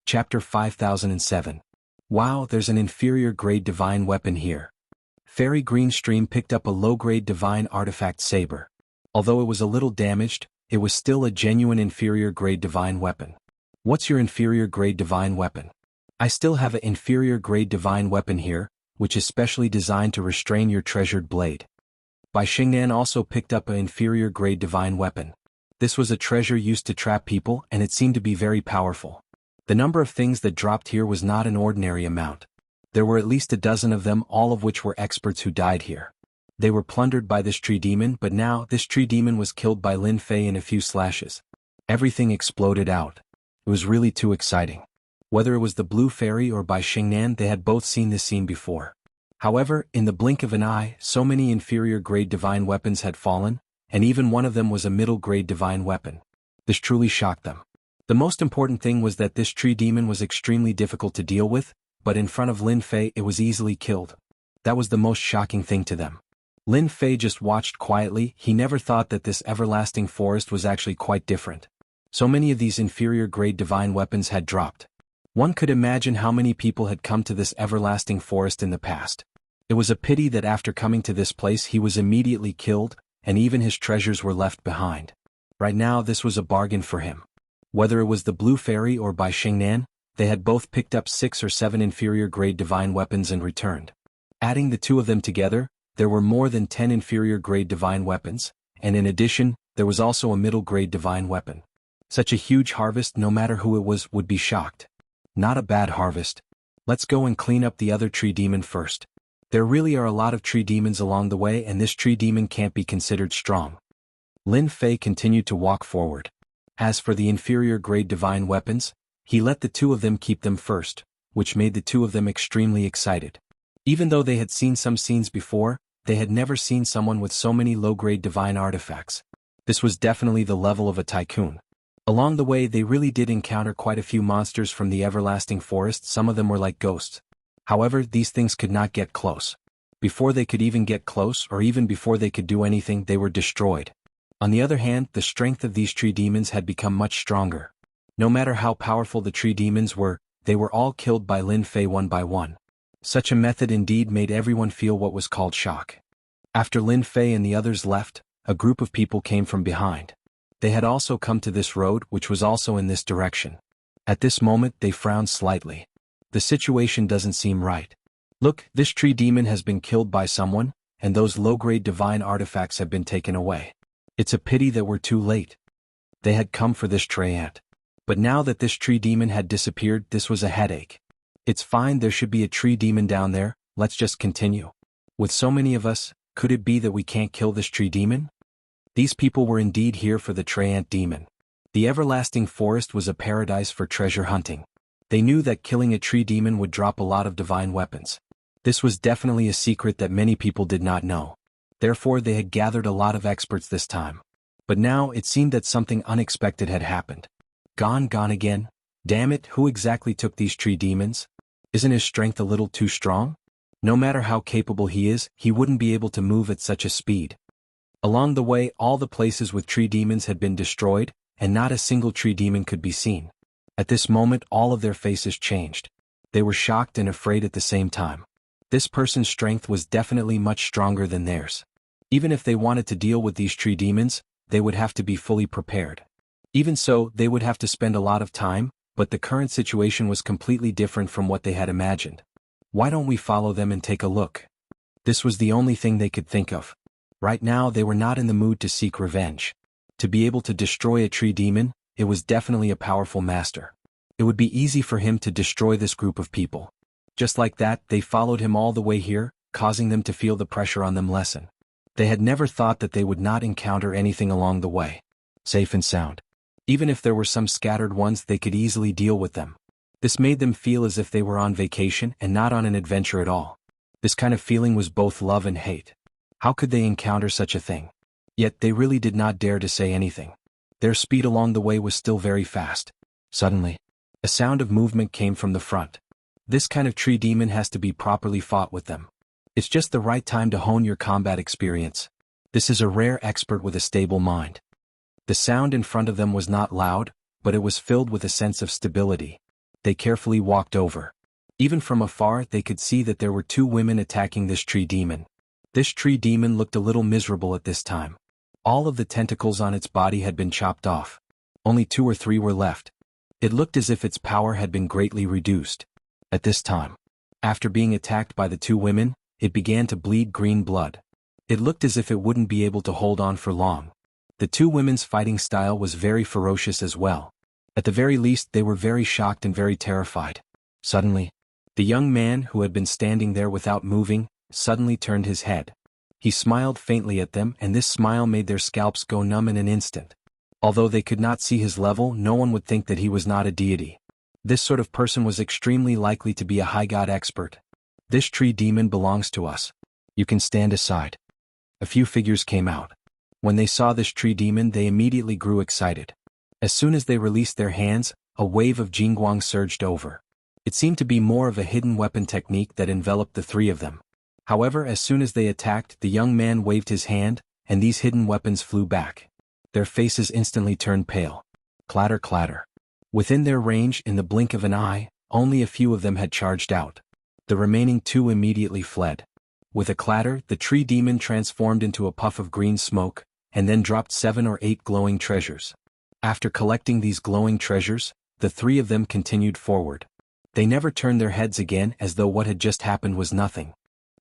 Chapter 5007. Wow, there's an inferior grade divine weapon here. Fairy Green Stream picked up a low-grade divine artifact saber. Although it was a little damaged, it was still a genuine inferior grade divine weapon. What's your inferior grade divine weapon? I still have an inferior grade divine weapon here, which is specially designed to restrain your treasured blade. Bai Xingnan also picked up an inferior grade divine weapon. This was a treasure used to trap people, and it seemed to be very powerful. The number of things that dropped here was not an ordinary amount. There were at least a dozen of them, all of which were experts who died here. They were plundered by this tree demon, but now this tree demon was killed by Lin Fei in a few slashes. Everything exploded out. It was really too exciting. Whether it was the Blue Fairy or Bai Xingnan, they had both seen this scene before. However, in the blink of an eye, so many inferior grade divine weapons had fallen, and even one of them was a middle grade divine weapon. This truly shocked them. The most important thing was that this tree demon was extremely difficult to deal with, but in front of Lin Fei it was easily killed. That was the most shocking thing to them. Lin Fei just watched quietly. He never thought that this everlasting forest was actually quite different. So many of these inferior grade divine weapons had dropped. One could imagine how many people had come to this everlasting forest in the past. It was a pity that after coming to this place he was immediately killed, and even his treasures were left behind. Right now this was a bargain for him. Whether it was the Blue Fairy or Bai Xingnan, they had both picked up 6 or 7 inferior grade divine weapons and returned. Adding the two of them together, there were more than 10 inferior grade divine weapons, and in addition, there was also a middle grade divine weapon. Such a huge harvest, no matter who it was, would be shocked. Not a bad harvest. Let's go and clean up the other tree demon first. There really are a lot of tree demons along the way, and this tree demon can't be considered strong. Lin Fei continued to walk forward. As for the inferior grade divine weapons, he let the two of them keep them first, which made the two of them extremely excited. Even though they had seen some scenes before, they had never seen someone with so many low-grade divine artifacts. This was definitely the level of a tycoon. Along the way they really did encounter quite a few monsters from the everlasting forest. Some of them were like ghosts. However, these things could not get close. Before they could even get close, or even before they could do anything, they were destroyed. On the other hand, the strength of these tree demons had become much stronger. No matter how powerful the tree demons were, they were all killed by Lin Fei one by one. Such a method indeed made everyone feel what was called shock. After Lin Fei and the others left, a group of people came from behind. They had also come to this road, which was also in this direction. At this moment they frowned slightly. The situation doesn't seem right. Look, this tree demon has been killed by someone, and those low-grade divine artifacts have been taken away. It's a pity that we're too late. They had come for this treant. But now that this tree demon had disappeared, this was a headache. It's fine, there should be a tree demon down there, let's just continue. With so many of us, could it be that we can't kill this tree demon? These people were indeed here for the treant demon. The everlasting forest was a paradise for treasure hunting. They knew that killing a tree demon would drop a lot of divine weapons. This was definitely a secret that many people did not know. Therefore they had gathered a lot of experts this time. But now it seemed that something unexpected had happened. Gone again? Damn it, who exactly took these tree demons? Isn't his strength a little too strong? No matter how capable he is, he wouldn't be able to move at such a speed. Along the way, all the places with tree demons had been destroyed, and not a single tree demon could be seen. At this moment all of their faces changed. They were shocked and afraid at the same time. This person's strength was definitely much stronger than theirs. Even if they wanted to deal with these tree demons, they would have to be fully prepared. Even so, they would have to spend a lot of time, but the current situation was completely different from what they had imagined. Why don't we follow them and take a look? This was the only thing they could think of. Right now they were not in the mood to seek revenge. To be able to destroy a tree demon, it was definitely a powerful master. It would be easy for him to destroy this group of people. Just like that, they followed him all the way here, causing them to feel the pressure on them lessen. They had never thought that they would not encounter anything along the way. Safe and sound. Even if there were some scattered ones, they could easily deal with them. This made them feel as if they were on vacation and not on an adventure at all. This kind of feeling was both love and hate. How could they encounter such a thing? Yet they really did not dare to say anything. Their speed along the way was still very fast. Suddenly, a sound of movement came from the front. This kind of tree demon has to be properly fought with them. It's just the right time to hone your combat experience. This is a rare expert with a stable mind. The sound in front of them was not loud, but it was filled with a sense of stability. they carefully walked over. Even from afar they could see that there were two women attacking this tree demon. This tree demon looked a little miserable at this time. All of the tentacles on its body had been chopped off. Only 2 or 3 were left. It looked as if its power had been greatly reduced. At this time, after being attacked by the two women, it began to bleed green blood. It looked as if it wouldn't be able to hold on for long. The two women's fighting style was very ferocious as well. At the very least they were very shocked and very terrified. Suddenly, the young man who had been standing there without moving, suddenly turned his head. He smiled faintly at them, and this smile made their scalps go numb in an instant. Although they could not see his level, no one would think that he was not a deity. This sort of person was extremely likely to be a high god expert. This tree demon belongs to us. You can stand aside. A few figures came out. When they saw this tree demon, they immediately grew excited. As soon as they released their hands, a wave of Jianghu surged over. It seemed to be more of a hidden weapon technique that enveloped the three of them. However, as soon as they attacked, the young man waved his hand, and these hidden weapons flew back. Their faces instantly turned pale. Clatter, clatter. Within their range, in the blink of an eye, only a few of them had charged out. The remaining two immediately fled. With a clatter, the tree demon transformed into a puff of green smoke, and then dropped 7 or 8 glowing treasures. After collecting these glowing treasures, the three of them continued forward. They never turned their heads again, as though what had just happened was nothing.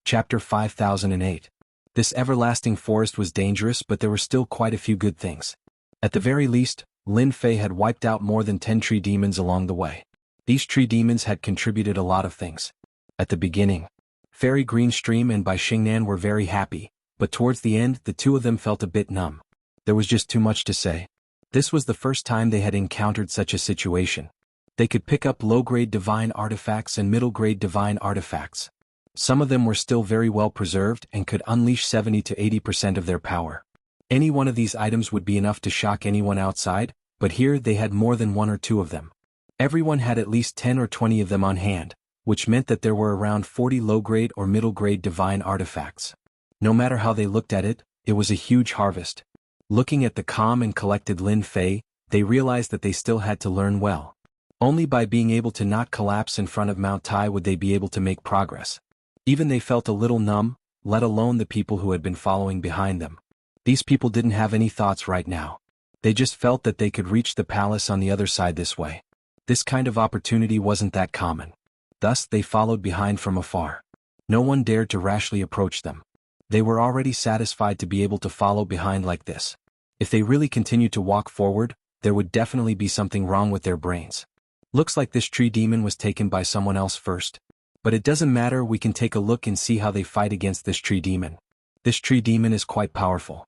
Chapter 5008. This everlasting forest was dangerous, but there were still quite a few good things. At the very least, Lin Fei had wiped out more than 10 tree demons along the way. These tree demons had contributed a lot of things. At the beginning, Fairy Green Stream and Bai Xingnan were very happy, but towards the end the two of them felt a bit numb. There was just too much to say. This was the first time they had encountered such a situation. They could pick up low-grade divine artifacts and middle-grade divine artifacts. Some of them were still very well preserved and could unleash 70 to 80% of their power. Any one of these items would be enough to shock anyone outside, but here they had more than 1 or 2 of them. Everyone had at least 10 or 20 of them on hand, which meant that there were around 40 low-grade or middle-grade divine artifacts. No matter how they looked at it, it was a huge harvest. Looking at the calm and collected Lin Fei, they realized that they still had to learn well. Only by being able to not collapse in front of Mount Tai would they be able to make progress. Even they felt a little numb, let alone the people who had been following behind them. These people didn't have any thoughts right now. They just felt that they could reach the palace on the other side this way. This kind of opportunity wasn't that common. Thus they followed behind from afar. No one dared to rashly approach them. They were already satisfied to be able to follow behind like this. If they really continued to walk forward, there would definitely be something wrong with their brains. Looks like this tree demon was taken by someone else first. But it doesn't matter, we can take a look and see how they fight against this tree demon. This tree demon is quite powerful.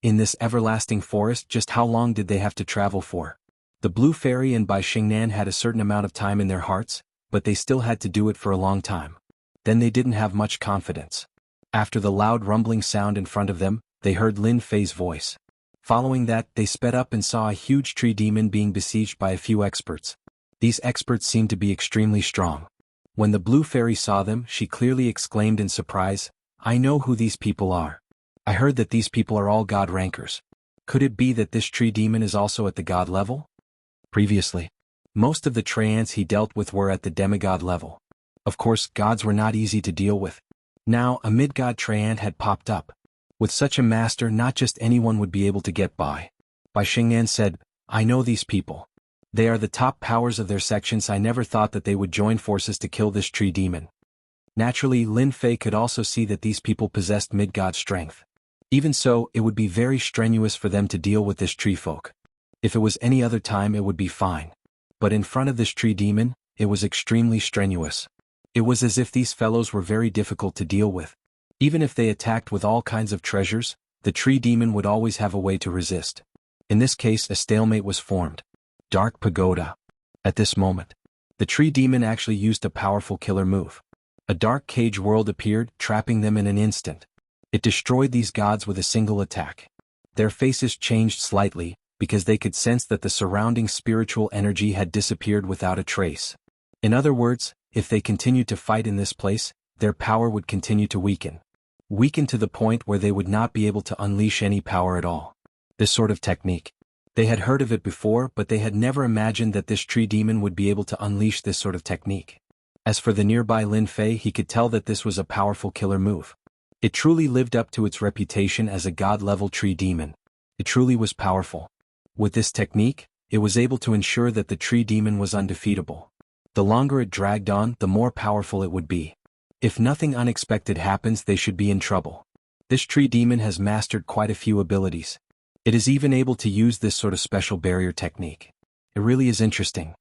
In this everlasting forest, just how long did they have to travel for? The Blue Fairy and Bai Xingnan had a certain amount of time in their hearts, but they still had to do it for a long time. Then they didn't have much confidence. After the loud rumbling sound in front of them, they heard Lin Fei's voice. Following that, they sped up and saw a huge tree demon being besieged by a few experts. These experts seemed to be extremely strong. When the Blue Fairy saw them, she clearly exclaimed in surprise, "I know who these people are. I heard that these people are all god rankers. Could it be that this tree demon is also at the god level?" Previously, most of the Treants he dealt with were at the demigod level. Of course, gods were not easy to deal with. Now, a mid-god Treant had popped up. With such a master, not just anyone would be able to get by. Bai Xingnan said, "I know these people. They are the top powers of their sections. I never thought that they would join forces to kill this tree demon." Naturally, Lin Fei could also see that these people possessed mid-god strength. Even so, it would be very strenuous for them to deal with this tree folk. If it was any other time it would be fine. But in front of this tree demon, it was extremely strenuous. It was as if these fellows were very difficult to deal with. Even if they attacked with all kinds of treasures, the tree demon would always have a way to resist. In this case, a stalemate was formed. Dark Pagoda. At this moment, the tree demon actually used a powerful killer move. A dark cage world appeared, trapping them in an instant. It destroyed these gods with a single attack. Their faces changed slightly, because they could sense that the surrounding spiritual energy had disappeared without a trace. In other words, if they continued to fight in this place, their power would continue to weaken. Weaken to the point where they would not be able to unleash any power at all. This sort of technique They had heard of it before, but they had never imagined that this tree demon would be able to unleash this sort of technique. As for the nearby Lin Fei, he could tell that this was a powerful killer move. It truly lived up to its reputation as a god-level tree demon. It truly was powerful. With this technique, it was able to ensure that the tree demon was undefeatable. The longer it dragged on, the more powerful it would be. If nothing unexpected happens, they should be in trouble. This tree demon has mastered quite a few abilities. It is even able to use this sort of special barrier technique. It really is interesting.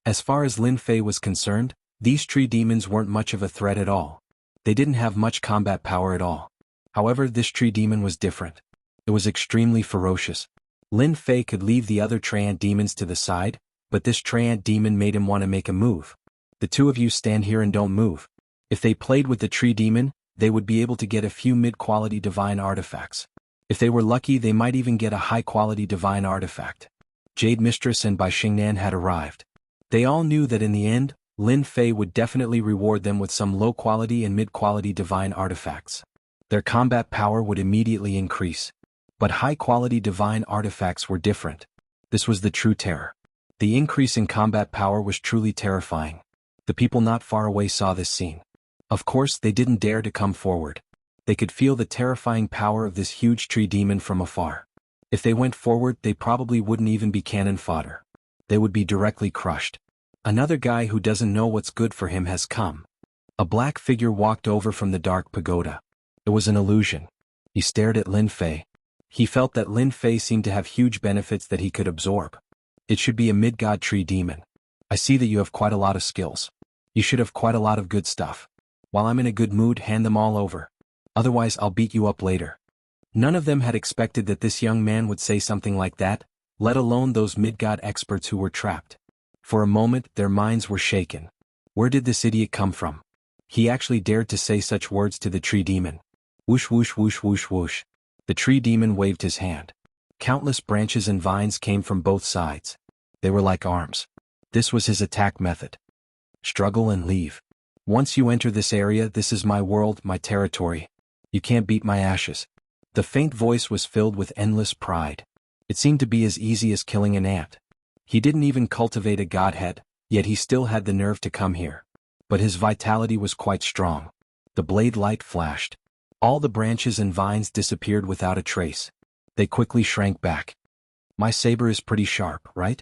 As far as Lin Fei was concerned, these tree demons weren't much of a threat at all. They didn't have much combat power at all. However, this tree demon was different. It was extremely ferocious. Lin Fei could leave the other Treant demons to the side, but this Treant demon made him want to make a move. The two of you stand here and don't move. If they played with the tree demon, they would be able to get a few mid-quality divine artifacts. If they were lucky, they might even get a high-quality divine artifact. Jade Mistress and Bai Xingnan had arrived. They all knew that in the end, Lin Fei would definitely reward them with some low-quality and mid-quality divine artifacts. Their combat power would immediately increase. But high-quality divine artifacts were different. This was the true terror. The increase in combat power was truly terrifying. The people not far away saw this scene. Of course, they didn't dare to come forward. They could feel the terrifying power of this huge tree demon from afar. If they went forward, they probably wouldn't even be cannon fodder. They would be directly crushed. Another guy who doesn't know what's good for him has come. A black figure walked over from the dark pagoda. It was an illusion. He stared at Lin Fei. He felt that Lin Fei seemed to have huge benefits that he could absorb. It should be a mid-god tree demon. I see that you have quite a lot of skills. You should have quite a lot of good stuff. While I'm in a good mood, hand them all over. Otherwise I'll beat you up later. None of them had expected that this young man would say something like that, let alone those mid-god experts who were trapped. For a moment, their minds were shaken. Where did this idiot come from? He actually dared to say such words to the tree demon. Whoosh whoosh whoosh whoosh whoosh. The tree demon waved his hand. Countless branches and vines came from both sides. They were like arms. This was his attack method. Struggle and leave. Once you enter this area, this is my world, my territory. You can't beat my ashes. The faint voice was filled with endless pride. It seemed to be as easy as killing an ant. He didn't even cultivate a godhead, yet he still had the nerve to come here. But his vitality was quite strong. The blade light flashed. All the branches and vines disappeared without a trace. They quickly shrank back. My saber is pretty sharp, right?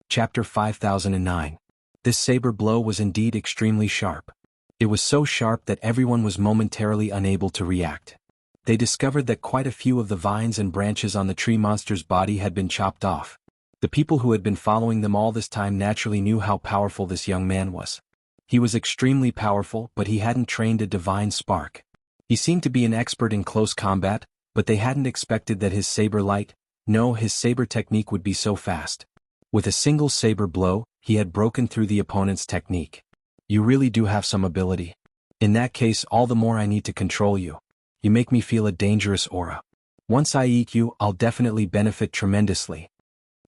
Chapter 5009. This saber blow was indeed extremely sharp. It was so sharp that everyone was momentarily unable to react. They discovered that quite a few of the vines and branches on the tree monster's body had been chopped off. The people who had been following them all this time naturally knew how powerful this young man was. He was extremely powerful, but he hadn't trained a divine spark. He seemed to be an expert in close combat, but they hadn't expected that his his saber technique would be so fast. With a single saber blow, he had broken through the opponent's technique. You really do have some ability. In that case, all the more I need to control you. You make me feel a dangerous aura. Once I eat you, I'll definitely benefit tremendously.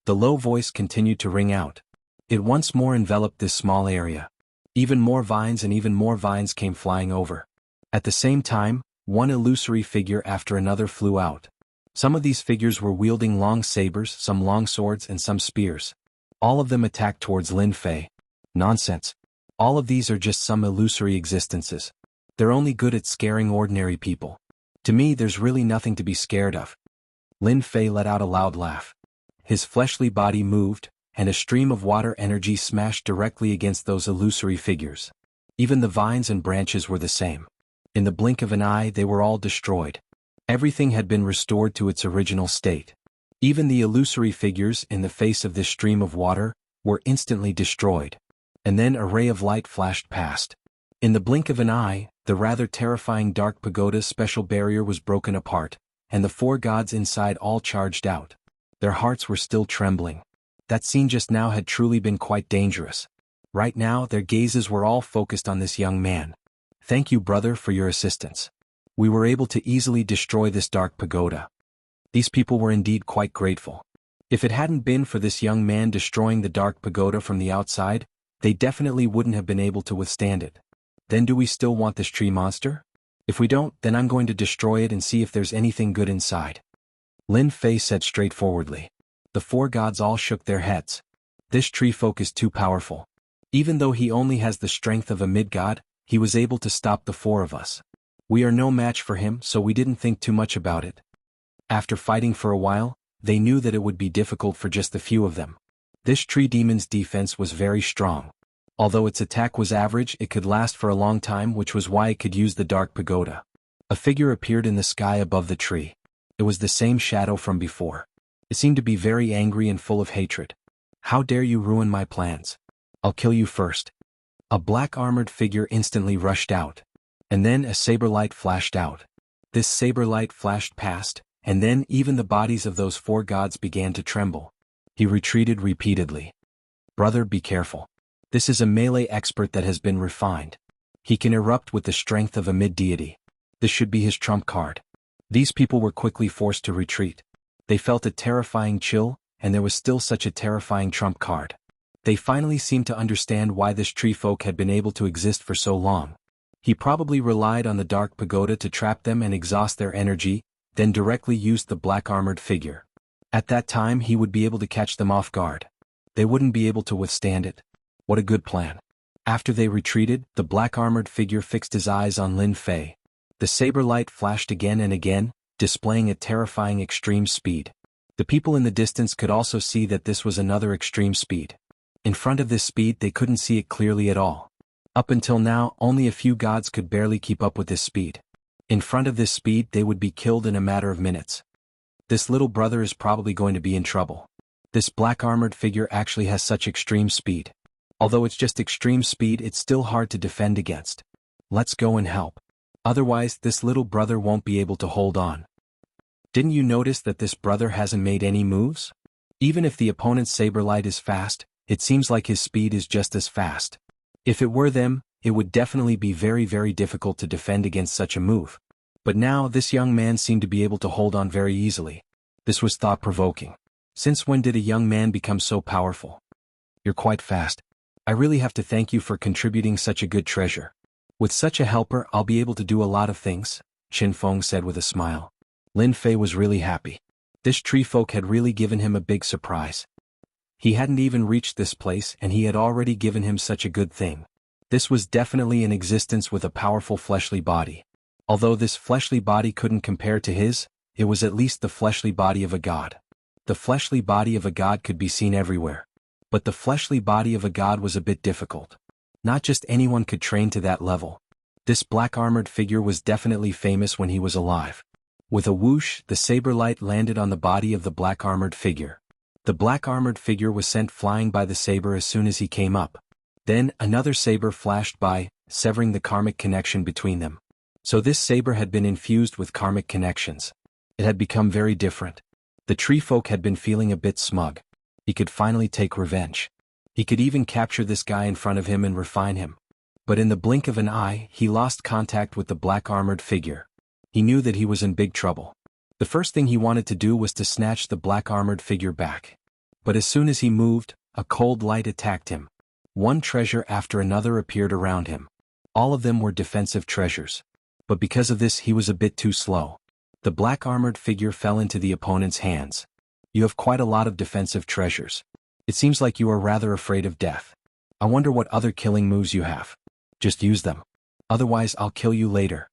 The low voice continued to ring out. It once more enveloped this small area. Even more vines and even more vines came flying over. At the same time, one illusory figure after another flew out. Some of these figures were wielding long sabers, some long swords and some spears. All of them attacked towards Lin Fei. Nonsense. All of these are just some illusory existences. They're only good at scaring ordinary people. To me, there's really nothing to be scared of. Lin Fei let out a loud laugh. His fleshly body moved, and a stream of water energy smashed directly against those illusory figures. Even the vines and branches were the same. In the blink of an eye, they were all destroyed. Everything had been restored to its original state. Even the illusory figures in the face of this stream of water were instantly destroyed. And then a ray of light flashed past. In the blink of an eye, the rather terrifying dark pagoda's special barrier was broken apart, and the four gods inside all charged out. Their hearts were still trembling. That scene just now had truly been quite dangerous. Right now, their gazes were all focused on this young man. Thank you, brother, for your assistance. We were able to easily destroy this dark pagoda. These people were indeed quite grateful. If it hadn't been for this young man destroying the dark pagoda from the outside, they definitely wouldn't have been able to withstand it. Then do we still want this tree monster? If we don't, then I'm going to destroy it and see if there's anything good inside. Lin Fei said straightforwardly. The four gods all shook their heads. This tree folk is too powerful. Even though he only has the strength of a mid-god, he was able to stop the four of us. We are no match for him, so we didn't think too much about it. After fighting for a while, they knew that it would be difficult for just a few of them. This tree demon's defense was very strong. Although its attack was average, it could last for a long time, which was why it could use the dark pagoda. A figure appeared in the sky above the tree. It was the same shadow from before. It seemed to be very angry and full of hatred. How dare you ruin my plans? I'll kill you first. A black armored figure instantly rushed out. And then a saber light flashed out. This saber light flashed past, and then even the bodies of those four gods began to tremble. He retreated repeatedly. Brother, be careful. This is a melee expert that has been refined. He can erupt with the strength of a mid-deity. This should be his trump card. These people were quickly forced to retreat. They felt a terrifying chill, and there was still such a terrifying trump card. They finally seemed to understand why this tree folk had been able to exist for so long. He probably relied on the dark pagoda to trap them and exhaust their energy, then directly used the black armored figure. At that time he would be able to catch them off guard. They wouldn't be able to withstand it. What a good plan. After they retreated, the black armored figure fixed his eyes on Lin Fei. The saber light flashed again and again, displaying a terrifying extreme speed. The people in the distance could also see that this was another extreme speed. In front of this speed they couldn't see it clearly at all. Up until now, only a few gods could barely keep up with this speed. In front of this speed they would be killed in a matter of minutes. This little brother is probably going to be in trouble. This black armored figure actually has such extreme speed. Although it's just extreme speed, it's still hard to defend against. Let's go and help. Otherwise, this little brother won't be able to hold on. Didn't you notice that this brother hasn't made any moves? Even if the opponent's saber light is fast, it seems like his speed is just as fast. If it were them, it would definitely be very, very difficult to defend against such a move. But now this young man seemed to be able to hold on very easily. This was thought-provoking. Since when did a young man become so powerful? You're quite fast. I really have to thank you for contributing such a good treasure. With such a helper, I'll be able to do a lot of things, Qin Feng said with a smile. Lin Fei was really happy. This tree folk had really given him a big surprise. He hadn't even reached this place and he had already given him such a good thing. This was definitely an existence with a powerful fleshly body. Although this fleshly body couldn't compare to his, it was at least the fleshly body of a god. The fleshly body of a god could be seen everywhere. But the fleshly body of a god was a bit difficult. Not just anyone could train to that level. This black-armored figure was definitely famous when he was alive. With a whoosh, the saber light landed on the body of the black-armored figure. The black-armored figure was sent flying by the saber as soon as he came up. Then, another saber flashed by, severing the karmic connection between them. So this saber had been infused with karmic connections. It had become very different. The tree folk had been feeling a bit smug. He could finally take revenge. He could even capture this guy in front of him and refine him. But in the blink of an eye, he lost contact with the black-armored figure. He knew that he was in big trouble. The first thing he wanted to do was to snatch the black-armored figure back. But as soon as he moved, a cold light attacked him. One treasure after another appeared around him. All of them were defensive treasures. But because of this he was a bit too slow. The black-armored figure fell into the opponent's hands. You have quite a lot of defensive treasures. It seems like you are rather afraid of death. I wonder what other killing moves you have. Just use them. Otherwise I'll kill you later.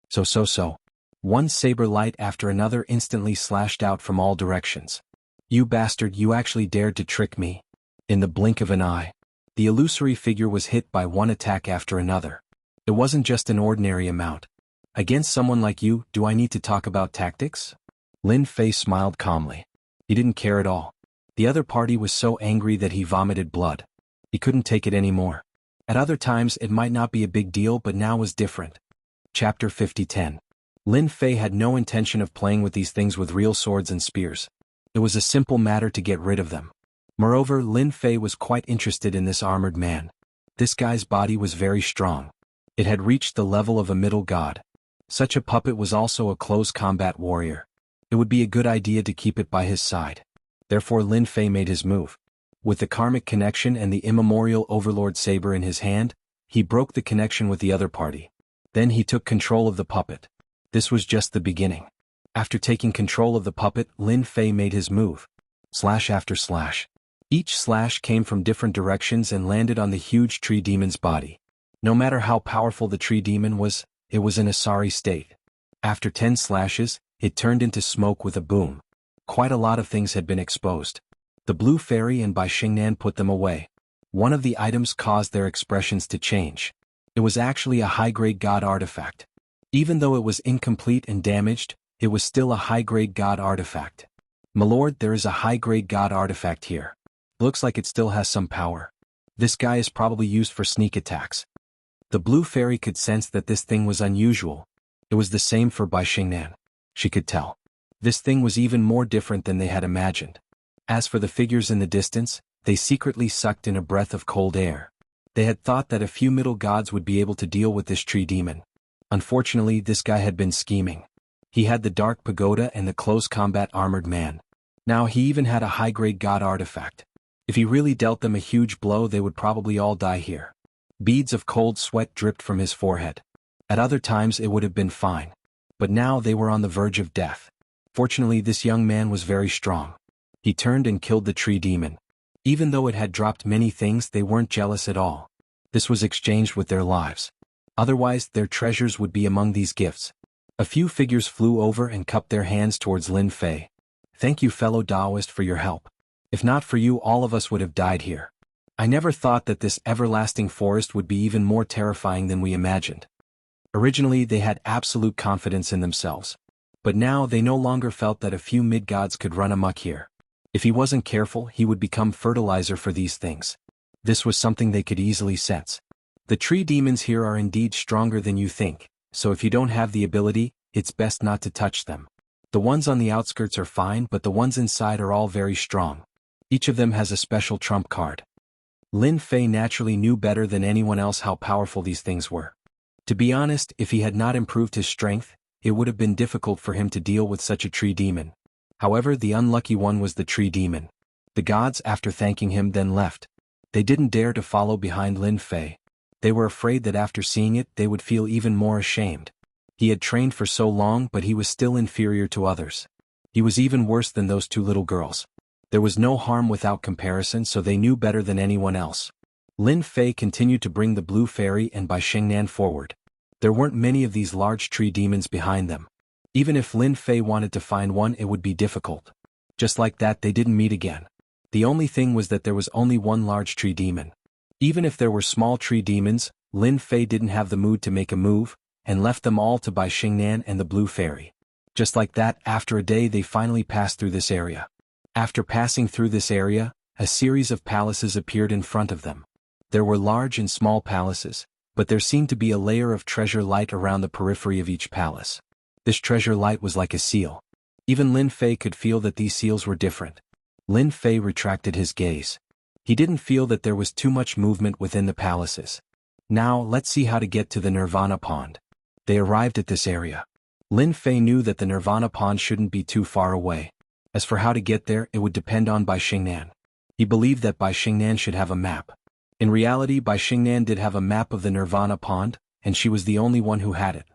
So. One saber light after another instantly slashed out from all directions. You bastard, you actually dared to trick me. In the blink of an eye, the illusory figure was hit by one attack after another. It wasn't just an ordinary amount. Against someone like you, do I need to talk about tactics? Lin Fei smiled calmly. He didn't care at all. The other party was so angry that he vomited blood. He couldn't take it anymore. At other times it might not be a big deal, but now was different. Chapter 50:10. Lin Fei had no intention of playing with these things with real swords and spears. It was a simple matter to get rid of them. Moreover, Lin Fei was quite interested in this armored man. This guy's body was very strong. It had reached the level of a middle god. Such a puppet was also a close combat warrior. It would be a good idea to keep it by his side. Therefore Lin Fei made his move. With the karmic connection and the immemorial overlord saber in his hand, he broke the connection with the other party. Then he took control of the puppet. This was just the beginning. After taking control of the puppet, Lin Fei made his move. Slash after slash. Each slash came from different directions and landed on the huge tree demon's body. No matter how powerful the tree demon was, it was in a sorry state. After 10 slashes, it turned into smoke with a boom. Quite a lot of things had been exposed. The blue fairy and Bai Xingnan put them away. One of the items caused their expressions to change. It was actually a high-grade god artifact. Even though it was incomplete and damaged, it was still a high-grade god artifact. "Milord, there is a high-grade god artifact here. Looks like it still has some power. This guy is probably used for sneak attacks." The blue fairy could sense that this thing was unusual. It was the same for Bai Xingnan. She could tell. This thing was even more different than they had imagined. As for the figures in the distance, they secretly sucked in a breath of cold air. They had thought that a few middle gods would be able to deal with this tree demon. Unfortunately, this guy had been scheming. He had the dark pagoda and the close combat armored man. Now he even had a high-grade god artifact. If he really dealt them a huge blow, they would probably all die here. Beads of cold sweat dripped from his forehead. At other times it would have been fine. But now they were on the verge of death. Fortunately, this young man was very strong. He turned and killed the tree demon. Even though it had dropped many things, they weren't jealous at all. This was exchanged with their lives. Otherwise, their treasures would be among these gifts. A few figures flew over and cupped their hands towards Lin Fei. "Thank you, fellow Taoist, for your help. If not for you, all of us would have died here. I never thought that this everlasting forest would be even more terrifying than we imagined." Originally, they had absolute confidence in themselves. But now they no longer felt that a few mid-gods could run amok here. If he wasn't careful, he would become fertilizer for these things. This was something they could easily sense. The tree demons here are indeed stronger than you think, so if you don't have the ability, it's best not to touch them. The ones on the outskirts are fine, but the ones inside are all very strong. Each of them has a special trump card. Lin Fei naturally knew better than anyone else how powerful these things were. To be honest, if he had not improved his strength, it would have been difficult for him to deal with such a tree demon. However, the unlucky one was the tree demon. The gods, after thanking him, then left. They didn't dare to follow behind Lin Fei. They were afraid that after seeing it, they would feel even more ashamed. He had trained for so long, but he was still inferior to others. He was even worse than those two little girls. There was no harm without comparison, so they knew better than anyone else. Lin Fei continued to bring the blue fairy and Bai Xingnan forward. There weren't many of these large tree demons behind them. Even if Lin Fei wanted to find one, it would be difficult. Just like that, they didn't meet again. The only thing was that there was only one large tree demon. Even if there were small tree demons, Lin Fei didn't have the mood to make a move, and left them all to Bai Xingnan and the blue fairy. Just like that, after a day they finally passed through this area. After passing through this area, a series of palaces appeared in front of them. There were large and small palaces, but there seemed to be a layer of treasure light around the periphery of each palace. This treasure light was like a seal. Even Lin Fei could feel that these seals were different. Lin Fei retracted his gaze. He didn't feel that there was too much movement within the palaces. Now, let's see how to get to the Nirvana Pond. They arrived at this area. Lin Fei knew that the Nirvana Pond shouldn't be too far away. As for how to get there, it would depend on Bai Xingnan. He believed that Bai Xingnan should have a map. In reality, Bai Xingnan did have a map of the Nirvana Pond, and she was the only one who had it.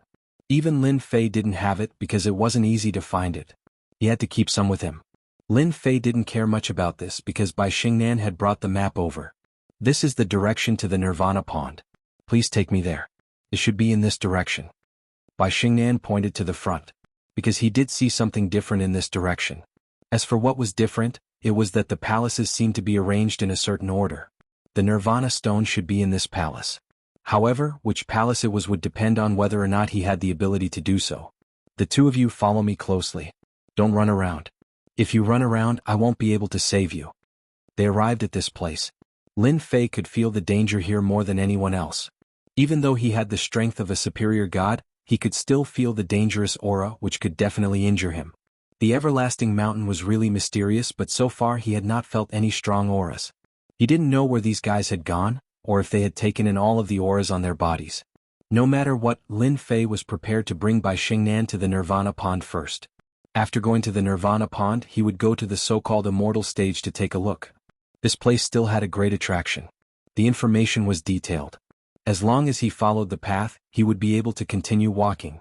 Even Lin Fei didn't have it because it wasn't easy to find it. He had to keep some with him. Lin Fei didn't care much about this because Bai Xingnan had brought the map over. "This is the direction to the Nirvana Pond. Please take me there. It should be in this direction." Bai Xingnan pointed to the front, because he did see something different in this direction. As for what was different, it was that the palaces seemed to be arranged in a certain order. The Nirvana stone should be in this palace. However, which palace it was would depend on whether or not he had the ability to do so. "The two of you follow me closely. Don't run around. If you run around, I won't be able to save you." They arrived at this place. Lin Fei could feel the danger here more than anyone else. Even though he had the strength of a superior god, he could still feel the dangerous aura which could definitely injure him. The everlasting mountain was really mysterious, but so far he had not felt any strong auras. He didn't know where these guys had gone, or if they had taken in all of the auras on their bodies. No matter what, Lin Fei was prepared to bring Bai Xingnan to the Nirvana Pond first. After going to the Nirvana Pond, he would go to the so-called immortal stage to take a look. This place still had a great attraction. The information was detailed. As long as he followed the path, he would be able to continue walking.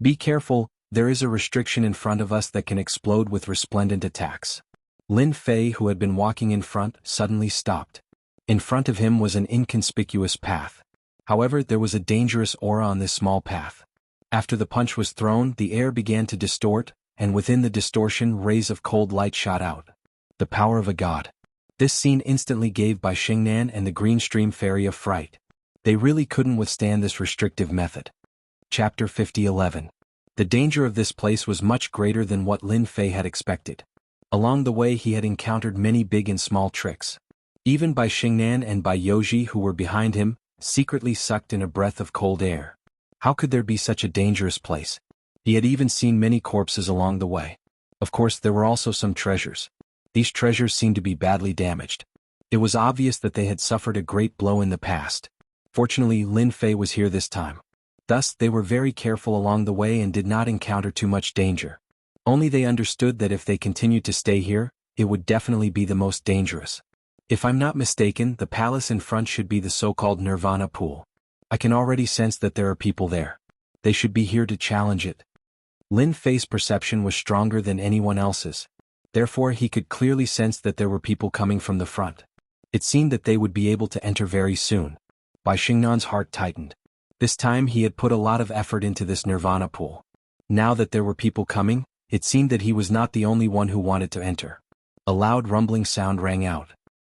"Be careful, there is a restriction in front of us that can explode with resplendent attacks. Lin Fei, who had been walking in front, suddenly stopped. In front of him was an inconspicuous path. However, there was a dangerous aura on this small path. After the punch was thrown, the air began to distort, and within the distortion, rays of cold light shot out. The power of a god. This scene instantly gave Bai Xingnan and the Green Stream Fairy a fright. They really couldn't withstand this restrictive method. Chapter 50:11. The danger of this place was much greater than what Lin Fei had expected. Along the way he had encountered many big and small tricks. Even Bai Xingnan and Bai Youji, who were behind him, secretly sucked in a breath of cold air. How could there be such a dangerous place? He had even seen many corpses along the way. Of course, there were also some treasures. These treasures seemed to be badly damaged. It was obvious that they had suffered a great blow in the past. Fortunately, Lin Fei was here this time. Thus, they were very careful along the way and did not encounter too much danger. Only they understood that if they continued to stay here, it would definitely be the most dangerous. If I'm not mistaken, the palace in front should be the so-called Nirvana pool. I can already sense that there are people there. They should be here to challenge it. Lin Fei's perception was stronger than anyone else's. Therefore, he could clearly sense that there were people coming from the front. It seemed that they would be able to enter very soon. Bai Xingnan's heart tightened. This time he had put a lot of effort into this Nirvana pool. Now that there were people coming, it seemed that he was not the only one who wanted to enter. A loud rumbling sound rang out.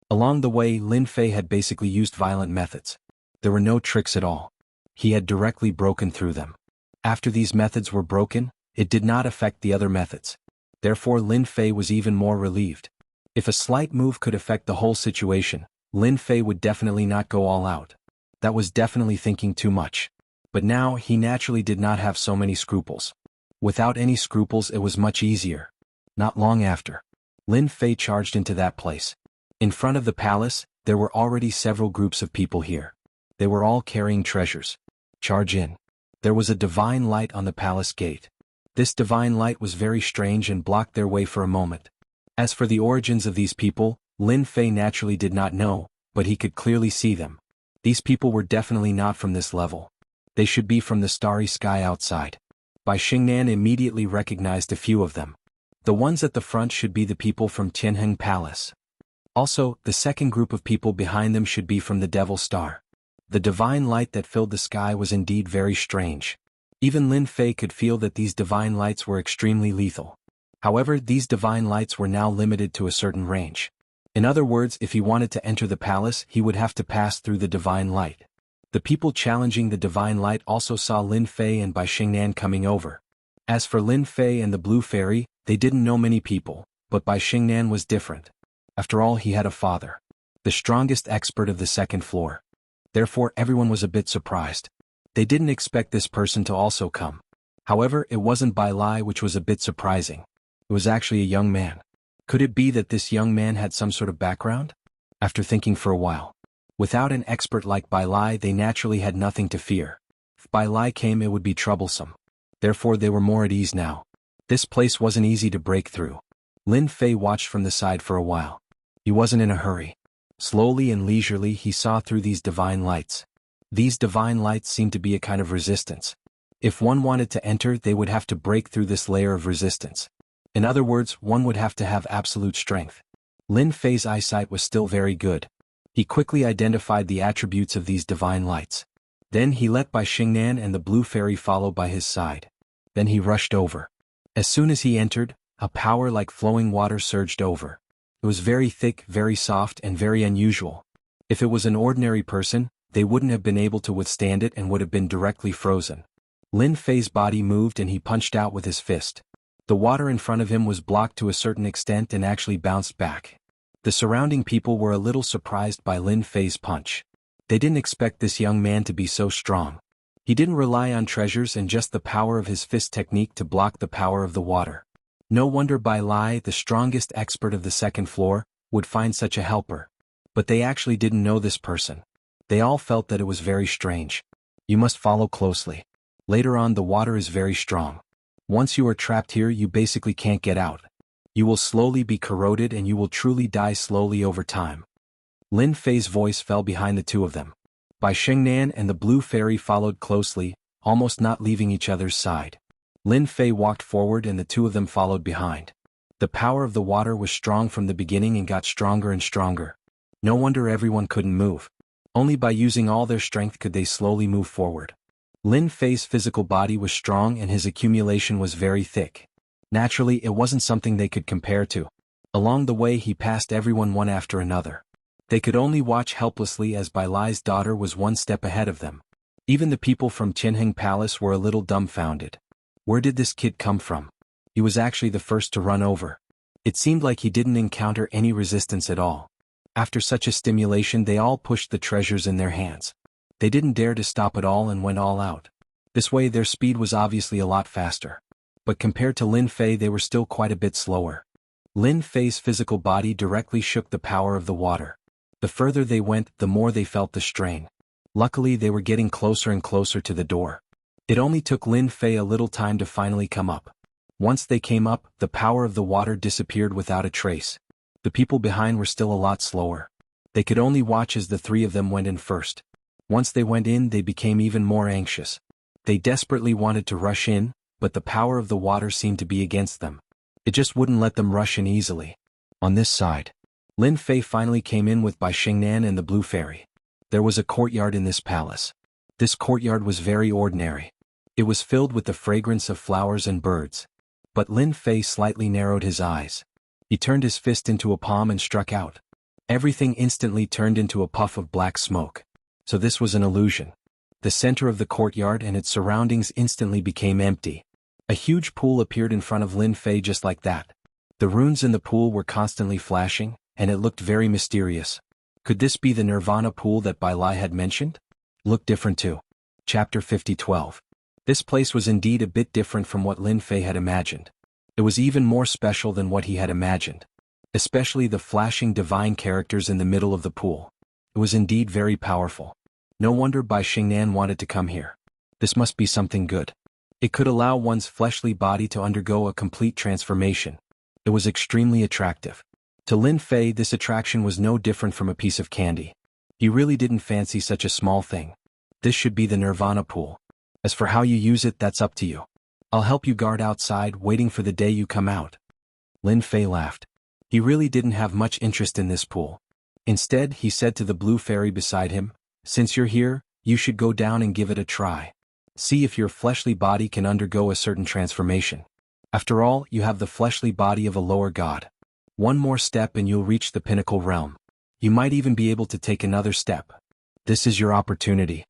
Along the way, Lin Fei had basically used violent methods. There were no tricks at all. He had directly broken through them. After these methods were broken, it did not affect the other methods. Therefore, Lin Fei was even more relieved. If a slight move could affect the whole situation, Lin Fei would definitely not go all out. That was definitely thinking too much. But now, he naturally did not have so many scruples. Without any scruples, it was much easier. Not long after, Lin Fei charged into that place. In front of the palace, there were already several groups of people here. They were all carrying treasures. Charge in. There was a divine light on the palace gate. This divine light was very strange and blocked their way for a moment. As for the origins of these people, Lin Fei naturally did not know, but he could clearly see them. These people were definitely not from this level. They should be from the starry sky outside. Bai Xingnan immediately recognized a few of them. The ones at the front should be the people from Tianheng Palace. Also, the second group of people behind them should be from the Devil Star. The divine light that filled the sky was indeed very strange. Even Lin Fei could feel that these divine lights were extremely lethal. However, these divine lights were now limited to a certain range. In other words, if he wanted to enter the palace, he would have to pass through the divine light. The people challenging the divine light also saw Lin Fei and Bai Xingnan coming over. As for Lin Fei and the Blue Fairy, they didn't know many people, but Bai Xingnan was different. After all, he had a father, the strongest expert of the second floor. Therefore, everyone was a bit surprised. They didn't expect this person to also come. However, it wasn't Bai Lai which was a bit surprising. It was actually a young man. Could it be that this young man had some sort of background? After thinking for a while, without an expert like Bai Lai, they naturally had nothing to fear. If Bai Lai came, it would be troublesome. Therefore, they were more at ease now. This place wasn't easy to break through. Lin Fei watched from the side for a while. He wasn't in a hurry. Slowly and leisurely he saw through these divine lights. These divine lights seemed to be a kind of resistance. If one wanted to enter, they would have to break through this layer of resistance. In other words, one would have to have absolute strength. Lin Fei's eyesight was still very good. He quickly identified the attributes of these divine lights. Then he let Bai Xingnan and the Blue Fairy follow by his side. Then he rushed over. As soon as he entered, a power like flowing water surged over. It was very thick, very soft, and very unusual. If it was an ordinary person, they wouldn't have been able to withstand it and would have been directly frozen. Lin Fei's body moved and he punched out with his fist. The water in front of him was blocked to a certain extent and actually bounced back. The surrounding people were a little surprised by Lin Fei's punch. They didn't expect this young man to be so strong. He didn't rely on treasures and just the power of his fist technique to block the power of the water. No wonder Bai Lai, the strongest expert of the second floor, would find such a helper. But they actually didn't know this person. They all felt that it was very strange. You must follow closely. Later on, the water is very strong. Once you are trapped here, you basically can't get out. You will slowly be corroded and you will truly die slowly over time. Lin Fei's voice fell behind the two of them. Bai Xingnan and the Blue Fairy followed closely, almost not leaving each other's side. Lin Fei walked forward and the two of them followed behind. The power of the water was strong from the beginning and got stronger and stronger. No wonder everyone couldn't move. Only by using all their strength could they slowly move forward. Lin Fei's physical body was strong and his accumulation was very thick. Naturally, it wasn't something they could compare to. Along the way he passed everyone one after another. They could only watch helplessly as Bai Lai's daughter was one step ahead of them. Even the people from Qianheng Palace were a little dumbfounded. Where did this kid come from? He was actually the first to run over. It seemed like he didn't encounter any resistance at all. After such a stimulation they all pushed the treasures in their hands. They didn't dare to stop at all and went all out. This way their speed was obviously a lot faster. But compared to Lin Fei they were still quite a bit slower. Lin Fei's physical body directly shook the power of the water. The further they went, the more they felt the strain. Luckily they were getting closer and closer to the door. It only took Lin Fei a little time to finally come up. Once they came up, the power of the water disappeared without a trace. The people behind were still a lot slower. They could only watch as the three of them went in first. Once they went in, they became even more anxious. They desperately wanted to rush in, but the power of the water seemed to be against them. It just wouldn't let them rush in easily. On this side, Lin Fei finally came in with Bai Xingnan and the Blue Fairy. There was a courtyard in this palace. This courtyard was very ordinary. It was filled with the fragrance of flowers and birds. But Lin Fei slightly narrowed his eyes. He turned his fist into a palm and struck out. Everything instantly turned into a puff of black smoke. So this was an illusion. The center of the courtyard and its surroundings instantly became empty. A huge pool appeared in front of Lin Fei just like that. The runes in the pool were constantly flashing, and it looked very mysterious. Could this be the Nirvana pool that Bai Lai had mentioned? Looked different too. Chapter 50:12. This place was indeed a bit different from what Lin Fei had imagined. It was even more special than what he had imagined. Especially the flashing divine characters in the middle of the pool. It was indeed very powerful. No wonder Bai Xingnan wanted to come here. This must be something good. It could allow one's fleshly body to undergo a complete transformation. It was extremely attractive. To Lin Fei this attraction was no different from a piece of candy. He really didn't fancy such a small thing. This should be the Nirvana pool. As for how you use it, that's up to you. I'll help you guard outside, waiting for the day you come out. Lin Fei laughed. He really didn't have much interest in this pool. Instead, he said to the Blue Fairy beside him, "Since you're here, you should go down and give it a try. See if your fleshly body can undergo a certain transformation. After all, you have the fleshly body of a lower god. One more step and you'll reach the pinnacle realm. You might even be able to take another step. This is your opportunity."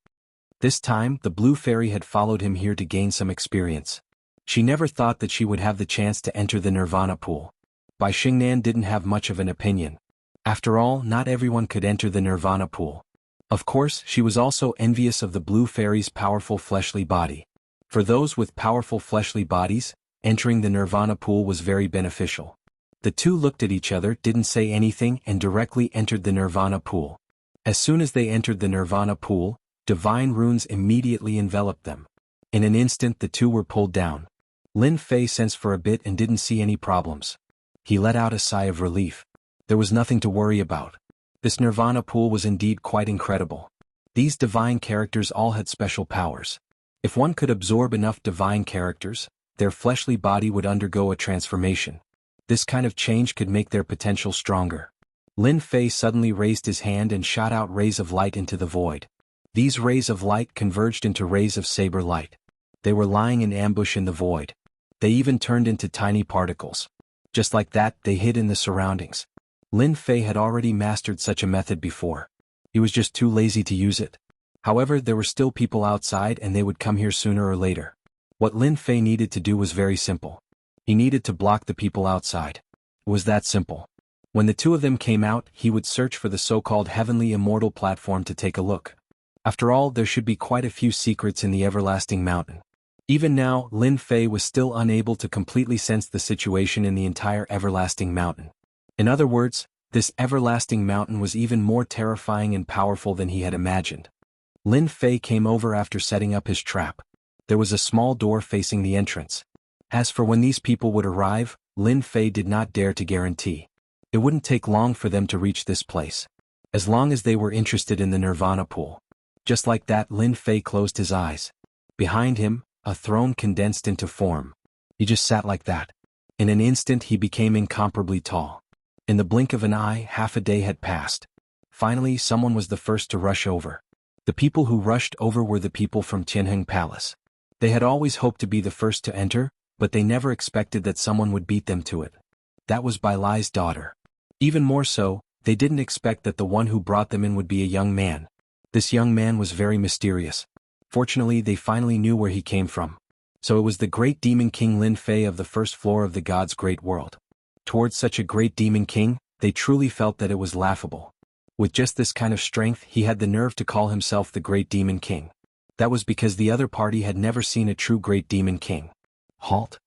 This time, the Blue Fairy had followed him here to gain some experience. She never thought that she would have the chance to enter the Nirvana pool. Bai Xingnan didn't have much of an opinion. After all, not everyone could enter the Nirvana pool. Of course, she was also envious of the Blue Fairy's powerful fleshly body. For those with powerful fleshly bodies, entering the Nirvana pool was very beneficial. The two looked at each other, didn't say anything, and directly entered the Nirvana pool. As soon as they entered the Nirvana pool, divine runes immediately enveloped them. In an instant the two were pulled down. Lin Fei sensed for a bit and didn't see any problems. He let out a sigh of relief. There was nothing to worry about. This Nirvana pool was indeed quite incredible. These divine characters all had special powers. If one could absorb enough divine characters, their fleshly body would undergo a transformation. This kind of change could make their potential stronger. Lin Fei suddenly raised his hand and shot out rays of light into the void. These rays of light converged into rays of saber light. They were lying in ambush in the void. They even turned into tiny particles. Just like that, they hid in the surroundings. Lin Fei had already mastered such a method before. He was just too lazy to use it. However, there were still people outside and they would come here sooner or later. What Lin Fei needed to do was very simple. He needed to block the people outside. It was that simple. When the two of them came out, he would search for the so-called heavenly immortal platform to take a look. After all, there should be quite a few secrets in the everlasting mountain. Even now, Lin Fei was still unable to completely sense the situation in the entire everlasting mountain. In other words, this everlasting mountain was even more terrifying and powerful than he had imagined. Lin Fei came over after setting up his trap. There was a small door facing the entrance. As for when these people would arrive, Lin Fei did not dare to guarantee. It wouldn't take long for them to reach this place. As long as they were interested in the Nirvana pool. Just like that, Lin Fei closed his eyes. Behind him, a throne condensed into form. He just sat like that. In an instant he became incomparably tall. In the blink of an eye, half a day had passed. Finally, someone was the first to rush over. The people who rushed over were the people from Jianghu Palace. They had always hoped to be the first to enter, but they never expected that someone would beat them to it. That was Bai Lai's daughter. Even more so, they didn't expect that the one who brought them in would be a young man. This young man was very mysterious. Fortunately, they finally knew where he came from. So it was the great demon king Lin Fei of the first floor of the god's great world. Towards such a great demon king, they truly felt that it was laughable. With just this kind of strength, he had the nerve to call himself the great demon king. That was because the other party had never seen a true great demon king. Halt!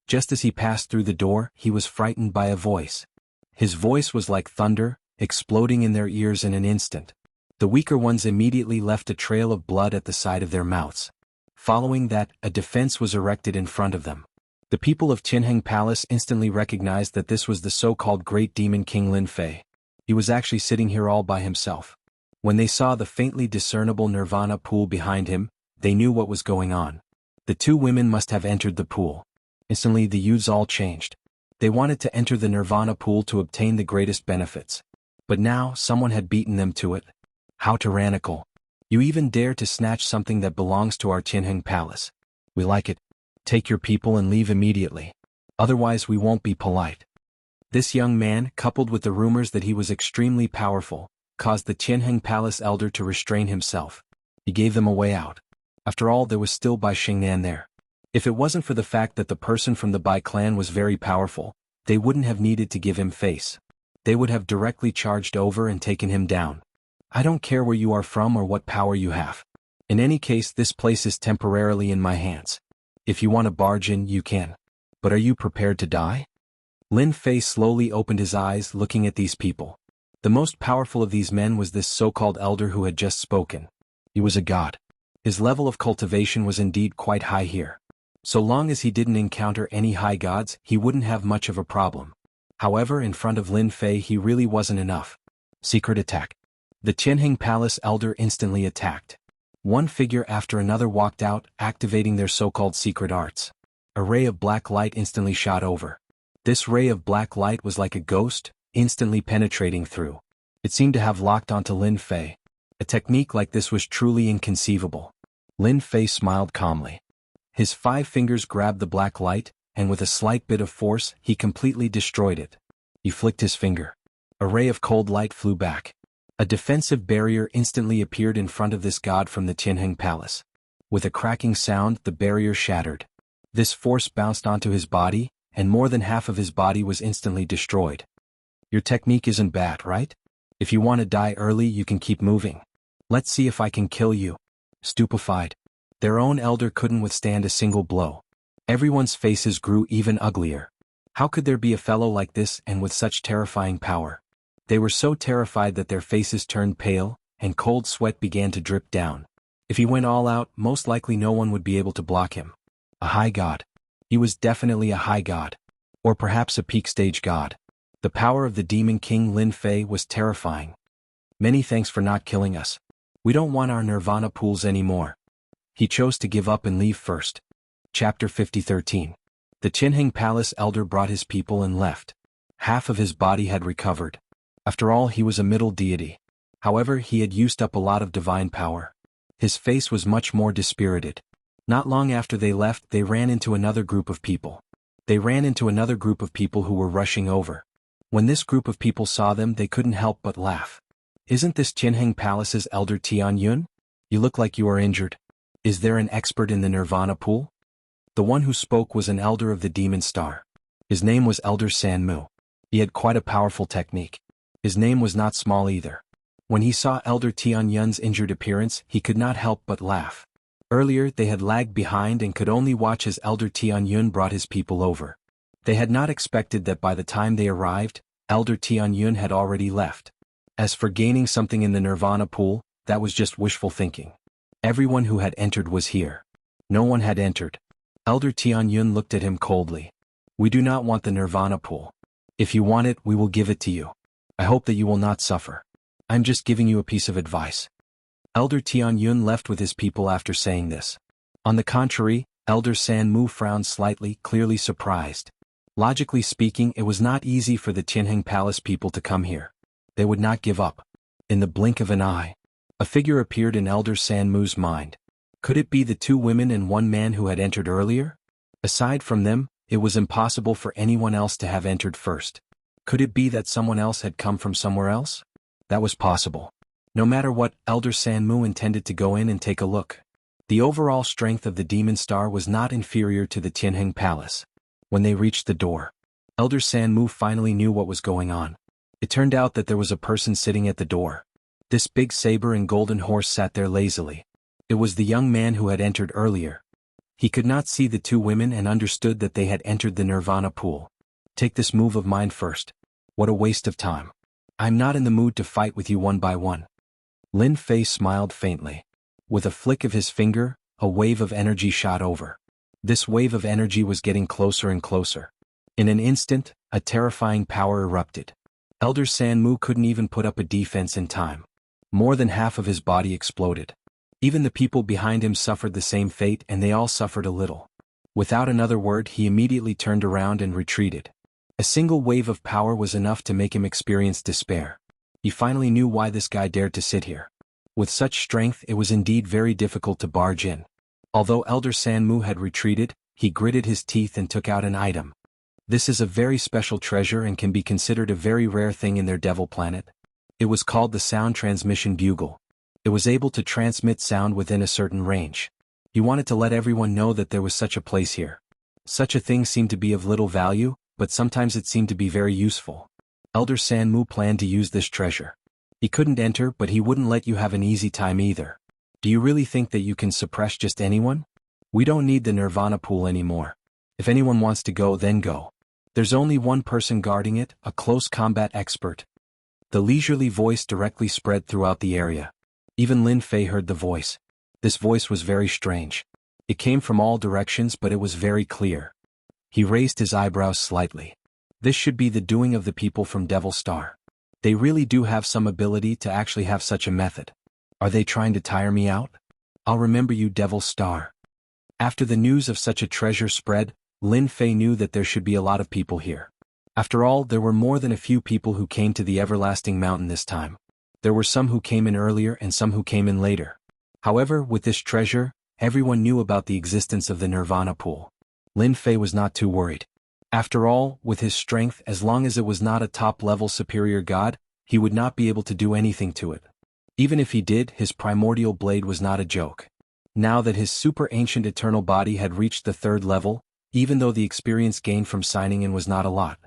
Just as he passed through the door, he was frightened by a voice. His voice was like thunder, exploding in their ears in an instant. The weaker ones immediately left a trail of blood at the side of their mouths. Following that, a defense was erected in front of them. The people of Jianghu Palace instantly recognized that this was the so-called Great Demon King Lin Fei. He was actually sitting here all by himself. When they saw the faintly discernible nirvana pool behind him, they knew what was going on. The two women must have entered the pool. Instantly the youths all changed. They wanted to enter the nirvana pool to obtain the greatest benefits. But now, someone had beaten them to it. How tyrannical. You even dare to snatch something that belongs to our Jianghu Palace. We like it. Take your people and leave immediately. Otherwise we won't be polite. This young man, coupled with the rumors that he was extremely powerful, caused the Jianghu Palace elder to restrain himself. He gave them a way out. After all, there was still Bai Xingnan there. If it wasn't for the fact that the person from the Bai clan was very powerful, they wouldn't have needed to give him face. They would have directly charged over and taken him down. I don't care where you are from or what power you have. In any case, this place is temporarily in my hands. If you want to barge in, you can. But are you prepared to die? Lin Fei slowly opened his eyes, looking at these people. The most powerful of these men was this so-called elder who had just spoken. He was a god. His level of cultivation was indeed quite high here. So long as he didn't encounter any high gods, he wouldn't have much of a problem. However, in front of Lin Fei he really wasn't enough. Secret attack. The Jianghu Palace elder instantly attacked. One figure after another walked out, activating their so-called secret arts. A ray of black light instantly shot over. This ray of black light was like a ghost, instantly penetrating through. It seemed to have locked onto Lin Fei. A technique like this was truly inconceivable. Lin Fei smiled calmly. His 5 fingers grabbed the black light, and with a slight bit of force, he completely destroyed it. He flicked his finger. A ray of cold light flew back. A defensive barrier instantly appeared in front of this god from the Jianghu Palace. With a cracking sound, the barrier shattered. This force bounced onto his body, and more than half of his body was instantly destroyed. Your technique isn't bad, right? If you want to die early, you can keep moving. Let's see if I can kill you. Stupefied. Their own elder couldn't withstand a single blow. Everyone's faces grew even uglier. How could there be a fellow like this and with such terrifying power? They were so terrified that their faces turned pale, and cold sweat began to drip down. If he went all out, most likely no one would be able to block him. A high god. He was definitely a high god. Or perhaps a peak stage god. The power of the demon king Lin Fei was terrifying. Many thanks for not killing us. We don't want our nirvana pools anymore. He chose to give up and leave first. Chapter 50:13. The Jianghu Palace elder brought his people and left. Half of his body had recovered. After all, he was a middle deity. However, he had used up a lot of divine power. His face was much more dispirited. Not long after they left, they ran into another group of people. They ran into another group of people who were rushing over. When this group of people saw them, they couldn't help but laugh. Isn't this Jianghu Palace's elder Tianyun? You look like you are injured. Is there an expert in the Nirvana pool? The one who spoke was an elder of the Demon Star. His name was Elder Sanmu. He had quite a powerful technique. His name was not small either. When he saw Elder Tianyun's injured appearance, he could not help but laugh. Earlier, they had lagged behind and could only watch as Elder Tianyun brought his people over. They had not expected that by the time they arrived, Elder Tianyun had already left. As for gaining something in the Nirvana pool, that was just wishful thinking. Everyone who had entered was here. No one had entered. Elder Tianyun looked at him coldly. We do not want the Nirvana pool. If you want it, we will give it to you. I hope that you will not suffer. I'm just giving you a piece of advice. Elder Tianyun left with his people after saying this. On the contrary, Elder Sanmu frowned slightly, clearly surprised. Logically speaking, it was not easy for the Tianheng Palace people to come here. They would not give up. In the blink of an eye, a figure appeared in Elder Sanmu's mind. Could it be the two women and one man who had entered earlier? Aside from them, it was impossible for anyone else to have entered first. Could it be that someone else had come from somewhere else? That was possible. No matter what, Elder Sanmu intended to go in and take a look. The overall strength of the Demon Star was not inferior to the Tianheng Palace. When they reached the door, Elder Sanmu finally knew what was going on. It turned out that there was a person sitting at the door. This big saber and golden horse sat there lazily. It was the young man who had entered earlier. He could not see the two women and understood that they had entered the Nirvana pool. Take this move of mine first. What a waste of time. I'm not in the mood to fight with you one by one. Lin Fei smiled faintly. With a flick of his finger, a wave of energy shot over. This wave of energy was getting closer and closer. In an instant, a terrifying power erupted. Elder Sanmu couldn't even put up a defense in time. More than half of his body exploded. Even the people behind him suffered the same fate, and they all suffered a little. Without another word, he immediately turned around and retreated. A single wave of power was enough to make him experience despair. He finally knew why this guy dared to sit here. With such strength, it was indeed very difficult to barge in. Although Elder Sanmu had retreated, he gritted his teeth and took out an item. This is a very special treasure and can be considered a very rare thing in their devil planet. It was called the Sound Transmission Bugle. It was able to transmit sound within a certain range. He wanted to let everyone know that there was such a place here. Such a thing seemed to be of little value, but sometimes it seemed to be very useful. Elder Sanmu planned to use this treasure. He couldn't enter, but he wouldn't let you have an easy time either. Do you really think that you can suppress just anyone? We don't need the Nirvana pool anymore. If anyone wants to go, then go. There's only one person guarding it, a close combat expert. The leisurely voice directly spread throughout the area. Even Lin Fei heard the voice. This voice was very strange. It came from all directions, but it was very clear. He raised his eyebrows slightly. This should be the doing of the people from Devil Star. They really do have some ability to actually have such a method. Are they trying to tire me out? I'll remember you, Devil Star. After the news of such a treasure spread, Lin Fei knew that there should be a lot of people here. After all, there were more than a few people who came to the Everlasting Mountain this time. There were some who came in earlier and some who came in later. However, with this treasure, everyone knew about the existence of the Nirvana pool. Lin Fei was not too worried. After all, with his strength, as long as it was not a top-level superior god, he would not be able to do anything to it. Even if he did, his primordial blade was not a joke. Now that his super-ancient eternal body had reached the 3rd level, even though the experience gained from signing in was not a lot.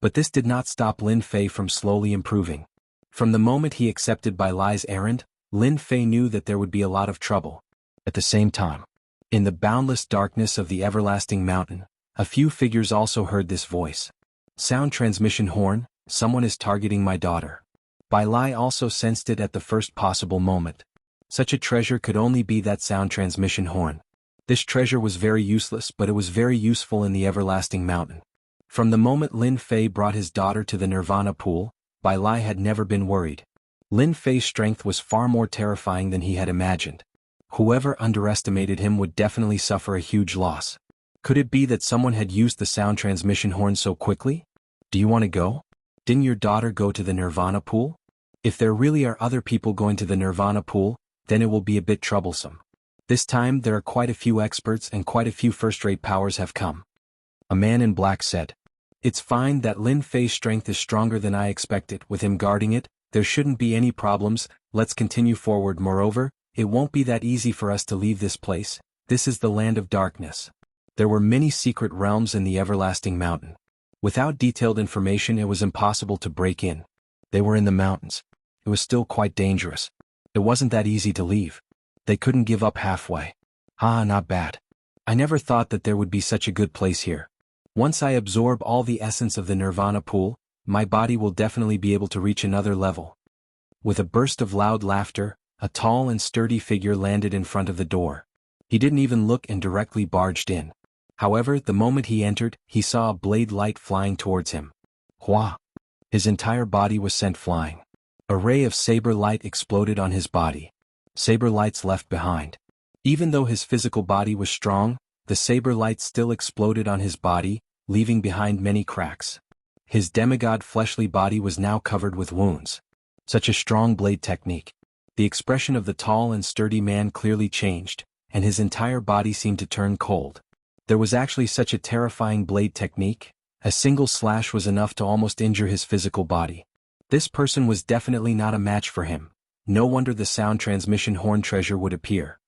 But this did not stop Lin Fei from slowly improving. From the moment he accepted Bai Lai's errand, Lin Fei knew that there would be a lot of trouble. At the same time, in the boundless darkness of the Everlasting Mountain, a few figures also heard this voice. Sound transmission horn, someone is targeting my daughter. Bai Lai also sensed it at the first possible moment. Such a treasure could only be that sound transmission horn. This treasure was very useless, but it was very useful in the Everlasting Mountain. From the moment Lin Fei brought his daughter to the Nirvana pool, Bai Lai had never been worried. Lin Fei's strength was far more terrifying than he had imagined. Whoever underestimated him would definitely suffer a huge loss. Could it be that someone had used the sound transmission horn so quickly? Do you want to go? Didn't your daughter go to the Nirvana pool? If there really are other people going to the Nirvana pool, then it will be a bit troublesome. This time there are quite a few experts and quite a few first-rate powers have come. A man in black said. It's fine that Lin Fei's strength is stronger than I expected. With him guarding it, there shouldn't be any problems. Let's continue forward. Moreover, it won't be that easy for us to leave this place. This is the land of darkness. There were many secret realms in the Everlasting Mountain. Without detailed information, it was impossible to break in. They were in the mountains. It was still quite dangerous. It wasn't that easy to leave. They couldn't give up halfway. Not bad. I never thought that there would be such a good place here. Once I absorb all the essence of the Nirvana pool, my body will definitely be able to reach another level. With a burst of loud laughter, a tall and sturdy figure landed in front of the door. He didn't even look and directly barged in. However, the moment he entered, he saw a blade light flying towards him. Hua! His entire body was sent flying. A ray of saber light exploded on his body. Saber lights left behind. Even though his physical body was strong, the saber light still exploded on his body, leaving behind many cracks. His demigod fleshly body was now covered with wounds. Such a strong blade technique. The expression of the tall and sturdy man clearly changed, and his entire body seemed to turn cold. There was actually such a terrifying blade technique. A single slash was enough to almost injure his physical body. This person was definitely not a match for him. No wonder the sound transmission horn treasure would appear.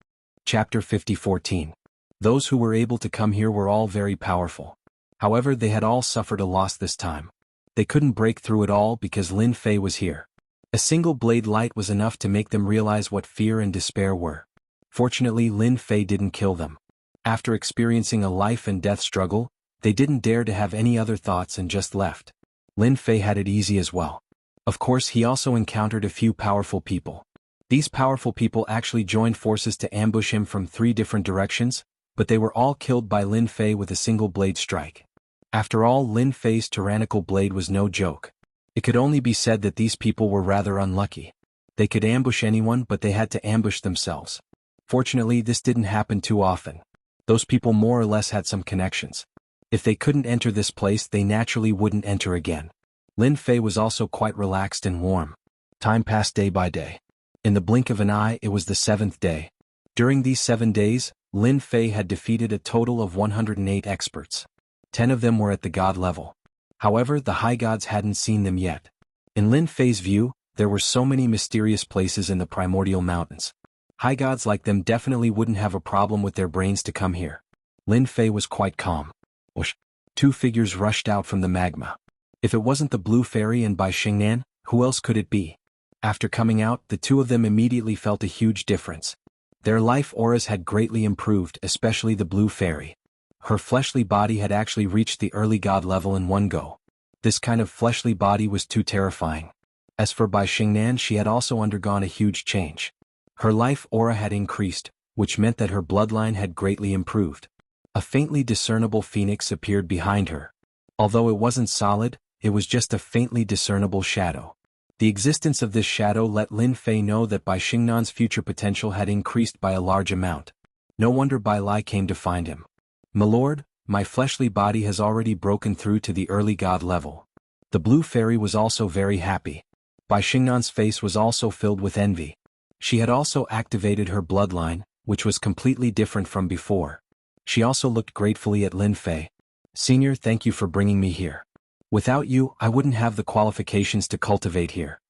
Chapter 50:14. Those who were able to come here were all very powerful. However, they had all suffered a loss this time. They couldn't break through it all because Lin Fei was here. A single blade light was enough to make them realize what fear and despair were. Fortunately, Lin Fei didn't kill them. After experiencing a life and death struggle, they didn't dare to have any other thoughts and just left. Lin Fei had it easy as well. Of course, he also encountered a few powerful people. These powerful people actually joined forces to ambush him from 3 different directions, but they were all killed by Lin Fei with a single blade strike. After all, Lin Fei's tyrannical blade was no joke. It could only be said that these people were rather unlucky. They could ambush anyone, but they had to ambush themselves. Fortunately, this didn't happen too often. Those people more or less had some connections. If they couldn't enter this place, they naturally wouldn't enter again. Lin Fei was also quite relaxed and warm. Time passed day by day. In the blink of an eye, it was the 7th day. During these 7 days, Lin Fei had defeated a total of 108 experts. 10 of them were at the god level. However, the high gods hadn't seen them yet. In Lin Fei's view, there were so many mysterious places in the primordial mountains. High gods like them definitely wouldn't have a problem with their brains to come here. Lin Fei was quite calm. Whoosh! 2 figures rushed out from the magma. If it wasn't the blue fairy and Bai Xingnan, who else could it be? After coming out, the 2 of them immediately felt a huge difference. Their life auras had greatly improved, especially the blue fairy. Her fleshly body had actually reached the early god level in one go. This kind of fleshly body was too terrifying. As for Bai Xingnan, she had also undergone a huge change. Her life aura had increased, which meant that her bloodline had greatly improved. A faintly discernible phoenix appeared behind her. Although it wasn't solid, it was just a faintly discernible shadow. The existence of this shadow let Lin Fei know that Bai Xingnan's future potential had increased by a large amount. No wonder Bai Lai came to find him. "My lord, my fleshly body has already broken through to the early god level." The blue fairy was also very happy. Bai Xingnan's face was also filled with envy. She had also activated her bloodline, which was completely different from before. She also looked gratefully at Lin Fei. "Senior, thank you for bringing me here. Without you, I wouldn't have the qualifications to cultivate here.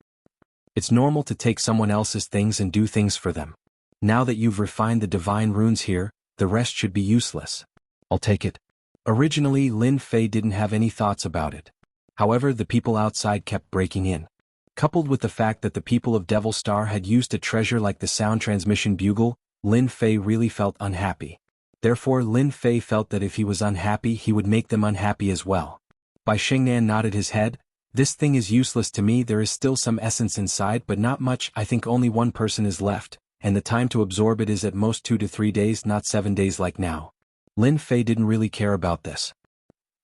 It's normal to take someone else's things and do things for them. Now that you've refined the divine runes here, the rest should be useless. I'll take it." Originally, Lin Fei didn't have any thoughts about it. However, the people outside kept breaking in. Coupled with the fact that the people of Devil Star had used a treasure like the sound transmission bugle, Lin Fei really felt unhappy. Therefore, Lin Fei felt that if he was unhappy, he would make them unhappy as well. Bai Xingnan nodded his head. "This thing is useless to me. There is still some essence inside, but not much. I think only 1 person is left, and the time to absorb it is at most 2 to 3 days, not 7 days like now." Lin Fei didn't really care about this.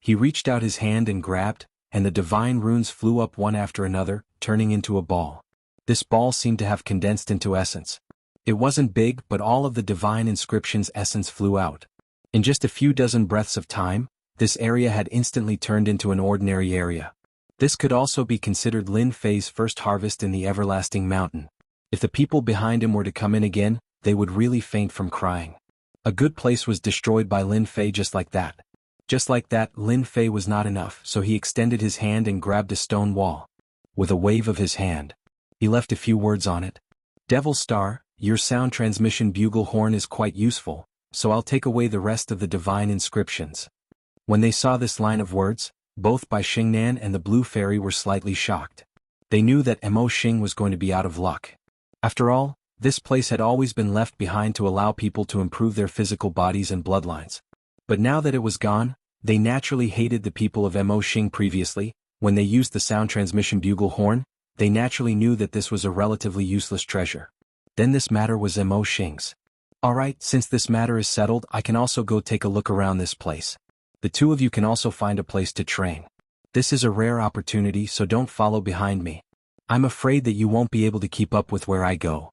He reached out his hand and grabbed, and the divine runes flew up one after another, turning into a ball. This ball seemed to have condensed into essence. It wasn't big, but all of the divine inscription's essence flew out. In just a few dozen breaths of time, this area had instantly turned into an ordinary area. This could also be considered Lin Fei's first harvest in the everlasting mountain. If the people behind him were to come in again, they would really faint from crying. A good place was destroyed by Lin Fei just like that. Just like that, Lin Fei was not enough, so he extended his hand and grabbed a stone wall. With a wave of his hand, he left a few words on it. "Devil Star, your sound transmission bugle horn is quite useful, so I'll take away the rest of the divine inscriptions." When they saw this line of words, both Bai Xingnan and the blue fairy were slightly shocked. They knew that Mo Xing was going to be out of luck. After all, this place had always been left behind to allow people to improve their physical bodies and bloodlines. But now that it was gone, they naturally hated the people of Mo Xing previously. When they used the sound transmission bugle horn, they naturally knew that this was a relatively useless treasure. Then this matter was Mo Xing's. "Alright, since this matter is settled, I can also go take a look around this place. The 2 of you can also find a place to train. This is a rare opportunity, so don't follow behind me. I'm afraid that you won't be able to keep up with where I go."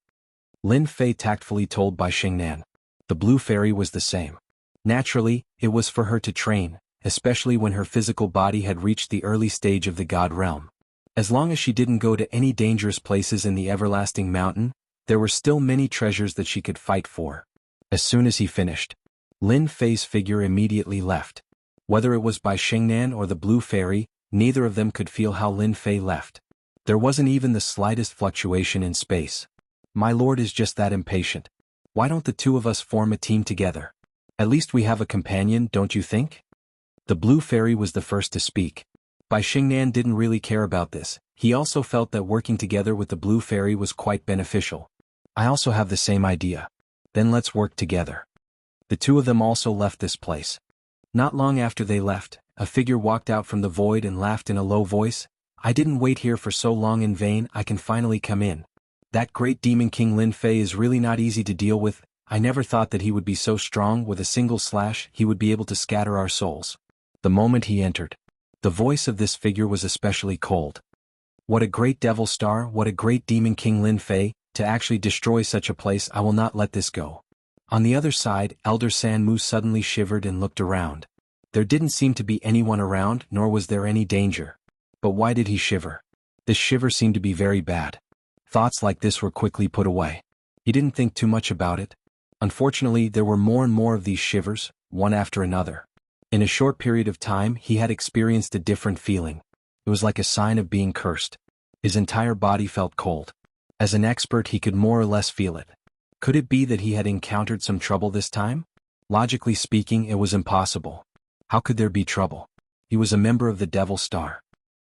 Lin Fei tactfully told Bai Xingnan. The blue fairy was the same. Naturally, it was for her to train, especially when her physical body had reached the early stage of the god realm. As long as she didn't go to any dangerous places in the everlasting mountain, there were still many treasures that she could fight for. As soon as he finished, Lin Fei's figure immediately left. Whether it was by Xingnan or the Blue Fairy, neither of them could feel how Lin Fei left. There wasn't even the slightest fluctuation in space. My lord is just that impatient. Why don't the two of us form a team together? At least we have a companion, don't you think? The Blue Fairy was the first to speak. Bai Xingnan didn't really care about this. He also felt that working together with the Blue Fairy was quite beneficial. I also have the same idea. Then let's work together. The two of them also left this place. Not long after they left, a figure walked out from the void and laughed in a low voice. I didn't wait here for so long in vain, I can finally come in. That great demon king Lin Fei is really not easy to deal with. I never thought that he would be so strong. With a single slash he would be able to scatter our souls. The moment he entered, the voice of this figure was especially cold. What a great devil star, what a great demon king Lin Fei, to actually destroy such a place. I will not let this go. On the other side, Elder San Mu suddenly shivered and looked around. There didn't seem to be anyone around, nor was there any danger. But why did he shiver? This shiver seemed to be very bad. Thoughts like this were quickly put away. He didn't think too much about it. Unfortunately, there were more and more of these shivers, one after another. In a short period of time, he had experienced a different feeling. It was like a sign of being cursed. His entire body felt cold. As an expert, he could more or less feel it. Could it be that he had encountered some trouble this time? Logically speaking, it was impossible. How could there be trouble? He was a member of the Devil Star.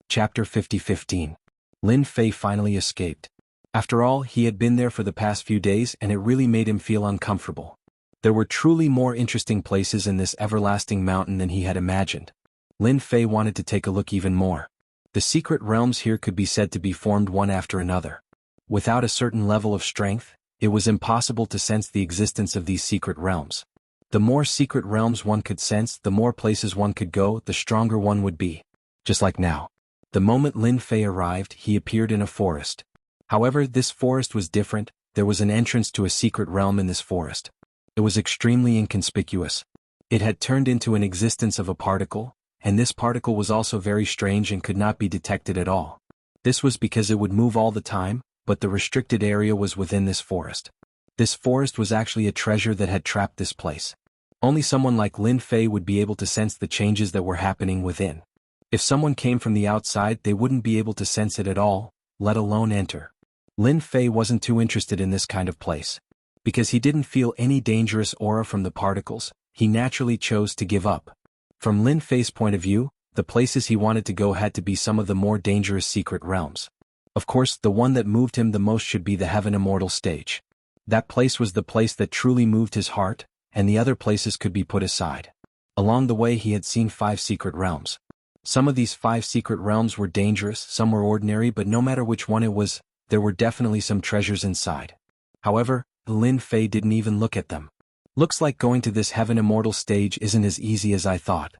Chapter 50-15. Lin Fei finally escaped. After all, he had been there for the past few days and it really made him feel uncomfortable. There were truly more interesting places in this everlasting mountain than he had imagined. Lin Fei wanted to take a look even more. The secret realms here could be said to be formed one after another. Without a certain level of strength, it was impossible to sense the existence of these secret realms. The more secret realms one could sense, the more places one could go, the stronger one would be. Just like now. The moment Lin Fei arrived, he appeared in a forest. However, this forest was different. There was an entrance to a secret realm in this forest. It was extremely inconspicuous. It had turned into an existence of a particle, and this particle was also very strange and could not be detected at all. This was because it would move all the time, but the restricted area was within this forest. This forest was actually a treasure that had trapped this place. Only someone like Lin Fei would be able to sense the changes that were happening within. If someone came from the outside, they wouldn't be able to sense it at all, let alone enter. Lin Fei wasn't too interested in this kind of place. Because he didn't feel any dangerous aura from the particles, he naturally chose to give up. From Lin Fei's point of view, the places he wanted to go had to be some of the more dangerous secret realms. Of course, the one that moved him the most should be the Heaven Immortal stage. That place was the place that truly moved his heart, and the other places could be put aside. Along the way he had seen 5 secret realms. Some of these 5 secret realms were dangerous, some were ordinary, but no matter which one it was, there were definitely some treasures inside. However, Lin Fei didn't even look at them. Looks like going to this Heaven Immortal stage isn't as easy as I thought.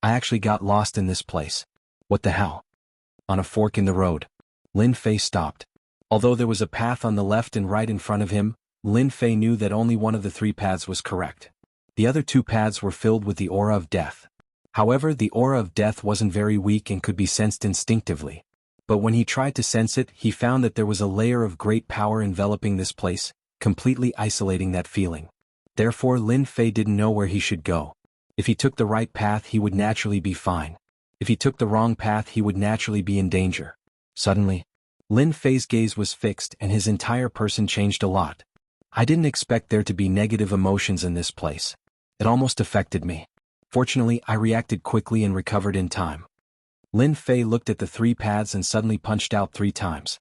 I actually got lost in this place. What the hell? On a fork in the road, Lin Fei stopped. Although there was a path on the left and right in front of him, Lin Fei knew that only one of the 3 paths was correct. The other 2 paths were filled with the aura of death. However, the aura of death wasn't very weak and could be sensed instinctively. But when he tried to sense it, he found that there was a layer of great power enveloping this place, completely isolating that feeling. Therefore, Lin Fei didn't know where he should go. If he took the right path, he would naturally be fine. If he took the wrong path, he would naturally be in danger. Suddenly, Lin Fei's gaze was fixed and his entire person changed a lot. I didn't expect there to be negative emotions in this place. It almost affected me. Fortunately, I reacted quickly and recovered in time. Lin Fei looked at the 3 paths and suddenly punched out 3 times.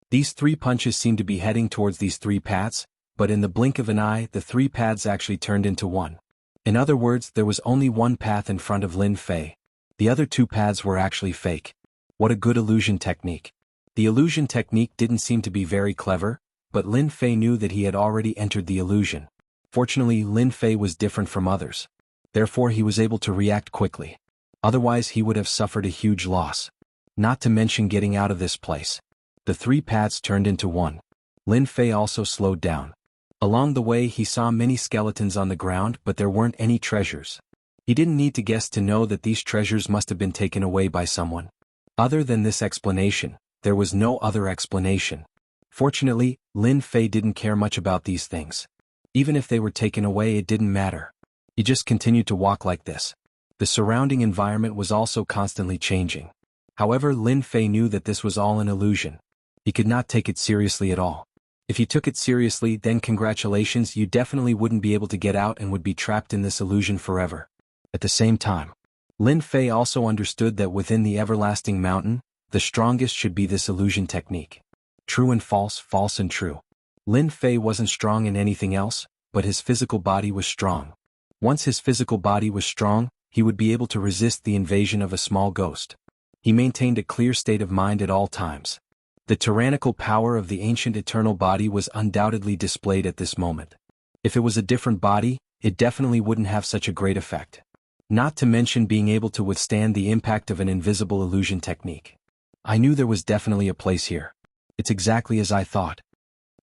These 3 punches seemed to be heading towards these 3 paths, but in the blink of an eye, the 3 paths actually turned into one. In other words, there was only one path in front of Lin Fei. The other 2 paths were actually fake. What a good illusion technique. The illusion technique didn't seem to be very clever, but Lin Fei knew that he had already entered the illusion. Fortunately, Lin Fei was different from others. Therefore, he was able to react quickly. Otherwise, he would have suffered a huge loss. Not to mention getting out of this place. The 3 paths turned into one. Lin Fei also slowed down. Along the way, he saw many skeletons on the ground, but there weren't any treasures. He didn't need to guess to know that these treasures must have been taken away by someone. Other than this explanation, there was no other explanation. Fortunately, Lin Fei didn't care much about these things. Even if they were taken away, it didn't matter. He just continued to walk like this. The surrounding environment was also constantly changing. However, Lin Fei knew that this was all an illusion. He could not take it seriously at all. If you took it seriously, then congratulations, you definitely wouldn't be able to get out and would be trapped in this illusion forever. At the same time, Lin Fei also understood that within the everlasting mountain, the strongest should be this illusion technique. True and false, false and true. Lin Fei wasn't strong in anything else, but his physical body was strong. Once his physical body was strong, he would be able to resist the invasion of a small ghost. He maintained a clear state of mind at all times. The tyrannical power of the ancient eternal body was undoubtedly displayed at this moment. If it was a different body, it definitely wouldn't have such a great effect. Not to mention being able to withstand the impact of an invisible illusion technique. I knew there was definitely a place here. It's exactly as I thought.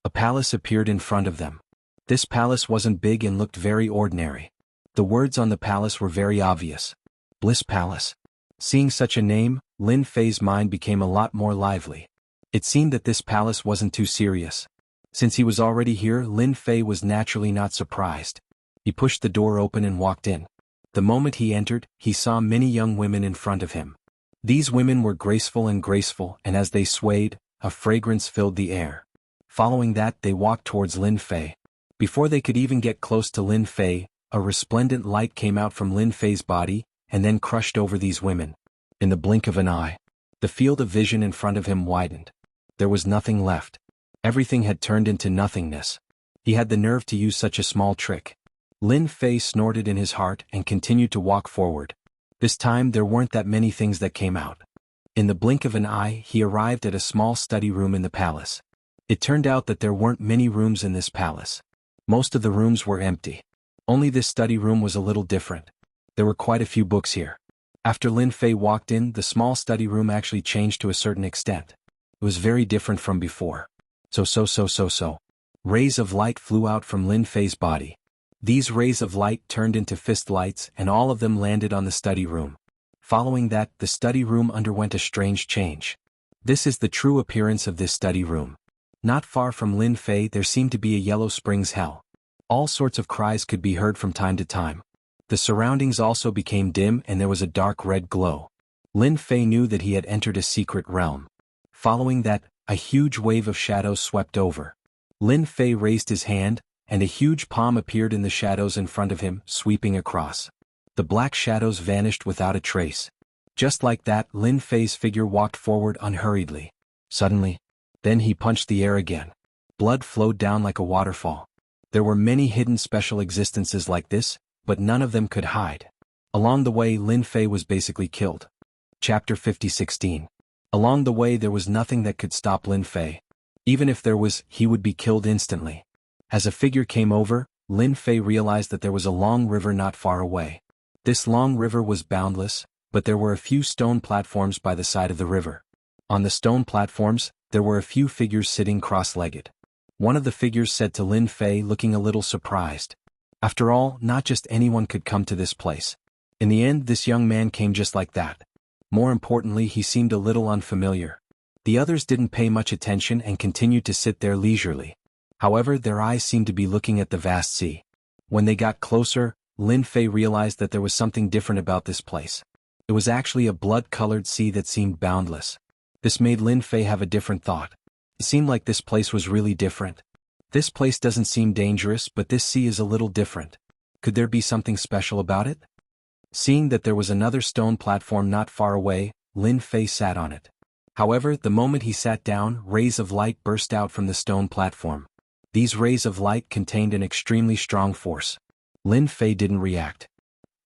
A palace appeared in front of them. This palace wasn't big and looked very ordinary. The words on the palace were very obvious. Bliss Palace. Seeing such a name, Lin Fei's mind became a lot more lively. It seemed that this palace wasn't too serious. Since he was already here, Lin Fei was naturally not surprised. He pushed the door open and walked in. The moment he entered, he saw many young women in front of him. These women were graceful, and as they swayed, a fragrance filled the air. Following that, they walked towards Lin Fei. Before they could even get close to Lin Fei, a resplendent light came out from Lin Fei's body, and then crushed over these women. In the blink of an eye, the field of vision in front of him widened. There was nothing left. Everything had turned into nothingness. He had the nerve to use such a small trick. Lin Fei snorted in his heart and continued to walk forward. This time there weren't that many things that came out. In the blink of an eye, he arrived at a small study room in the palace. It turned out that there weren't many rooms in this palace. Most of the rooms were empty. Only this study room was a little different. There were quite a few books here. After Lin Fei walked in, the small study room actually changed to a certain extent. It was very different from before. So. Rays of light flew out from Lin Fei's body. These rays of light turned into fist lights and all of them landed on the study room. Following that, the study room underwent a strange change. This is the true appearance of this study room. Not far from Lin Fei there seemed to be a Yellow Springs hell. All sorts of cries could be heard from time to time. The surroundings also became dim and there was a dark red glow. Lin Fei knew that he had entered a secret realm. Following that, a huge wave of shadows swept over. Lin Fei raised his hand, and a huge palm appeared in the shadows in front of him, sweeping across. The black shadows vanished without a trace. Just like that, Lin Fei's figure walked forward unhurriedly. Suddenly, then he punched the air again. Blood flowed down like a waterfall. There were many hidden special existences like this, but none of them could hide. Along the way, Lin Fei was basically killed. Chapter 50:16. Along the way there was nothing that could stop Lin Fei. Even if there was, he would be killed instantly. As a figure came over, Lin Fei realized that there was a long river not far away. This long river was boundless, but there were a few stone platforms by the side of the river. On the stone platforms, there were a few figures sitting cross-legged. One of the figures said to Lin Fei, looking a little surprised. After all, not just anyone could come to this place. In the end, this young man came just like that. More importantly, he seemed a little unfamiliar. The others didn't pay much attention and continued to sit there leisurely. However, their eyes seemed to be looking at the vast sea. When they got closer, Lin Fei realized that there was something different about this place. It was actually a blood-colored sea that seemed boundless. This made Lin Fei have a different thought. It seemed like this place was really different. This place doesn't seem dangerous, but this sea is a little different. Could there be something special about it? Seeing that there was another stone platform not far away, Lin Fei sat on it. However, the moment he sat down, rays of light burst out from the stone platform. These rays of light contained an extremely strong force. Lin Fei didn't react.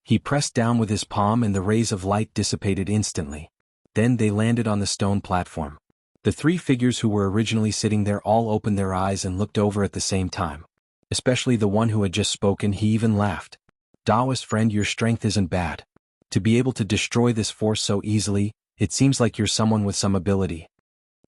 He pressed down with his palm and the rays of light dissipated instantly. Then they landed on the stone platform. The three figures who were originally sitting there all opened their eyes and looked over at the same time. Especially the one who had just spoken, he even laughed. Daoist friend, your strength isn't bad. To be able to destroy this force so easily, it seems like you're someone with some ability.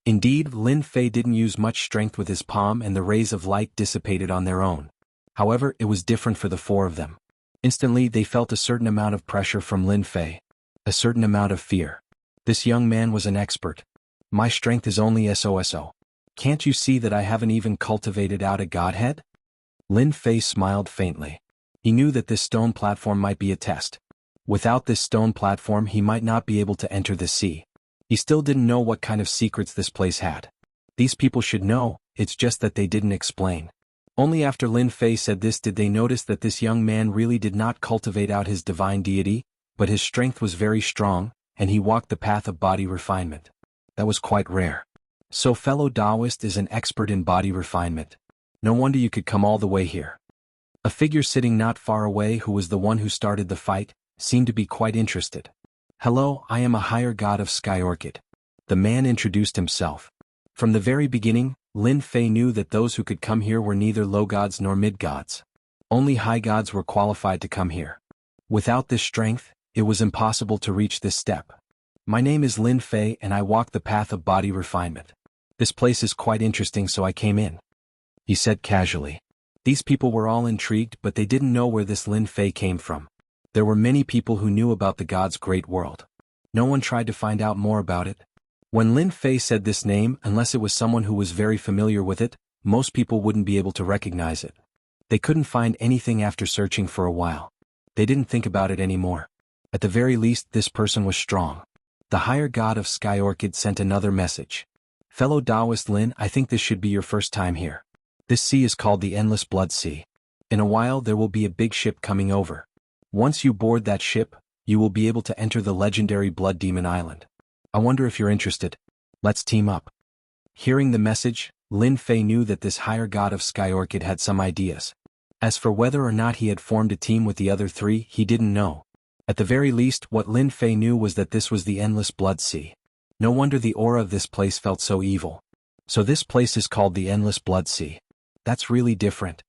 Indeed, Lin Fei didn't use much strength with his palm and the rays of light dissipated on their own. However, it was different for the four of them. Instantly they felt a certain amount of pressure from Lin Fei. A certain amount of fear. This young man was an expert. My strength is only SOSO. Can't you see that I haven't even cultivated out a godhead? Lin Fei smiled faintly. He knew that this stone platform might be a test. Without this stone platform he might not be able to enter the sea. He still didn't know what kind of secrets this place had. These people should know, it's just that they didn't explain. Only after Lin Fei said this did they notice that this young man really did not cultivate out his divine deity, but his strength was very strong, and he walked the path of body refinement. That was quite rare. So fellow Taoist is an expert in body refinement. No wonder you could come all the way here. A figure sitting not far away, who was the one who started the fight, seemed to be quite interested. Hello, I am a higher god of Sky Orchid. The man introduced himself. From the very beginning, Lin Fei knew that those who could come here were neither low gods nor mid gods. Only high gods were qualified to come here. Without this strength, it was impossible to reach this step. My name is Lin Fei and I walk the path of body refinement. This place is quite interesting, so I came in. He said casually. These people were all intrigued, but they didn't know where this Lin Fei came from. There were many people who knew about the god's great world. No one tried to find out more about it. When Lin Fei said this name, unless it was someone who was very familiar with it, most people wouldn't be able to recognize it. They couldn't find anything after searching for a while. They didn't think about it anymore. At the very least, this person was strong. The higher god of Sky Orchid sent another message. Fellow Taoist Lin, I think this should be your first time here. This sea is called the Endless Blood Sea. In a while there will be a big ship coming over. Once you board that ship, you will be able to enter the legendary Blood Demon Island. I wonder if you're interested. Let's team up. Hearing the message, Lin Fei knew that this higher god of Sky Orchid had some ideas. As for whether or not he had formed a team with the other three, he didn't know. At the very least, what Lin Fei knew was that this was the Endless Blood Sea. No wonder the aura of this place felt so evil. So this place is called the Endless Blood Sea. That's really different.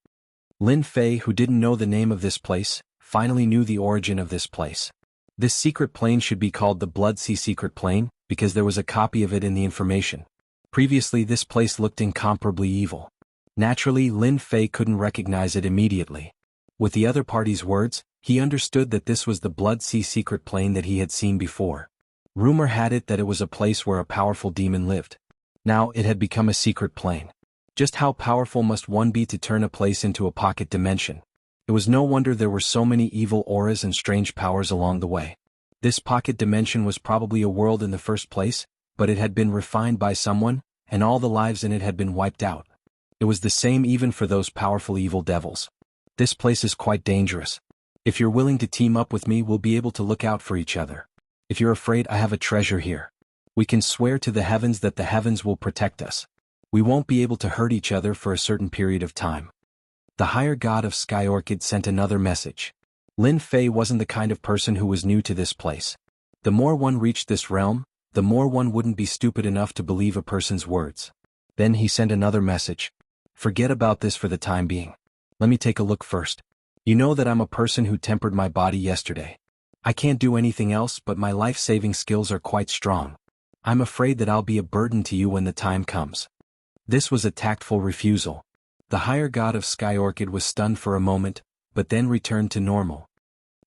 Lin Fei, who didn't know the name of this place, finally knew the origin of this place. This secret plane should be called the Blood Sea Secret Plane, because there was a copy of it in the information. Previously this place looked incomparably evil. Naturally, Lin Fei couldn't recognize it immediately. With the other party's words, he understood that this was the Blood Sea Secret Plane that he had seen before. Rumor had it that it was a place where a powerful demon lived. Now it had become a secret plane. Just how powerful must one be to turn a place into a pocket dimension? It was no wonder there were so many evil auras and strange powers along the way. This pocket dimension was probably a world in the first place, but it had been refined by someone, and all the lives in it had been wiped out. It was the same even for those powerful evil devils. This place is quite dangerous. If you're willing to team up with me, we'll be able to look out for each other. If you're afraid, I have a treasure here. We can swear to the heavens that the heavens will protect us. We won't be able to hurt each other for a certain period of time. The higher god of Sky Orchid sent another message. Lin Fei wasn't the kind of person who was new to this place. The more one reached this realm, the more one wouldn't be stupid enough to believe a person's words. Then he sent another message. Forget about this for the time being. Let me take a look first. You know that I'm a person who tempered my body yesterday. I can't do anything else, but my life-saving skills are quite strong. I'm afraid that I'll be a burden to you when the time comes. This was a tactful refusal. The higher god of Sky Orchid was stunned for a moment, but then returned to normal.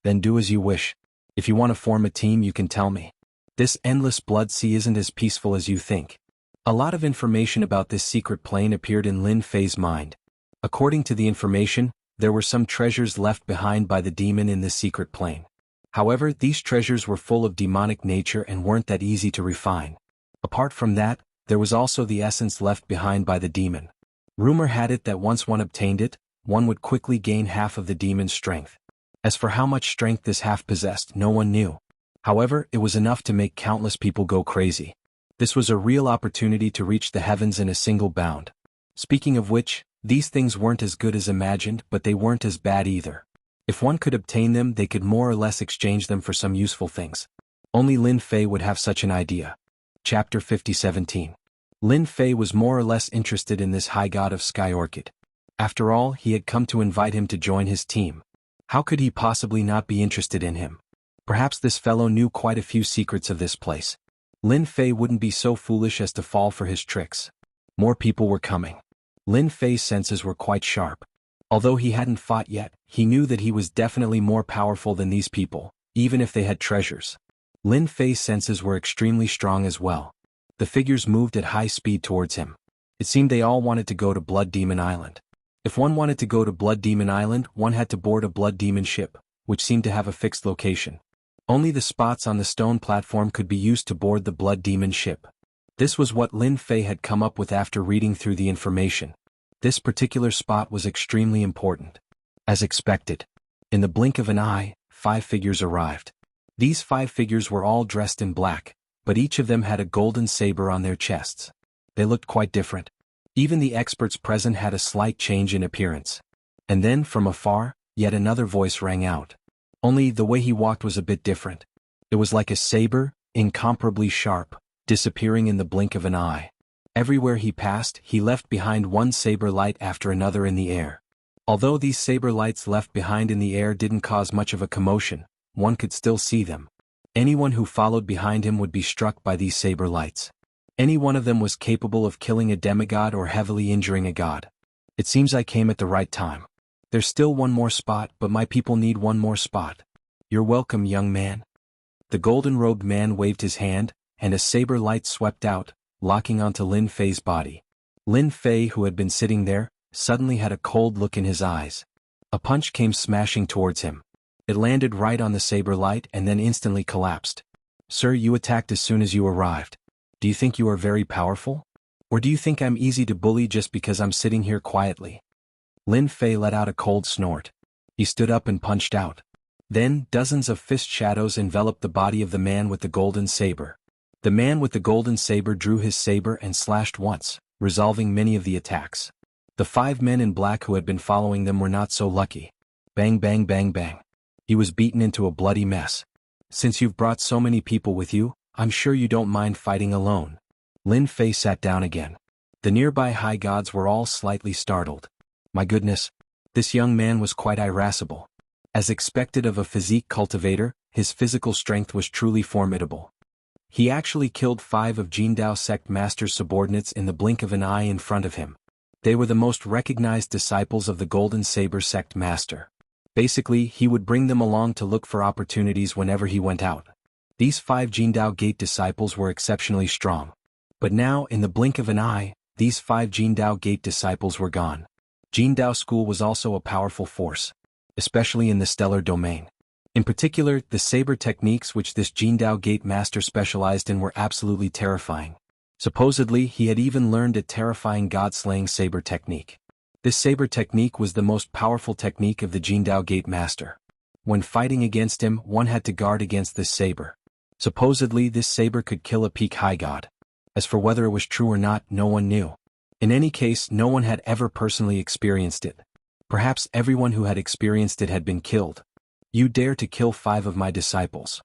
Then do as you wish. If you want to form a team, you can tell me. This endless blood sea isn't as peaceful as you think. A lot of information about this secret plane appeared in Lin Fei's mind. According to the information, there were some treasures left behind by the demon in this secret plane. However, these treasures were full of demonic nature and weren't that easy to refine. Apart from that, there was also the essence left behind by the demon. Rumor had it that once one obtained it, one would quickly gain half of the demon's strength. As for how much strength this half possessed, no one knew. However, it was enough to make countless people go crazy. This was a real opportunity to reach the heavens in a single bound. Speaking of which, these things weren't as good as imagined, but they weren't as bad either. If one could obtain them, they could more or less exchange them for some useful things. Only Lin Fei would have such an idea. Chapter 50:17. Lin Fei was more or less interested in this high god of Sky Orchid. After all, he had come to invite him to join his team. How could he possibly not be interested in him? Perhaps this fellow knew quite a few secrets of this place. Lin Fei wouldn't be so foolish as to fall for his tricks. More people were coming. Lin Fei's senses were quite sharp. Although he hadn't fought yet, he knew that he was definitely more powerful than these people, even if they had treasures. Lin Fei's senses were extremely strong as well. The figures moved at high speed towards him. It seemed they all wanted to go to Blood Demon Island. If one wanted to go to Blood Demon Island, one had to board a Blood Demon ship, which seemed to have a fixed location. Only the spots on the stone platform could be used to board the Blood Demon ship. This was what Lin Fei had come up with after reading through the information. This particular spot was extremely important. As expected, in the blink of an eye, 5 figures arrived. These 5 figures were all dressed in black, but each of them had a golden saber on their chests. They looked quite different. Even the experts present had a slight change in appearance. And then, from afar, yet another voice rang out. Only the way he walked was a bit different. It was like a saber, incomparably sharp, disappearing in the blink of an eye. Everywhere he passed, he left behind one saber light after another in the air. Although these saber lights left behind in the air didn't cause much of a commotion, one could still see them. Anyone who followed behind him would be struck by these saber lights. Any one of them was capable of killing a demigod or heavily injuring a god. It seems I came at the right time. There's still one more spot, but my people need one more spot. You're welcome, young man. The golden-robed man waved his hand, and a saber light swept out, locking onto Lin Fei's body. Lin Fei, who had been sitting there, suddenly had a cold look in his eyes. A punch came smashing towards him. It landed right on the saber light and then instantly collapsed. Sir, you attacked as soon as you arrived. Do you think you are very powerful? Or do you think I'm easy to bully just because I'm sitting here quietly? Lin Fei let out a cold snort. He stood up and punched out. Then, dozens of fist shadows enveloped the body of the man with the golden saber. The man with the golden saber drew his saber and slashed once, resolving many of the attacks. The 5 men in black who had been following them were not so lucky. Bang bang bang bang. He was beaten into a bloody mess. Since you've brought so many people with you, I'm sure you don't mind fighting alone. Lin Fei sat down again. The nearby high gods were all slightly startled. My goodness, this young man was quite irascible. As expected of a physique cultivator, his physical strength was truly formidable. He actually killed 5 of Jindao sect master's subordinates in the blink of an eye in front of him. They were the most recognized disciples of the Golden Saber sect master. Basically, he would bring them along to look for opportunities whenever he went out. These 5 Jindao Gate disciples were exceptionally strong. But now, in the blink of an eye, these 5 Jindao Gate disciples were gone. Jindao School was also a powerful force, especially in the stellar domain. In particular, the saber techniques which this Jindao Gate master specialized in were absolutely terrifying. Supposedly, he had even learned a terrifying god-slaying saber technique. This saber technique was the most powerful technique of the Jindao Gate master. When fighting against him, one had to guard against this saber. Supposedly, this saber could kill a peak high god. As for whether it was true or not, no one knew. In any case, no one had ever personally experienced it. Perhaps everyone who had experienced it had been killed. You dare to kill 5 of my disciples.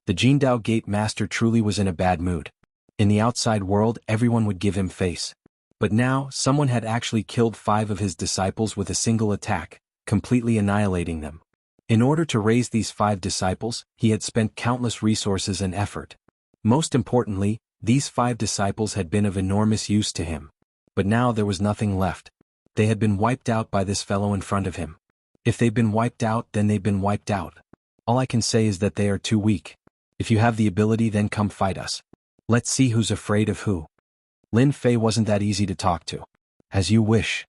The Jindao Gate master truly was in a bad mood. In the outside world, everyone would give him face. But now, someone had actually killed 5 of his disciples with a single attack, completely annihilating them. In order to raise these 5 disciples, he had spent countless resources and effort. Most importantly, these 5 disciples had been of enormous use to him. But now there was nothing left. They had been wiped out by this fellow in front of him. If they've been wiped out, then they've been wiped out. All I can say is that they are too weak. If you have the ability, then come fight us. Let's see who's afraid of who. Lin Fei wasn't that easy to talk to. As you wish.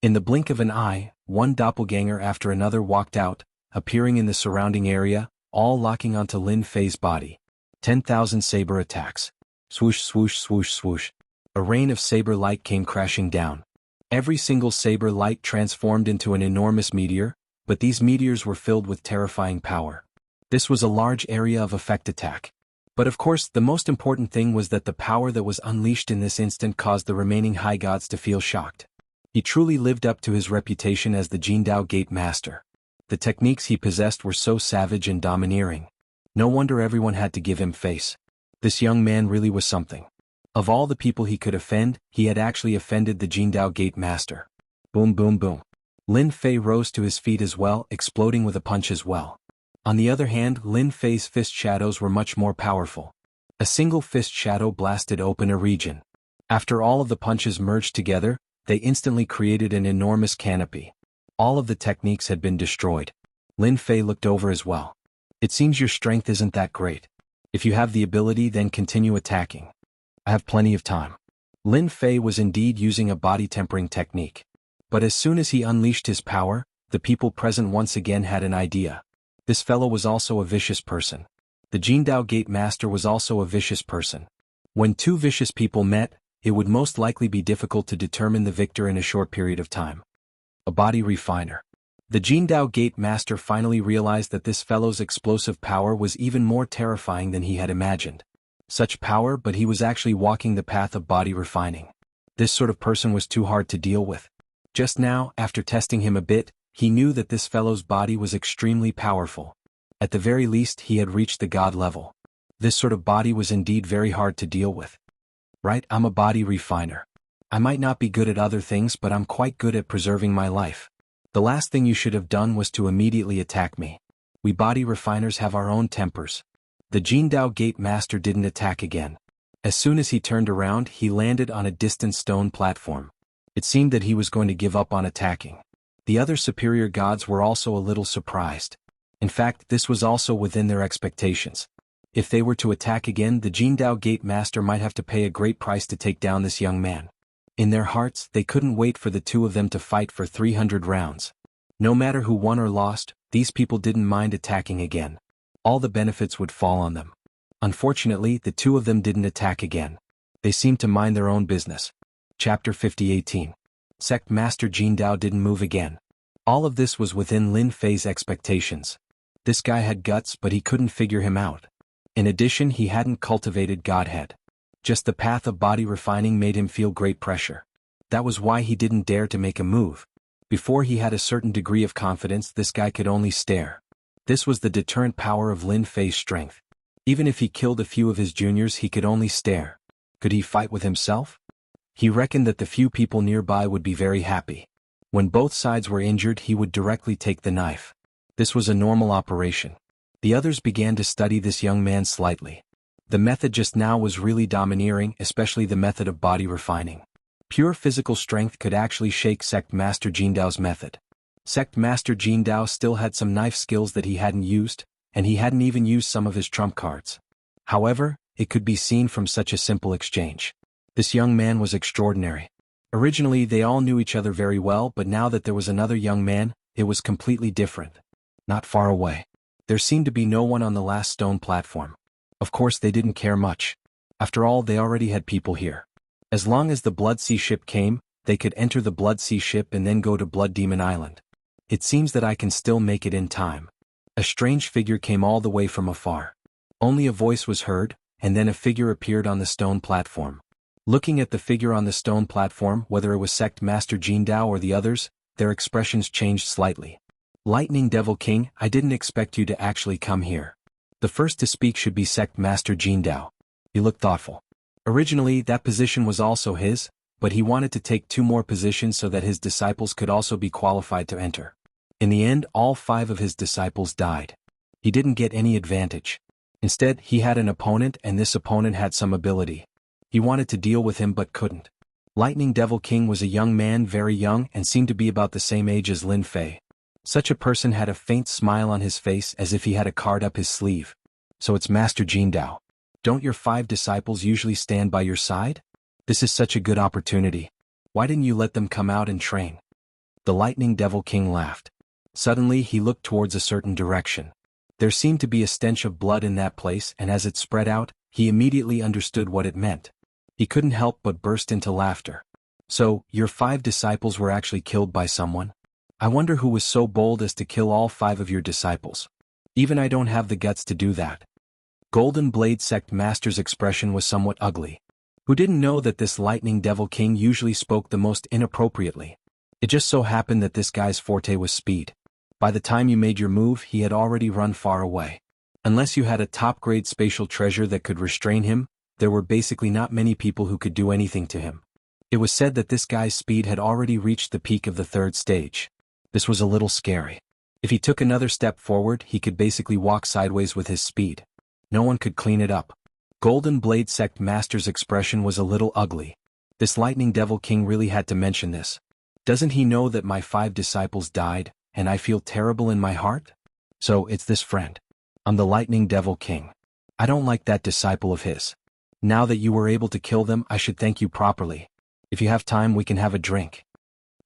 In the blink of an eye, one doppelganger after another walked out, appearing in the surrounding area, all locking onto Lin Fei's body. 10,000 saber attacks. Swoosh swoosh swoosh swoosh. A rain of saber light came crashing down. Every single saber light transformed into an enormous meteor, but these meteors were filled with terrifying power. This was a large area of effect attack. But of course, the most important thing was that the power that was unleashed in this instant caused the remaining high gods to feel shocked. He truly lived up to his reputation as the Jindao Gate master. The techniques he possessed were so savage and domineering. No wonder everyone had to give him face. This young man really was something. Of all the people he could offend, he had actually offended the Jindao Gate master. Boom boom boom. Lin Fei rose to his feet as well, exploding with a punch as well. On the other hand, Lin Fei's fist shadows were much more powerful. A single fist shadow blasted open a region. After all of the punches merged together, they instantly created an enormous canopy. All of the techniques had been destroyed. Lin Fei looked over as well. It seems your strength isn't that great. If you have the ability, then continue attacking. I have plenty of time. Lin Fei was indeed using a body tempering technique. But as soon as he unleashed his power, the people present once again had an idea. This fellow was also a vicious person. The Jingdao Gate Master was also a vicious person. When two vicious people met, it would most likely be difficult to determine the victor in a short period of time. A body refiner. The Jingdao Gate Master finally realized that this fellow's explosive power was even more terrifying than he had imagined. Such power, but he was actually walking the path of body refining. This sort of person was too hard to deal with. Just now, after testing him a bit, he knew that this fellow's body was extremely powerful. At the very least, he had reached the god level. This sort of body was indeed very hard to deal with. Right, I'm a body refiner. I might not be good at other things, but I'm quite good at preserving my life. The last thing you should have done was to immediately attack me. We body refiners have our own tempers. The Jingdao Gate Master didn't attack again. As soon as he turned around, he landed on a distant stone platform. It seemed that he was going to give up on attacking. The other superior gods were also a little surprised. In fact, this was also within their expectations. If they were to attack again, the Jingdao Gate Master might have to pay a great price to take down this young man. In their hearts, they couldn't wait for the two of them to fight for 300 rounds. No matter who won or lost, these people didn't mind attacking again. All the benefits would fall on them. Unfortunately, the two of them didn't attack again. They seemed to mind their own business. Chapter 50:18. Sect Master Jingdao didn't move again. All of this was within Lin Fei's expectations. This guy had guts, but he couldn't figure him out. In addition, he hadn't cultivated Godhead. Just the path of body refining made him feel great pressure. That was why he didn't dare to make a move. Before he had a certain degree of confidence, this guy could only stare. This was the deterrent power of Lin Fei's strength. Even if he killed a few of his juniors, he could only stare. Could he fight with himself? He reckoned that the few people nearby would be very happy. When both sides were injured, he would directly take the knife. This was a normal operation. The others began to study this young man slightly. The method just now was really domineering, especially the method of body refining. Pure physical strength could actually shake Sect Master Jingdao's method. Sect Master Jingdao still had some knife skills that he hadn't used, and he hadn't even used some of his trump cards. However, it could be seen from such a simple exchange. This young man was extraordinary. Originally, they all knew each other very well, but now that there was another young man, it was completely different. Not far away. There seemed to be no one on the last stone platform. Of course, they didn't care much. After all, they already had people here. As long as the Blood Sea ship came, they could enter the Blood Sea ship and then go to Blood Demon Island. It seems that I can still make it in time. A strange figure came all the way from afar. Only a voice was heard, and then a figure appeared on the stone platform. Looking at the figure on the stone platform, whether it was Sect Master Jingdao or the others, their expressions changed slightly. Lightning Devil King, I didn't expect you to actually come here. The first to speak should be Sect Master Jingdao. He looked thoughtful. Originally, that position was also his, but he wanted to take 2 more positions so that his disciples could also be qualified to enter. In the end, all 5 of his disciples died. He didn't get any advantage. Instead, he had an opponent, and this opponent had some ability. He wanted to deal with him but couldn't. Lightning Devil King was a young man, very young, and seemed to be about the same age as Lin Fei. Such a person had a faint smile on his face as if he had a card up his sleeve. So it's Master Jingdao. Don't your 5 disciples usually stand by your side? This is such a good opportunity. Why didn't you let them come out and train? The Lightning Devil King laughed. Suddenly he looked towards a certain direction. There seemed to be a stench of blood in that place, and as it spread out, he immediately understood what it meant. He couldn't help but burst into laughter. So, your 5 disciples were actually killed by someone? I wonder who was so bold as to kill all 5 of your disciples. Even I don't have the guts to do that. Golden Blade Sect Master's expression was somewhat ugly. Who didn't know that this Lightning Devil King usually spoke the most inappropriately? It just so happened that this guy's forte was speed. By the time you made your move, he had already run far away. Unless you had a top-grade spatial treasure that could restrain him, there were basically not many people who could do anything to him. It was said that this guy's speed had already reached the peak of the 3rd stage. This was a little scary. If he took another step forward, he could basically walk sideways with his speed. No one could clean it up. Golden Blade Sect Master's expression was a little ugly. This Lightning Devil King really had to mention this. Doesn't he know that my 5 disciples died, and I feel terrible in my heart? So it's this friend. I'm the Lightning Devil King. I don't like that disciple of his. Now that you were able to kill them, I should thank you properly. If you have time, we can have a drink.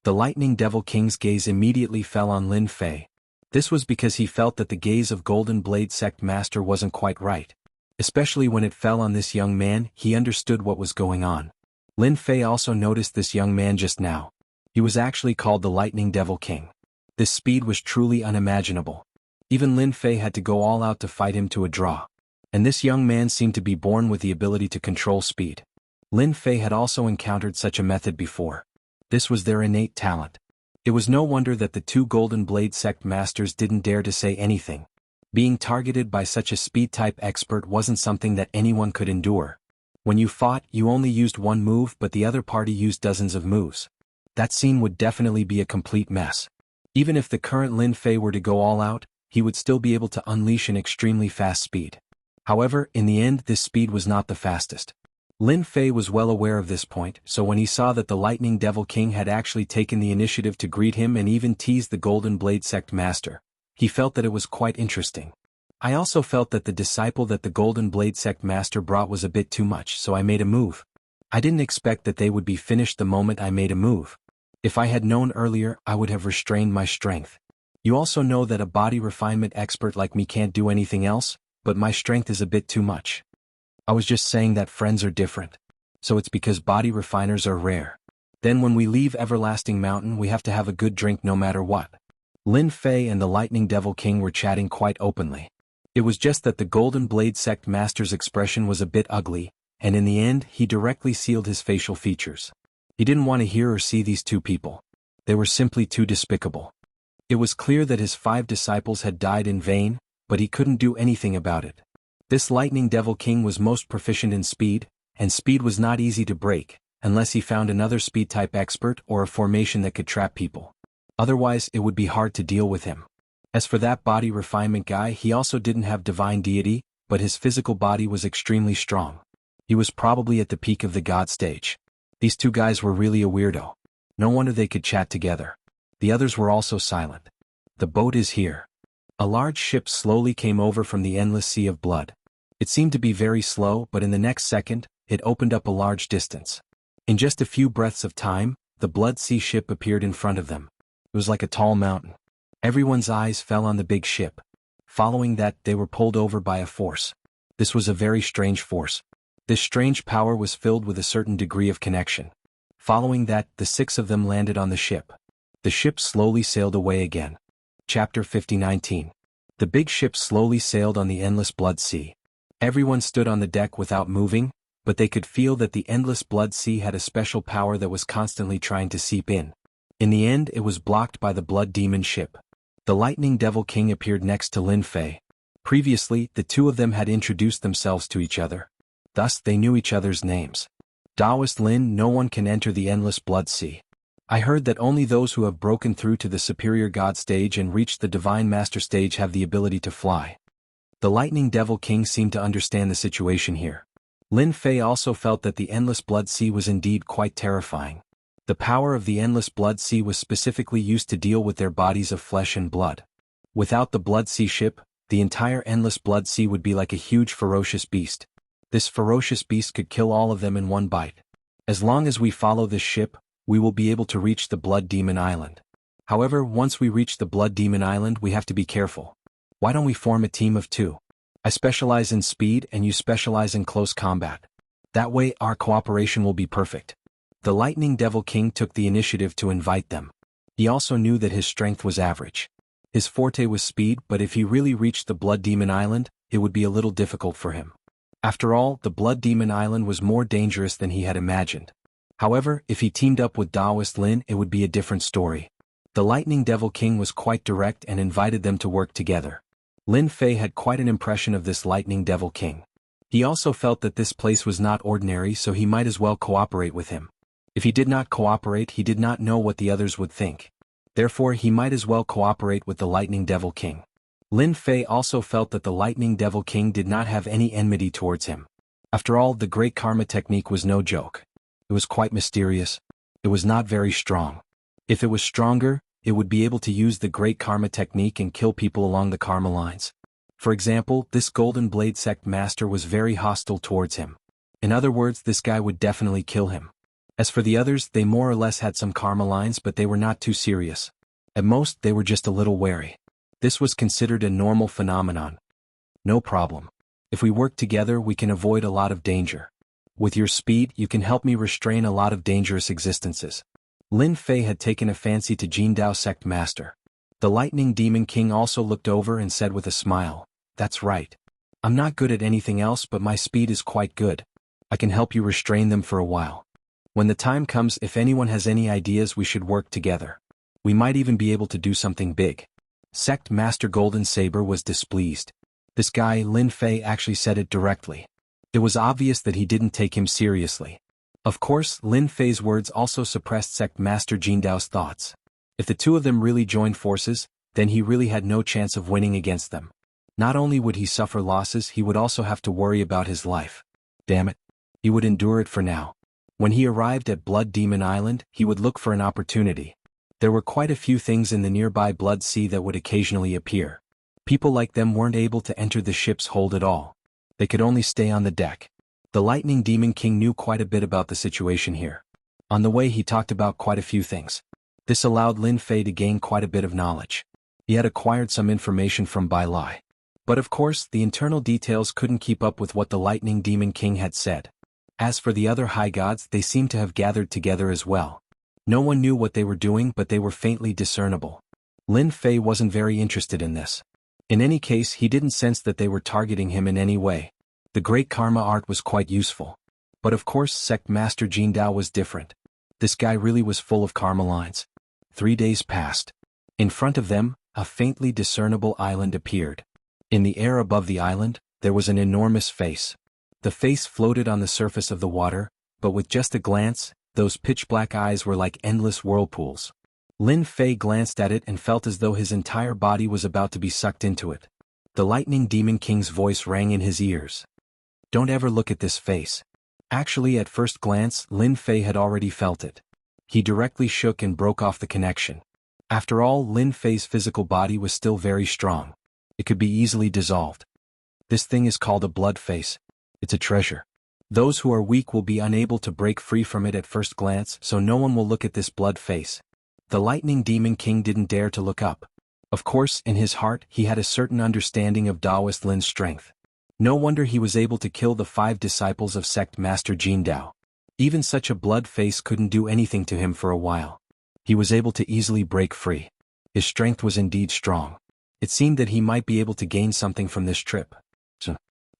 The Lightning Devil King's gaze immediately fell on Lin Fei. This was because he felt that the gaze of Golden Blade Sect Master wasn't quite right. Especially when it fell on this young man, he understood what was going on. Lin Fei also noticed this young man just now. He was actually called the Lightning Devil King. This speed was truly unimaginable. Even Lin Fei had to go all out to fight him to a draw. And this young man seemed to be born with the ability to control speed. Lin Fei had also encountered such a method before. This was their innate talent. It was no wonder that the 2 Golden Blade Sect Masters didn't dare to say anything. Being targeted by such a speed-type expert wasn't something that anyone could endure. When you fought, you only used one move, but the other party used dozens of moves. That scene would definitely be a complete mess. Even if the current Lin Fei were to go all out, he would still be able to unleash an extremely fast speed. However, in the end, this speed was not the fastest. Lin Fei was well aware of this point, so when he saw that the Lightning Devil King had actually taken the initiative to greet him and even tease the Golden Blade Sect Master, he felt that it was quite interesting. I also felt that the disciple that the Golden Blade Sect Master brought was a bit too much, so I made a move. I didn't expect that they would be finished the moment I made a move. If I had known earlier, I would have restrained my strength. You also know that a body refinement expert like me can't do anything else, but my strength is a bit too much. I was just saying that friends are different. So it's because body refiners are rare. Then when we leave Everlasting Mountain, we have to have a good drink no matter what. Lin Fei and the Lightning Devil King were chatting quite openly. It was just that the Golden Blade Sect Master's expression was a bit ugly, and in the end he directly sealed his facial features. He didn't want to hear or see these 2 people. They were simply too despicable. It was clear that his 5 disciples had died in vain, but he couldn't do anything about it. This Lightning Devil King was most proficient in speed, and speed was not easy to break, unless he found another speed-type expert or a formation that could trap people. Otherwise, it would be hard to deal with him. As for that body refinement guy, he also didn't have divine deity, but his physical body was extremely strong. He was probably at the peak of the god stage. These 2 guys were really a weirdo. No wonder they could chat together. The others were also silent. The boat is here. A large ship slowly came over from the endless sea of blood. It seemed to be very slow, but in the next second, it opened up a large distance. In just a few breaths of time, the Blood Sea ship appeared in front of them. It was like a tall mountain. Everyone's eyes fell on the big ship. Following that, they were pulled over by a force. This was a very strange force. This strange power was filled with a certain degree of connection. Following that, the 6 of them landed on the ship. The ship slowly sailed away again. Chapter 50:19. The big ship slowly sailed on the endless Blood Sea. Everyone stood on the deck without moving, but they could feel that the endless Blood Sea had a special power that was constantly trying to seep in. In the end, it was blocked by the Blood Demon ship. The Lightning Devil King appeared next to Lin Fei. Previously, the 2 of them had introduced themselves to each other. Thus, they knew each other's names. Taoist Lin, no one can enter the endless Blood Sea. I heard that only those who have broken through to the superior god stage and reached the Divine Master stage have the ability to fly. The Lightning Devil King seemed to understand the situation here. Lin Fei also felt that the endless Blood Sea was indeed quite terrifying. The power of the endless Blood Sea was specifically used to deal with their bodies of flesh and blood. Without the Blood Sea ship, the entire endless Blood Sea would be like a huge ferocious beast. This ferocious beast could kill all of them in one bite. As long as we follow this ship, we will be able to reach the Blood Demon Island. However, once we reach the Blood Demon Island, we have to be careful. Why don't we form a team of 2? I specialize in speed and you specialize in close combat. That way our cooperation will be perfect. The Lightning Devil King took the initiative to invite them. He also knew that his strength was average. His forte was speed, but if he really reached the Blood Demon Island, it would be a little difficult for him. After all, the Blood Demon Island was more dangerous than he had imagined. However, if he teamed up with Taoist Lin, it would be a different story. The Lightning Devil King was quite direct and invited them to work together. Lin Fei had quite an impression of this Lightning Devil King. He also felt that this place was not ordinary, so he might as well cooperate with him. If he did not cooperate, he did not know what the others would think. Therefore, he might as well cooperate with the Lightning Devil King. Lin Fei also felt that the Lightning Devil King did not have any enmity towards him. After all, the Great Karma technique was no joke. It was quite mysterious. It was not very strong. If it was stronger, it would be able to use the Great Karma technique and kill people along the karma lines. For example, this Golden Blade sect master was very hostile towards him. In other words, this guy would definitely kill him. As for the others, they more or less had some karma lines, but they were not too serious. At most, they were just a little wary. This was considered a normal phenomenon. No problem. If we work together, we can avoid a lot of danger. With your speed, you can help me restrain a lot of dangerous existences. Lin Fei had taken a fancy to Jianghu sect master. The Lightning Demon King also looked over and said with a smile, "That's right. I'm not good at anything else, but my speed is quite good. I can help you restrain them for a while. When the time comes, if anyone has any ideas, we should work together. We might even be able to do something big." Sect Master Golden Saber was displeased. This guy, Lin Fei, actually said it directly. It was obvious that he didn't take him seriously. Of course, Lin Fei's words also suppressed Sect Master Jindao's thoughts. If the two of them really joined forces, then he really had no chance of winning against them. Not only would he suffer losses, he would also have to worry about his life. Damn it. He would endure it for now. When he arrived at Blood Demon Island, he would look for an opportunity. There were quite a few things in the nearby Blood Sea that would occasionally appear. People like them weren't able to enter the ship's hold at all. They could only stay on the deck. The Lightning Demon King knew quite a bit about the situation here. On the way, he talked about quite a few things. This allowed Lin Fei to gain quite a bit of knowledge. He had acquired some information from Bai Lai. But of course, the internal details couldn't keep up with what the Lightning Demon King had said. As for the other high gods, they seemed to have gathered together as well. No one knew what they were doing, but they were faintly discernible. Lin Fei wasn't very interested in this. In any case, he didn't sense that they were targeting him in any way. The Great Karma art was quite useful. But of course, Sect Master Jindao was different. This guy really was full of karma lines. 3 days passed. In front of them, a faintly discernible island appeared. In the air above the island, there was an enormous face. The face floated on the surface of the water, but with just a glance, those pitch-black eyes were like endless whirlpools. Lin Fei glanced at it and felt as though his entire body was about to be sucked into it. The Lightning Demon King's voice rang in his ears. "Don't ever look at this face." Actually, at first glance, Lin Fei had already felt it. He directly shook and broke off the connection. After all, Lin Fei's physical body was still very strong. It could be easily dissolved. This thing is called a blood face. It's a treasure. Those who are weak will be unable to break free from it at first glance, so no one will look at this blood face. The Lightning Demon King didn't dare to look up. Of course, in his heart, he had a certain understanding of Taoist Lin's strength. No wonder he was able to kill the 5 disciples of Sect Master Jindao. Even such a blood face couldn't do anything to him for a while. He was able to easily break free. His strength was indeed strong. It seemed that he might be able to gain something from this trip.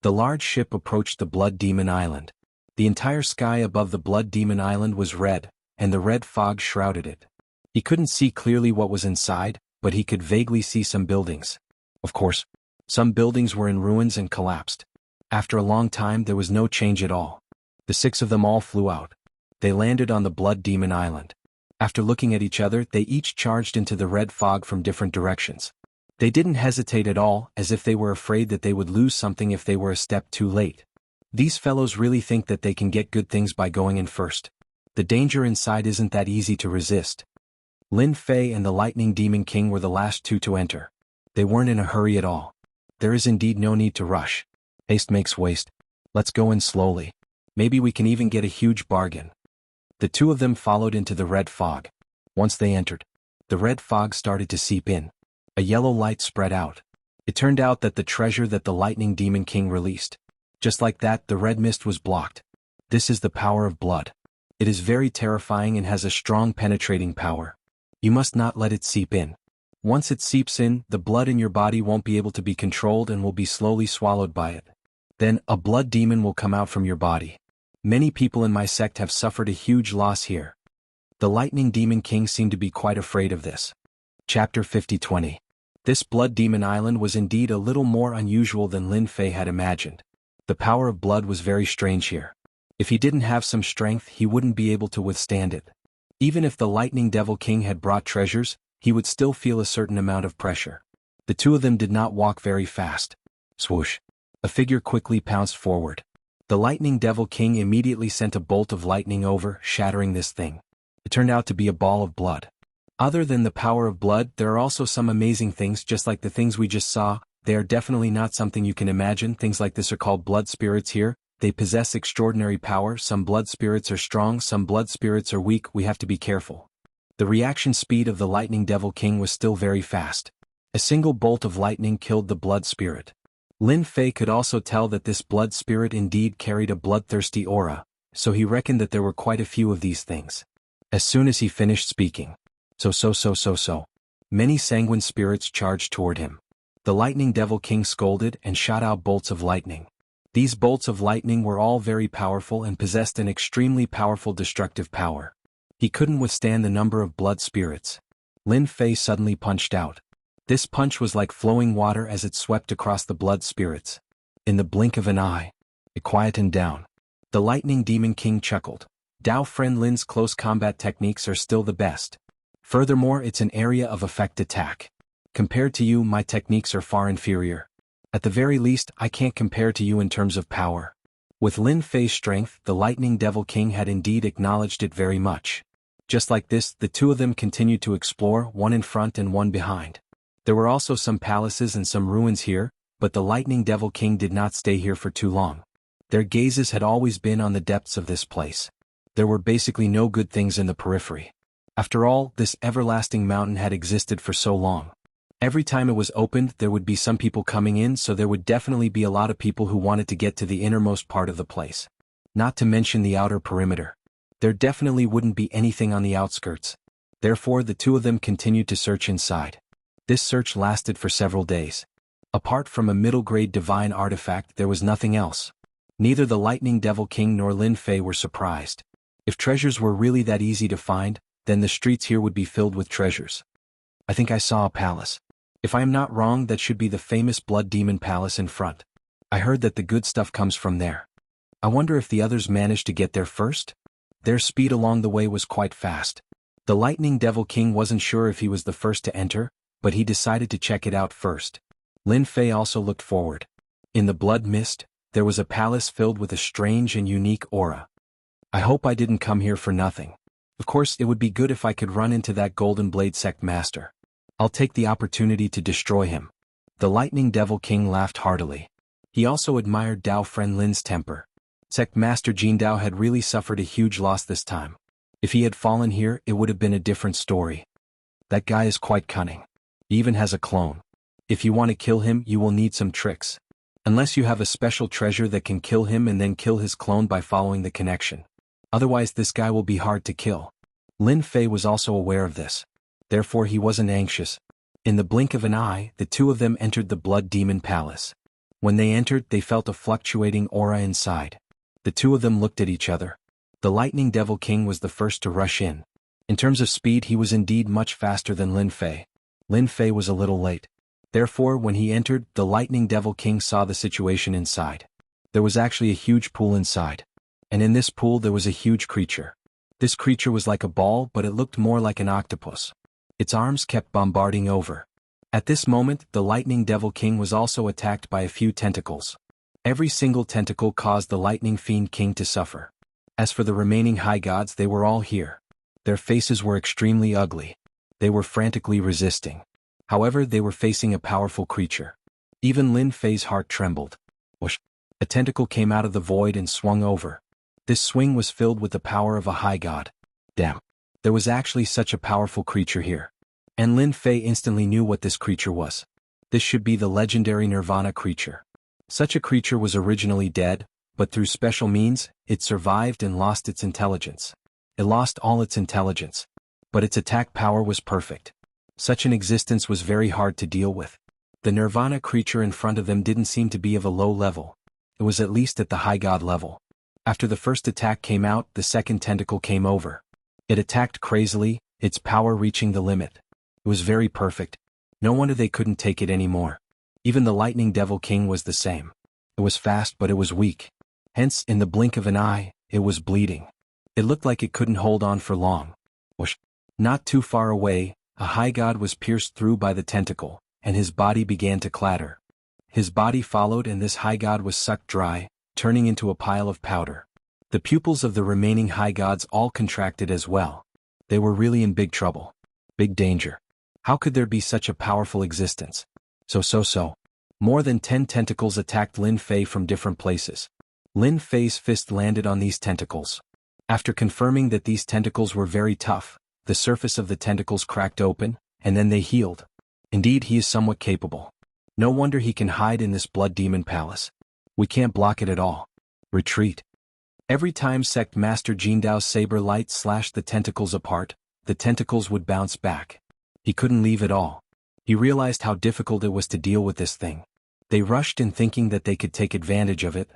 The large ship approached the Blood Demon Island. The entire sky above the Blood Demon Island was red, and the red fog shrouded it. He couldn't see clearly what was inside, but he could vaguely see some buildings. Of course, some buildings were in ruins and collapsed. After a long time, there was no change at all. The 6 of them all flew out. They landed on the Blood Demon Island. After looking at each other, they each charged into the red fog from different directions. They didn't hesitate at all, as if they were afraid that they would lose something if they were a step too late. These fellows really think that they can get good things by going in first. The danger inside isn't that easy to resist. Lin Fei and the Lightning Demon King were the last 2 to enter. They weren't in a hurry at all. There is indeed no need to rush. Haste makes waste. Let's go in slowly. Maybe we can even get a huge bargain. The 2 of them followed into the red fog. Once they entered, the red fog started to seep in. A yellow light spread out. It turned out that the treasure that the Lightning Demon King released. Just like that, the red mist was blocked. This is the power of blood. It is very terrifying and has a strong penetrating power. You must not let it seep in. Once it seeps in, the blood in your body won't be able to be controlled and will be slowly swallowed by it. Then, a blood demon will come out from your body. Many people in my sect have suffered a huge loss here. The Lightning Demon King seemed to be quite afraid of this. Chapter 50-20. This Blood Demon Island was indeed a little more unusual than Lin Fei had imagined. The power of blood was very strange here. If he didn't have some strength, he wouldn't be able to withstand it. Even if the Lightning Devil King had brought treasures, he would still feel a certain amount of pressure. The 2 of them did not walk very fast. Swoosh. A figure quickly pounced forward. The Lightning Devil King immediately sent a bolt of lightning over, shattering this thing. It turned out to be a ball of blood. Other than the power of blood, there are also some amazing things just like the things we just saw. They are definitely not something you can imagine. Things like this are called blood spirits here. They possess extraordinary power. Some blood spirits are strong, some blood spirits are weak. We have to be careful. The reaction speed of the Lightning Devil King was still very fast. A single bolt of lightning killed the blood spirit. Lin Fei could also tell that this blood spirit indeed carried a bloodthirsty aura, so he reckoned that there were quite a few of these things. As soon as he finished speaking, many sanguine spirits charged toward him. The Lightning Devil King scolded and shot out bolts of lightning. These bolts of lightning were all very powerful and possessed an extremely powerful destructive power. He couldn't withstand the number of blood spirits. Lin Fei suddenly punched out. This punch was like flowing water as it swept across the blood spirits. In the blink of an eye, it quietened down. The Lightning Demon King chuckled. Dao Friend Lin's close combat techniques are still the best. Furthermore, it's an area of effect attack. Compared to you, my techniques are far inferior. At the very least, I can't compare to you in terms of power. With Lin Fei's strength, the Lightning Devil King had indeed acknowledged it very much. Just like this, the two of them continued to explore, one in front and one behind. There were also some palaces and some ruins here, but the Lightning Devil King did not stay here for too long. Their gazes had always been on the depths of this place. There were basically no good things in the periphery. After all, this everlasting mountain had existed for so long. Every time it was opened, there would be some people coming in, so there would definitely be a lot of people who wanted to get to the innermost part of the place. Not to mention the outer perimeter. There definitely wouldn't be anything on the outskirts. Therefore, the two of them continued to search inside. This search lasted for several days. Apart from a middle-grade divine artifact, there was nothing else. Neither the Lightning Devil King nor Lin Fei were surprised. If treasures were really that easy to find, then the streets here would be filled with treasures. I think I saw a palace. If I am not wrong, that should be the famous Blood Demon Palace in front. I heard that the good stuff comes from there. I wonder if the others managed to get there first? Their speed along the way was quite fast. The Lightning Devil King wasn't sure if he was the first to enter, but he decided to check it out first. Lin Fei also looked forward. In the blood mist, there was a palace filled with a strange and unique aura. I hope I didn't come here for nothing. Of course, it would be good if I could run into that Golden Blade Sect Master. I'll take the opportunity to destroy him. The Lightning Devil King laughed heartily. He also admired Dao Friend Lin's temper. Sect Master Jin Dao had really suffered a huge loss this time. If he had fallen here, it would have been a different story. That guy is quite cunning. He even has a clone. If you want to kill him, you will need some tricks. Unless you have a special treasure that can kill him and then kill his clone by following the connection. Otherwise, this guy will be hard to kill. Lin Fei was also aware of this. Therefore, he wasn't anxious. In the blink of an eye, the two of them entered the Blood Demon Palace. When they entered, they felt a fluctuating aura inside. The two of them looked at each other. The Lightning Devil King was the first to rush in. In terms of speed, he was indeed much faster than Lin Fei. Lin Fei was a little late. Therefore, when he entered, the Lightning Devil King saw the situation inside. There was actually a huge pool inside. And in this pool there was a huge creature. This creature was like a ball, but it looked more like an octopus. Its arms kept bombarding over. At this moment, the Lightning Devil King was also attacked by a few tentacles. Every single tentacle caused the Lightning Fiend King to suffer. As for the remaining high gods, they were all here. Their faces were extremely ugly. They were frantically resisting. However, they were facing a powerful creature. Even Lin Fei's heart trembled. Whoosh! A tentacle came out of the void and swung over. This swing was filled with the power of a high god. Damn. There was actually such a powerful creature here. And Lin Fei instantly knew what this creature was. This should be the legendary Nirvana creature. Such a creature was originally dead, but through special means, it survived and lost its intelligence. It lost all its intelligence. But its attack power was perfect. Such an existence was very hard to deal with. The Nirvana creature in front of them didn't seem to be of a low level. It was at least at the high god level. After the first attack came out, the second tentacle came over. It attacked crazily, its power reaching the limit. It was very perfect. No wonder they couldn't take it anymore. Even the Lightning Devil King was the same. It was fast, but it was weak. Hence, in the blink of an eye, it was bleeding. It looked like it couldn't hold on for long. Whoosh! Not too far away, a high god was pierced through by the tentacle, and his body began to clatter. His body followed, and this high god was sucked dry, turning into a pile of powder. The pupils of the remaining high gods all contracted as well. They were really in big trouble. Big danger. How could there be such a powerful existence? So. More than 10 tentacles attacked Lin Fei from different places. Lin Fei's fist landed on these tentacles. After confirming that these tentacles were very tough, the surface of the tentacles cracked open, and then they healed. Indeed, he is somewhat capable. No wonder he can hide in this blood demon palace. We can't block it at all. Retreat. Every time Sect Master Jindao's saber light slashed the tentacles apart, the tentacles would bounce back. He couldn't leave at all. He realized how difficult it was to deal with this thing. They rushed in thinking that they could take advantage of it.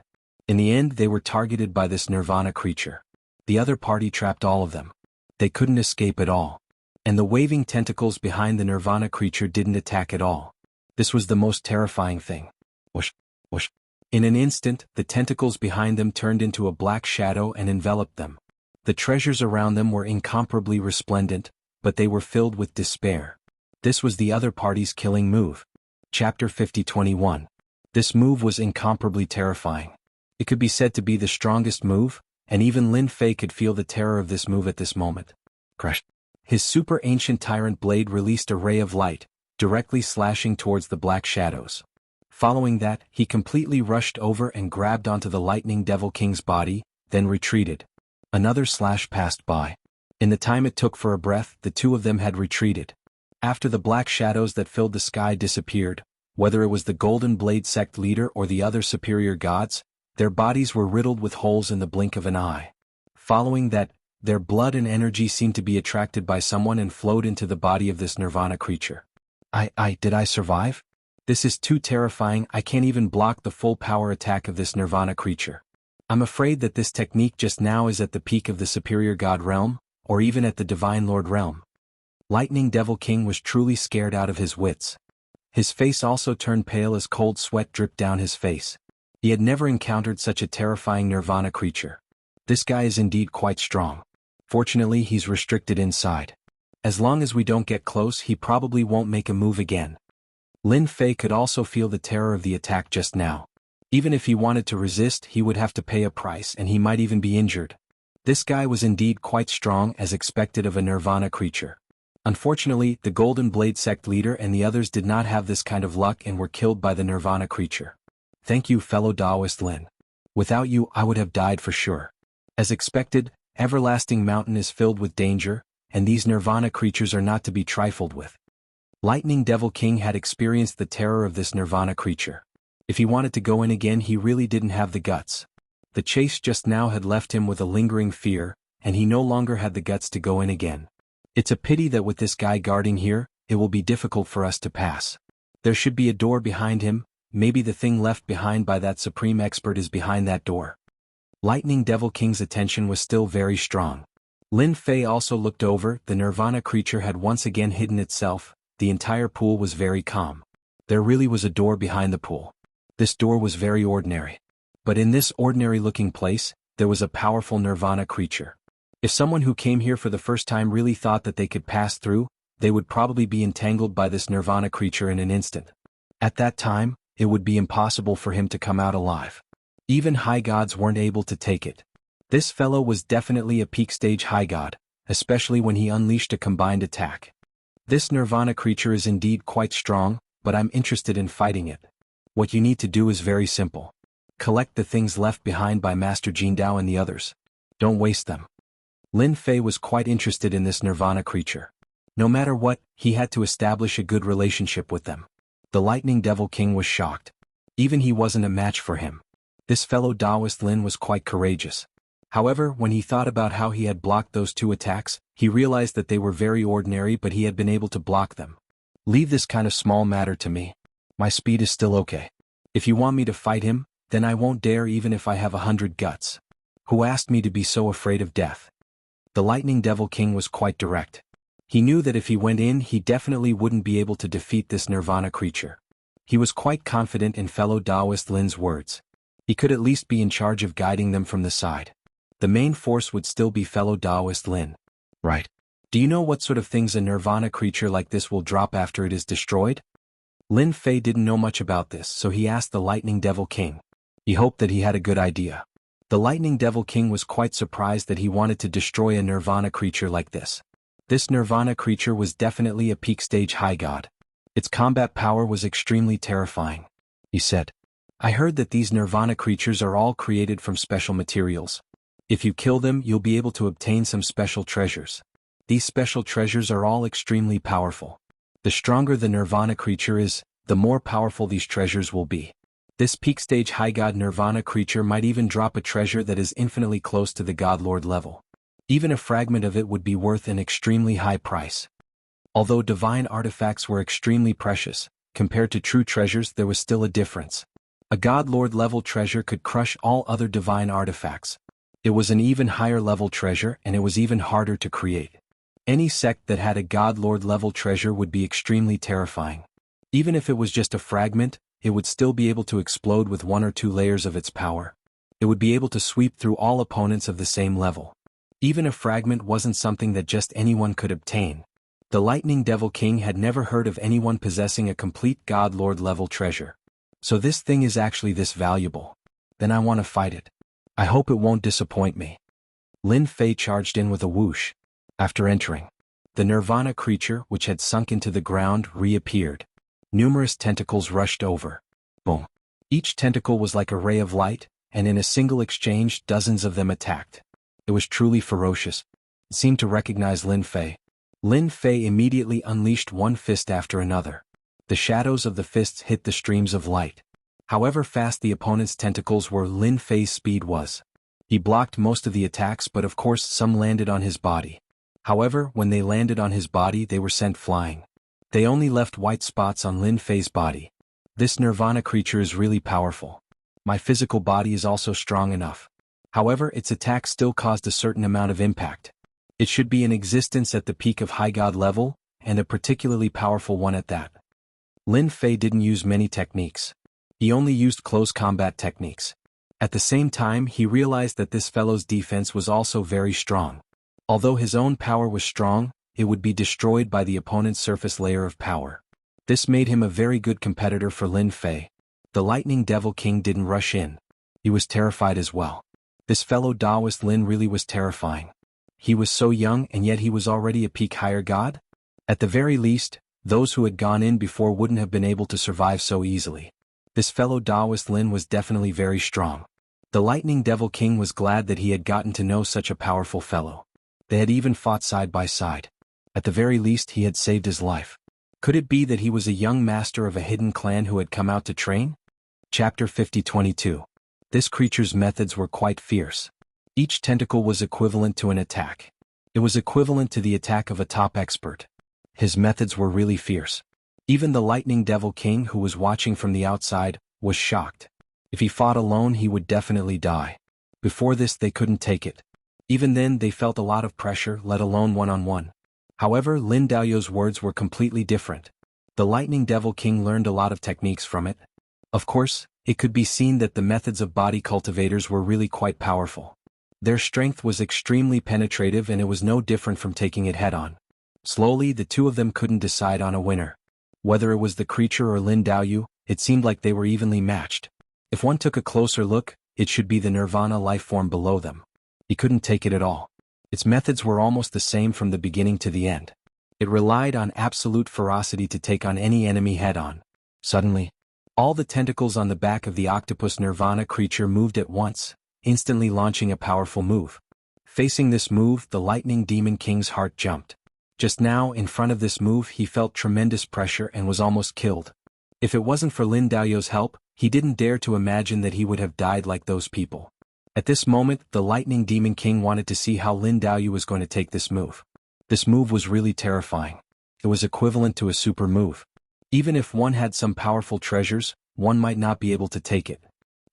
In the end, they were targeted by this Nirvana creature. The other party trapped all of them. They couldn't escape at all. And the waving tentacles behind the Nirvana creature didn't attack at all. This was the most terrifying thing. Whoosh, whoosh. In an instant, the tentacles behind them turned into a black shadow and enveloped them. The treasures around them were incomparably resplendent, but they were filled with despair. This was the other party's killing move. Chapter 50-21. This move was incomparably terrifying. It could be said to be the strongest move, and even Lin Fei could feel the terror of this move at this moment. Crash. His super ancient tyrant blade released a ray of light, directly slashing towards the black shadows. Following that, he completely rushed over and grabbed onto the Lightning Devil King's body, then retreated. Another slash passed by. In the time it took for a breath, the two of them had retreated. After the black shadows that filled the sky disappeared, whether it was the Golden Blade sect leader or the other superior gods, their bodies were riddled with holes in the blink of an eye. Following that, their blood and energy seemed to be attracted by someone and flowed into the body of this Nirvana creature. Did I survive? This is too terrifying. I can't even block the full power attack of this Nirvana creature. I'm afraid that this technique just now is at the peak of the superior god realm, or even at the Divine Lord realm. Lightning Devil King was truly scared out of his wits. His face also turned pale as cold sweat dripped down his face. He had never encountered such a terrifying Nirvana creature. This guy is indeed quite strong. Fortunately, he's restricted inside. As long as we don't get close, he probably won't make a move again. Lin Fei could also feel the terror of the attack just now. Even if he wanted to resist, he would have to pay a price and he might even be injured. This guy was indeed quite strong as expected of a Nirvana creature. Unfortunately, the Golden Blade sect leader and the others did not have this kind of luck and were killed by the Nirvana creature. Thank you, fellow Taoist Lin. Without you, I would have died for sure. As expected, Everlasting Mountain is filled with danger, and these Nirvana creatures are not to be trifled with. Lightning Devil King had experienced the terror of this Nirvana creature. If he wanted to go in again, he really didn't have the guts. The chase just now had left him with a lingering fear, and he no longer had the guts to go in again. It's a pity that with this guy guarding here, it will be difficult for us to pass. There should be a door behind him. Maybe the thing left behind by that supreme expert is behind that door. Lightning Devil King's attention was still very strong. Lin Fei also looked over. The Nirvana creature had once again hidden itself. The entire pool was very calm. There really was a door behind the pool. This door was very ordinary. But in this ordinary-looking place, there was a powerful Nirvana creature. If someone who came here for the first time really thought that they could pass through, they would probably be entangled by this Nirvana creature in an instant. At that time, it would be impossible for him to come out alive. Even high gods weren't able to take it. This fellow was definitely a peak stage high god, especially when he unleashed a combined attack. This Nirvana creature is indeed quite strong, but I'm interested in fighting it. What you need to do is very simple. Collect the things left behind by Master Jindao and the others. Don't waste them. Lin Fei was quite interested in this Nirvana creature. No matter what, he had to establish a good relationship with them. The Lightning Devil King was shocked. Even he wasn't a match for him. This fellow Taoist Lin was quite courageous. However, when he thought about how he had blocked those two attacks, he realized that they were very ordinary, but he had been able to block them. Leave this kind of small matter to me. My speed is still okay. If you want me to fight him, then I won't dare even if I have 100 guts. Who asked me to be so afraid of death? The Lightning Devil King was quite direct. He knew that if he went in, he definitely wouldn't be able to defeat this Nirvana creature. He was quite confident in fellow Taoist Lin's words. He could at least be in charge of guiding them from the side. The main force would still be fellow Taoist Lin. Right. Do you know what sort of things a Nirvana creature like this will drop after it is destroyed? Lin Fei didn't know much about this, so he asked the Lightning Devil King. He hoped that he had a good idea. The Lightning Devil King was quite surprised that he wanted to destroy a Nirvana creature like this. This Nirvana creature was definitely a peak stage high god. Its combat power was extremely terrifying. He said, I heard that these Nirvana creatures are all created from special materials. If you kill them, you'll be able to obtain some special treasures. These special treasures are all extremely powerful. The stronger the Nirvana creature is, the more powerful these treasures will be. This peak stage high god Nirvana creature might even drop a treasure that is infinitely close to the God Lord level. Even a fragment of it would be worth an extremely high price. Although divine artifacts were extremely precious, compared to true treasures there was still a difference. A God Lord level treasure could crush all other divine artifacts. It was an even higher level treasure and it was even harder to create. Any sect that had a God Lord level treasure would be extremely terrifying. Even if it was just a fragment, it would still be able to explode with 1 or 2 layers of its power. It would be able to sweep through all opponents of the same level. Even a fragment wasn't something that just anyone could obtain. The Lightning Devil King had never heard of anyone possessing a complete God Lord level treasure. So this thing is actually this valuable. Then I want to fight it. I hope it won't disappoint me. Lin Fei charged in with a whoosh. After entering, the Nirvana creature, which had sunk into the ground, reappeared. Numerous tentacles rushed over. Boom. Each tentacle was like a ray of light, and in a single exchange dozens of them attacked. It was truly ferocious. It seemed to recognize Lin Fei. Lin Fei immediately unleashed one fist after another. The shadows of the fists hit the streams of light. However fast the opponent's tentacles were, Lin Fei's speed was. He blocked most of the attacks, but of course some landed on his body. However, when they landed on his body they were sent flying. They only left white spots on Lin Fei's body. This Nirvana creature is really powerful. My physical body is also strong enough. However, its attack still caused a certain amount of impact. It should be in existence at the peak of high god level, and a particularly powerful one at that. Lin Fei didn't use many techniques. He only used close combat techniques. At the same time, he realized that this fellow's defense was also very strong. Although his own power was strong, it would be destroyed by the opponent's surface layer of power. This made him a very good competitor for Lin Fei. The Lightning Devil King didn't rush in. He was terrified as well. This fellow Taoist Lin really was terrifying. He was so young and yet he was already a peak higher god? At the very least, those who had gone in before wouldn't have been able to survive so easily. This fellow Taoist Lin was definitely very strong. The Lightning Devil King was glad that he had gotten to know such a powerful fellow. They had even fought side by side. At the very least he had saved his life. Could it be that he was a young master of a hidden clan who had come out to train? Chapter 50-22. This creature's methods were quite fierce. Each tentacle was equivalent to an attack. It was equivalent to the attack of a top expert. His methods were really fierce. Even the Lightning Devil King, who was watching from the outside, was shocked. If he fought alone he would definitely die. Before this they couldn't take it. Even then they felt a lot of pressure, let alone one-on-one. However, Lin Daoyou's words were completely different. The Lightning Devil King learned a lot of techniques from it. Of course, it could be seen that the methods of body cultivators were really quite powerful. Their strength was extremely penetrative and it was no different from taking it head-on. Slowly the two of them couldn't decide on a winner. Whether it was the creature or Lin Daoyou, it seemed like they were evenly matched. If one took a closer look, it should be the Nirvana life form below them. He couldn't take it at all. Its methods were almost the same from the beginning to the end. It relied on absolute ferocity to take on any enemy head-on. Suddenly, all the tentacles on the back of the octopus Nirvana creature moved at once, instantly launching a powerful move. Facing this move, the Lightning Demon King's heart jumped. Just now, in front of this move, he felt tremendous pressure and was almost killed. If it wasn't for Lin Daoyou's help, he didn't dare to imagine that he would have died like those people. At this moment, the Lightning Demon King wanted to see how Lin Daoyou was going to take this move. This move was really terrifying. It was equivalent to a super move. Even if one had some powerful treasures, one might not be able to take it.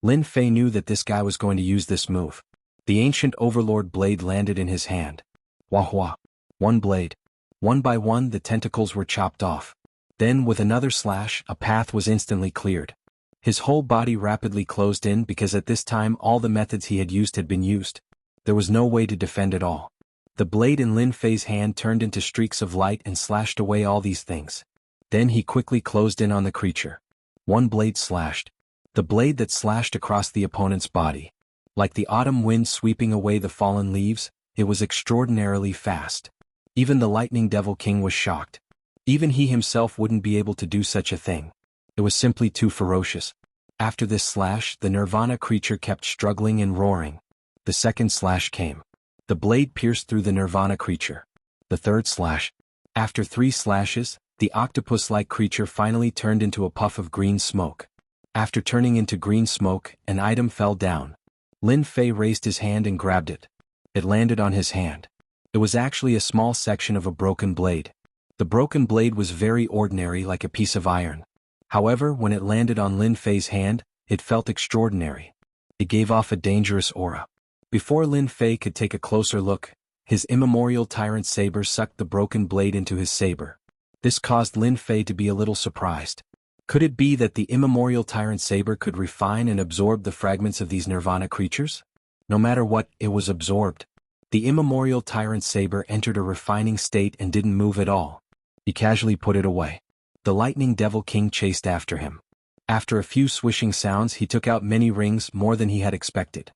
Lin Fei knew that this guy was going to use this move. The ancient Overlord blade landed in his hand. Wah wah. One blade. One by one the tentacles were chopped off. Then with another slash, a path was instantly cleared. His whole body rapidly closed in because at this time all the methods he had used had been used. There was no way to defend at all. The blade in Lin Fei's hand turned into streaks of light and slashed away all these things. Then he quickly closed in on the creature. One blade slashed. The blade that slashed across the opponent's body. Like the autumn wind sweeping away the fallen leaves, it was extraordinarily fast. Even the Lightning Devil King was shocked. Even he himself wouldn't be able to do such a thing. It was simply too ferocious. After this slash, the Nirvana creature kept struggling and roaring. The second slash came. The blade pierced through the Nirvana creature. The third slash. After 3 slashes, the octopus-like creature finally turned into a puff of green smoke. After turning into green smoke, an item fell down. Lin Fei raised his hand and grabbed it. It landed on his hand. It was actually a small section of a broken blade. The broken blade was very ordinary, like a piece of iron. However, when it landed on Lin Fei's hand, it felt extraordinary. It gave off a dangerous aura. Before Lin Fei could take a closer look, his immemorial tyrant saber sucked the broken blade into his saber. This caused Lin Fei to be a little surprised. Could it be that the immemorial tyrant saber could refine and absorb the fragments of these Nirvana creatures? No matter what, it was absorbed. The immemorial tyrant saber entered a refining state and didn't move at all. He casually put it away. The Lightning Devil King chased after him. After a few swishing sounds, he took out many rings, more than he had expected.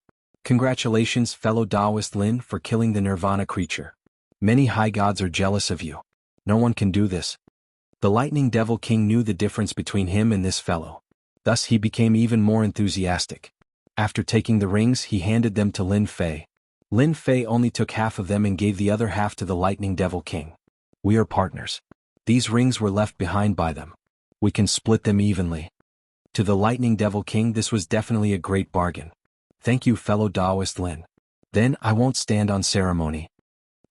Congratulations, fellow Taoist Lin, for killing the Nirvana creature. Many high gods are jealous of you. No one can do this. The Lightning Devil King knew the difference between him and this fellow. Thus he became even more enthusiastic. After taking the rings, he handed them to Lin Fei. Lin Fei only took half of them and gave the other half to the Lightning Devil King. We are partners. These rings were left behind by them. We can split them evenly. To the Lightning Devil King, this was definitely a great bargain. Thank you, fellow Taoist Lin. Then I won't stand on ceremony.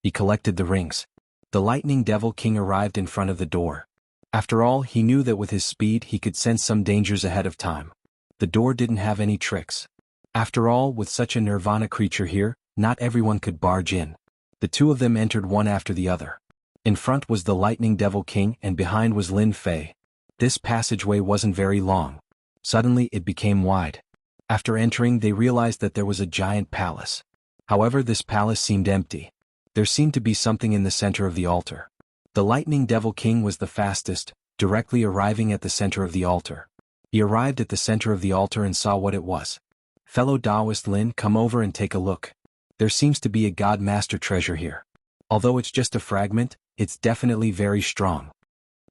He collected the rings. The Lightning Devil King arrived in front of the door. After all, he knew that with his speed he could sense some dangers ahead of time. The door didn't have any tricks. After all, with such a Nirvana creature here, not everyone could barge in. The two of them entered one after the other. In front was the Lightning Devil King and behind was Lin Fei. This passageway wasn't very long. Suddenly it became wide. After entering, they realized that there was a giant palace. However, this palace seemed empty. There seemed to be something in the center of the altar. The Lightning Devil King was the fastest, directly arriving at the center of the altar. He arrived at the center of the altar and saw what it was. Fellow Taoist Lin, come over and take a look. There seems to be a God Master treasure here. Although it's just a fragment, it's definitely very strong.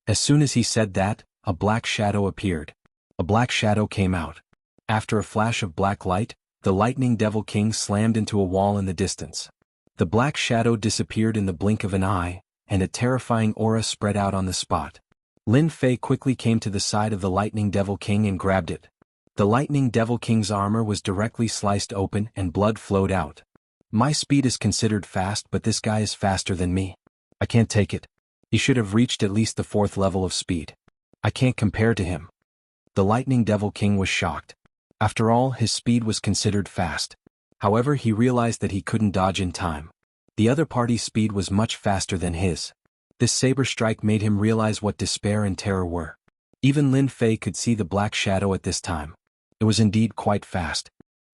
As soon as he said that, a black shadow appeared. A black shadow came out. After a flash of black light, the Lightning Devil King slammed into a wall in the distance. The black shadow disappeared in the blink of an eye, and a terrifying aura spread out on the spot. Lin Fei quickly came to the side of the Lightning Devil King and grabbed it. The Lightning Devil King's armor was directly sliced open and blood flowed out. My speed is considered fast, but this guy is faster than me. I can't take it. He should have reached at least the 4th level of speed. I can't compare to him. The Lightning Devil King was shocked. After all, his speed was considered fast. However, he realized that he couldn't dodge in time. The other party's speed was much faster than his. This saber strike made him realize what despair and terror were. Even Lin Fei could see the black shadow at this time. It was indeed quite fast.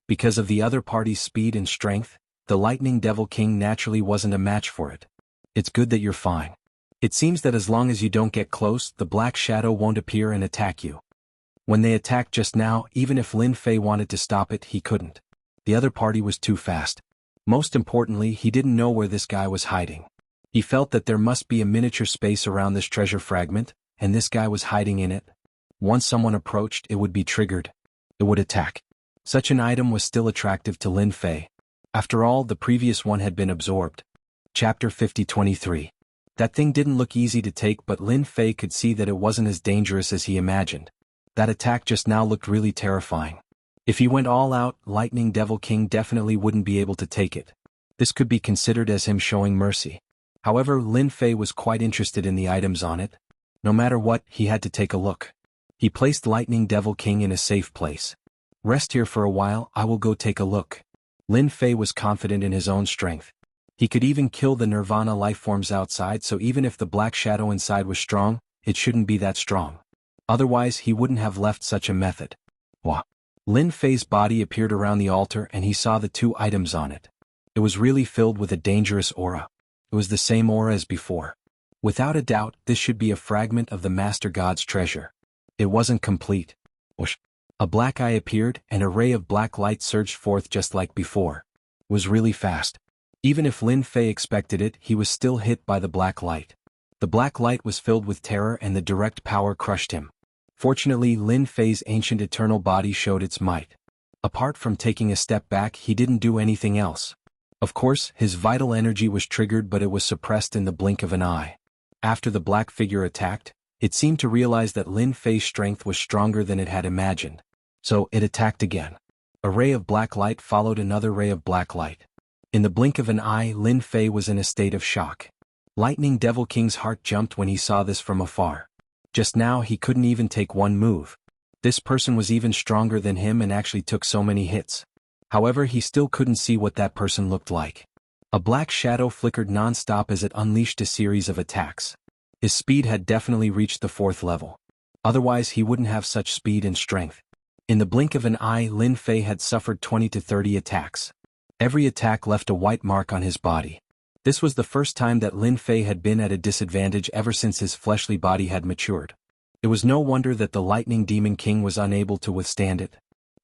Because of the other party's speed and strength, the Lightning Devil King naturally wasn't a match for it. It's good that you're fine. It seems that as long as you don't get close, the black shadow won't appear and attack you. When they attacked just now, even if Lin Fei wanted to stop it, he couldn't. The other party was too fast. Most importantly, he didn't know where this guy was hiding. He felt that there must be a miniature space around this treasure fragment, and this guy was hiding in it. Once someone approached, it would be triggered. It would attack. Such an item was still attractive to Lin Fei. After all, the previous one had been absorbed. Chapter 50-23. That thing didn't look easy to take, but Lin Fei could see that it wasn't as dangerous as he imagined. That attack just now looked really terrifying. If he went all out, Lightning Devil King definitely wouldn't be able to take it. This could be considered as him showing mercy. However, Lin Fei was quite interested in the items on it. No matter what, he had to take a look. He placed Lightning Devil King in a safe place. Rest here for a while, I will go take a look. Lin Fei was confident in his own strength. He could even kill the Nirvana lifeforms outside, so even if the black shadow inside was strong, it shouldn't be that strong. Otherwise, he wouldn't have left such a method. Wah! Lin Fei's body appeared around the altar and he saw the 2 items on it. It was really filled with a dangerous aura. It was the same aura as before. Without a doubt, this should be a fragment of the Master God's treasure. It wasn't complete. Whoosh! A black eye appeared and a ray of black light surged forth just like before. It was really fast. Even if Lin Fei expected it, he was still hit by the black light. The black light was filled with terror and the direct power crushed him. Fortunately, Lin Fei's ancient eternal body showed its might. Apart from taking a step back, he didn't do anything else. Of course, his vital energy was triggered, but it was suppressed in the blink of an eye. After the black figure attacked, it seemed to realize that Lin Fei's strength was stronger than it had imagined. So, it attacked again. A ray of black light followed another ray of black light. In the blink of an eye, Lin Fei was in a state of shock. Lightning Devil King's heart jumped when he saw this from afar. Just now he couldn't even take one move. This person was even stronger than him and actually took so many hits. However, he still couldn't see what that person looked like. A black shadow flickered non-stop as it unleashed a series of attacks. His speed had definitely reached the 4th level. Otherwise he wouldn't have such speed and strength. In the blink of an eye, Lin Fei had suffered 20 to 30 attacks. Every attack left a white mark on his body. This was the first time that Lin Fei had been at a disadvantage ever since his fleshly body had matured. It was no wonder that the Lightning Demon King was unable to withstand it.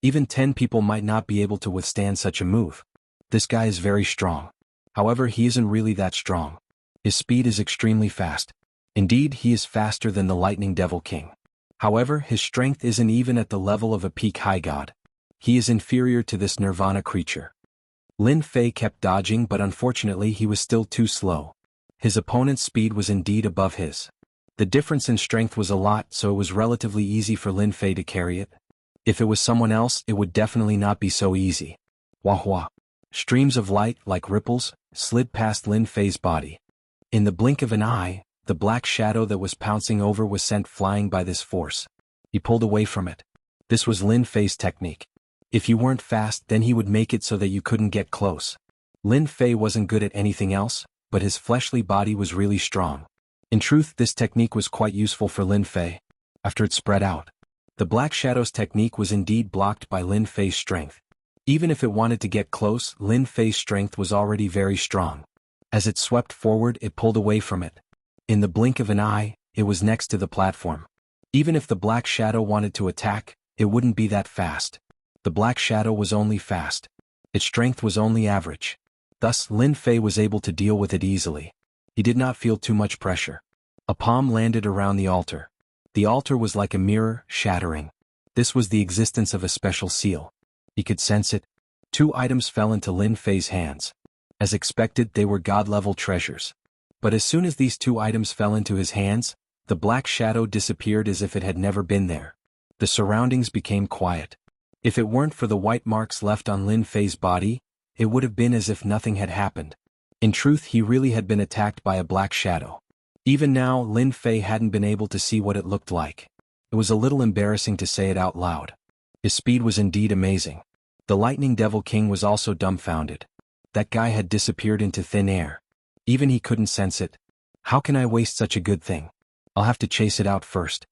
Even 10 people might not be able to withstand such a move. This guy is very strong. However, he isn't really that strong. His speed is extremely fast. Indeed, he is faster than the Lightning Devil King. However, his strength isn't even at the level of a peak high god. He is inferior to this Nirvana creature. Lin Fei kept dodging, but unfortunately he was still too slow. His opponent's speed was indeed above his. The difference in strength was a lot, so it was relatively easy for Lin Fei to carry it. If it was someone else, it would definitely not be so easy. Wah wah. Streams of light, like ripples, slid past Lin Fei's body. In the blink of an eye, the black shadow that was pouncing over was sent flying by this force. He pulled away from it. This was Lin Fei's technique. If you weren't fast, then he would make it so that you couldn't get close. Lin Fei wasn't good at anything else, but his fleshly body was really strong. In truth, this technique was quite useful for Lin Fei. After it spread out, the Black Shadow's technique was indeed blocked by Lin Fei's strength. Even if it wanted to get close, Lin Fei's strength was already very strong. As it swept forward, it pulled away from it. In the blink of an eye, it was next to the platform. Even if the Black Shadow wanted to attack, it wouldn't be that fast. The Black Shadow was only fast. Its strength was only average. Thus, Lin Fei was able to deal with it easily. He did not feel too much pressure. A palm landed around the altar. The altar was like a mirror, shattering. This was the existence of a special seal. He could sense it. 2 items fell into Lin Fei's hands. As expected, they were god-level treasures. But as soon as these 2 items fell into his hands, the Black Shadow disappeared as if it had never been there. The surroundings became quiet. If it weren't for the white marks left on Lin Fei's body, it would have been as if nothing had happened. In truth, he really had been attacked by a Black Shadow. Even now, Lin Fei hadn't been able to see what it looked like. It was a little embarrassing to say it out loud. His speed was indeed amazing. The Lightning Devil King was also dumbfounded. That guy had disappeared into thin air. Even he couldn't sense it. How can I waste such a good thing? I'll have to chase it out first.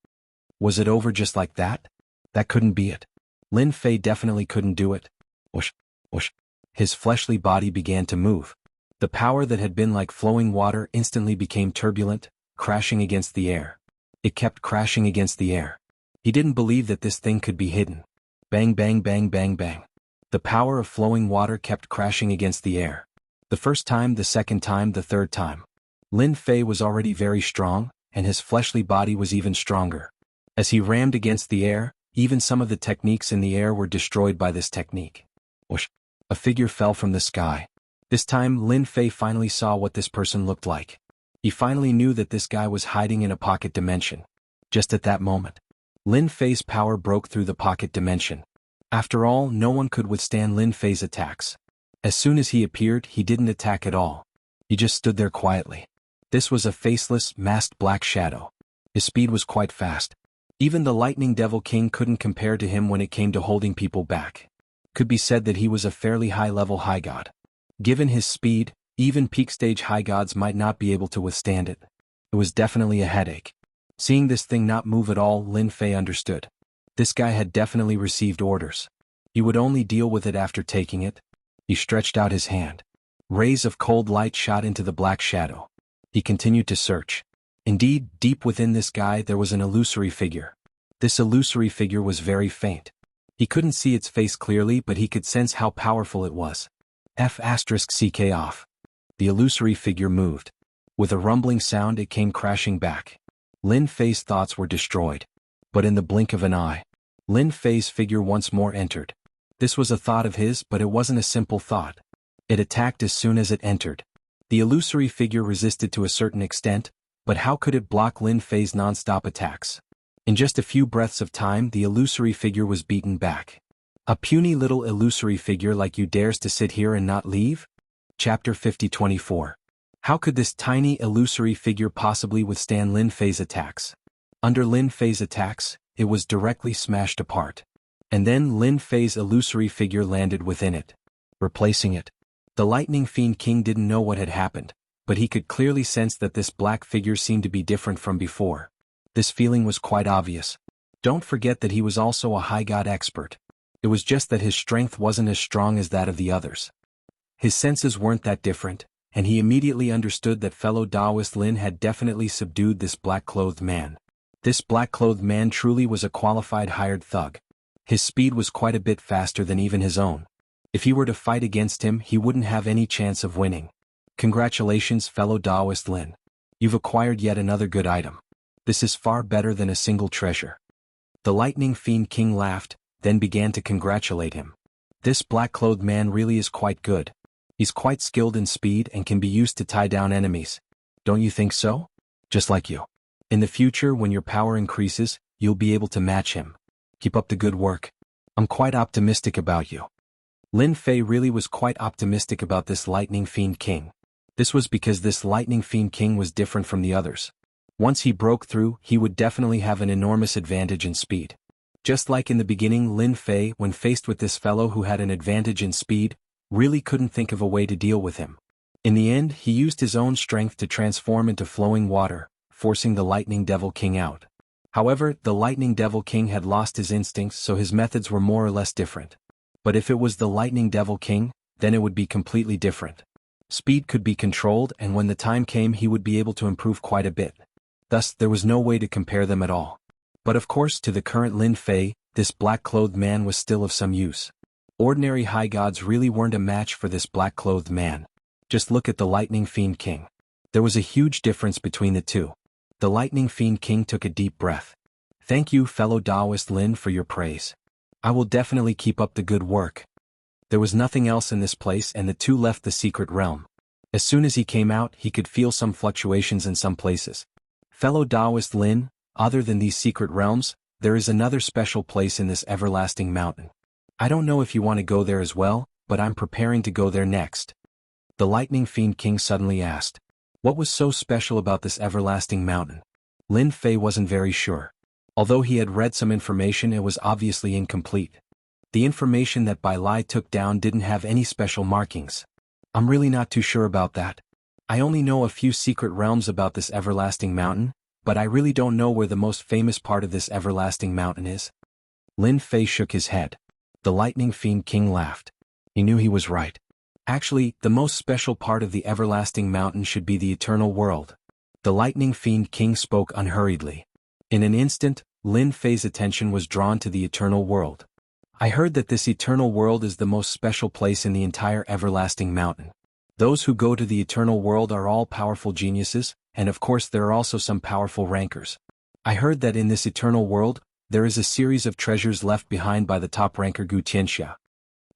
Was it over just like that? That couldn't be it. Lin Fei definitely couldn't do it. Whoosh, whoosh. His fleshly body began to move. The power that had been like flowing water instantly became turbulent, crashing against the air. It kept crashing against the air. He didn't believe that this thing could be hidden. Bang bang bang bang bang. The power of flowing water kept crashing against the air. The first time, the second time, the third time. Lin Fei was already very strong, and his fleshly body was even stronger. As he rammed against the air, even some of the techniques in the air were destroyed by this technique. Whoosh. A figure fell from the sky. This time, Lin Fei finally saw what this person looked like. He finally knew that this guy was hiding in a pocket dimension. Just at that moment, Lin Fei's power broke through the pocket dimension. After all, no one could withstand Lin Fei's attacks. As soon as he appeared, he didn't attack at all. He just stood there quietly. This was a faceless, masked Black Shadow. His speed was quite fast. Even the Lightning Devil King couldn't compare to him when it came to holding people back. Could be said that he was a fairly high-level high god. Given his speed, even peak-stage high gods might not be able to withstand it. It was definitely a headache. Seeing this thing not move at all, Lin Fei understood. This guy had definitely received orders. He would only deal with it after taking it. He stretched out his hand. Rays of cold light shot into the Black Shadow. He continued to search. Indeed, deep within this guy there was an illusory figure. This illusory figure was very faint. He couldn't see its face clearly, but he could sense how powerful it was. F*ck off. The illusory figure moved. With a rumbling sound it came crashing back. Lin Fei's thoughts were destroyed. But in the blink of an eye, Lin Fei's figure once more entered. This was a thought of his, but it wasn't a simple thought. It attacked as soon as it entered. The illusory figure resisted to a certain extent, but how could it block Lin Fei's non-stop attacks? In just a few breaths of time the illusory figure was beaten back. A puny little illusory figure like you dares to sit here and not leave? Chapter 50-24. How could this tiny illusory figure possibly withstand Lin Fei's attacks? Under Lin Fei's attacks, it was directly smashed apart. And then Lin Fei's illusory figure landed within it, replacing it. The Lightning Fiend King didn't know what had happened, but he could clearly sense that this black figure seemed to be different from before. This feeling was quite obvious. Don't forget that he was also a high god expert. It was just that his strength wasn't as strong as that of the others. His senses weren't that different, and he immediately understood that fellow Taoist Lin had definitely subdued this black-clothed man. This black-clothed man truly was a qualified hired thug. His speed was quite a bit faster than even his own. If he were to fight against him he wouldn't have any chance of winning. Congratulations fellow Taoist Lin. You've acquired yet another good item. This is far better than a single treasure. The Lightning Fiend King laughed, then began to congratulate him. This black-clothed man really is quite good. He's quite skilled in speed and can be used to tie down enemies. Don't you think so? Just like you. In the future when your power increases, you'll be able to match him. Keep up the good work. I'm quite optimistic about you. Lin Fei really was quite optimistic about this Lightning Fiend King. This was because this Lightning Fiend King was different from the others. Once he broke through, he would definitely have an enormous advantage in speed. Just like in the beginning, Lin Fei, when faced with this fellow who had an advantage in speed, really couldn't think of a way to deal with him. In the end, he used his own strength to transform into flowing water, forcing the Lightning Devil King out. However, the Lightning Devil King had lost his instincts, so his methods were more or less different. But if it was the Lightning Devil King, then it would be completely different. Speed could be controlled, and when the time came he would be able to improve quite a bit. Thus, there was no way to compare them at all. But of course, to the current Lin Fei, this black-clothed man was still of some use. Ordinary high gods really weren't a match for this black-clothed man. Just look at the Lightning Fiend King. There was a huge difference between the two. The Lightning Fiend King took a deep breath. Thank you, fellow Taoist Lin, for your praise. I will definitely keep up the good work. There was nothing else in this place and the two left the secret realm. As soon as he came out, he could feel some fluctuations in some places. Fellow Taoist Lin, other than these secret realms, there is another special place in this everlasting mountain. I don't know if you want to go there as well, but I'm preparing to go there next. The Lightning Fiend King suddenly asked. What was so special about this everlasting mountain? Lin Fei wasn't very sure. Although he had read some information, it was obviously incomplete. The information that Bai Lai took down didn't have any special markings. I'm really not too sure about that. I only know a few secret realms about this everlasting mountain, but I really don't know where the most famous part of this everlasting mountain is. Lin Fei shook his head. The Lightning Fiend King laughed. He knew he was right. Actually, the most special part of the everlasting mountain should be the eternal world. The Lightning Fiend King spoke unhurriedly. In an instant, Lin Fei's attention was drawn to the eternal world. I heard that this eternal world is the most special place in the entire everlasting mountain. Those who go to the eternal world are all powerful geniuses, and of course there are also some powerful rankers. I heard that in this eternal world, there is a series of treasures left behind by the top ranker Gu Tianxia.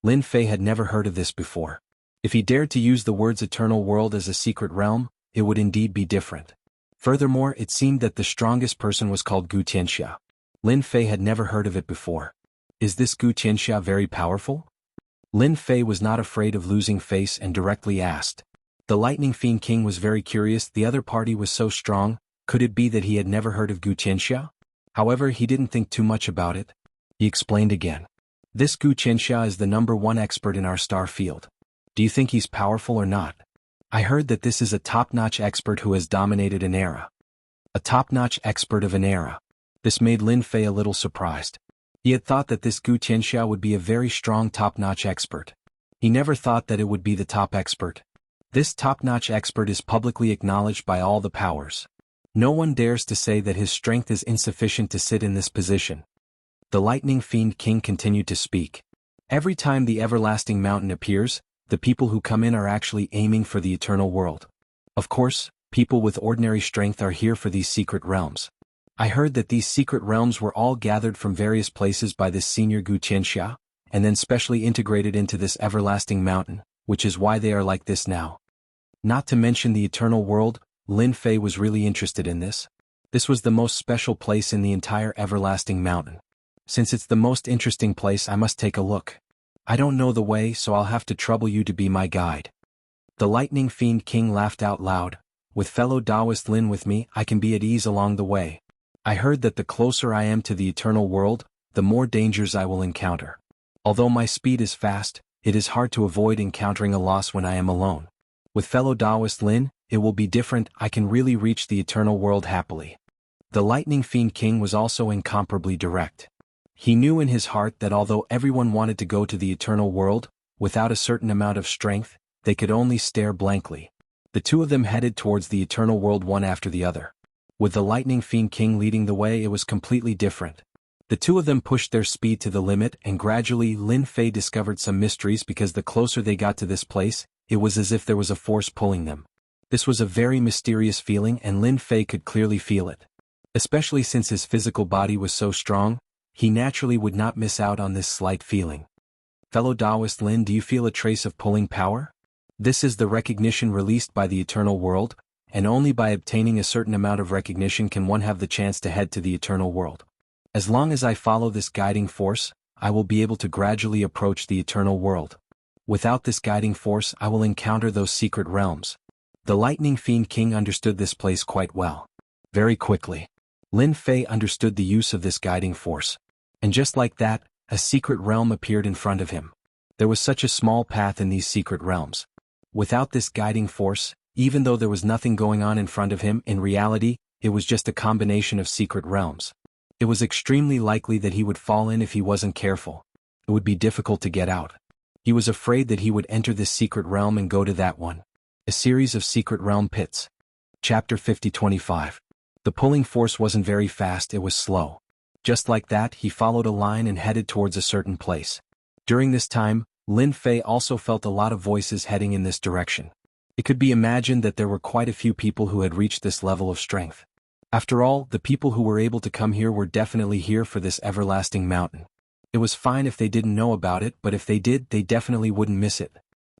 Lin Fei had never heard of this before. If he dared to use the words eternal world as a secret realm, it would indeed be different. Furthermore, it seemed that the strongest person was called Gu Tianxia. Lin Fei had never heard of it before. Is this Gu Tianxia very powerful? Lin Fei was not afraid of losing face and directly asked. The Lightning Fiend King was very curious. The other party was so strong, could it be that he had never heard of Gu Tianxia? However, he didn't think too much about it. He explained again. This Gu Tianxia is the #1 expert in our star field. Do you think he's powerful or not? I heard that this is a top-notch expert who has dominated an era. A top-notch expert of an era. This made Lin Fei a little surprised. He had thought that this Gu Tianxia would be a very strong top-notch expert. He never thought that it would be the top expert. This top-notch expert is publicly acknowledged by all the powers. No one dares to say that his strength is insufficient to sit in this position. The Lightning Fiend King continued to speak. Every time the everlasting mountain appears, the people who come in are actually aiming for the eternal world. Of course, people with ordinary strength are here for these secret realms. I heard that these secret realms were all gathered from various places by this senior Gu Qianxia, and then specially integrated into this everlasting mountain, which is why they are like this now. Not to mention the eternal world, Lin Fei was really interested in this. This was the most special place in the entire everlasting mountain. Since it's the most interesting place, I must take a look. I don't know the way, so I'll have to trouble you to be my guide. The Lightning Fiend King laughed out loud. With fellow Taoist Lin with me, I can be at ease along the way. I heard that the closer I am to the eternal world, the more dangers I will encounter. Although my speed is fast, it is hard to avoid encountering a loss when I am alone. With fellow Taoist Lin, it will be different. I can really reach the eternal world happily. The Lightning Fiend King was also incomparably direct. He knew in his heart that although everyone wanted to go to the eternal world, without a certain amount of strength, they could only stare blankly. The two of them headed towards the eternal world one after the other. With the Lightning Fiend King leading the way, it was completely different. The two of them pushed their speed to the limit, and gradually Lin Fei discovered some mysteries because the closer they got to this place, it was as if there was a force pulling them. This was a very mysterious feeling, and Lin Fei could clearly feel it. Especially since his physical body was so strong, he naturally would not miss out on this slight feeling. Fellow Taoist Lin, do you feel a trace of pulling power? This is the recognition released by the eternal world, and only by obtaining a certain amount of recognition can one have the chance to head to the eternal world. As long as I follow this guiding force, I will be able to gradually approach the eternal world. Without this guiding force, I will encounter those secret realms. The Lightning Fiend King understood this place quite well. Very quickly, Lin Fei understood the use of this guiding force. And just like that, a secret realm appeared in front of him. There was such a small path in these secret realms. Without this guiding force, even though there was nothing going on in front of him, in reality, it was just a combination of secret realms. It was extremely likely that he would fall in if he wasn't careful. It would be difficult to get out. He was afraid that he would enter this secret realm and go to that one. A series of secret realm pits. Chapter 50-25. The pulling force wasn't very fast, it was slow. Just like that, he followed a line and headed towards a certain place. During this time, Lin Fei also felt a lot of voices heading in this direction. It could be imagined that there were quite a few people who had reached this level of strength. After all, the people who were able to come here were definitely here for this everlasting mountain. It was fine if they didn't know about it, but if they did, they definitely wouldn't miss it.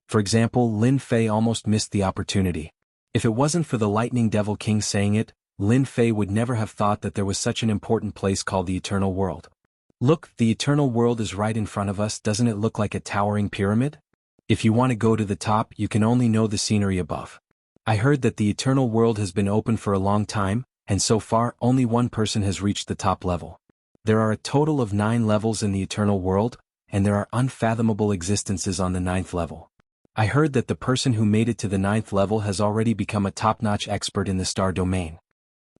For example, Lin Fei almost missed the opportunity. If it wasn't for the Lightning Devil King saying it, Lin Fei would never have thought that there was such an important place called the Eternal World. Look, the Eternal World is right in front of us. Doesn't it look like a towering pyramid? If you want to go to the top, you can only know the scenery above. I heard that the Eternal World has been open for a long time, and so far only one person has reached the top level. There are a total of 9 levels in the Eternal World, and there are unfathomable existences on the 9th level. I heard that the person who made it to the 9th level has already become a top-notch expert in the star domain.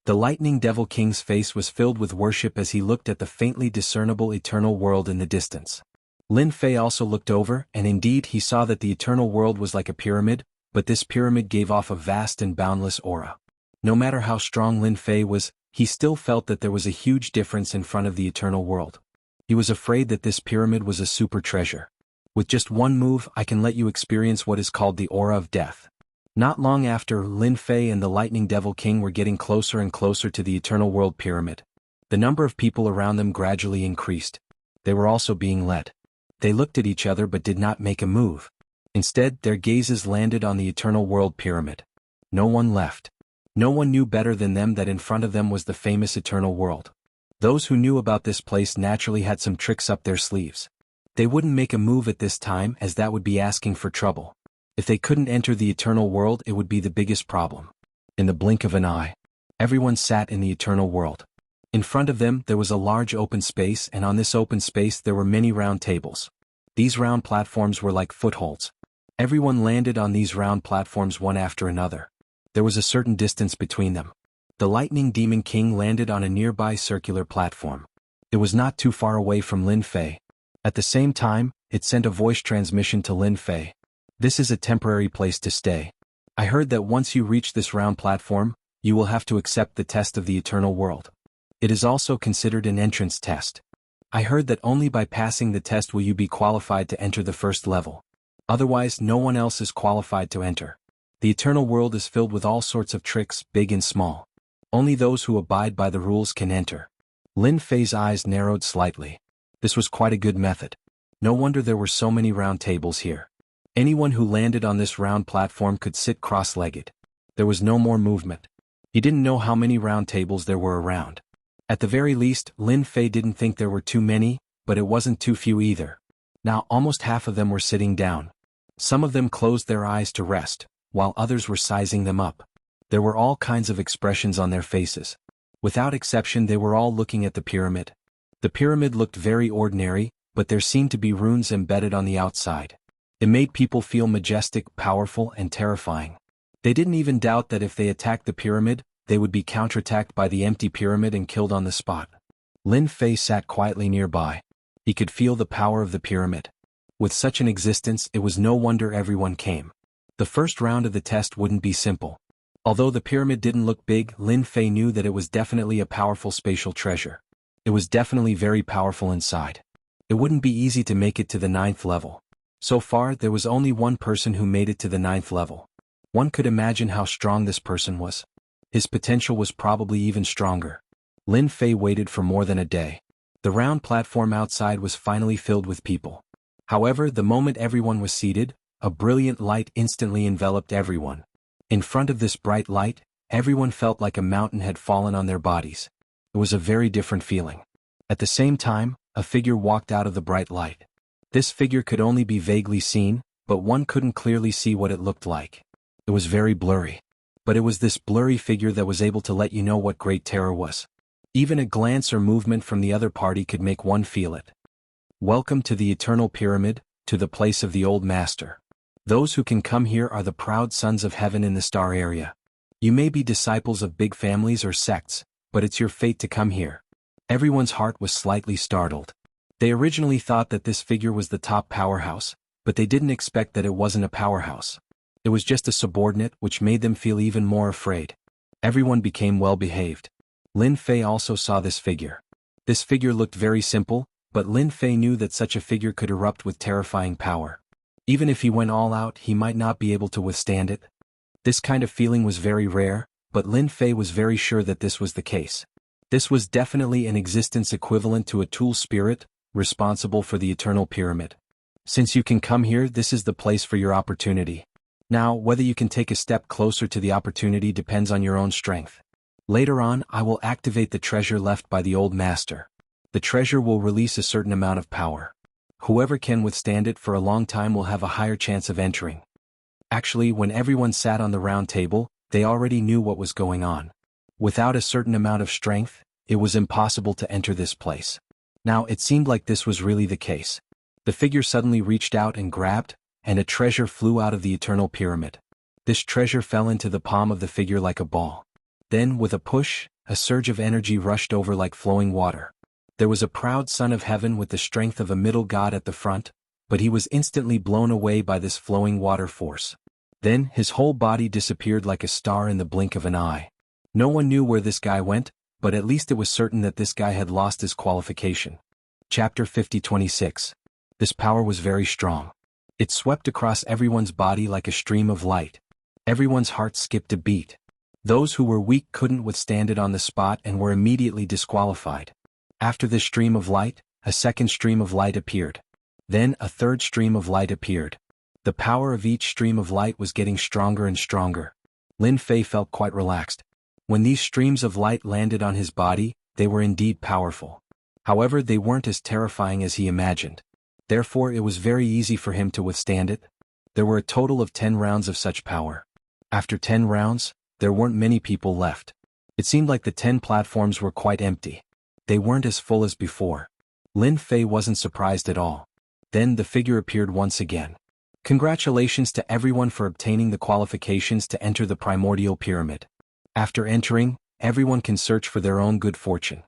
The Lightning Devil King's face was filled with worship as he looked at the faintly discernible Eternal World in the distance. Lin Fei also looked over, and indeed he saw that the Eternal World was like a pyramid, but this pyramid gave off a vast and boundless aura. No matter how strong Lin Fei was, he still felt that there was a huge difference in front of the Eternal World. He was afraid that this pyramid was a super treasure. With just one move, I can let you experience what is called the aura of death. Not long after, Lin Fei and the Lightning Devil King were getting closer and closer to the Eternal World pyramid. The number of people around them gradually increased. They were also being led. They looked at each other but did not make a move. Instead, their gazes landed on the Eternal World pyramid. No one left. No one knew better than them that in front of them was the famous Eternal World. Those who knew about this place naturally had some tricks up their sleeves. They wouldn't make a move at this time, as that would be asking for trouble. If they couldn't enter the Eternal World, it would be the biggest problem. In the blink of an eye, everyone sat in the Eternal World. In front of them, there was a large open space, and on this open space there were many round tables. These round platforms were like footholds. Everyone landed on these round platforms one after another. There was a certain distance between them. The Lightning Demon King landed on a nearby circular platform. It was not too far away from Lin Fei. At the same time, it sent a voice transmission to Lin Fei. This is a temporary place to stay. I heard that once you reach this round platform, you will have to accept the test of the Eternal World. It is also considered an entrance test. I heard that only by passing the test will you be qualified to enter the first level. Otherwise, no one else is qualified to enter. The eternal world is filled with all sorts of tricks, big and small. Only those who abide by the rules can enter. Lin Fei's eyes narrowed slightly. This was quite a good method. No wonder there were so many round tables here. Anyone who landed on this round platform could sit cross-legged. There was no more movement. He didn't know how many round tables there were around. At the very least, Lin Fei didn't think there were too many, but it wasn't too few either. Now almost half of them were sitting down. Some of them closed their eyes to rest, while others were sizing them up. There were all kinds of expressions on their faces. Without exception, they were all looking at the pyramid. The pyramid looked very ordinary, but there seemed to be runes embedded on the outside. It made people feel majestic, powerful, and terrifying. They didn't even doubt that if they attacked the pyramid, they would be counterattacked by the empty pyramid and killed on the spot. Lin Fei sat quietly nearby. He could feel the power of the pyramid. With such an existence, it was no wonder everyone came. The first round of the test wouldn't be simple. Although the pyramid didn't look big, Lin Fei knew that it was definitely a powerful spatial treasure. It was definitely very powerful inside. It wouldn't be easy to make it to the 9th level. So far, there was only one person who made it to the 9th level. One could imagine how strong this person was. His potential was probably even stronger. Lin Fei waited for more than a day. The round platform outside was finally filled with people. However, the moment everyone was seated, a brilliant light instantly enveloped everyone. In front of this bright light, everyone felt like a mountain had fallen on their bodies. It was a very different feeling. At the same time, a figure walked out of the bright light. This figure could only be vaguely seen, but one couldn't clearly see what it looked like. It was very blurry. But it was this blurry figure that was able to let you know what great terror was. Even a glance or movement from the other party could make one feel it. Welcome to the Eternal Pyramid, to the place of the Old Master. Those who can come here are the proud sons of heaven in the star area. You may be disciples of big families or sects, but it's your fate to come here. Everyone's heart was slightly startled. They originally thought that this figure was the top powerhouse, but they didn't expect that it wasn't a powerhouse. It was just a subordinate, which made them feel even more afraid. Everyone became well-behaved. Lin Fei also saw this figure. This figure looked very simple, but Lin Fei knew that such a figure could erupt with terrifying power. Even if he went all out, he might not be able to withstand it. This kind of feeling was very rare, but Lin Fei was very sure that this was the case. This was definitely an existence equivalent to a tool spirit, responsible for the Eternal Pyramid. Since you can come here, this is the place for your opportunity. Now, whether you can take a step closer to the opportunity depends on your own strength. Later on, I will activate the treasure left by the Old Master. The treasure will release a certain amount of power. Whoever can withstand it for a long time will have a higher chance of entering. Actually, when everyone sat on the round table, they already knew what was going on. Without a certain amount of strength, it was impossible to enter this place. Now, it seemed like this was really the case. The figure suddenly reached out and grabbed, and a treasure flew out of the Eternal Pyramid. This treasure fell into the palm of the figure like a ball. Then, with a push, a surge of energy rushed over like flowing water. There was a proud son of heaven with the strength of a middle god at the front, but he was instantly blown away by this flowing water force. Then, his whole body disappeared like a star in the blink of an eye. No one knew where this guy went, but at least it was certain that this guy had lost his qualification. Chapter 50-26. This power was very strong. It swept across everyone's body like a stream of light. Everyone's heart skipped a beat. Those who were weak couldn't withstand it on the spot and were immediately disqualified. After this stream of light, a second stream of light appeared. Then a third stream of light appeared. The power of each stream of light was getting stronger and stronger. Lin Fei felt quite relaxed. When these streams of light landed on his body, they were indeed powerful. However, they weren't as terrifying as he imagined. Therefore, it was very easy for him to withstand it. There were a total of 10 rounds of such power. After 10 rounds, there weren't many people left. It seemed like the 10 platforms were quite empty. They weren't as full as before. Lin Fei wasn't surprised at all. Then the figure appeared once again. Congratulations to everyone for obtaining the qualifications to enter the Primordial Pyramid. After entering, everyone can search for their own good fortune.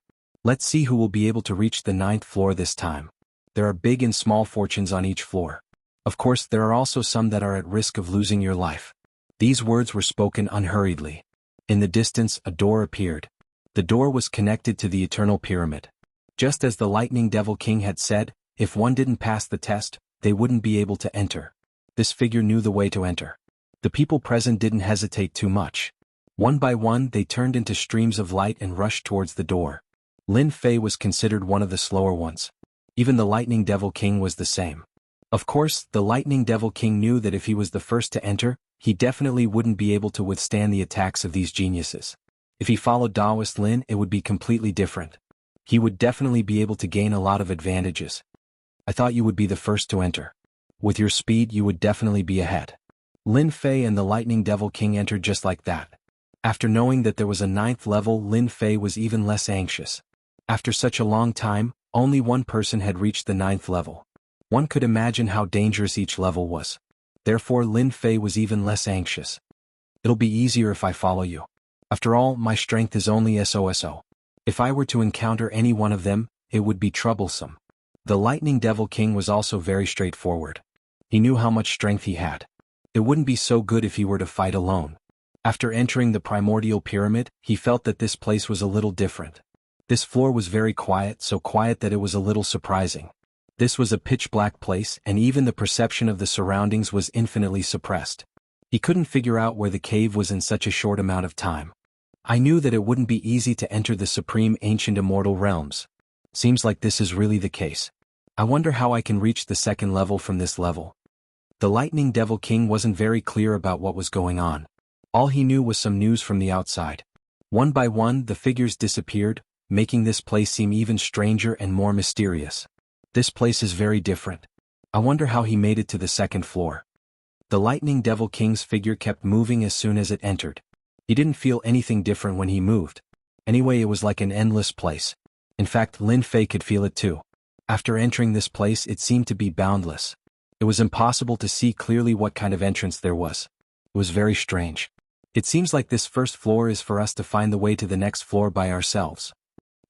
Let's see who will be able to reach the 9th floor this time. There are big and small fortunes on each floor. Of course, there are also some that are at risk of losing your life. These words were spoken unhurriedly. In the distance, a door appeared. The door was connected to the Eternal Pyramid. Just as the Lightning Devil King had said, if one didn't pass the test, they wouldn't be able to enter. This figure knew the way to enter. The people present didn't hesitate too much. One by one they turned into streams of light and rushed towards the door. Lin Fei was considered one of the slower ones. Even the Lightning Devil King was the same. Of course, the Lightning Devil King knew that if he was the first to enter, he definitely wouldn't be able to withstand the attacks of these geniuses. If he followed Daoist Lin, it would be completely different. He would definitely be able to gain a lot of advantages. I thought you would be the first to enter. With your speed you would definitely be ahead. Lin Fei and the Lightning Devil King entered just like that. After knowing that there was a 9th level, Lin Fei was even less anxious. After such a long time, only one person had reached the 9th level. One could imagine how dangerous each level was. Therefore Lin Fei was even less anxious. It'll be easier if I follow you. After all, my strength is only SOSO. If I were to encounter any one of them, it would be troublesome. The Lightning Devil King was also very straightforward. He knew how much strength he had. It wouldn't be so good if he were to fight alone. After entering the primordial pyramid, he felt that this place was a little different. This floor was very quiet, so quiet that it was a little surprising. This was a pitch-black place, and even the perception of the surroundings was infinitely suppressed. He couldn't figure out where the cave was in such a short amount of time. I knew that it wouldn't be easy to enter the supreme ancient immortal realms. Seems like this is really the case. I wonder how I can reach the 2nd level from this level. The Lightning Devil King wasn't very clear about what was going on. All he knew was some news from the outside. One by one the figures disappeared, making this place seem even stranger and more mysterious. This place is very different. I wonder how he made it to the 2nd floor. The Lightning Devil King's figure kept moving as soon as it entered. He didn't feel anything different when he moved. Anyway, it was like an endless place. In fact, Lin Fei could feel it too. After entering this place, it seemed to be boundless. It was impossible to see clearly what kind of entrance there was. It was very strange. It seems like this 1st floor is for us to find the way to the next floor by ourselves.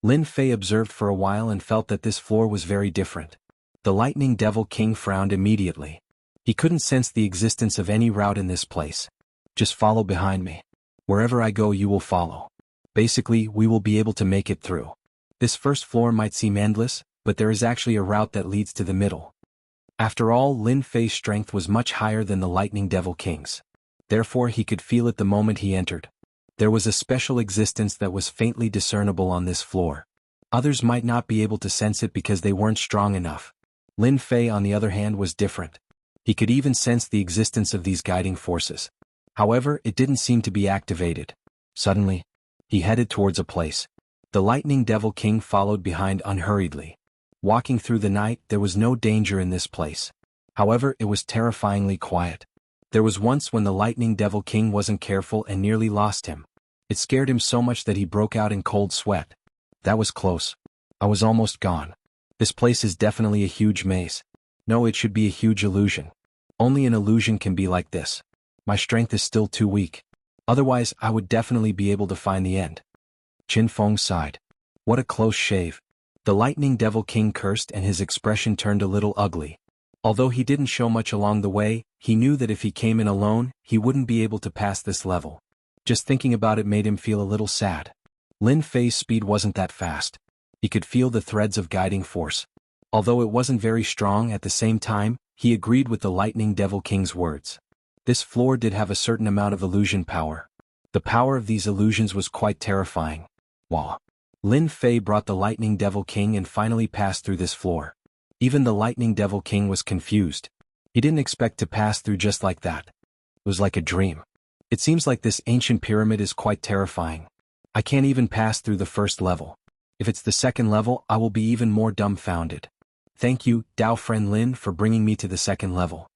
Lin Fei observed for a while and felt that this floor was very different. The Lightning Devil King frowned immediately. He couldn't sense the existence of any route in this place. Just follow behind me. Wherever I go you will follow. Basically, we will be able to make it through. This 1st floor might seem endless, but there is actually a route that leads to the middle. After all, Lin Fei's strength was much higher than the Lightning Devil King's. Therefore he could feel it the moment he entered. There was a special existence that was faintly discernible on this floor. Others might not be able to sense it because they weren't strong enough. Lin Fei, on the other hand, was different. He could even sense the existence of these guiding forces. However, it didn't seem to be activated. Suddenly, he headed towards a place. The Lightning Devil King followed behind unhurriedly. Walking through the night, there was no danger in this place. However, it was terrifyingly quiet. There was once when the Lightning Devil King wasn't careful and nearly lost him. It scared him so much that he broke out in cold sweat. That was close. I was almost gone. This place is definitely a huge maze. No, it should be a huge illusion. Only an illusion can be like this. My strength is still too weak. Otherwise, I would definitely be able to find the end. Qin Feng sighed. What a close shave. The Lightning Devil King cursed and his expression turned a little ugly. Although he didn't show much along the way, he knew that if he came in alone, he wouldn't be able to pass this level. Just thinking about it made him feel a little sad. Lin Fei's speed wasn't that fast. He could feel the threads of guiding force. Although it wasn't very strong at the same time, he agreed with the Lightning Devil King's words. This floor did have a certain amount of illusion power. The power of these illusions was quite terrifying. Wow. Lin Fei brought the Lightning Devil King and finally passed through this floor. Even the Lightning Devil King was confused. He didn't expect to pass through just like that. It was like a dream. It seems like this ancient pyramid is quite terrifying. I can't even pass through the 1st level. If it's the 2nd level, I will be even more dumbfounded. Thank you, Dao Friend Lin, for bringing me to the 2nd level.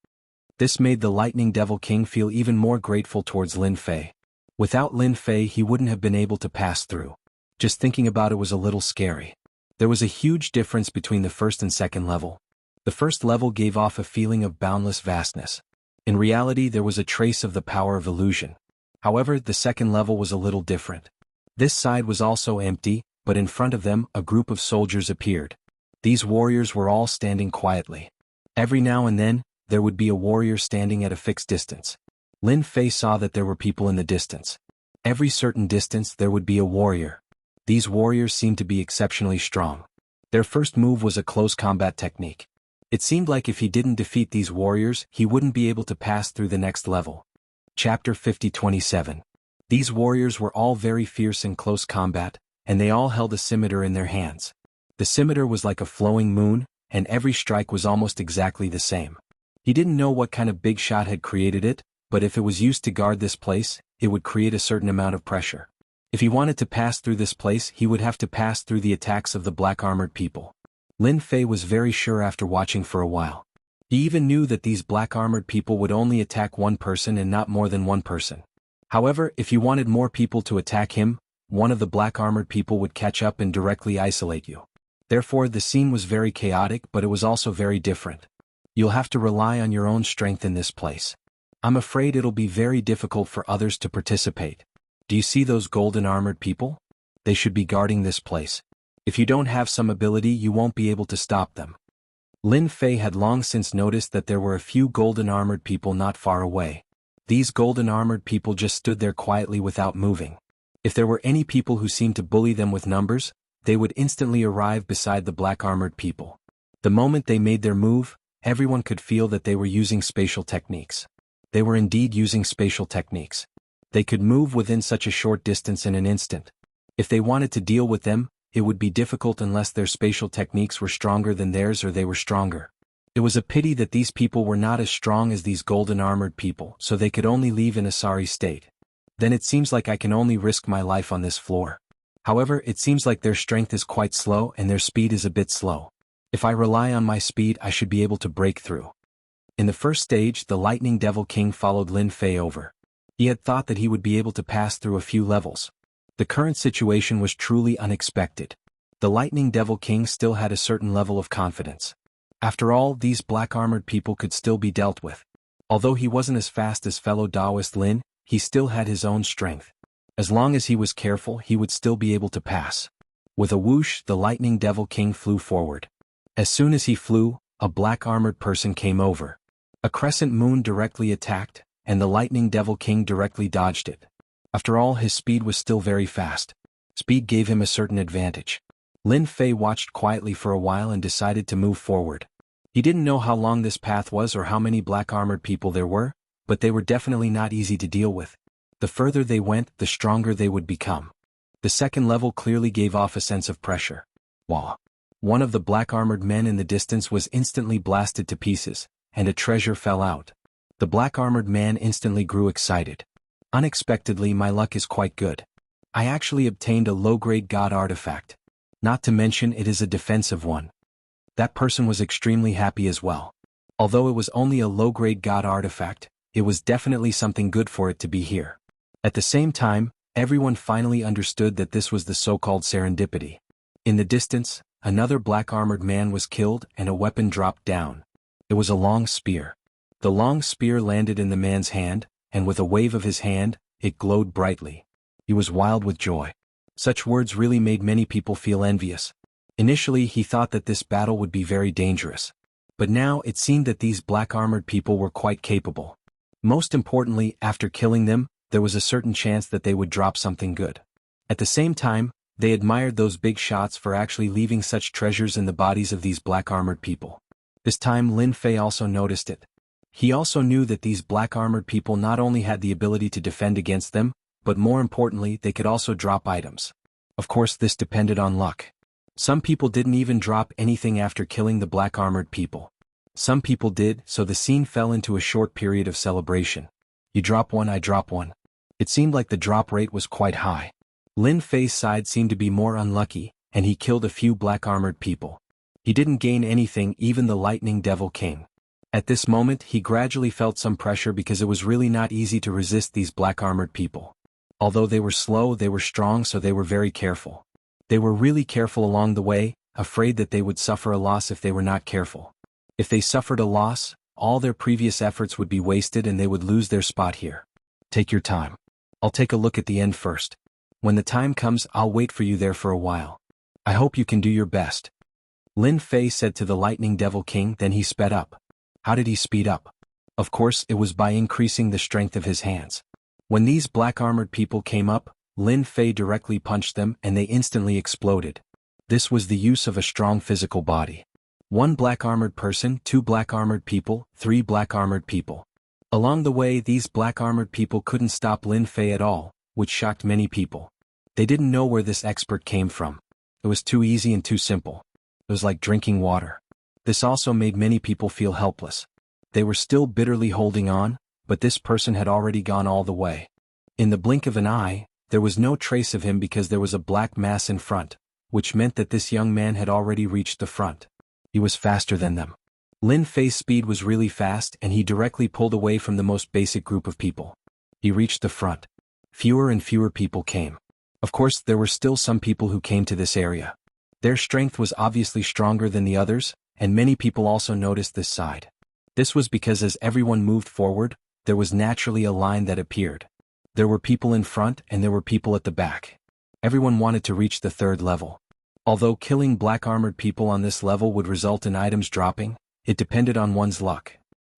This made the Lightning Devil King feel even more grateful towards Lin Fei. Without Lin Fei, he wouldn't have been able to pass through. Just thinking about it was a little scary. There was a huge difference between the 1st and 2nd level. The 1st level gave off a feeling of boundless vastness. In reality, there was a trace of the power of illusion. However, the 2nd level was a little different. This side was also empty, but in front of them, a group of soldiers appeared. These warriors were all standing quietly. Every now and then, there would be a warrior standing at a fixed distance. Lin Fei saw that there were people in the distance. Every certain distance, there would be a warrior. These warriors seemed to be exceptionally strong. Their first move was a close combat technique. It seemed like if he didn't defeat these warriors, he wouldn't be able to pass through the next level. Chapter 50-27. These warriors were all very fierce in close combat, and they all held a scimitar in their hands. The scimitar was like a flowing moon, and every strike was almost exactly the same. He didn't know what kind of big shot had created it, but if it was used to guard this place, it would create a certain amount of pressure. If he wanted to pass through this place, he would have to pass through the attacks of the black-armored people. Lin Fei was very sure after watching for a while. He even knew that these black-armored people would only attack one person and not more than one person. However, if you wanted more people to attack him, one of the black-armored people would catch up and directly isolate you. Therefore, the scene was very chaotic, but it was also very different. You'll have to rely on your own strength in this place. I'm afraid it'll be very difficult for others to participate. Do you see those golden armored people? They should be guarding this place. If you don't have some ability, you won't be able to stop them. Lin Fei had long since noticed that there were a few golden armored people not far away. These golden armored people just stood there quietly without moving. If there were any people who seemed to bully them with numbers, they would instantly arrive beside the black armored people. The moment they made their move, everyone could feel that they were using spatial techniques. They were indeed using spatial techniques. They could move within such a short distance in an instant. If they wanted to deal with them, it would be difficult unless their spatial techniques were stronger than theirs or they were stronger. It was a pity that these people were not as strong as these golden armored people, so they could only leave in a sorry state. Then it seems like I can only risk my life on this floor. However, it seems like their strength is quite slow and their speed is a bit slow. If I rely on my speed, I should be able to break through. In the first stage, the Lightning Devil King followed Lin Fei over. He had thought that he would be able to pass through a few levels. The current situation was truly unexpected. The Lightning Devil King still had a certain level of confidence. After all, these black-armored people could still be dealt with. Although he wasn't as fast as fellow Taoist Lin, he still had his own strength. As long as he was careful, he would still be able to pass. With a whoosh, the Lightning Devil King flew forward. As soon as he flew, a black-armored person came over. A crescent moon directly attacked, and the Lightning Devil King directly dodged it. After all, his speed was still very fast. Speed gave him a certain advantage. Lin Fei watched quietly for a while and decided to move forward. He didn't know how long this path was or how many black-armored people there were, but they were definitely not easy to deal with. The further they went, the stronger they would become. The second level clearly gave off a sense of pressure. Wah! One of the black-armored men in the distance was instantly blasted to pieces, and a treasure fell out. The black-armored man instantly grew excited. Unexpectedly, my luck is quite good. I actually obtained a low-grade god artifact. Not to mention it is a defensive one. That person was extremely happy as well. Although it was only a low-grade god artifact, it was definitely something good for it to be here. At the same time, everyone finally understood that this was the so-called serendipity. In the distance, another black-armored man was killed and a weapon dropped down. It was a long spear. The long spear landed in the man's hand, and with a wave of his hand, it glowed brightly. He was wild with joy. Such words really made many people feel envious. Initially, he thought that this battle would be very dangerous. But now it seemed that these black-armored people were quite capable. Most importantly, after killing them, there was a certain chance that they would drop something good. At the same time, they admired those big shots for actually leaving such treasures in the bodies of these black-armored people. This time Lin Fei also noticed it. He also knew that these black-armored people not only had the ability to defend against them, but more importantly, they could also drop items. Of course, this depended on luck. Some people didn't even drop anything after killing the black-armored people. Some people did, so the scene fell into a short period of celebration. You drop one, I drop one. It seemed like the drop rate was quite high. Lin Fei's side seemed to be more unlucky, and he killed a few black-armored people. He didn't gain anything, even the Lightning Devil King. At this moment, he gradually felt some pressure because it was really not easy to resist these black-armored people. Although they were slow, they were strong, so they were very careful. They were really careful along the way, afraid that they would suffer a loss if they were not careful. If they suffered a loss, all their previous efforts would be wasted and they would lose their spot here. Take your time. I'll take a look at the end first. When the time comes, I'll wait for you there for a while. I hope you can do your best. Lin Fei said to the Lightning Devil King, then he sped up. How did he speed up? Of course, it was by increasing the strength of his hands. When these black-armored people came up, Lin Fei directly punched them and they instantly exploded. This was the use of a strong physical body. 1 black-armored person, 2 black-armored people, 3 black-armored people. Along the way, these black-armored people couldn't stop Lin Fei at all, which shocked many people. They didn't know where this expert came from. It was too easy and too simple. It was like drinking water. This also made many people feel helpless. They were still bitterly holding on, but this person had already gone all the way. In the blink of an eye, there was no trace of him because there was a black mass in front, which meant that this young man had already reached the front. He was faster than them. Lin Fei's speed was really fast and he directly pulled away from the most basic group of people. He reached the front. Fewer and fewer people came. Of course, there were still some people who came to this area. Their strength was obviously stronger than the others, and many people also noticed this side. This was because as everyone moved forward, there was naturally a line that appeared. There were people in front and there were people at the back. Everyone wanted to reach the 3rd level. Although killing black-armored people on this level would result in items dropping, it depended on one's luck.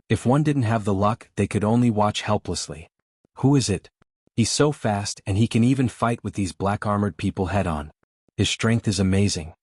If one didn't have the luck, they could only watch helplessly. Who is it? He's so fast and he can even fight with these black-armored people head-on. His strength is amazing.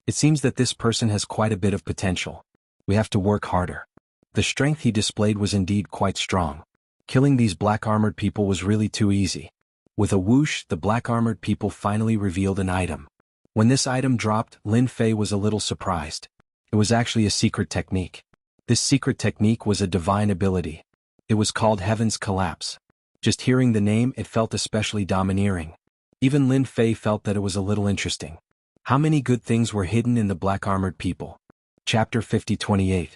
It seems that this person has quite a bit of potential. We have to work harder. The strength he displayed was indeed quite strong. Killing these black-armored people was really too easy. With a whoosh, the black-armored people finally revealed an item. When this item dropped, Lin Fei was a little surprised. It was actually a secret technique. This secret technique was a divine ability. It was called Heaven's Collapse. Just hearing the name, it felt especially domineering. Even Lin Fei felt that it was a little interesting. How many good things were hidden in the black-armored people? Chapter 50-28.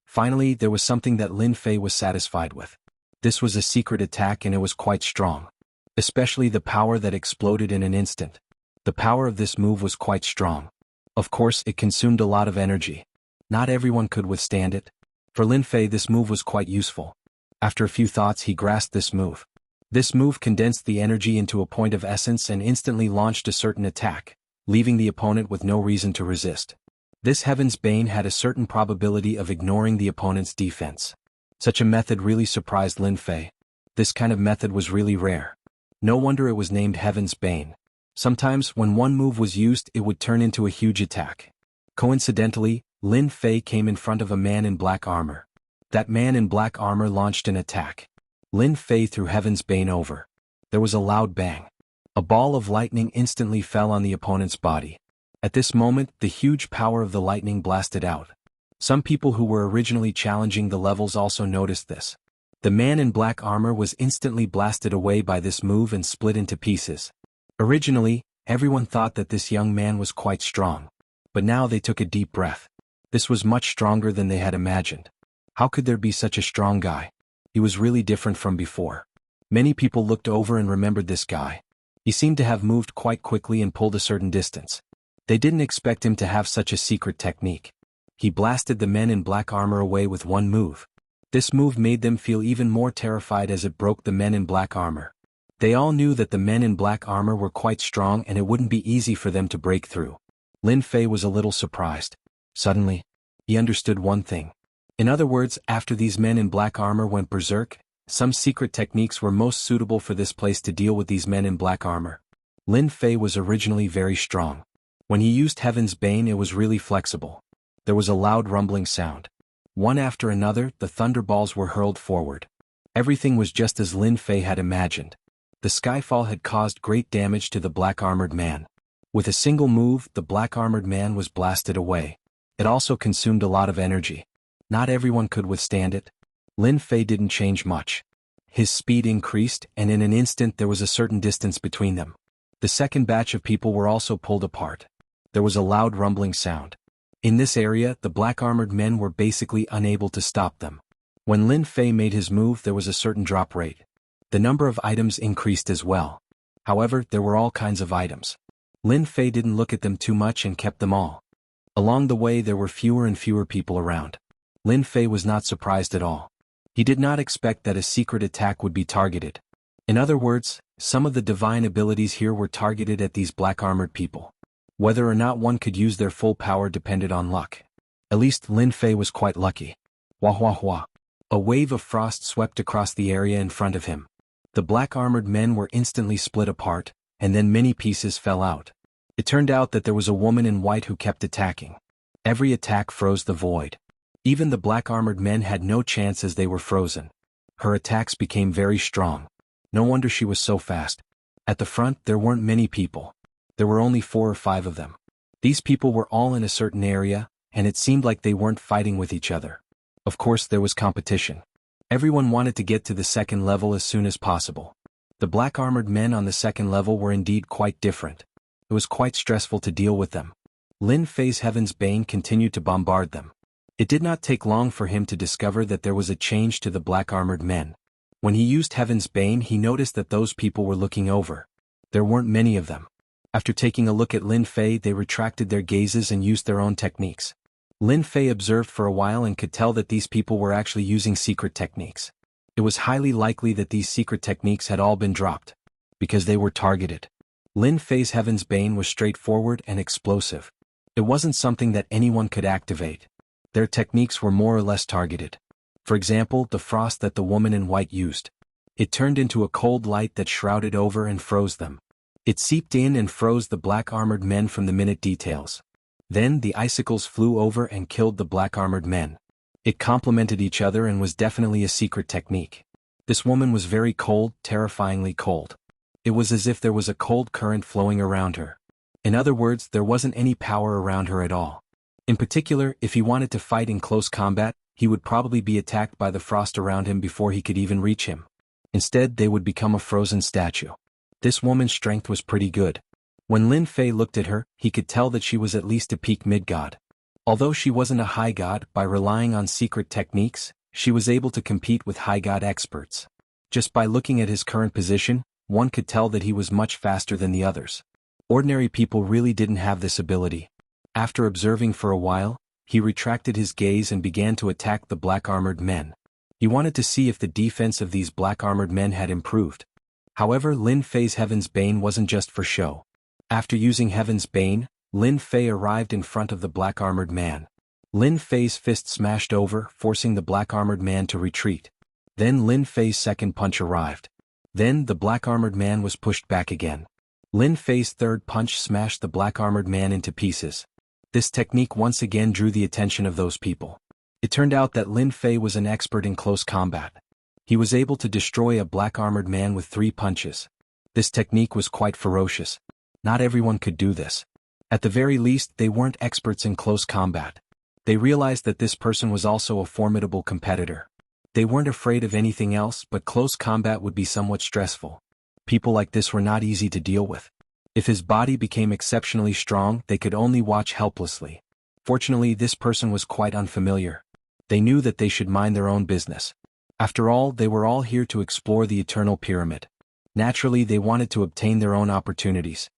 Finally, there was something that Lin Fei was satisfied with. This was a secret attack and it was quite strong. Especially the power that exploded in an instant. The power of this move was quite strong. Of course, it consumed a lot of energy. Not everyone could withstand it. For Lin Fei, this move was quite useful. After a few thoughts, he grasped this move. This move condensed the energy into a point of essence and instantly launched a certain attack, leaving the opponent with no reason to resist. This Heaven's Bane had a certain probability of ignoring the opponent's defense. Such a method really surprised Lin Fei. This kind of method was really rare. No wonder it was named Heaven's Bane. Sometimes, when one move was used, it would turn into a huge attack. Coincidentally, Lin Fei came in front of a man in black armor. That man in black armor launched an attack. Lin Fei threw Heaven's Bane over. There was a loud bang. A ball of lightning instantly fell on the opponent's body. At this moment, the huge power of the lightning blasted out. Some people who were originally challenging the levels also noticed this. The man in black armor was instantly blasted away by this move and split into pieces. Originally, everyone thought that this young man was quite strong. But now they took a deep breath. This was much stronger than they had imagined. How could there be such a strong guy? He was really different from before. Many people looked over and remembered this guy. He seemed to have moved quite quickly and pulled a certain distance. They didn't expect him to have such a secret technique. He blasted the men in black armor away with one move. This move made them feel even more terrified as it broke the men in black armor. They all knew that the men in black armor were quite strong and it wouldn't be easy for them to break through. Lin Fei was a little surprised. Suddenly, he understood one thing. In other words, after these men in black armor went berserk, some secret techniques were most suitable for this place to deal with these men in black armor. Lin Fei was originally very strong. When he used Heaven's Bane, it was really flexible. There was a loud rumbling sound. One after another, the thunderballs were hurled forward. Everything was just as Lin Fei had imagined. The skyfall had caused great damage to the black-armored man. With a single move, the black-armored man was blasted away. It also consumed a lot of energy. Not everyone could withstand it. Lin Fei didn't change much. His speed increased, and in an instant there was a certain distance between them. The second batch of people were also pulled apart. There was a loud rumbling sound. In this area, the black-armored men were basically unable to stop them. When Lin Fei made his move, there was a certain drop rate. The number of items increased as well. However, there were all kinds of items. Lin Fei didn't look at them too much and kept them all. Along the way, there were fewer and fewer people around. Lin Fei was not surprised at all. He did not expect that a secret attack would be targeted. In other words, some of the divine abilities here were targeted at these black-armored people. Whether or not one could use their full power depended on luck. At least Lin Fei was quite lucky. Wah wah wah. A wave of frost swept across the area in front of him. The black-armored men were instantly split apart, and then many pieces fell out. It turned out that there was a woman in white who kept attacking. Every attack froze the void. Even the black-armored men had no chance as they were frozen. Her attacks became very strong. No wonder she was so fast. At the front there weren't many people. There were only 4 or 5 of them. These people were all in a certain area, and it seemed like they weren't fighting with each other. Of course there was competition. Everyone wanted to get to the second level as soon as possible. The black-armored men on the second level were indeed quite different. It was quite stressful to deal with them. Lin Fei's Heaven's Bane continued to bombard them. It did not take long for him to discover that there was a change to the black-armored men. When he used Heaven's Bane, he noticed that those people were looking over. There weren't many of them. After taking a look at Lin Fei, they retracted their gazes and used their own techniques. Lin Fei observed for a while and could tell that these people were actually using secret techniques. It was highly likely that these secret techniques had all been dropped, because they were targeted. Lin Fei's Heaven's Bane was straightforward and explosive. It wasn't something that anyone could activate. Their techniques were more or less targeted. For example, the frost that the woman in white used. It turned into a cold light that shrouded over and froze them. It seeped in and froze the black-armored men from the minute details. Then the icicles flew over and killed the black-armored men. It complemented each other and was definitely a secret technique. This woman was very cold, terrifyingly cold. It was as if there was a cold current flowing around her. In other words, there wasn't any power around her at all. In particular, if he wanted to fight in close combat, he would probably be attacked by the frost around him before he could even reach him. Instead, they would become a frozen statue. This woman's strength was pretty good. When Lin Fei looked at her, he could tell that she was at least a peak mid-god. Although she wasn't a high god, by relying on secret techniques, she was able to compete with high god experts. Just by looking at his current position, one could tell that he was much faster than the others. Ordinary people really didn't have this ability. After observing for a while, he retracted his gaze and began to attack the black-armored men. He wanted to see if the defense of these black-armored men had improved. However, Lin Fei's Heaven's Bane wasn't just for show. After using Heaven's Bane, Lin Fei arrived in front of the black-armored man. Lin Fei's fist smashed over, forcing the black-armored man to retreat. Then Lin Fei's second punch arrived. Then the black-armored man was pushed back again. Lin Fei's third punch smashed the black-armored man into pieces. This technique once again drew the attention of those people. It turned out that Lin Fei was an expert in close combat. He was able to destroy a black-armored man with 3 punches. This technique was quite ferocious. Not everyone could do this. At the very least, they weren't experts in close combat. They realized that this person was also a formidable competitor. They weren't afraid of anything else, but close combat would be somewhat stressful. People like this were not easy to deal with. If his body became exceptionally strong, they could only watch helplessly. Fortunately, this person was quite unfamiliar. They knew that they should mind their own business. After all, they were all here to explore the Eternal Pyramid. Naturally, they wanted to obtain their own opportunities.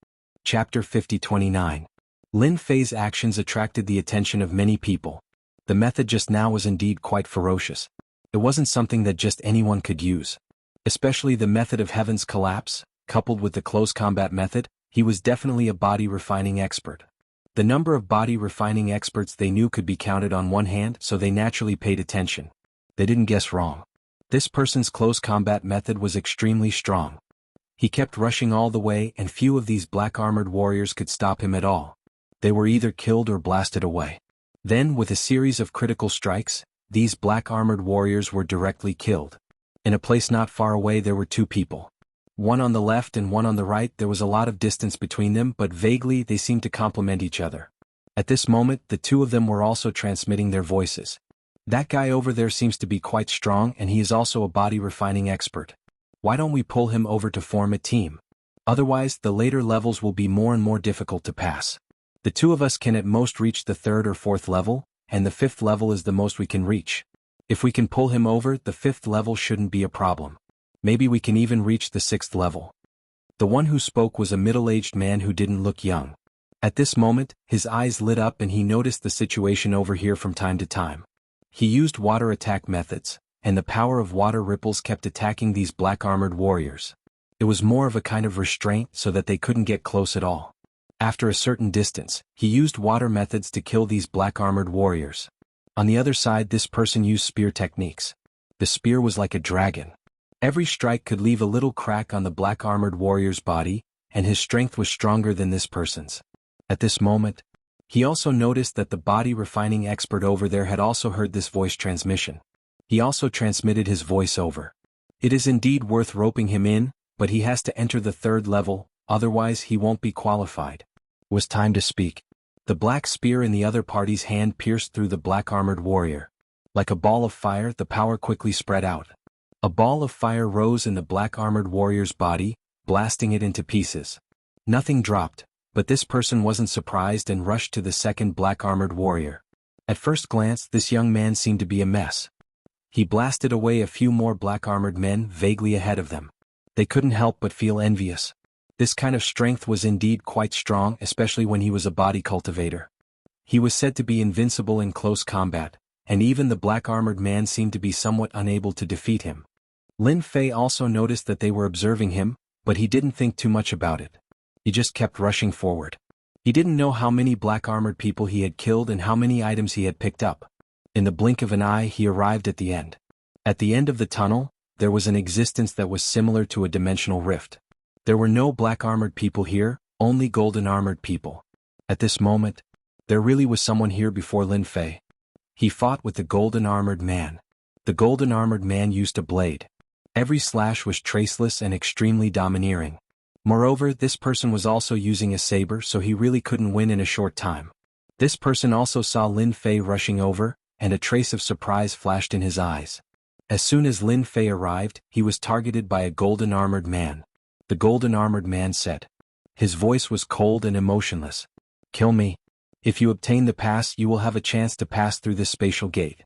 Chapter 50-29. Lin Fei's actions attracted the attention of many people. The method just now was indeed quite ferocious. It wasn't something that just anyone could use. Especially the method of Heaven's Collapse, coupled with the close combat method, he was definitely a body refining expert. The number of body refining experts they knew could be counted on one hand, so they naturally paid attention. They didn't guess wrong. This person's close combat method was extremely strong. He kept rushing all the way, and few of these black-armored warriors could stop him at all. They were either killed or blasted away. Then, with a series of critical strikes, these black-armored warriors were directly killed. In a place not far away there were 2 people. One on the left and one on the right. There was a lot of distance between them, but vaguely they seemed to complement each other. At this moment, the 2 of them were also transmitting their voices. That guy over there seems to be quite strong, and he is also a body refining expert. Why don't we pull him over to form a team? Otherwise, the later levels will be more and more difficult to pass. The 2 of us can at most reach the 3rd or 4th level, and the 5th level is the most we can reach. If we can pull him over, the 5th level shouldn't be a problem. Maybe we can even reach the 6th level. The one who spoke was a middle-aged man who didn't look young. At this moment, his eyes lit up and he noticed the situation over here from time to time. He used water attack methods, and the power of water ripples kept attacking these black-armored warriors. It was more of a kind of restraint so that they couldn't get close at all. After a certain distance, he used water methods to kill these black-armored warriors. On the other side, this person used spear techniques. The spear was like a dragon. Every strike could leave a little crack on the black-armored warrior's body, and his strength was stronger than this person's. At this moment, He also noticed that the body refining expert over there had also heard this voice transmission. He also transmitted his voice over. It is indeed worth roping him in, but he has to enter the 3rd level, otherwise he won't be qualified. It was time to speak. The black spear in the other party's hand pierced through the black-armored warrior. Like a ball of fire, the power quickly spread out. A ball of fire rose in the black-armored warrior's body, blasting it into pieces. Nothing dropped, but this person wasn't surprised and rushed to the second black-armored warrior. At first glance, this young man seemed to be a mess. He blasted away a few more black-armored men vaguely ahead of them. They couldn't help but feel envious. This kind of strength was indeed quite strong, especially when he was a body cultivator. He was said to be invincible in close combat, and even the black-armored man seemed to be somewhat unable to defeat him. Lin Fei also noticed that they were observing him, but he didn't think too much about it. He just kept rushing forward. He didn't know how many black-armored people he had killed and how many items he had picked up. In the blink of an eye he arrived at the end. At the end of the tunnel, there was an existence that was similar to a dimensional rift. There were no black-armored people here, only golden-armored people. At this moment, there really was someone here before Lin Fei. He fought with the golden-armored man. The golden-armored man used a blade. Every slash was traceless and extremely domineering. Moreover, this person was also using a saber, so he really couldn't win in a short time. This person also saw Lin Fei rushing over, and a trace of surprise flashed in his eyes. As soon as Lin Fei arrived, he was targeted by a golden-armored man. The golden-armored man said. His voice was cold and emotionless. "Kill me. If you obtain the pass, you will have a chance to pass through this spatial gate."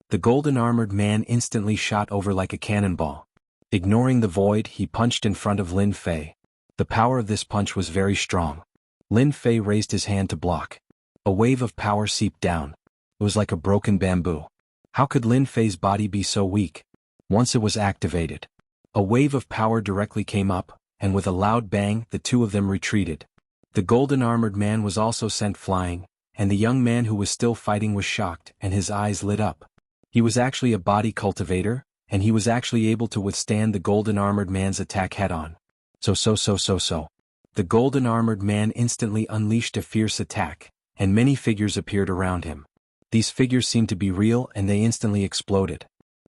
The golden-armored man instantly shot over like a cannonball. Ignoring the void, he punched in front of Lin Fei. The power of this punch was very strong. Lin Fei raised his hand to block. A wave of power seeped down. It was like a broken bamboo. How could Lin Fei's body be so weak? Once it was activated, a wave of power directly came up, and with a loud bang, the two of them retreated. The golden-armored man was also sent flying, and the young man who was still fighting was shocked, and his eyes lit up. He was actually a body cultivator, and he was actually able to withstand the golden-armored man's attack head-on. So. The golden-armored man instantly unleashed a fierce attack, and many figures appeared around him. These figures seemed to be real and they instantly exploded.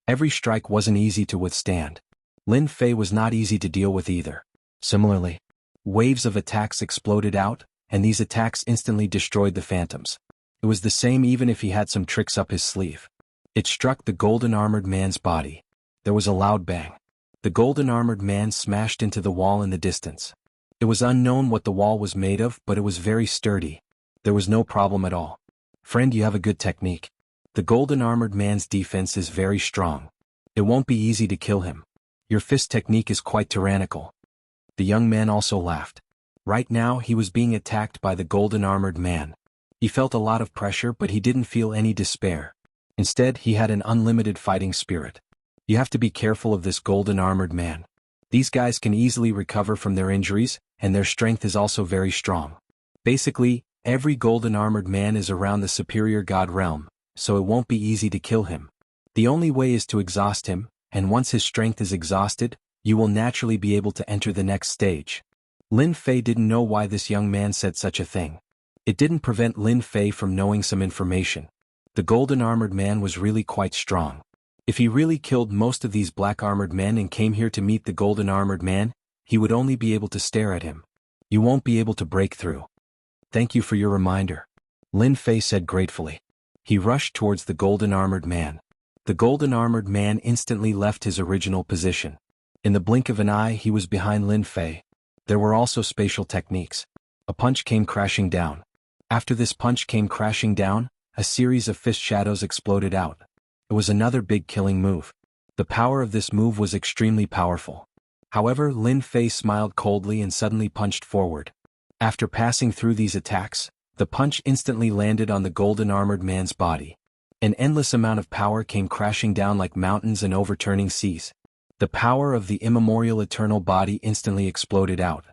Every strike wasn't easy to withstand. Lin Fei was not easy to deal with either. Similarly, waves of attacks exploded out, and these attacks instantly destroyed the phantoms. It was the same even if he had some tricks up his sleeve. It struck the golden-armored man's body. There was a loud bang. The golden-armored man smashed into the wall in the distance. It was unknown what the wall was made of, but it was very sturdy. There was no problem at all. "Friend, you have a good technique. The golden-armored man's defense is very strong. It won't be easy to kill him. Your fist technique is quite tyrannical." The young man also laughed. Right now he was being attacked by the golden-armored man. He felt a lot of pressure, but he didn't feel any despair. Instead, he had an unlimited fighting spirit. You have to be careful of this golden-armored man. These guys can easily recover from their injuries, and their strength is also very strong. Basically, every golden-armored man is around the superior god realm, so it won't be easy to kill him. The only way is to exhaust him, and once his strength is exhausted, you will naturally be able to enter the next stage. Lin Fei didn't know why this young man said such a thing. It didn't prevent Lin Fei from knowing some information. The golden-armored man was really quite strong. If he really killed most of these black-armored men and came here to meet the golden-armored man, he would only be able to stare at him. You won't be able to break through. "Thank you for your reminder," Lin Fei said gratefully. He rushed towards the golden-armored man. The golden-armored man instantly left his original position. In the blink of an eye he was behind Lin Fei. There were also spatial techniques. A punch came crashing down. After this punch came crashing down, a series of fist shadows exploded out. It was another big killing move. The power of this move was extremely powerful. However, Lin Fei smiled coldly and suddenly punched forward. After passing through these attacks, the punch instantly landed on the golden-armored man's body. An endless amount of power came crashing down like mountains and overturning seas. The power of the immemorial eternal body instantly exploded out.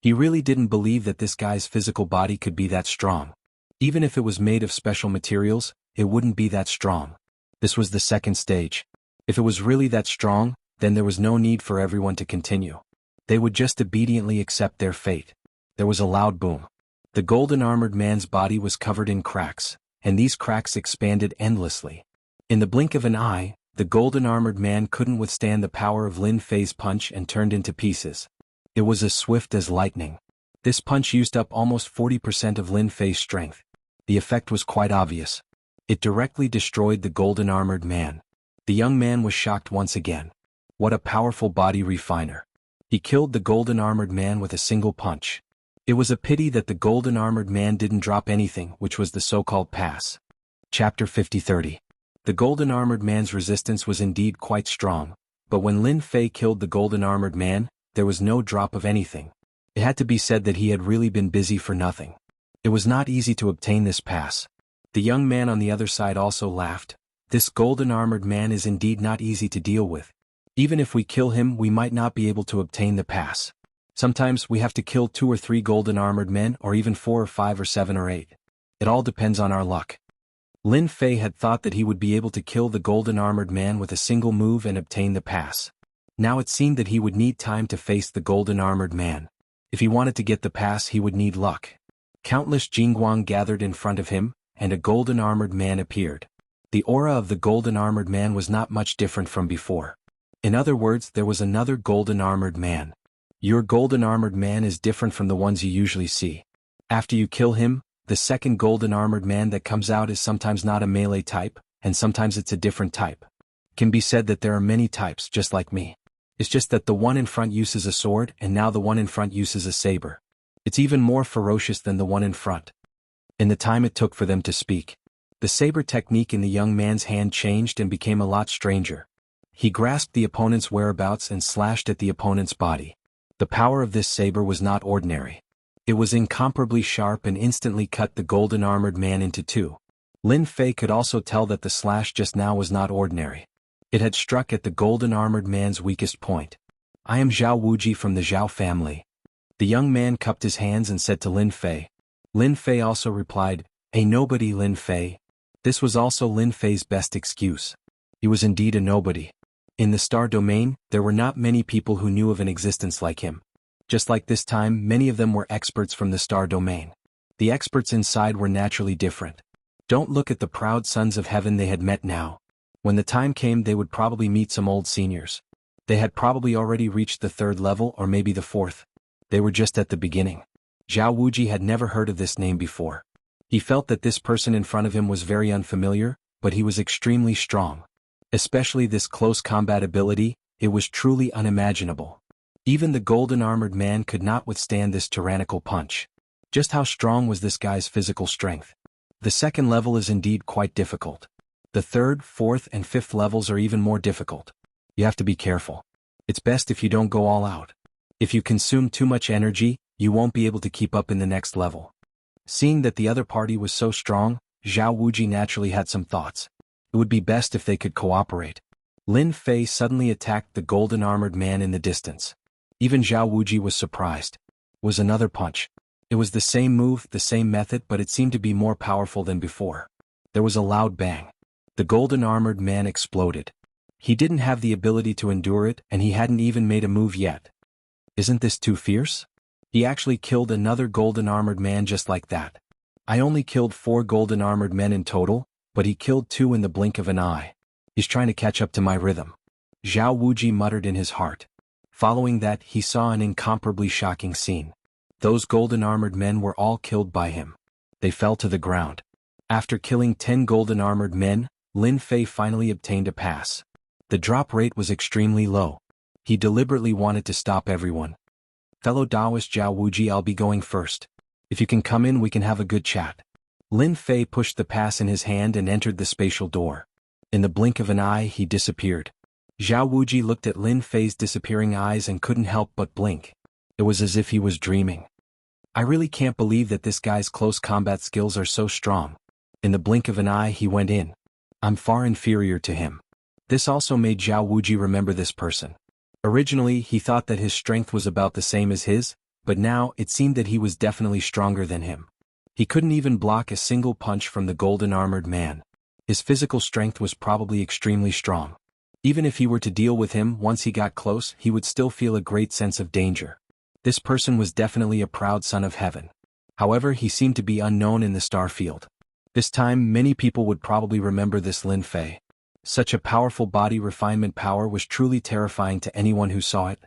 He really didn't believe that this guy's physical body could be that strong. Even if it was made of special materials, it wouldn't be that strong. This was the second stage. If it was really that strong, then there was no need for everyone to continue. They would just obediently accept their fate. There was a loud boom. The golden-armored man's body was covered in cracks, and these cracks expanded endlessly. In the blink of an eye, the golden-armored man couldn't withstand the power of Lin Fei's punch and turned into pieces. It was as swift as lightning. This punch used up almost 40% of Lin Fei's strength. The effect was quite obvious. It directly destroyed the golden-armored man. The young man was shocked once again. What a powerful body refiner. He killed the golden-armored man with a single punch. It was a pity that the golden-armored man didn't drop anything, which was the so-called pass. Chapter 50-30. The golden-armored man's resistance was indeed quite strong, but when Lin Fei killed the golden-armored man, there was no drop of anything. It had to be said that he had really been busy for nothing. It was not easy to obtain this pass. The young man on the other side also laughed. This golden-armored man is indeed not easy to deal with. Even if we kill him, we might not be able to obtain the pass. Sometimes we have to kill 2 or 3 golden-armored men, or even 4 or 5 or 7 or 8. It all depends on our luck. Lin Fei had thought that he would be able to kill the golden-armored man with a single move and obtain the pass. Now it seemed that he would need time to face the golden-armored man. If he wanted to get the pass, he would need luck. Countless Jingguang gathered in front of him, and a golden-armored man appeared. The aura of the golden-armored man was not much different from before. In other words, there was another golden-armored man. Your golden-armored man is different from the ones you usually see. After you kill him, the second golden-armored man that comes out is sometimes not a melee type, and sometimes it's a different type. It can be said that there are many types just like me. It's just that the one in front uses a sword and now the one in front uses a saber. It's even more ferocious than the one in front. In the time it took for them to speak, the saber technique in the young man's hand changed and became a lot stranger. He grasped the opponent's whereabouts and slashed at the opponent's body. The power of this saber was not ordinary. It was incomparably sharp and instantly cut the golden-armored man into 2. Lin Fei could also tell that the slash just now was not ordinary. It had struck at the golden-armored man's weakest point. I am Zhao Wuji from the Zhao family. The young man cupped his hands and said to Lin Fei. Lin Fei also replied, A nobody, Lin Fei. This was also Lin Fei's best excuse. He was indeed a nobody. In the star domain, there were not many people who knew of an existence like him. Just like this time, many of them were experts from the star domain. The experts inside were naturally different. Don't look at the proud sons of heaven they had met now. When the time came, they would probably meet some old seniors. They had probably already reached the 3rd level or maybe the 4th. They were just at the beginning. Zhao Wuji had never heard of this name before. He felt that this person in front of him was very unfamiliar, but he was extremely strong. Especially this close combat ability, it was truly unimaginable. Even the golden-armored man could not withstand this tyrannical punch. Just how strong was this guy's physical strength? The 2nd level is indeed quite difficult. The 3rd, 4th, and 5th levels are even more difficult. You have to be careful. It's best if you don't go all out. If you consume too much energy, you won't be able to keep up in the next level. Seeing that the other party was so strong, Zhao Wuji naturally had some thoughts. It would be best if they could cooperate. Lin Fei suddenly attacked the golden-armored man in the distance. Even Zhao Wuji was surprised. It was another punch. It was the same move, the same method, but it seemed to be more powerful than before. There was a loud bang. The golden-armored man exploded. He didn't have the ability to endure it, and he hadn't even made a move yet. Isn't this too fierce? He actually killed another golden-armored man just like that. I only killed 4 golden-armored men in total, but he killed 2 in the blink of an eye. He's trying to catch up to my rhythm. Zhao Wuji muttered in his heart. Following that, he saw an incomparably shocking scene. Those golden-armored men were all killed by him. They fell to the ground. After killing 10 golden-armored men, Lin Fei finally obtained a pass. The drop rate was extremely low. He deliberately wanted to stop everyone. Fellow Taoist Zhao Wuji, I'll be going first. If you can come in, we can have a good chat. Lin Fei pushed the pass in his hand and entered the spatial door. In the blink of an eye, he disappeared. Zhao Wuji looked at Lin Fei's disappearing eyes and couldn't help but blink. It was as if he was dreaming. I really can't believe that this guy's close combat skills are so strong. In the blink of an eye, he went in. I'm far inferior to him. This also made Zhao Wuji remember this person. Originally, he thought that his strength was about the same as his, but now it seemed that he was definitely stronger than him. He couldn't even block a single punch from the golden-armored man. His physical strength was probably extremely strong. Even if he were to deal with him once he got close, he would still feel a great sense of danger. This person was definitely a proud son of heaven. However, he seemed to be unknown in the star field. This time, many people would probably remember this Lin Fei. Such a powerful body refinement power was truly terrifying to anyone who saw it.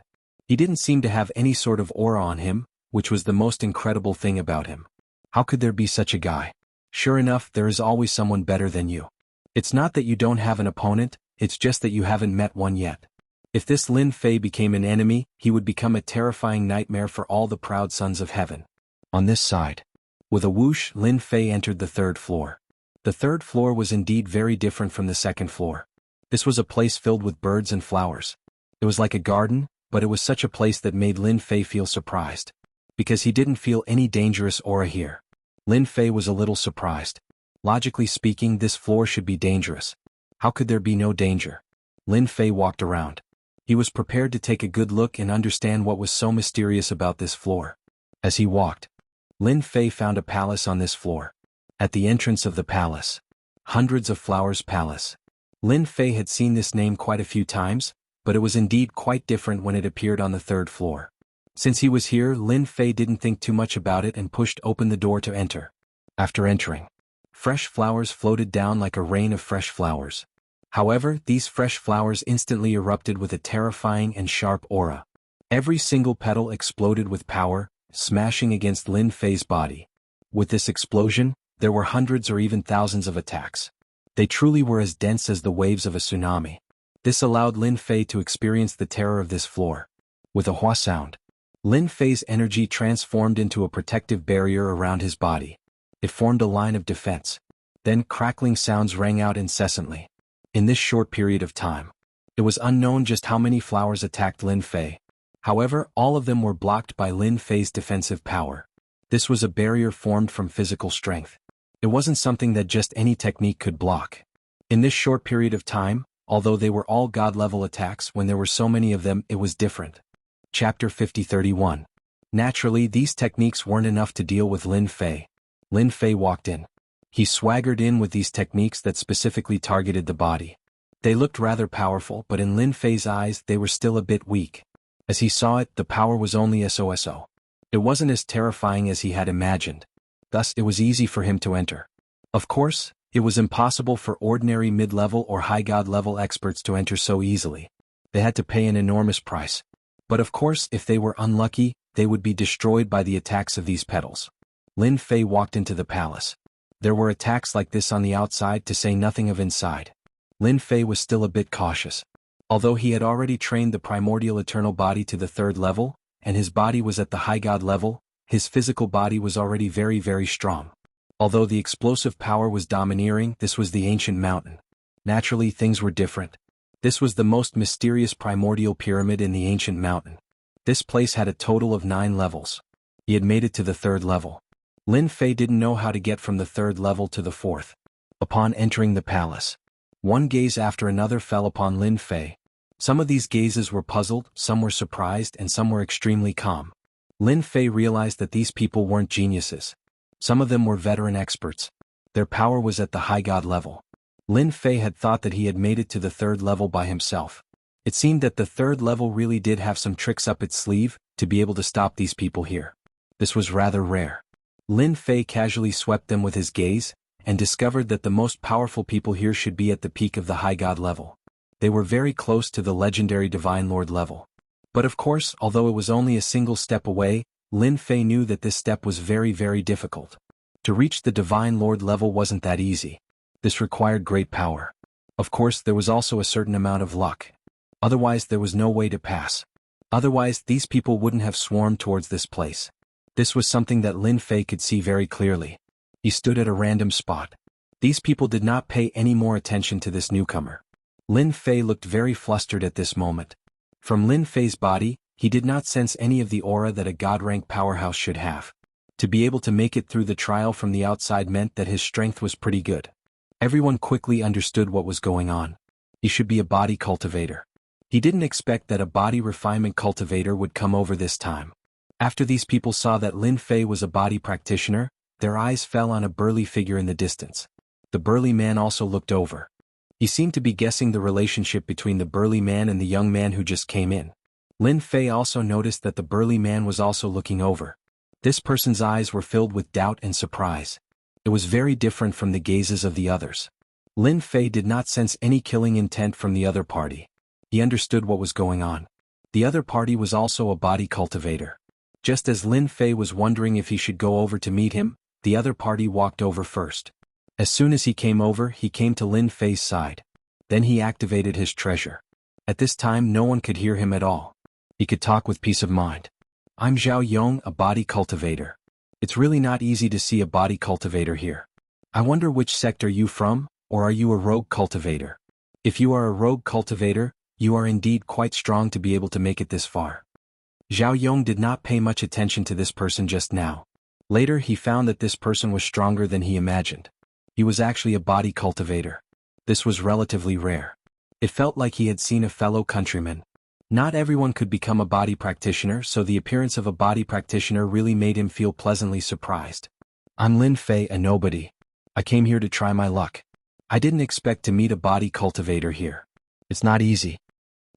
He didn't seem to have any sort of aura on him, which was the most incredible thing about him. How could there be such a guy? Sure enough, there is always someone better than you. It's not that you don't have an opponent, it's just that you haven't met one yet. If this Lin Fei became an enemy, he would become a terrifying nightmare for all the proud sons of heaven. On this side. With a whoosh, Lin Fei entered the third floor. The third floor was indeed very different from the second floor. This was a place filled with birds and flowers. It was like a garden, but it was such a place that made Lin Fei feel surprised. Because he didn't feel any dangerous aura here. Lin Fei was a little surprised. Logically speaking, this floor should be dangerous. How could there be no danger? Lin Fei walked around. He was prepared to take a good look and understand what was so mysterious about this floor. As he walked, Lin Fei found a palace on this floor. At the entrance of the palace, Hundreds of Flowers Palace. Lin Fei had seen this name quite a few times, but it was indeed quite different when it appeared on the third floor. Since he was here, Lin Fei didn't think too much about it and pushed open the door to enter. After entering, fresh flowers floated down like a rain of fresh flowers. However, these fresh flowers instantly erupted with a terrifying and sharp aura. Every single petal exploded with power, smashing against Lin Fei's body. With this explosion, there were hundreds or even thousands of attacks. They truly were as dense as the waves of a tsunami. This allowed Lin Fei to experience the terror of this floor. With a hua sound, Lin Fei's energy transformed into a protective barrier around his body. It formed a line of defense. Then crackling sounds rang out incessantly. In this short period of time, it was unknown just how many flowers attacked Lin Fei. However, all of them were blocked by Lin Fei's defensive power. This was a barrier formed from physical strength. It wasn't something that just any technique could block. In this short period of time, although they were all god-level attacks, when there were so many of them, it was different. Chapter 50-31. Naturally, these techniques weren't enough to deal with Lin Fei. Lin Fei walked in. He swaggered in with these techniques that specifically targeted the body. They looked rather powerful, but in Lin Fei's eyes, they were still a bit weak. As he saw it, the power was only so. It wasn't as terrifying as he had imagined. Thus, it was easy for him to enter. Of course, it was impossible for ordinary mid-level or high god-level experts to enter so easily. They had to pay an enormous price. But of course, if they were unlucky, they would be destroyed by the attacks of these petals. Lin Fei walked into the palace. There were attacks like this on the outside, to say nothing of inside. Lin Fei was still a bit cautious. Although he had already trained the primordial eternal body to the third level, and his body was at the high god level, his physical body was already very, very strong. Although the explosive power was domineering, this was the ancient mountain. Naturally, things were different. This was the most mysterious primordial pyramid in the ancient mountain. This place had a total of 9 levels. He had made it to the 3rd level. Lin Fei didn't know how to get from the 3rd level to the 4th. Upon entering the palace, one gaze after another fell upon Lin Fei. Some of these gazes were puzzled, some were surprised, and some were extremely calm. Lin Fei realized that these people weren't geniuses. Some of them were veteran experts. Their power was at the high god level. Lin Fei had thought that he had made it to the 3rd level by himself. It seemed that the 3rd level really did have some tricks up its sleeve to be able to stop these people here. This was rather rare. Lin Fei casually swept them with his gaze, and discovered that the most powerful people here should be at the peak of the high god level. They were very close to the legendary Divine Lord level. But of course, although it was only a single step away, Lin Fei knew that this step was very, very difficult. To reach the Divine Lord level wasn't that easy. This required great power. Of course, there was also a certain amount of luck. Otherwise, there was no way to pass. Otherwise, these people wouldn't have swarmed towards this place. This was something that Lin Fei could see very clearly. He stood at a random spot. These people did not pay any more attention to this newcomer. Lin Fei looked very flustered at this moment. From Lin Fei's body, he did not sense any of the aura that a god-rank powerhouse should have. To be able to make it through the trial from the outside meant that his strength was pretty good. Everyone quickly understood what was going on. He should be a body cultivator. He didn't expect that a body refinement cultivator would come over this time. After these people saw that Lin Fei was a body practitioner, their eyes fell on a burly figure in the distance. The burly man also looked over. He seemed to be guessing the relationship between the burly man and the young man who just came in. Lin Fei also noticed that the burly man was also looking over. This person's eyes were filled with doubt and surprise. It was very different from the gazes of the others. Lin Fei did not sense any killing intent from the other party. He understood what was going on. The other party was also a body cultivator. Just as Lin Fei was wondering if he should go over to meet him, the other party walked over first. As soon as he came over, he came to Lin Fei's side. Then he activated his treasure. At this time no one could hear him at all. He could talk with peace of mind. I'm Zhao Yong, a body cultivator. It's really not easy to see a body cultivator here. I wonder which sect are you from, or are you a rogue cultivator? If you are a rogue cultivator, you are indeed quite strong to be able to make it this far. Zhao Yong did not pay much attention to this person just now. Later he found that this person was stronger than he imagined. He was actually a body cultivator. This was relatively rare. It felt like he had seen a fellow countryman. Not everyone could become a body practitioner, so the appearance of a body practitioner really made him feel pleasantly surprised. I'm Lin Fei, a nobody. I came here to try my luck. I didn't expect to meet a body cultivator here. It's not easy.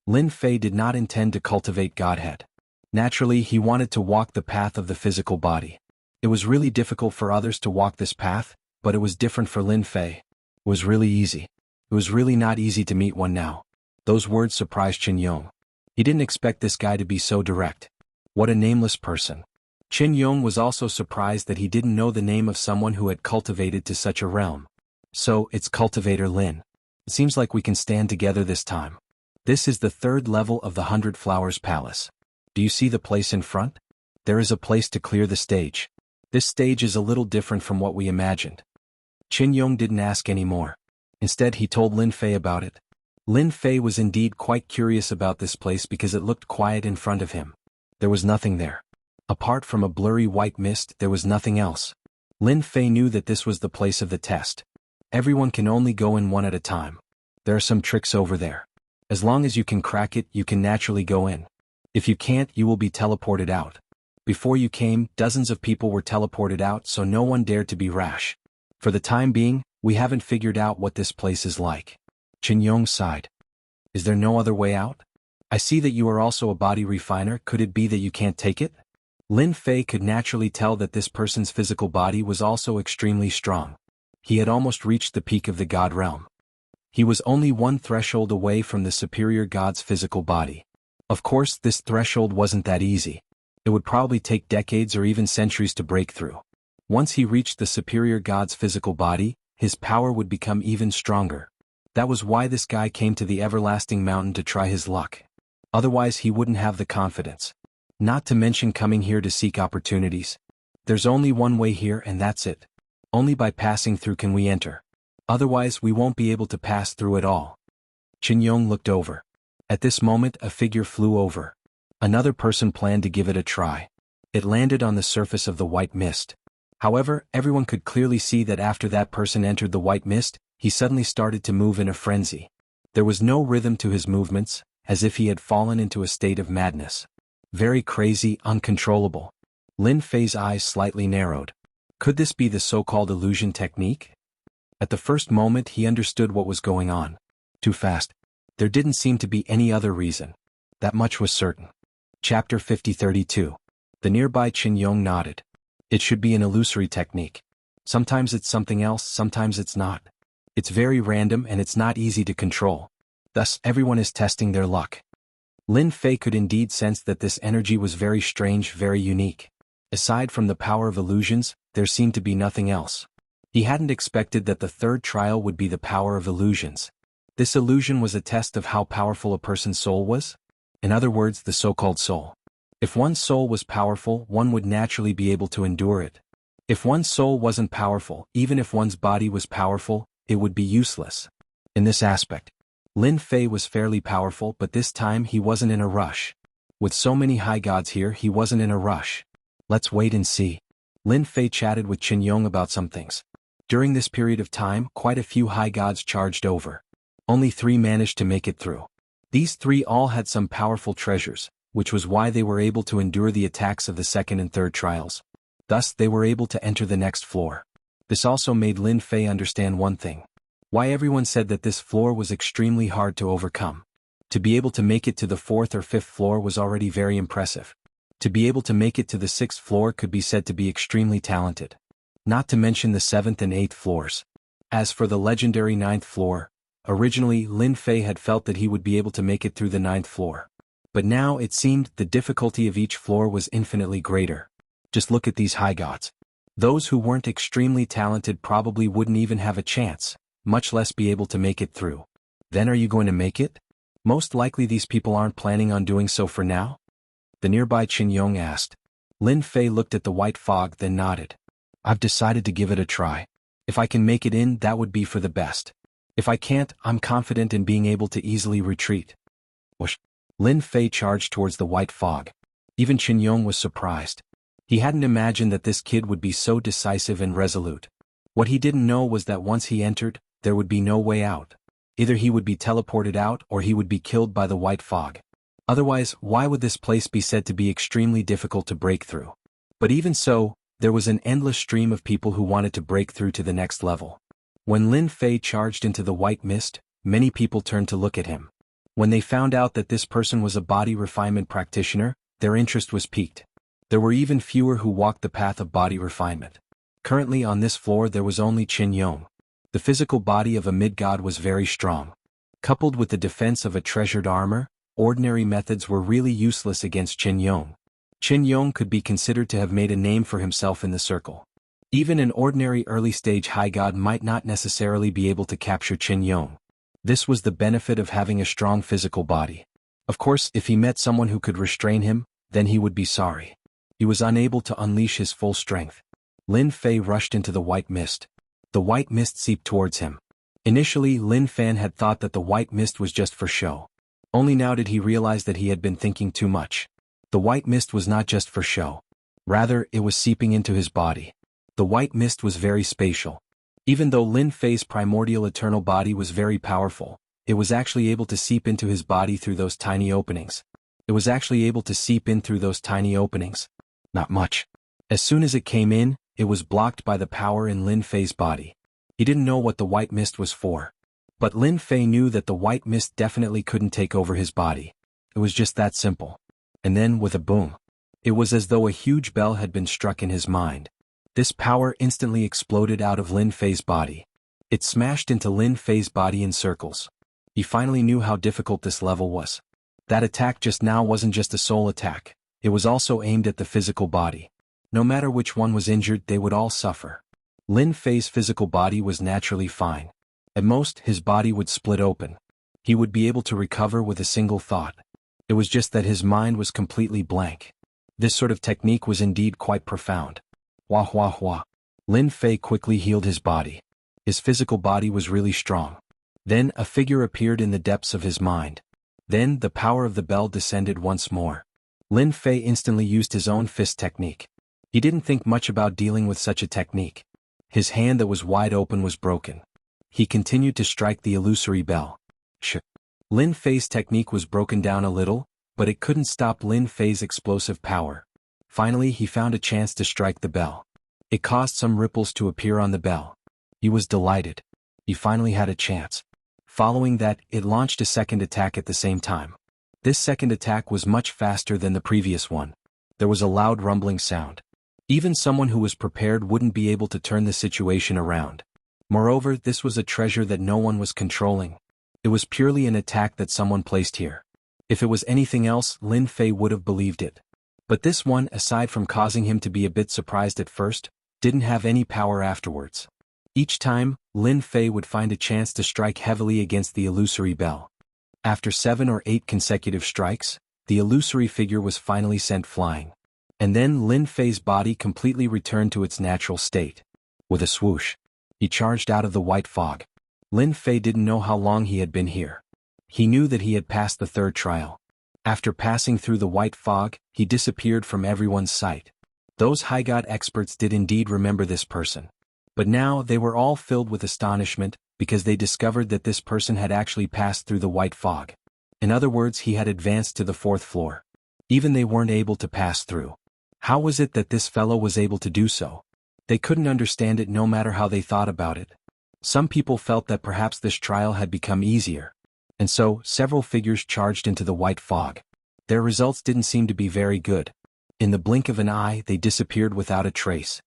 Lin Fei did not intend to cultivate Godhead. Naturally, he wanted to walk the path of the physical body. It was really difficult for others to walk this path, but it was different for Lin Fei. It was really easy. It was really not easy to meet one now. Those words surprised Qin Yong. He didn't expect this guy to be so direct. What a nameless person. Qin Yong was also surprised that he didn't know the name of someone who had cultivated to such a realm. So, it's Cultivator Lin. It seems like we can stand together this time. This is the third level of the 100 Flowers Palace. Do you see the place in front? There is a place to clear the stage. This stage is a little different from what we imagined. Qin Yong didn't ask any more. Instead he told Lin Fei about it. Lin Fei was indeed quite curious about this place because it looked quiet in front of him. There was nothing there. Apart from a blurry white mist, there was nothing else. Lin Fei knew that this was the place of the test. Everyone can only go in one at a time. There are some tricks over there. As long as you can crack it, you can naturally go in. If you can't, you will be teleported out. Before you came, dozens of people were teleported out, so no one dared to be rash. For the time being, we haven't figured out what this place is like. Qin Yong sighed. Is there no other way out? I see that you are also a body refiner. Could it be that you can't take it? Lin Fei could naturally tell that this person's physical body was also extremely strong. He had almost reached the peak of the god realm. He was only one threshold away from the superior god's physical body. Of course, this threshold wasn't that easy. It would probably take decades or even centuries to break through. Once he reached the superior god's physical body, his power would become even stronger. That was why this guy came to the everlasting mountain to try his luck. Otherwise he wouldn't have the confidence. Not to mention coming here to seek opportunities. There's only one way here and that's it. Only by passing through can we enter. Otherwise we won't be able to pass through at all. Qin Yong looked over. At this moment a figure flew over. Another person planned to give it a try. It landed on the surface of the white mist. However, everyone could clearly see that after that person entered the white mist, he suddenly started to move in a frenzy. There was no rhythm to his movements, as if he had fallen into a state of madness. Very crazy, uncontrollable. Lin Fei's eyes slightly narrowed. Could this be the so-called illusion technique? At the first moment he understood what was going on. Too fast. There didn't seem to be any other reason. That much was certain. Chapter 50-32. The nearby Qin Yong nodded. It should be an illusory technique. Sometimes it's something else, sometimes it's not. It's very random and it's not easy to control. Thus, everyone is testing their luck. Lin Fei could indeed sense that this energy was very strange, very unique. Aside from the power of illusions, there seemed to be nothing else. He hadn't expected that the third trial would be the power of illusions. This illusion was a test of how powerful a person's soul was. In other words, the so-called soul. If one's soul was powerful, one would naturally be able to endure it. If one's soul wasn't powerful, even if one's body was powerful, it would be useless. In this aspect, Lin Fei was fairly powerful, but this time he wasn't in a rush. With so many high gods here, he wasn't in a rush. Let's wait and see. Lin Fei chatted with Qin Yong about some things. During this period of time, quite a few high gods charged over. Only 3 managed to make it through. These 3 all had some powerful treasures, which was why they were able to endure the attacks of the second and third trials. Thus, they were able to enter the next floor. This also made Lin Fei understand one thing. Why everyone said that this floor was extremely hard to overcome. To be able to make it to the 4th or 5th floor was already very impressive. To be able to make it to the 6th floor could be said to be extremely talented. Not to mention the 7th and 8th floors. As for the legendary 9th floor, originally Lin Fei had felt that he would be able to make it through the 9th floor. But now it seemed the difficulty of each floor was infinitely greater. Just look at these high gods. Those who weren't extremely talented probably wouldn't even have a chance, much less be able to make it through. Then are you going to make it? Most likely these people aren't planning on doing so for now? The nearby Qin Yong asked. Lin Fei looked at the white fog then nodded. I've decided to give it a try. If I can make it in, that would be for the best. If I can't, I'm confident in being able to easily retreat. Whoosh. Lin Fei charged towards the white fog. Even Qin Yong was surprised. He hadn't imagined that this kid would be so decisive and resolute. What he didn't know was that once he entered, there would be no way out. Either he would be teleported out or he would be killed by the white fog. Otherwise, why would this place be said to be extremely difficult to break through? But even so, there was an endless stream of people who wanted to break through to the next level. When Lin Fei charged into the white mist, many people turned to look at him. When they found out that this person was a body refinement practitioner, their interest was piqued. There were even fewer who walked the path of body refinement. Currently on this floor there was only Qin Yong. The physical body of a mid-god was very strong. Coupled with the defense of a treasured armor, ordinary methods were really useless against Qin Yong. Qin Yong could be considered to have made a name for himself in the circle. Even an ordinary early-stage high god might not necessarily be able to capture Qin Yong. This was the benefit of having a strong physical body. Of course, if he met someone who could restrain him, then he would be sorry. He was unable to unleash his full strength. Lin Fei rushed into the white mist. The white mist seeped towards him. Initially, Lin Fan had thought that the white mist was just for show. Only now did he realize that he had been thinking too much. The white mist was not just for show. Rather, it was seeping into his body. The white mist was very spatial. Even though Lin Fei's primordial eternal body was very powerful, it was actually able to seep into his body through those tiny openings. Not much. As soon as it came in, it was blocked by the power in Lin Fei's body. He didn't know what the white mist was for. But Lin Fei knew that the white mist definitely couldn't take over his body. It was just that simple. And then, with a boom, it was as though a huge bell had been struck in his mind. This power instantly exploded out of Lin Fei's body. It smashed into Lin Fei's body in circles. He finally knew how difficult this level was. That attack just now wasn't just a soul attack. It was also aimed at the physical body. No matter which one was injured, they would all suffer. Lin Fei's physical body was naturally fine. At most, his body would split open. He would be able to recover with a single thought. It was just that his mind was completely blank. This sort of technique was indeed quite profound. Wah wah wah. Lin Fei quickly healed his body. His physical body was really strong. Then a figure appeared in the depths of his mind. Then the power of the bell descended once more. Lin Fei instantly used his own fist technique. He didn't think much about dealing with such a technique. His hand that was wide open was broken. He continued to strike the illusory bell. Lin Fei's technique was broken down a little, but it couldn't stop Lin Fei's explosive power. Finally, he found a chance to strike the bell. It caused some ripples to appear on the bell. He was delighted. He finally had a chance. Following that, it launched a second attack at the same time. This second attack was much faster than the previous one. There was a loud rumbling sound. Even someone who was prepared wouldn't be able to turn the situation around. Moreover, this was a treasure that no one was controlling. It was purely an attack that someone placed here. If it was anything else, Lin Fei would have believed it. But this one, aside from causing him to be a bit surprised at first, didn't have any power afterwards. Each time, Lin Fei would find a chance to strike heavily against the illusory bell. After 7 or 8 consecutive strikes, the illusory figure was finally sent flying. And then Lin Fei's body completely returned to its natural state. With a swoosh, he charged out of the white fog. Lin Fei didn't know how long he had been here. He knew that he had passed the 3rd trial. After passing through the white fog, he disappeared from everyone's sight. Those high god experts did indeed remember this person. But now they were all filled with astonishment, because they discovered that this person had actually passed through the white fog. In other words, he had advanced to the 4th floor. Even they weren't able to pass through. How was it that this fellow was able to do so? They couldn't understand it no matter how they thought about it. Some people felt that perhaps this trial had become easier. And so, several figures charged into the white fog. Their results didn't seem to be very good. In the blink of an eye, they disappeared without a trace.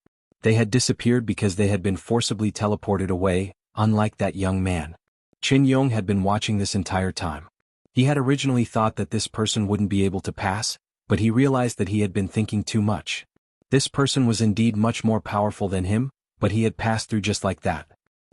They had disappeared because they had been forcibly teleported away, unlike that young man. Qin Yong had been watching this entire time. He had originally thought that this person wouldn't be able to pass, but he realized that he had been thinking too much. This person was indeed much more powerful than him, but he had passed through just like that.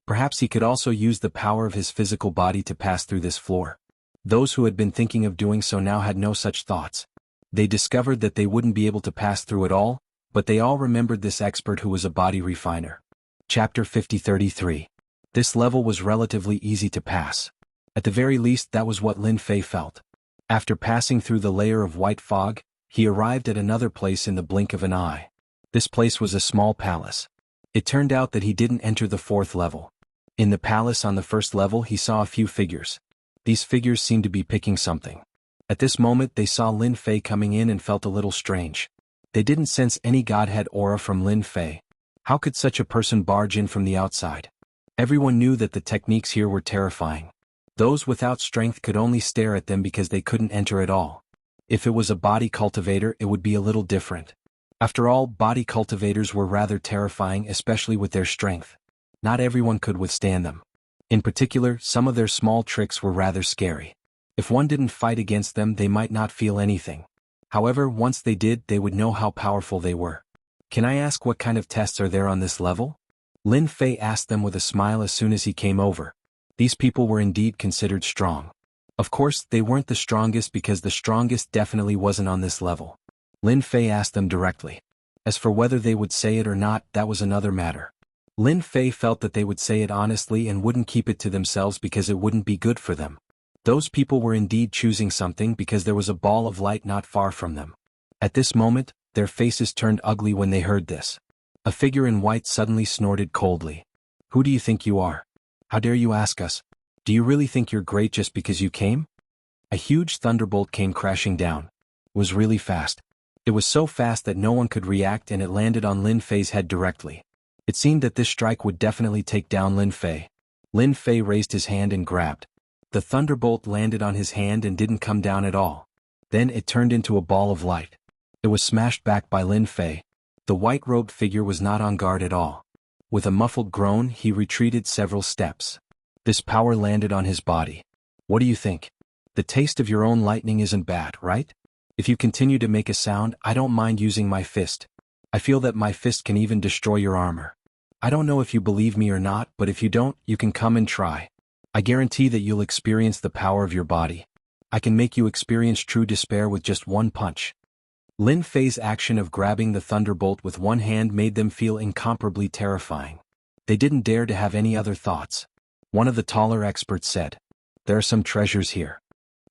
Perhaps he could also use the power of his physical body to pass through this floor. Those who had been thinking of doing so now had no such thoughts. They discovered that they wouldn't be able to pass through at all, but they all remembered this expert who was a body refiner. Chapter 50-33. This level was relatively easy to pass. At the very least, that was what Lin Fei felt. After passing through the layer of white fog, he arrived at another place in the blink of an eye. This place was a small palace. It turned out that he didn't enter the 4th level. In the palace on the 1st level he saw a few figures. These figures seemed to be picking something. At this moment they saw Lin Fei coming in and felt a little strange. They didn't sense any godhead aura from Lin Fei. How could such a person barge in from the outside? Everyone knew that the techniques here were terrifying. Those without strength could only stare at them because they couldn't enter at all. If it was a body cultivator, it would be a little different. After all, body cultivators were rather terrifying, especially with their strength. Not everyone could withstand them. In particular, some of their small tricks were rather scary. If one didn't fight against them, they might not feel anything. However, once they did, they would know how powerful they were. Can I ask what kind of tests are there on this level? Lin Fei asked them with a smile as soon as he came over. These people were indeed considered strong. Of course, they weren't the strongest because the strongest definitely wasn't on this level. Lin Fei asked them directly. As for whether they would say it or not, that was another matter. Lin Fei felt that they would say it honestly and wouldn't keep it to themselves because it wouldn't be good for them. Those people were indeed choosing something because there was a ball of light not far from them. At this moment, their faces turned ugly when they heard this. A figure in white suddenly snorted coldly. Who do you think you are? How dare you ask us? Do you really think you're great just because you came? A huge thunderbolt came crashing down. It was really fast. It was so fast that no one could react and it landed on Lin Fei's head directly. It seemed that this strike would definitely take down Lin Fei. Lin Fei raised his hand and grabbed. The thunderbolt landed on his hand and didn't come down at all. Then it turned into a ball of light. It was smashed back by Lin Fei. The white-robed figure was not on guard at all. With a muffled groan, he retreated several steps. This power landed on his body. What do you think? The taste of your own lightning isn't bad, right? If you continue to make a sound, I don't mind using my fist. I feel that my fist can even destroy your armor. I don't know if you believe me or not, but if you don't, you can come and try. I guarantee that you'll experience the power of your body. I can make you experience true despair with just one punch. Lin Fei's action of grabbing the thunderbolt with one hand made them feel incomparably terrifying. They didn't dare to have any other thoughts. One of the taller experts said, "There are some treasures here.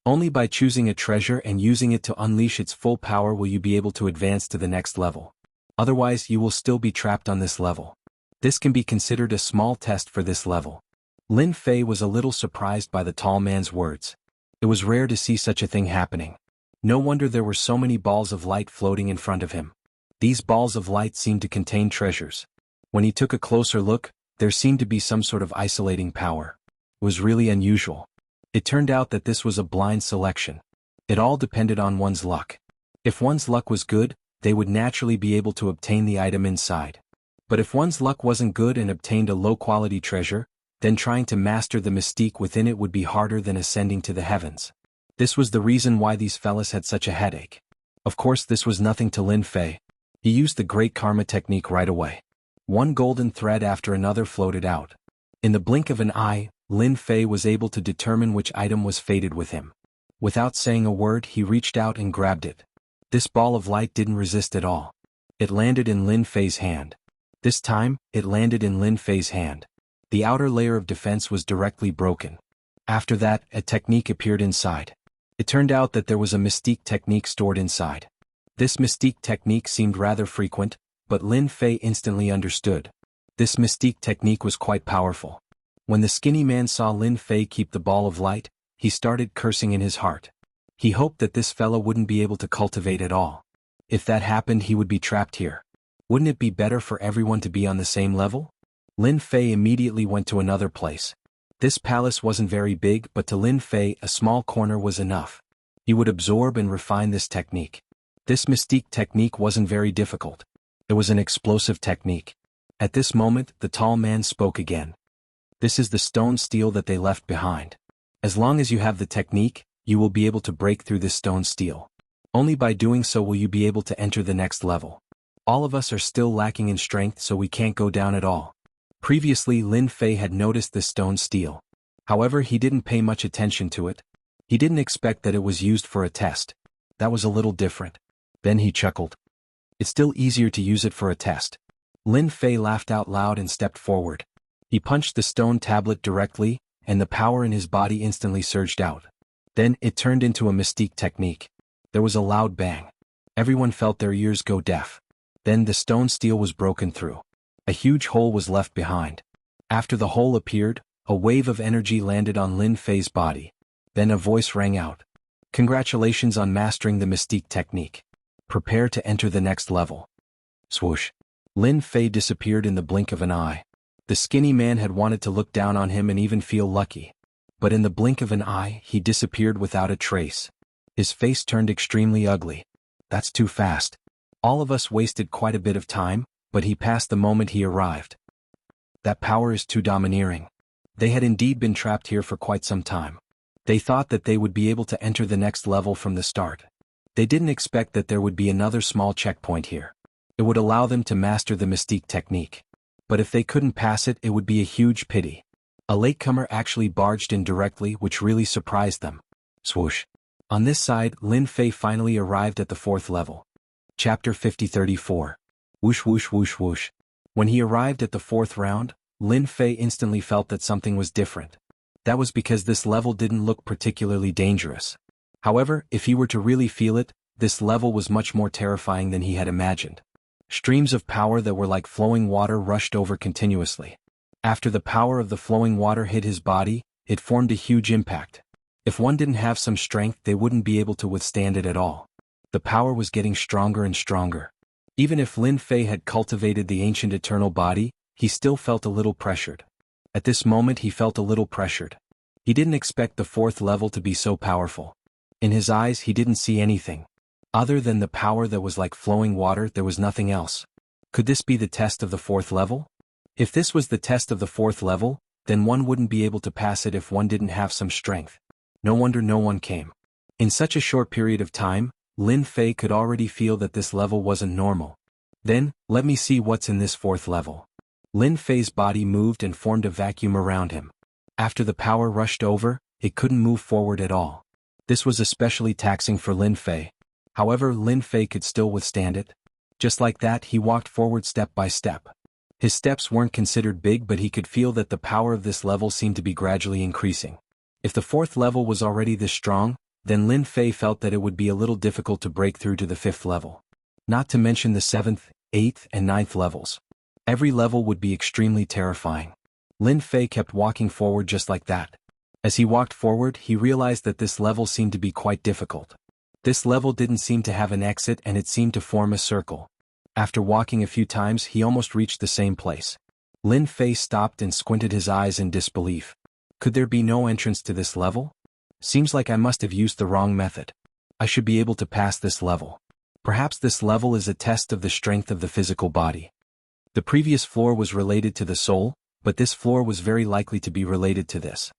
Only by choosing a treasure and using it to unleash its full power will you be able to advance to the next level. Otherwise, you will still be trapped on this level. This can be considered a small test for this level." Lin Fei was a little surprised by the tall man's words. It was rare to see such a thing happening. No wonder there were so many balls of light floating in front of him. These balls of light seemed to contain treasures. When he took a closer look, there seemed to be some sort of isolating power. It was really unusual. It turned out that this was a blind selection. It all depended on one's luck. If one's luck was good, they would naturally be able to obtain the item inside. But if one's luck wasn't good and obtained a low-quality treasure, then trying to master the mystique within it would be harder than ascending to the heavens. This was the reason why these fellas had such a headache. Of course, this was nothing to Lin Fei. He used the Great Karma technique right away. One golden thread after another floated out. In the blink of an eye, Lin Fei was able to determine which item was fated with him. Without saying a word, he reached out and grabbed it. This ball of light didn't resist at all. It landed in Lin Fei's hand. This time, it landed in Lin Fei's hand. The outer layer of defense was directly broken. After that, a technique appeared inside. It turned out that there was a mystique technique stored inside. This mystique technique seemed rather frequent, but Lin Fei instantly understood. This mystique technique was quite powerful. When the skinny man saw Lin Fei keep the ball of light, he started cursing in his heart. He hoped that this fellow wouldn't be able to cultivate at all. If that happened, he would be trapped here. Wouldn't it be better for everyone to be on the same level? Lin Fei immediately went to another place. This palace wasn't very big, but to Lin Fei, a small corner was enough. He would absorb and refine this technique. This mystique technique wasn't very difficult. It was an explosive technique. At this moment, the tall man spoke again. This is the stone steel that they left behind. As long as you have the technique, you will be able to break through this stone steel. Only by doing so will you be able to enter the next level. All of us are still lacking in strength, so we can't go down at all. Previously, Lin Fei had noticed this stone steel. However, he didn't pay much attention to it. He didn't expect that it was used for a test. That was a little different. Then he chuckled. It's still easier to use it for a test. Lin Fei laughed out loud and stepped forward. He punched the stone tablet directly, and the power in his body instantly surged out. Then, it turned into a mystique technique. There was a loud bang. Everyone felt their ears go deaf. Then the stone steel was broken through. A huge hole was left behind. After the hole appeared, a wave of energy landed on Lin Fei's body. Then a voice rang out. Congratulations on mastering the mystique technique. Prepare to enter the next level. Swoosh. Lin Fei disappeared in the blink of an eye. The skinny man had wanted to look down on him and even feel lucky. But in the blink of an eye, he disappeared without a trace. His face turned extremely ugly. That's too fast. All of us wasted quite a bit of time, but he passed the moment he arrived. That power is too domineering. They had indeed been trapped here for quite some time. They thought that they would be able to enter the next level from the start. They didn't expect that there would be another small checkpoint here. It would allow them to master the mystique technique. But if they couldn't pass it, it would be a huge pity. A latecomer actually barged in directly, which really surprised them. Swoosh. On this side, Lin Fei finally arrived at the 4th level. Chapter 50-34. Whoosh whoosh whoosh whoosh. When he arrived at the 4th round, Lin Fei instantly felt that something was different. That was because this level didn't look particularly dangerous. However, if he were to really feel it, this level was much more terrifying than he had imagined. Streams of power that were like flowing water rushed over continuously. After the power of the flowing water hit his body, it formed a huge impact. If one didn't have some strength, they wouldn't be able to withstand it at all. The power was getting stronger and stronger. Even if Lin Fei had cultivated the ancient eternal body, he still felt a little pressured. At this moment he felt a little pressured. He didn't expect the 4th level to be so powerful. In his eyes he didn't see anything. Other than the power that was like flowing water, there was nothing else. Could this be the test of the 4th level? If this was the test of the 4th level, then one wouldn't be able to pass it if one didn't have some strength. No wonder no one came. In such a short period of time, Lin Fei could already feel that this level wasn't normal. Then, let me see what's in this 4th level. Lin Fei's body moved and formed a vacuum around him. After the power rushed over, it couldn't move forward at all. This was especially taxing for Lin Fei. However, Lin Fei could still withstand it. Just like that, he walked forward step by step. His steps weren't considered big, but he could feel that the power of this level seemed to be gradually increasing. If the 4th level was already this strong, then Lin Fei felt that it would be a little difficult to break through to the 5th level. Not to mention the 7th, 8th, and 9th levels. Every level would be extremely terrifying. Lin Fei kept walking forward just like that. As he walked forward, he realized that this level seemed to be quite difficult. This level didn't seem to have an exit, and it seemed to form a circle. After walking a few times, he almost reached the same place. Lin Fei stopped and squinted his eyes in disbelief. Could there be no entrance to this level? Seems like I must have used the wrong method. I should be able to pass this level. Perhaps this level is a test of the strength of the physical body. The previous floor was related to the soul, but this floor was very likely to be related to this.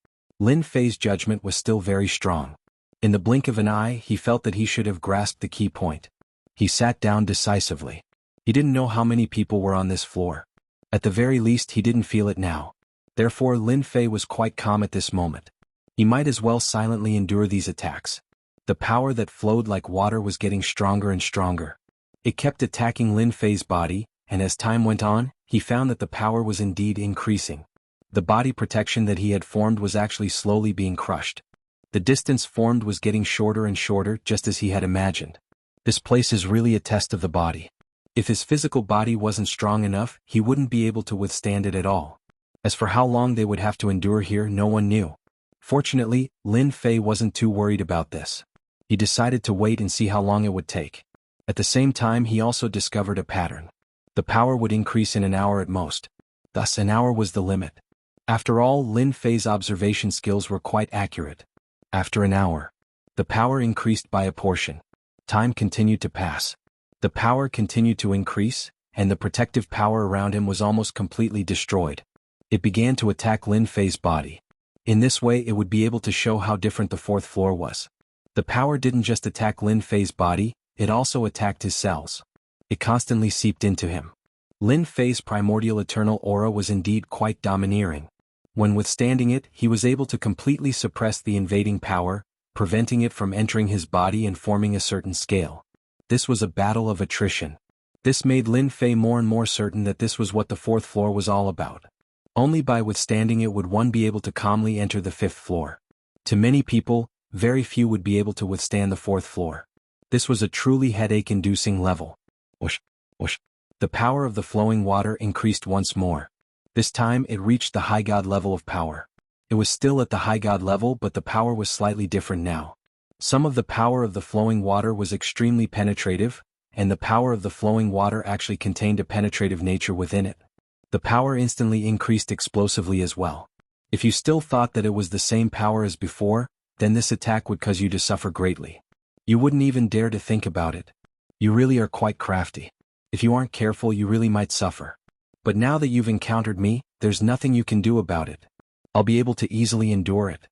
Lin Fei's judgment was still very strong. In the blink of an eye, he felt that he should have grasped the key point. He sat down decisively. He didn't know how many people were on this floor. At the very least, he didn't feel it now. Therefore, Lin Fei was quite calm at this moment. He might as well silently endure these attacks. The power that flowed like water was getting stronger and stronger. It kept attacking Lin Fei's body, and as time went on, he found that the power was indeed increasing. The body protection that he had formed was actually slowly being crushed. The distance formed was getting shorter and shorter, just as he had imagined. This place is really a test of the body. If his physical body wasn't strong enough, he wouldn't be able to withstand it at all. As for how long they would have to endure here, no one knew. Fortunately, Lin Fei wasn't too worried about this. He decided to wait and see how long it would take. At the same time, he also discovered a pattern. The power would increase in an hour at most. Thus, an hour was the limit. After all, Lin Fei's observation skills were quite accurate. After an hour, the power increased by a portion. Time continued to pass. The power continued to increase, and the protective power around him was almost completely destroyed. It began to attack Lin Fei's body. In this way it would be able to show how different the fourth floor was. The power didn't just attack Lin Fei's body, it also attacked his cells. It constantly seeped into him. Lin Fei's primordial eternal aura was indeed quite domineering. When withstanding it, he was able to completely suppress the invading power, preventing it from entering his body and forming a certain scale. This was a battle of attrition. This made Lin Fei more and more certain that this was what the fourth floor was all about. Only by withstanding it would one be able to calmly enter the fifth floor. To many people, very few would be able to withstand the fourth floor. This was a truly headache-inducing level. Whoosh, whoosh. The power of the flowing water increased once more. This time it reached the high god level of power. It was still at the high god level, but the power was slightly different now. Some of the power of the flowing water was extremely penetrative, and the power of the flowing water actually contained a penetrative nature within it. The power instantly increased explosively as well. If you still thought that it was the same power as before, then this attack would cause you to suffer greatly. You wouldn't even dare to think about it. You really are quite crafty. If you aren't careful, you really might suffer. But now that you've encountered me, there's nothing you can do about it. I'll be able to easily endure it.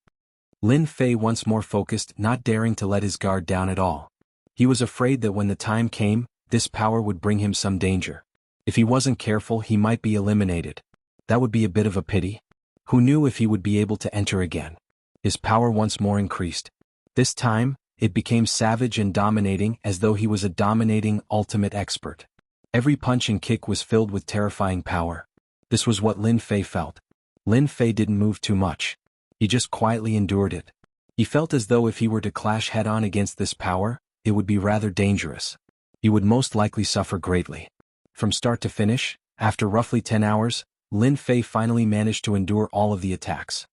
Lin Fei once more focused, not daring to let his guard down at all. He was afraid that when the time came, this power would bring him some danger. If he wasn't careful, he might be eliminated. That would be a bit of a pity. Who knew if he would be able to enter again? His power once more increased. This time, it became savage and dominating, as though he was a dominating, ultimate expert. Every punch and kick was filled with terrifying power. This was what Lin Fei felt. Lin Fei didn't move too much. He just quietly endured it. He felt as though if he were to clash head-on against this power, it would be rather dangerous. He would most likely suffer greatly. From start to finish, after roughly 10 hours, Lin Fei finally managed to endure all of the attacks.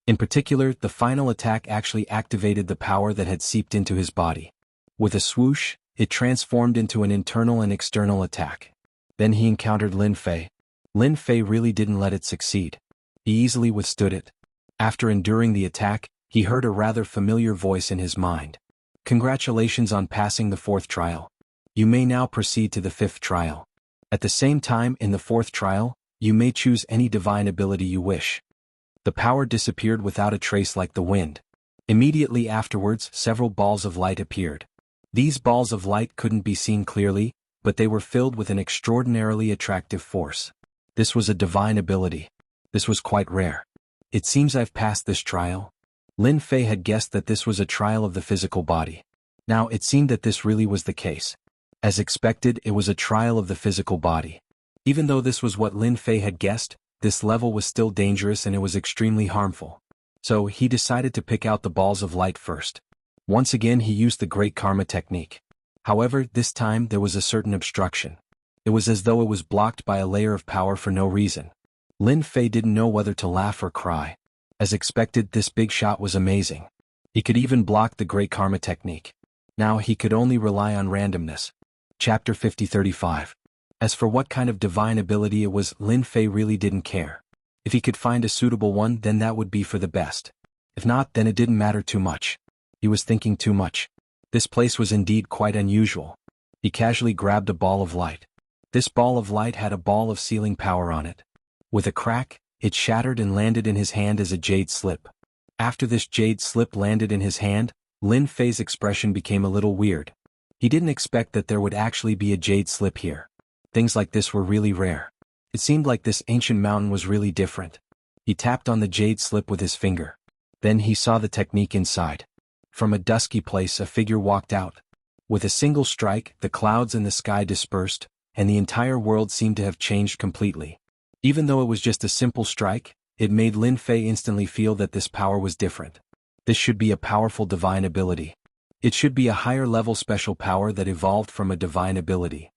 In particular, the final attack actually activated the power that had seeped into his body. With a swoosh, it transformed into an internal and external attack. Then he encountered Lin Fei. Lin Fei really didn't let it succeed. He easily withstood it. After enduring the attack, he heard a rather familiar voice in his mind. Congratulations on passing the fourth trial. You may now proceed to the fifth trial. At the same time, in the fourth trial, you may choose any divine ability you wish. The power disappeared without a trace like the wind. Immediately afterwards, several balls of light appeared. These balls of light couldn't be seen clearly, but they were filled with an extraordinarily attractive force. This was a divine ability. This was quite rare. It seems I've passed this trial. Lin Fei had guessed that this was a trial of the physical body. Now it seemed that this really was the case. As expected, it was a trial of the physical body. Even though this was what Lin Fei had guessed, this level was still dangerous and it was extremely harmful. So he decided to pick out the balls of light first. Once again he used the Great Karma technique. However, this time there was a certain obstruction. It was as though it was blocked by a layer of power for no reason. Lin Fei didn't know whether to laugh or cry. As expected, this big shot was amazing. He could even block the Great Karma technique. Now he could only rely on randomness. Chapter 50-35. As for what kind of divine ability it was, Lin Fei really didn't care. If he could find a suitable one, then that would be for the best. If not, then it didn't matter too much. He was thinking too much. This place was indeed quite unusual. He casually grabbed a ball of light. This ball of light had a ball of sealing power on it. With a crack, it shattered and landed in his hand as a jade slip. After this jade slip landed in his hand, Lin Fei's expression became a little weird. He didn't expect that there would actually be a jade slip here. Things like this were really rare. It seemed like this ancient mountain was really different. He tapped on the jade slip with his finger. Then he saw the technique inside. From a dusky place a figure walked out. With a single strike, the clouds in the sky dispersed, and the entire world seemed to have changed completely. Even though it was just a simple strike, it made Lin Fei instantly feel that this power was different. This should be a powerful divine ability. It should be a higher level special power that evolved from a divine ability.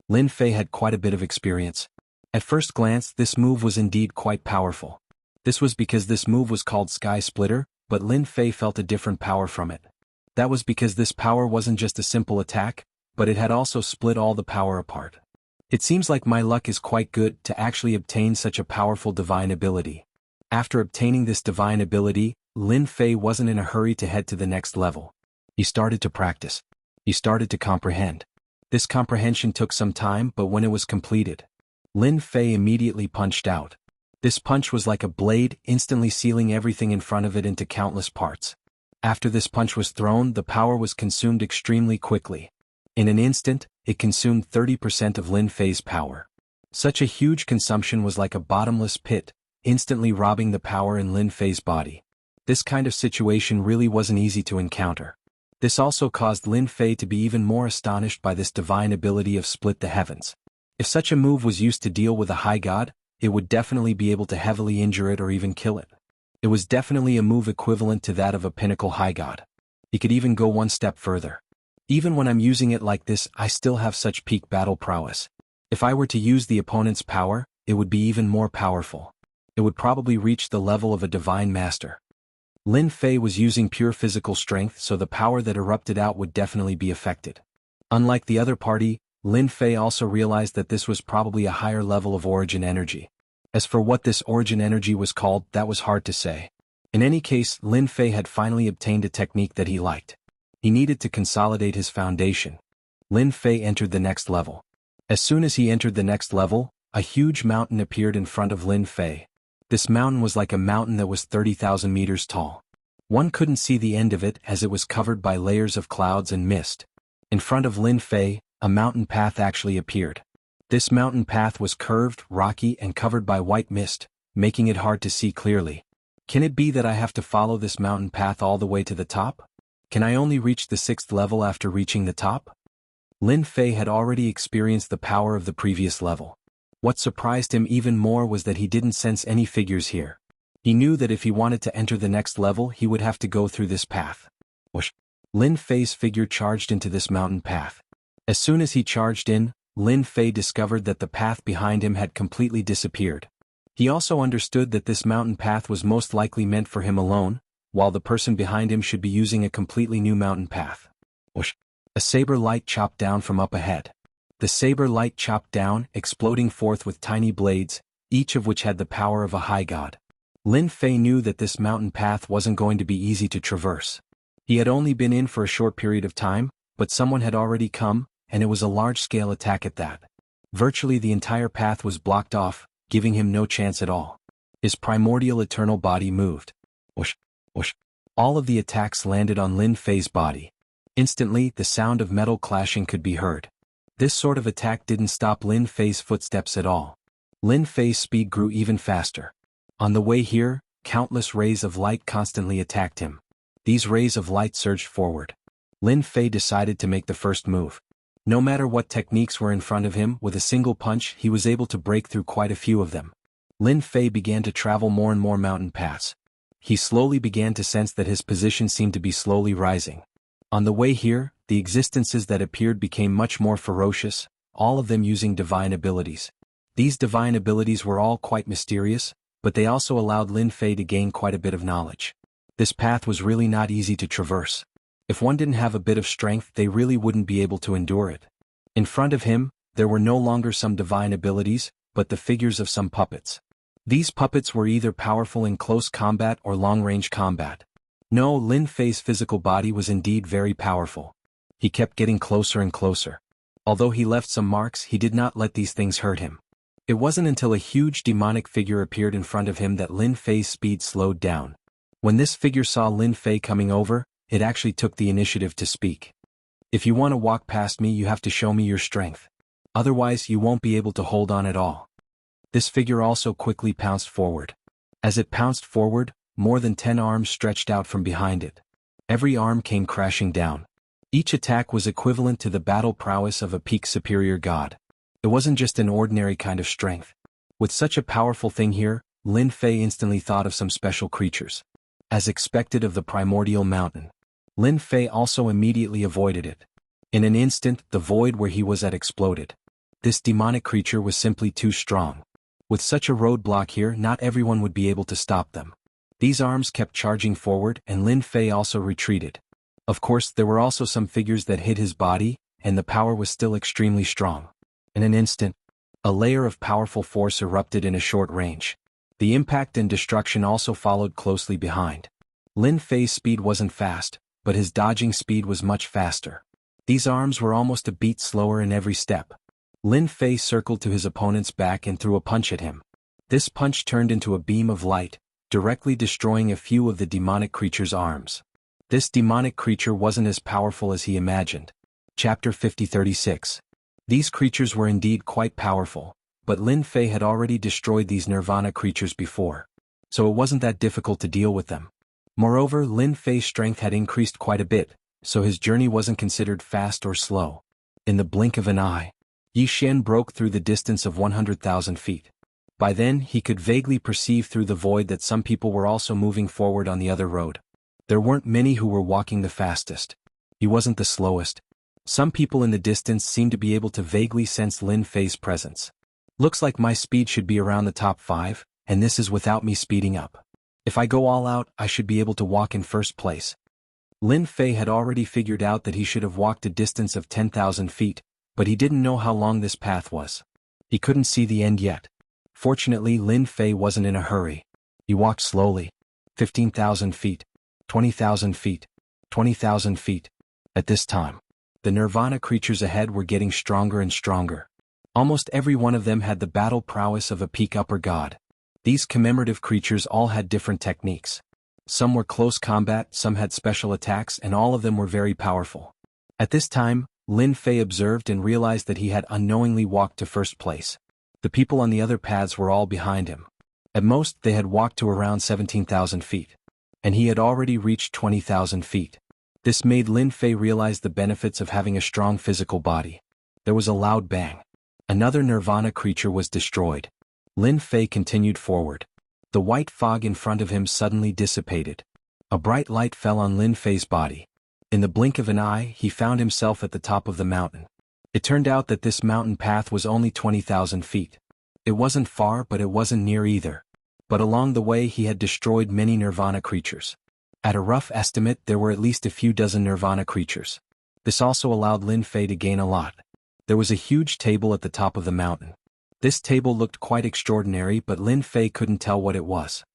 Lin Fei had quite a bit of experience. At first glance, this move was indeed quite powerful. This was because this move was called Sky Splitter, but Lin Fei felt a different power from it. That was because this power wasn't just a simple attack, but it had also split all the power apart. It seems like my luck is quite good to actually obtain such a powerful divine ability. After obtaining this divine ability, Lin Fei wasn't in a hurry to head to the next level. He started to practice. He started to comprehend. This comprehension took some time, but when it was completed, Lin Fei immediately punched out. This punch was like a blade, instantly sealing everything in front of it into countless parts. After this punch was thrown, the power was consumed extremely quickly. In an instant, it consumed 30% of Lin Fei's power. Such a huge consumption was like a bottomless pit, instantly robbing the power in Lin Fei's body. This kind of situation really wasn't easy to encounter. This also caused Lin Fei to be even more astonished by this divine ability of split the heavens. If such a move was used to deal with a high god, it would definitely be able to heavily injure it or even kill it. It was definitely a move equivalent to that of a pinnacle high god. He could even go one step further. Even when I'm using it like this, I still have such peak battle prowess. If I were to use the opponent's power, it would be even more powerful. It would probably reach the level of a divine master. Lin Fei was using pure physical strength, so the power that erupted out would definitely be affected. Unlike the other party, Lin Fei also realized that this was probably a higher level of origin energy. As for what this origin energy was called, that was hard to say. In any case, Lin Fei had finally obtained a technique that he liked. He needed to consolidate his foundation. Lin Fei entered the next level. As soon as he entered the next level, a huge mountain appeared in front of Lin Fei. This mountain was like a mountain that was 30,000 meters tall. One couldn't see the end of it as it was covered by layers of clouds and mist. In front of Lin Fei, a mountain path actually appeared. This mountain path was curved, rocky, and covered by white mist, making it hard to see clearly. Can it be that I have to follow this mountain path all the way to the top? Can I only reach the 6th level after reaching the top? Lin Fei had already experienced the power of the previous level. What surprised him even more was that he didn't sense any figures here. He knew that if he wanted to enter the next level, he would have to go through this path. Whoosh! Lin Fei's figure charged into this mountain path. As soon as he charged in, Lin Fei discovered that the path behind him had completely disappeared. He also understood that this mountain path was most likely meant for him alone, while the person behind him should be using a completely new mountain path. Whoosh! A saber light chopped down from up ahead. The saber light chopped down, exploding forth with tiny blades, each of which had the power of a high god. Lin Fei knew that this mountain path wasn't going to be easy to traverse. He had only been in for a short period of time, but someone had already come, and it was a large-scale attack at that. Virtually the entire path was blocked off, giving him no chance at all. His primordial eternal body moved. Whoosh! Whoosh! All of the attacks landed on Lin Fei's body. Instantly, the sound of metal clashing could be heard. This sort of attack didn't stop Lin Fei's footsteps at all. Lin Fei's speed grew even faster. On the way here, countless rays of light constantly attacked him. These rays of light surged forward. Lin Fei decided to make the first move. No matter what techniques were in front of him, with a single punch he was able to break through quite a few of them. Lin Fei began to travel more and more mountain paths. He slowly began to sense that his position seemed to be slowly rising. On the way here, the existences that appeared became much more ferocious, all of them using divine abilities. These divine abilities were all quite mysterious, but they also allowed Lin Fei to gain quite a bit of knowledge. This path was really not easy to traverse. If one didn't have a bit of strength, they really wouldn't be able to endure it. In front of him, there were no longer some divine abilities, but the figures of some puppets. These puppets were either powerful in close combat or long-range combat. No, Lin Fei's physical body was indeed very powerful. He kept getting closer and closer. Although he left some marks, he did not let these things hurt him. It wasn't until a huge demonic figure appeared in front of him that Lin Fei's speed slowed down. When this figure saw Lin Fei coming over, it actually took the initiative to speak. If you want to walk past me, you have to show me your strength. Otherwise, you won't be able to hold on at all. This figure also quickly pounced forward. As it pounced forward, more than 10 arms stretched out from behind it. Every arm came crashing down. Each attack was equivalent to the battle prowess of a peak superior god. It wasn't just an ordinary kind of strength. With such a powerful thing here, Lin Fei instantly thought of some special creatures. As expected of the primordial mountain, Lin Fei also immediately avoided it. In an instant, the void where he was at exploded. This demonic creature was simply too strong. With such a roadblock here, not everyone would be able to stop them. These arms kept charging forward, and Lin Fei also retreated. Of course, there were also some figures that hit his body, and the power was still extremely strong. In an instant, a layer of powerful force erupted in a short range. The impact and destruction also followed closely behind. Lin Fei's speed wasn't fast, but his dodging speed was much faster. These arms were almost a beat slower in every step. Lin Fei circled to his opponent's back and threw a punch at him. This punch turned into a beam of light, directly destroying a few of the demonic creature's arms. This demonic creature wasn't as powerful as he imagined. Chapter 50-36. These creatures were indeed quite powerful, but Lin Fei had already destroyed these nirvana creatures before, so it wasn't that difficult to deal with them. Moreover, Lin Fei's strength had increased quite a bit, so his journey wasn't considered fast or slow. In the blink of an eye, Yi Xian broke through the distance of 100,000 feet. By then, he could vaguely perceive through the void that some people were also moving forward on the other road. There weren't many who were walking the fastest. He wasn't the slowest. Some people in the distance seemed to be able to vaguely sense Lin Fei's presence. Looks like my speed should be around the top 5, and this is without me speeding up. If I go all out, I should be able to walk in first place. Lin Fei had already figured out that he should have walked a distance of 10,000 feet, but he didn't know how long this path was. He couldn't see the end yet. Fortunately, Lin Fei wasn't in a hurry. He walked slowly. 15,000 feet. 20,000 feet. 20,000 feet. At this time, the nirvana creatures ahead were getting stronger and stronger. Almost every one of them had the battle prowess of a peak upper god. These commemorative creatures all had different techniques. Some were close combat, some had special attacks, and all of them were very powerful. At this time, Lin Fei observed and realized that he had unknowingly walked to first place. The people on the other paths were all behind him. At most, they had walked to around 17,000 feet. And he had already reached 20,000 feet. This made Lin Fei realize the benefits of having a strong physical body. There was a loud bang. Another nirvana creature was destroyed. Lin Fei continued forward. The white fog in front of him suddenly dissipated. A bright light fell on Lin Fei's body. In the blink of an eye, he found himself at the top of the mountain. It turned out that this mountain path was only 20,000 feet. It wasn't far, but it wasn't near either. But along the way he had destroyed many nirvana creatures. At a rough estimate, there were at least a few dozen nirvana creatures. This also allowed Lin Fei to gain a lot. There was a huge table at the top of the mountain. This table looked quite extraordinary, but Lin Fei couldn't tell what it was.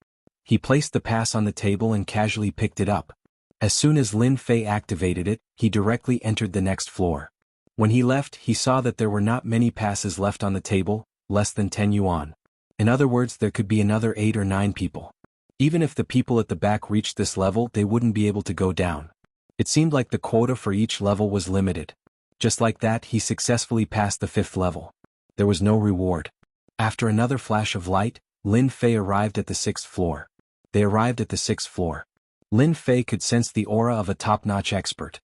He placed the pass on the table and casually picked it up. As soon as Lin Fei activated it, he directly entered the next floor. When he left, he saw that there were not many passes left on the table, less than 10 yuan. In other words, there could be another 8 or 9 people. Even if the people at the back reached this level, they wouldn't be able to go down. It seemed like the quota for each level was limited. Just like that, he successfully passed the 5th level. There was no reward. After another flash of light, Lin Fei arrived at the 6th floor. They arrived at the 6th floor. Lin Fei could sense the aura of a top-notch expert.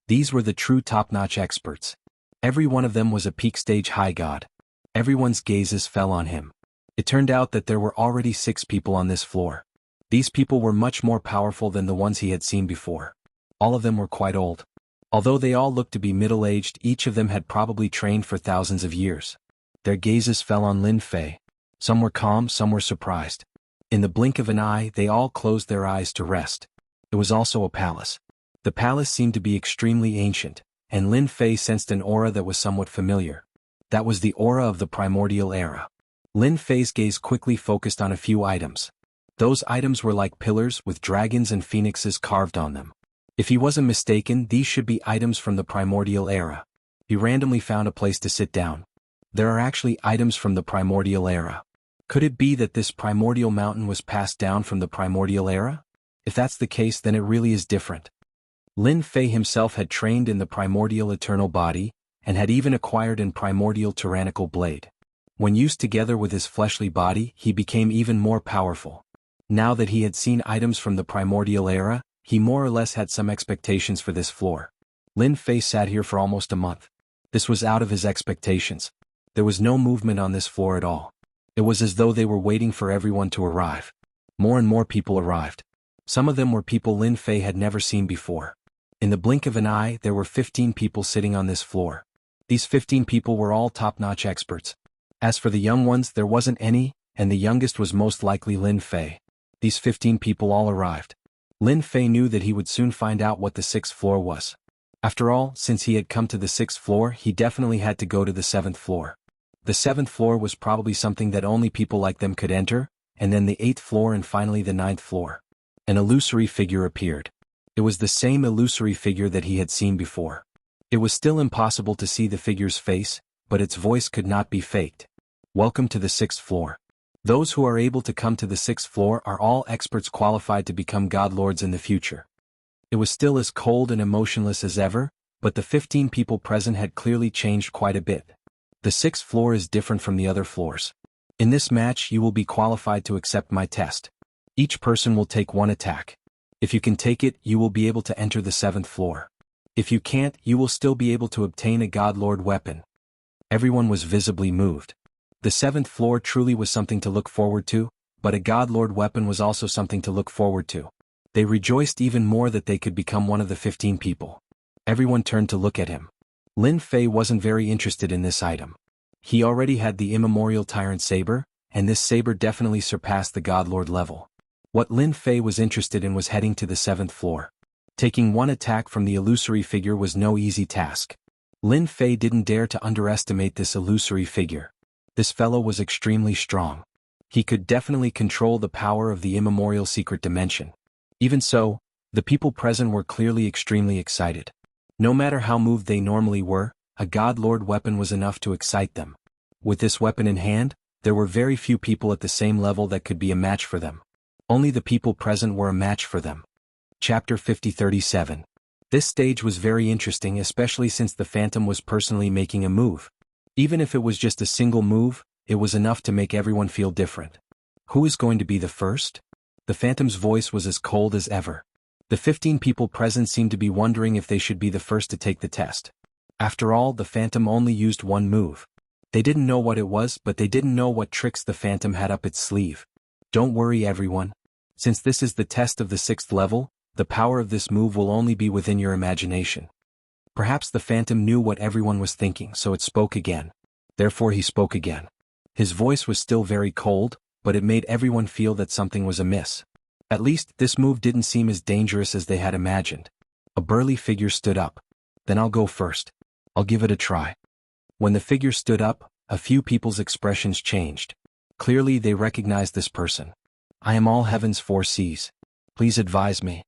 These were the true top-notch experts. Every one of them was a peak stage high god. Everyone's gazes fell on him. It turned out that there were already 6 people on this floor. These people were much more powerful than the ones he had seen before. All of them were quite old. Although they all looked to be middle-aged, each of them had probably trained for thousands of years. Their gazes fell on Lin Fei. Some were calm, some were surprised. In the blink of an eye, they all closed their eyes to rest. It was also a palace. The palace seemed to be extremely ancient, and Lin Fei sensed an aura that was somewhat familiar. That was the aura of the primordial era. Lin Fei's gaze quickly focused on a few items. Those items were like pillars with dragons and phoenixes carved on them. If he wasn't mistaken, these should be items from the primordial era. He randomly found a place to sit down. There are actually items from the primordial era. Could it be that this primordial mountain was passed down from the primordial era? If that's the case, then it really is different. Lin Fei himself had trained in the primordial eternal body, and had even acquired an primordial tyrannical blade. When used together with his fleshly body, he became even more powerful. Now that he had seen items from the primordial era, he more or less had some expectations for this floor. Lin Fei sat here for almost a month. This was out of his expectations. There was no movement on this floor at all. It was as though they were waiting for everyone to arrive. More and more people arrived. Some of them were people Lin Fei had never seen before. In the blink of an eye, there were 15 people sitting on this floor. These 15 people were all top-notch experts. As for the young ones, there wasn't any, and the youngest was most likely Lin Fei. These 15 people all arrived. Lin Fei knew that he would soon find out what the 6th floor was. After all, since he had come to the 6th floor, he definitely had to go to the 7th floor. The 7th floor was probably something that only people like them could enter, and then the 8th floor and finally the 9th floor. An illusory figure appeared. It was the same illusory figure that he had seen before. It was still impossible to see the figure's face, but its voice could not be faked. Welcome to the 6th floor. Those who are able to come to the 6th floor are all experts qualified to become god lords in the future. It was still as cold and emotionless as ever, but the 15 people present had clearly changed quite a bit. The 6th floor is different from the other floors. In this match you will be qualified to accept my test. Each person will take one attack. If you can take it, you will be able to enter the 7th floor. If you can't, you will still be able to obtain a god lord weapon. Everyone was visibly moved. The 7th floor truly was something to look forward to, but a god lord weapon was also something to look forward to. They rejoiced even more that they could become one of the 15 people. Everyone turned to look at him. Lin Fei wasn't very interested in this item. He already had the immemorial tyrant saber, and this saber definitely surpassed the god lord level. What Lin Fei was interested in was heading to the 7th floor. Taking one attack from the illusory figure was no easy task. Lin Fei didn't dare to underestimate this illusory figure. This fellow was extremely strong. He could definitely control the power of the immemorial secret dimension. Even so, the people present were clearly extremely excited. No matter how moved they normally were, a god lord weapon was enough to excite them. With this weapon in hand, there were very few people at the same level that could be a match for them. Only the people present were a match for them. Chapter 50-37. This stage was very interesting, especially since the Phantom was personally making a move. Even if it was just a single move, it was enough to make everyone feel different. Who is going to be the first? The Phantom's voice was as cold as ever. The 15 people present seemed to be wondering if they should be the first to take the test. After all, the Phantom only used one move. They didn't know what it was, but they didn't know what tricks the Phantom had up its sleeve. Don't worry everyone. Since this is the test of the 6th level, the power of this move will only be within your imagination. Perhaps the Phantom knew what everyone was thinking, so it spoke again. Therefore he spoke again. His voice was still very cold, but it made everyone feel that something was amiss. At least, this move didn't seem as dangerous as they had imagined. A burly figure stood up. Then I'll go first. I'll give it a try. When the figure stood up, a few people's expressions changed. Clearly they recognized this person. I am all heaven's 4 seas. Please advise me.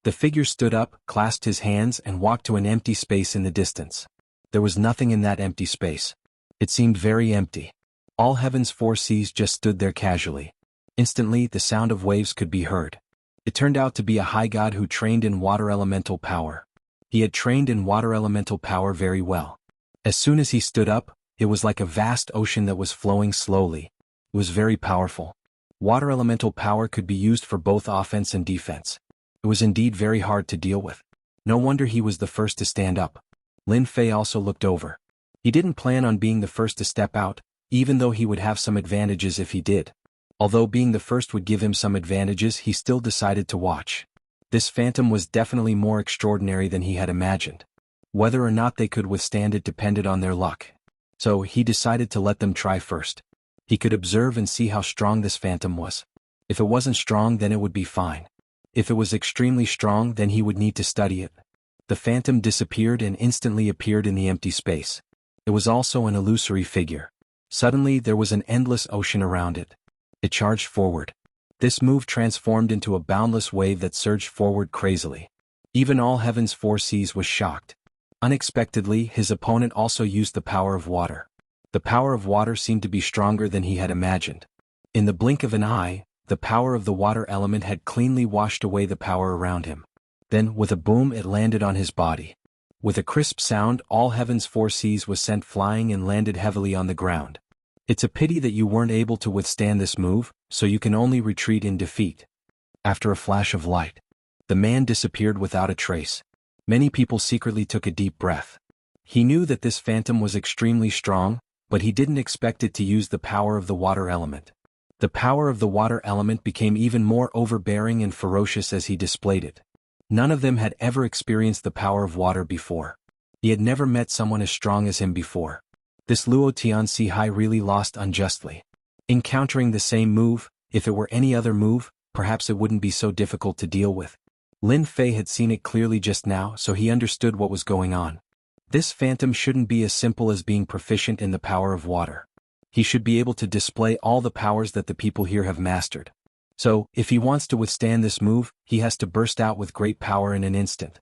The figure stood up, clasped his hands and walked to an empty space in the distance. There was nothing in that empty space. It seemed very empty. All heaven's 4 seas just stood there casually. Instantly, the sound of waves could be heard. It turned out to be a high god who trained in water elemental power. He had trained in water elemental power very well. As soon as he stood up, it was like a vast ocean that was flowing slowly. It was very powerful. Water elemental power could be used for both offense and defense. It was indeed very hard to deal with. No wonder he was the first to stand up. Lin Fei also looked over. He didn't plan on being the first to step out, even though he would have some advantages if he did. Although being the first would give him some advantages, he still decided to watch. This Phantom was definitely more extraordinary than he had imagined. Whether or not they could withstand it depended on their luck. So he decided to let them try first. He could observe and see how strong this Phantom was. If it wasn't strong, then it would be fine. If it was extremely strong, then he would need to study it. The Phantom disappeared and instantly appeared in the empty space. It was also an illusory figure. Suddenly there was an endless ocean around it. It charged forward. This move transformed into a boundless wave that surged forward crazily. Even all heaven's 4 seas was shocked. Unexpectedly, his opponent also used the power of water. The power of water seemed to be stronger than he had imagined. In the blink of an eye, the power of the water element had cleanly washed away the power around him. Then, with a boom, it landed on his body. With a crisp sound, all heaven's 4 seas was sent flying and landed heavily on the ground. It's a pity that you weren't able to withstand this move, so you can only retreat in defeat. After a flash of light, the man disappeared without a trace. Many people secretly took a deep breath. He knew that this Phantom was extremely strong, but he didn't expect it to use the power of the water element. The power of the water element became even more overbearing and ferocious as he displayed it. None of them had ever experienced the power of water before. He had never met someone as strong as him before. This Luo Tianxi really lost unjustly. Encountering the same move, if it were any other move, perhaps it wouldn't be so difficult to deal with. Lin Fei had seen it clearly just now, so he understood what was going on. This Phantom shouldn't be as simple as being proficient in the power of water. He should be able to display all the powers that the people here have mastered. So, if he wants to withstand this move, he has to burst out with great power in an instant.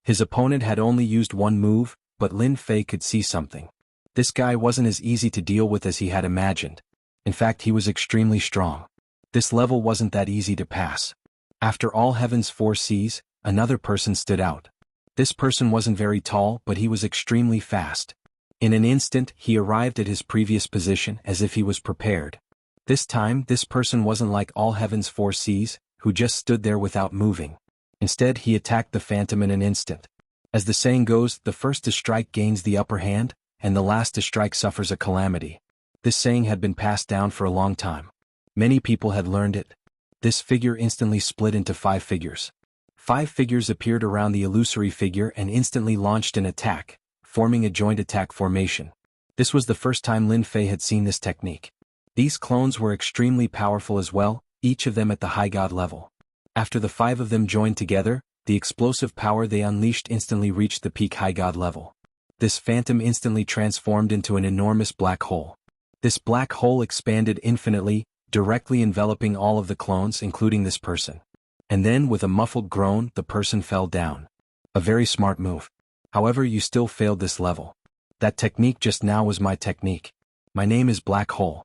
His opponent had only used one move, but Lin Fei could see something. This guy wasn't as easy to deal with as he had imagined. In fact, he was extremely strong. This level wasn't that easy to pass. After all heaven's 4 seas, another person stood out. This person wasn't very tall, but he was extremely fast. In an instant, he arrived at his previous position as if he was prepared. This time, this person wasn't like all heaven's 4 seas, who just stood there without moving. Instead, he attacked the phantom in an instant. As the saying goes, the first to strike gains the upper hand, and the last to strike suffers a calamity. This saying had been passed down for a long time. Many people had learned it. This figure instantly split into 5 figures. 5 figures appeared around the illusory figure and instantly launched an attack, forming a joint attack formation. This was the first time Lin Fei had seen this technique. These clones were extremely powerful as well, each of them at the high god level. After the 5 of them joined together, the explosive power they unleashed instantly reached the peak high god level. This phantom instantly transformed into an enormous black hole. This black hole expanded infinitely, directly enveloping all of the clones including this person. And then with a muffled groan, the person fell down. A very smart move. However, you still failed this level. That technique just now was my technique. My name is Black Hole.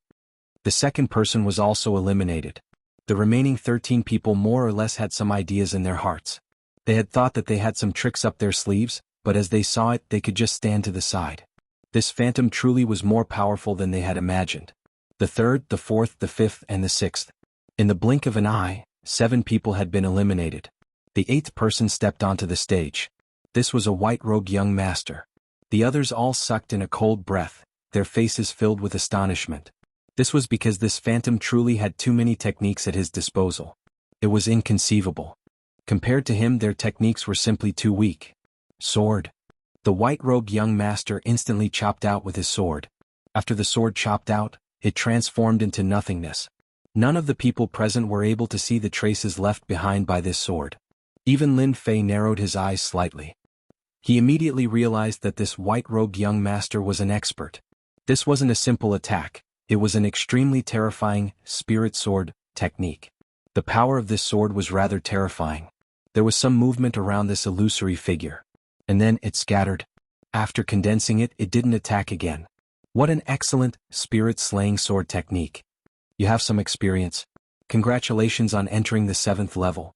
The second person was also eliminated. The remaining 13 people more or less had some ideas in their hearts. They had thought that they had some tricks up their sleeves, but as they saw it, they could just stand to the side. This phantom truly was more powerful than they had imagined. The third, the fourth, the fifth, and the sixth. In the blink of an eye, 7 people had been eliminated. The 8th person stepped onto the stage. This was a white-robed young master. The others all sucked in a cold breath, their faces filled with astonishment. This was because this phantom truly had too many techniques at his disposal. It was inconceivable. Compared to him, their techniques were simply too weak. Sword. The white-robed young master instantly chopped out with his sword. After the sword chopped out, it transformed into nothingness. None of the people present were able to see the traces left behind by this sword. Even Lin Fei narrowed his eyes slightly. He immediately realized that this white-robed young master was an expert. This wasn't a simple attack, it was an extremely terrifying, spirit sword, technique. The power of this sword was rather terrifying. There was some movement around this illusory figure. And then it scattered. After condensing it, it didn't attack again. What an excellent, spirit-slaying sword technique. You have some experience. Congratulations on entering the 7th level.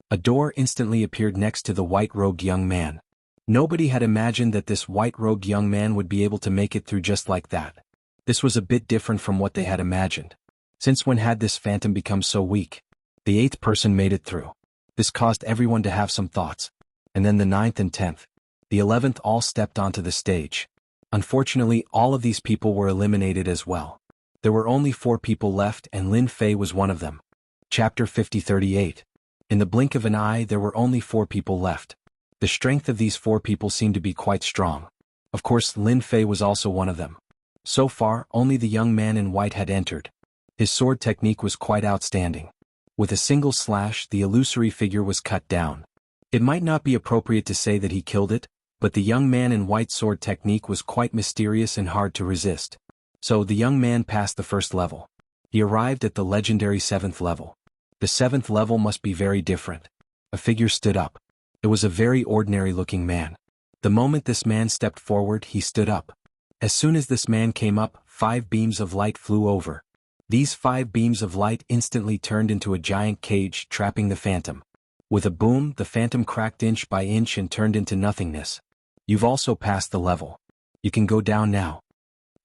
A door instantly appeared next to the white-robed young man. Nobody had imagined that this white-robed young man would be able to make it through just like that. This was a bit different from what they had imagined. Since when had this phantom become so weak? The 8th person made it through. This caused everyone to have some thoughts. And then the 9th and 10th. The 11th all stepped onto the stage. Unfortunately, all of these people were eliminated as well. There were only 4 people left and Lin Fei was one of them. Chapter 50-38. In the blink of an eye, there were only 4 people left. The strength of these 4 people seemed to be quite strong. Of course, Lin Fei was also one of them. So far, only the young man in white had entered. His sword technique was quite outstanding. With a single slash, the illusory figure was cut down. It might not be appropriate to say that he killed it, but the young man in white sword technique was quite mysterious and hard to resist. So the young man passed the first level. He arrived at the legendary 7th level. The 7th level must be very different. A figure stood up. It was a very ordinary-looking man. The moment this man stepped forward, he stood up. As soon as this man came up, 5 beams of light flew over. These 5 beams of light instantly turned into a giant cage, trapping the phantom. With a boom, the phantom cracked inch by inch and turned into nothingness. You've also passed the level. You can go down now.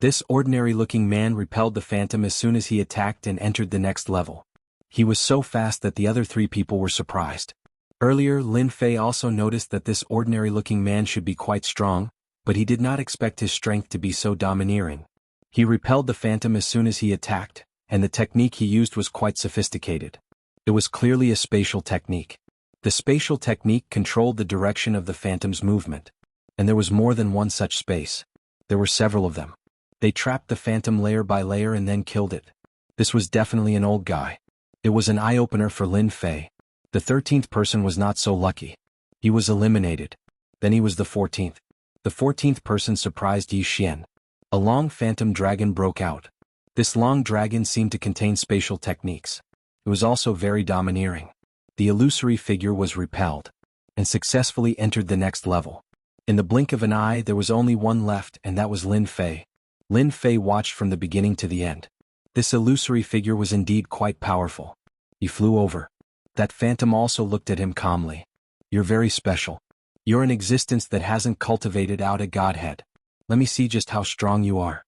This ordinary-looking man repelled the phantom as soon as he attacked and entered the next level. He was so fast that the other 3 people were surprised. Earlier, Lin Fei also noticed that this ordinary-looking man should be quite strong, but he did not expect his strength to be so domineering. He repelled the phantom as soon as he attacked, and the technique he used was quite sophisticated. It was clearly a spatial technique. The spatial technique controlled the direction of the phantom's movement. And there was more than one such space. There were several of them. They trapped the phantom layer by layer and then killed it. This was definitely an old guy. It was an eye-opener for Lin Fei. The 13th person was not so lucky. He was eliminated. Then he was the 14th. The 14th person surprised Yi Xian. A long phantom dragon broke out. This long dragon seemed to contain spatial techniques. It was also very domineering. The illusory figure was repelled. and successfully entered the next level. In the blink of an eye there was only one left, and that was Lin Fei. Lin Fei watched from the beginning to the end. This illusory figure was indeed quite powerful. He flew over. That phantom also looked at him calmly. You're very special. You're an existence that hasn't cultivated out a godhead. Let me see just how strong you are.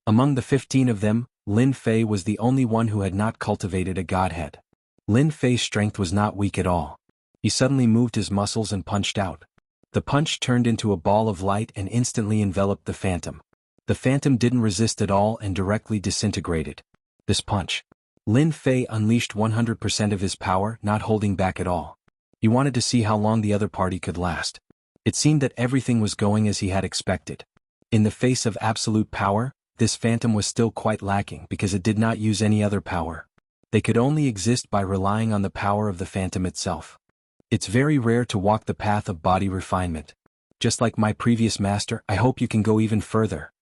Among the 15 of them, Lin Fei was the only one who had not cultivated a godhead. Lin Fei's strength was not weak at all. He suddenly moved his muscles and punched out. The punch turned into a ball of light and instantly enveloped the phantom. The phantom didn't resist at all and directly disintegrated. This punch. Lin Fei unleashed 100% of his power, not holding back at all. He wanted to see how long the other party could last. It seemed that everything was going as he had expected. In the face of absolute power, this phantom was still quite lacking because it did not use any other power. They could only exist by relying on the power of the phantom itself. It's very rare to walk the path of body refinement. Just like my previous master, I hope you can go even further.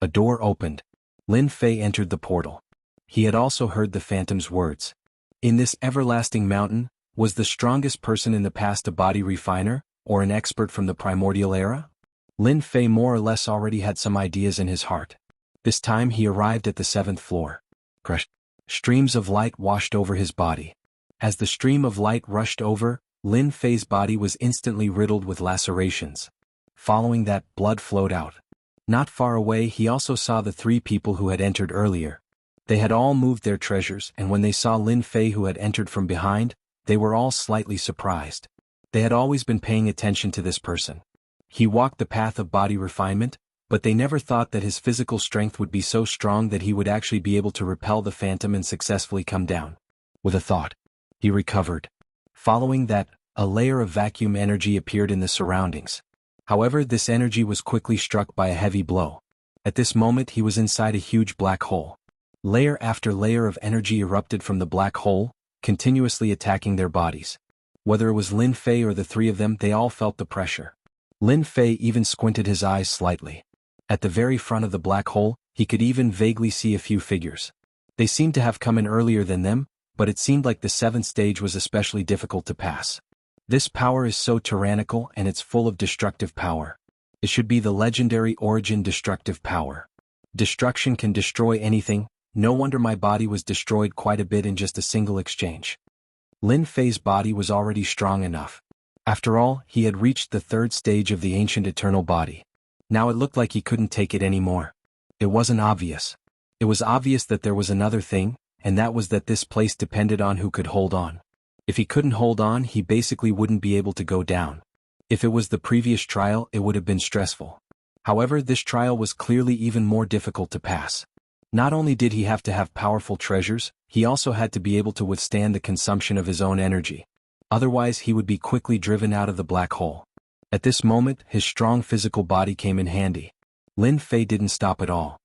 A door opened. Lin Fei entered the portal. He had also heard the phantom's words. In this everlasting mountain, was the strongest person in the past a body refiner, or an expert from the primordial era? Lin Fei more or less already had some ideas in his heart. This time he arrived at the 7th floor. Streams of light washed over his body. As the stream of light rushed over, Lin Fei's body was instantly riddled with lacerations. Following that, blood flowed out. Not far away he also saw the 3 people who had entered earlier. They had all moved their treasures, and when they saw Lin Fei who had entered from behind, they were all slightly surprised. They had always been paying attention to this person. He walked the path of body refinement, but they never thought that his physical strength would be so strong that he would actually be able to repel the phantom and successfully come down. With a thought, he recovered. Following that, a layer of vacuum energy appeared in the surroundings. However, this energy was quickly struck by a heavy blow. At this moment he was inside a huge black hole. Layer after layer of energy erupted from the black hole, continuously attacking their bodies. Whether it was Lin Fei or the 3 of them, they all felt the pressure. Lin Fei even squinted his eyes slightly. At the very front of the black hole, he could even vaguely see a few figures. They seemed to have come in earlier than them, but it seemed like the 7th stage was especially difficult to pass. This power is so tyrannical and it's full of destructive power. It should be the legendary origin destructive power. Destruction can destroy anything. No wonder my body was destroyed quite a bit in just a single exchange. Lin Fei's body was already strong enough. After all, he had reached the 3rd stage of the ancient eternal body. Now it looked like he couldn't take it anymore. It wasn't obvious. It was obvious that there was another thing, and that was that this place depended on who could hold on. If he couldn't hold on, he basically wouldn't be able to go down. If it was the previous trial, it would have been stressful. However, this trial was clearly even more difficult to pass. Not only did he have to have powerful treasures, he also had to be able to withstand the consumption of his own energy. Otherwise he would be quickly driven out of the black hole. At this moment, his strong physical body came in handy. Lin Fei didn't stop at all.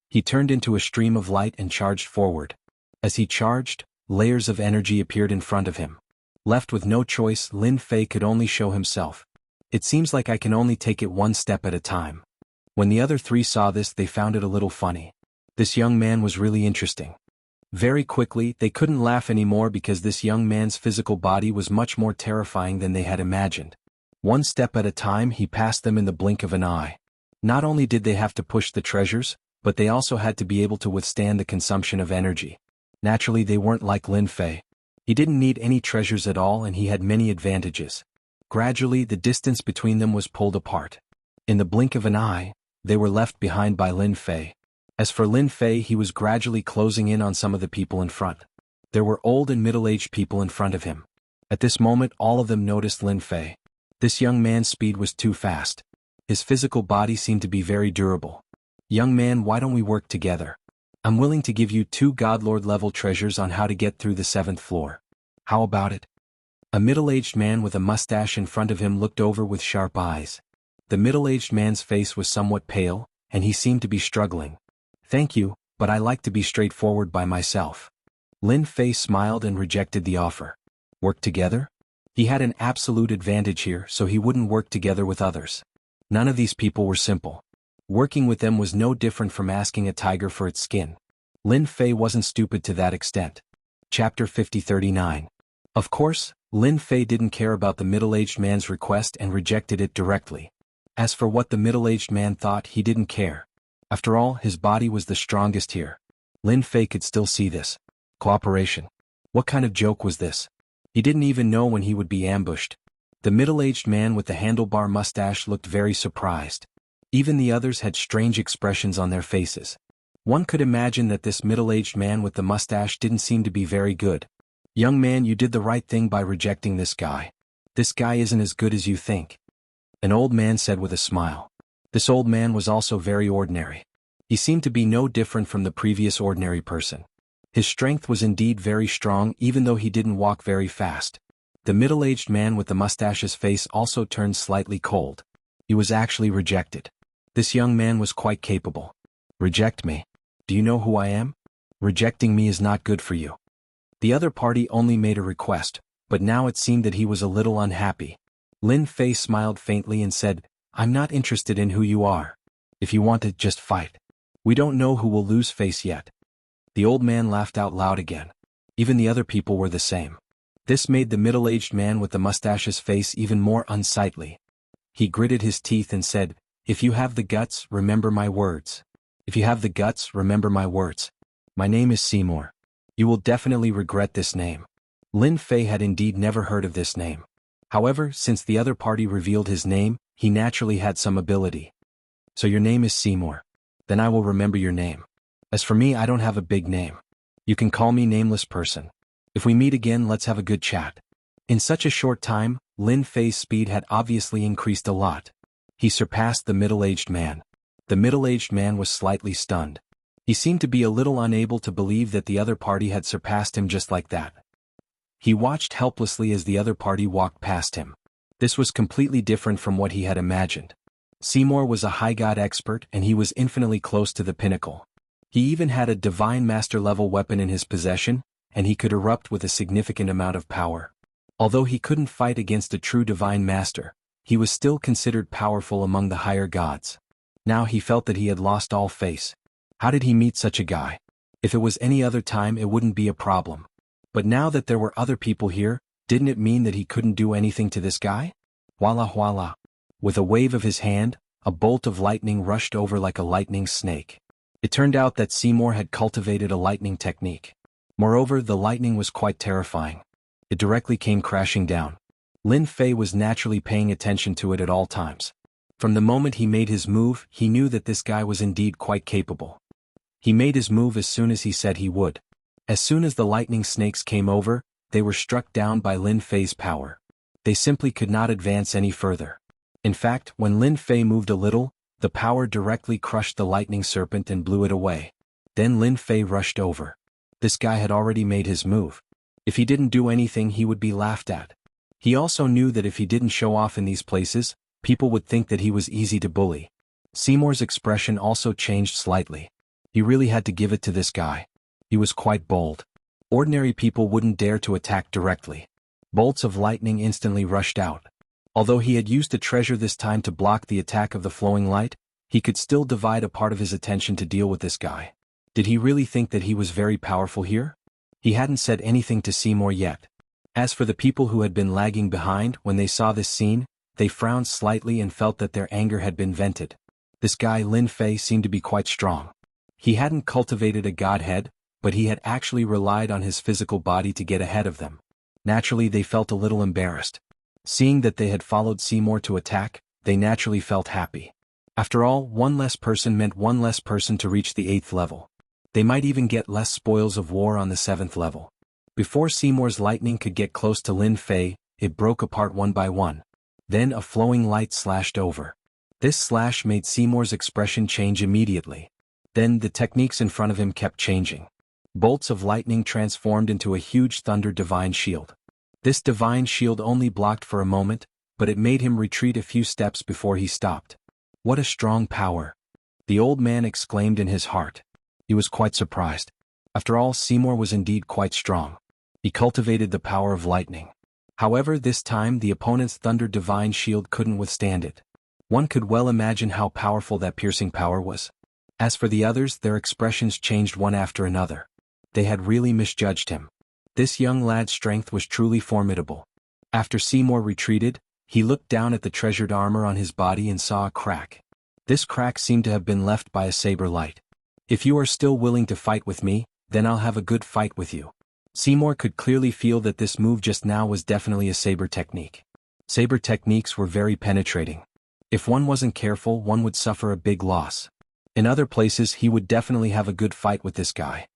He turned into a stream of light and charged forward. As he charged, layers of energy appeared in front of him. Left with no choice, Lin Fei could only show himself. It seems like I can only take it one step at a time. When the other 3 saw this, they found it a little funny. This young man was really interesting. Very quickly, they couldn't laugh anymore because this young man's physical body was much more terrifying than they had imagined. One step at a time he passed them in the blink of an eye. Not only did they have to push the treasures, but they also had to be able to withstand the consumption of energy. Naturally they weren't like Lin Fei. He didn't need any treasures at all and he had many advantages. Gradually the distance between them was pulled apart. In the blink of an eye, they were left behind by Lin Fei. As for Lin Fei, he was gradually closing in on some of the people in front. There were old and middle-aged people in front of him. At this moment all of them noticed Lin Fei. This young man's speed was too fast. His physical body seemed to be very durable. Young man, why don't we work together? I'm willing to give you 2 Godlord level treasures on how to get through the 7th floor. How about it? A middle-aged man with a mustache in front of him looked over with sharp eyes. The middle-aged man's face was somewhat pale, and he seemed to be struggling. Thank you, but I like to be straightforward by myself. Lin Fei smiled and rejected the offer. Work together? He had an absolute advantage here, so he wouldn't work together with others. None of these people were simple. Working with them was no different from asking a tiger for its skin. Lin Fei wasn't stupid to that extent. Chapter 5039. Of course, Lin Fei didn't care about the middle-aged man's request and rejected it directly. As for what the middle-aged man thought, he didn't care. After all, his body was the strongest here. Lin Fei could still see this. Cooperation. What kind of joke was this? He didn't even know when he would be ambushed. The middle-aged man with the handlebar mustache looked very surprised. Even the others had strange expressions on their faces. One could imagine that this middle-aged man with the mustache didn't seem to be very good. Young man, you did the right thing by rejecting this guy. This guy isn't as good as you think. An old man said with a smile. This old man was also very ordinary. He seemed to be no different from the previous ordinary person. His strength was indeed very strong even though he didn't walk very fast. The middle-aged man with the mustache's face also turned slightly cold. He was actually rejected. This young man was quite capable. Reject me? Do you know who I am? Rejecting me is not good for you. The other party only made a request, but now it seemed that he was a little unhappy. Lin Fei smiled faintly and said, I'm not interested in who you are. If you want to, just fight. We don't know who will lose face yet. The old man laughed out loud again. Even the other people were the same. This made the middle-aged man with the mustache's face even more unsightly. He gritted his teeth and said, If you have the guts, remember my words. If you have the guts, remember my words. My name is Seymour. You will definitely regret this name. Lin Fei had indeed never heard of this name. However, since the other party revealed his name, he naturally had some ability. So your name is Seymour. Then I will remember your name. As for me, I don't have a big name. You can call me Nameless Person. If we meet again, let's have a good chat. In such a short time, Lin Fei's speed had obviously increased a lot. He surpassed the middle-aged man. The middle-aged man was slightly stunned. He seemed to be a little unable to believe that the other party had surpassed him just like that. He watched helplessly as the other party walked past him. This was completely different from what he had imagined. Seymour was a high god expert and he was infinitely close to the pinnacle. He even had a divine master-level weapon in his possession, and he could erupt with a significant amount of power. Although he couldn't fight against a true divine master, he was still considered powerful among the higher gods. Now he felt that he had lost all face. How did he meet such a guy? If it was any other time, it wouldn't be a problem. But now that there were other people here, didn't it mean that he couldn't do anything to this guy? Voila voila. With a wave of his hand, a bolt of lightning rushed over like a lightning snake. It turned out that Seymour had cultivated a lightning technique. Moreover, the lightning was quite terrifying. It directly came crashing down. Lin Fei was naturally paying attention to it at all times. From the moment he made his move, he knew that this guy was indeed quite capable. He made his move as soon as he said he would. As soon as the lightning snakes came over, they were struck down by Lin Fei's power. They simply could not advance any further. In fact, when Lin Fei moved a little, the power directly crushed the lightning serpent and blew it away. Then Lin Fei rushed over. This guy had already made his move. If he didn't do anything, he would be laughed at. He also knew that if he didn't show off in these places, people would think that he was easy to bully. Seymour's expression also changed slightly. He really had to give it to this guy. He was quite bold. Ordinary people wouldn't dare to attack directly. Bolts of lightning instantly rushed out. Although he had used a treasure this time to block the attack of the flowing light, he could still divide a part of his attention to deal with this guy. Did he really think that he was very powerful here? He hadn't said anything to Seymour yet. As for the people who had been lagging behind, when they saw this scene, they frowned slightly and felt that their anger had been vented. This guy Lin Fei seemed to be quite strong. He hadn't cultivated a godhead, but he had actually relied on his physical body to get ahead of them. Naturally, they felt a little embarrassed. Seeing that they had followed Seymour to attack, they naturally felt happy. After all, one less person meant one less person to reach the 8th level. They might even get less spoils of war on the 7th level. Before Seymour's lightning could get close to Lin Fei, it broke apart one by one. Then a flowing light slashed over. This slash made Seymour's expression change immediately. Then the techniques in front of him kept changing. Bolts of lightning transformed into a huge thunder divine shield. This divine shield only blocked for a moment, but it made him retreat a few steps before he stopped. What a strong power! The old man exclaimed in his heart. He was quite surprised. After all, Seymour was indeed quite strong. He cultivated the power of lightning. However, this time the opponent's thunder divine shield couldn't withstand it. One could well imagine how powerful that piercing power was. As for the others, their expressions changed one after another. They had really misjudged him. This young lad's strength was truly formidable. After Seymour retreated, he looked down at the treasured armor on his body and saw a crack. This crack seemed to have been left by a saber light. If you are still willing to fight with me, then I'll have a good fight with you. Seymour could clearly feel that this move just now was definitely a saber technique. Saber techniques were very penetrating. If one wasn't careful, one would suffer a big loss. In other places he would definitely have a good fight with this guy.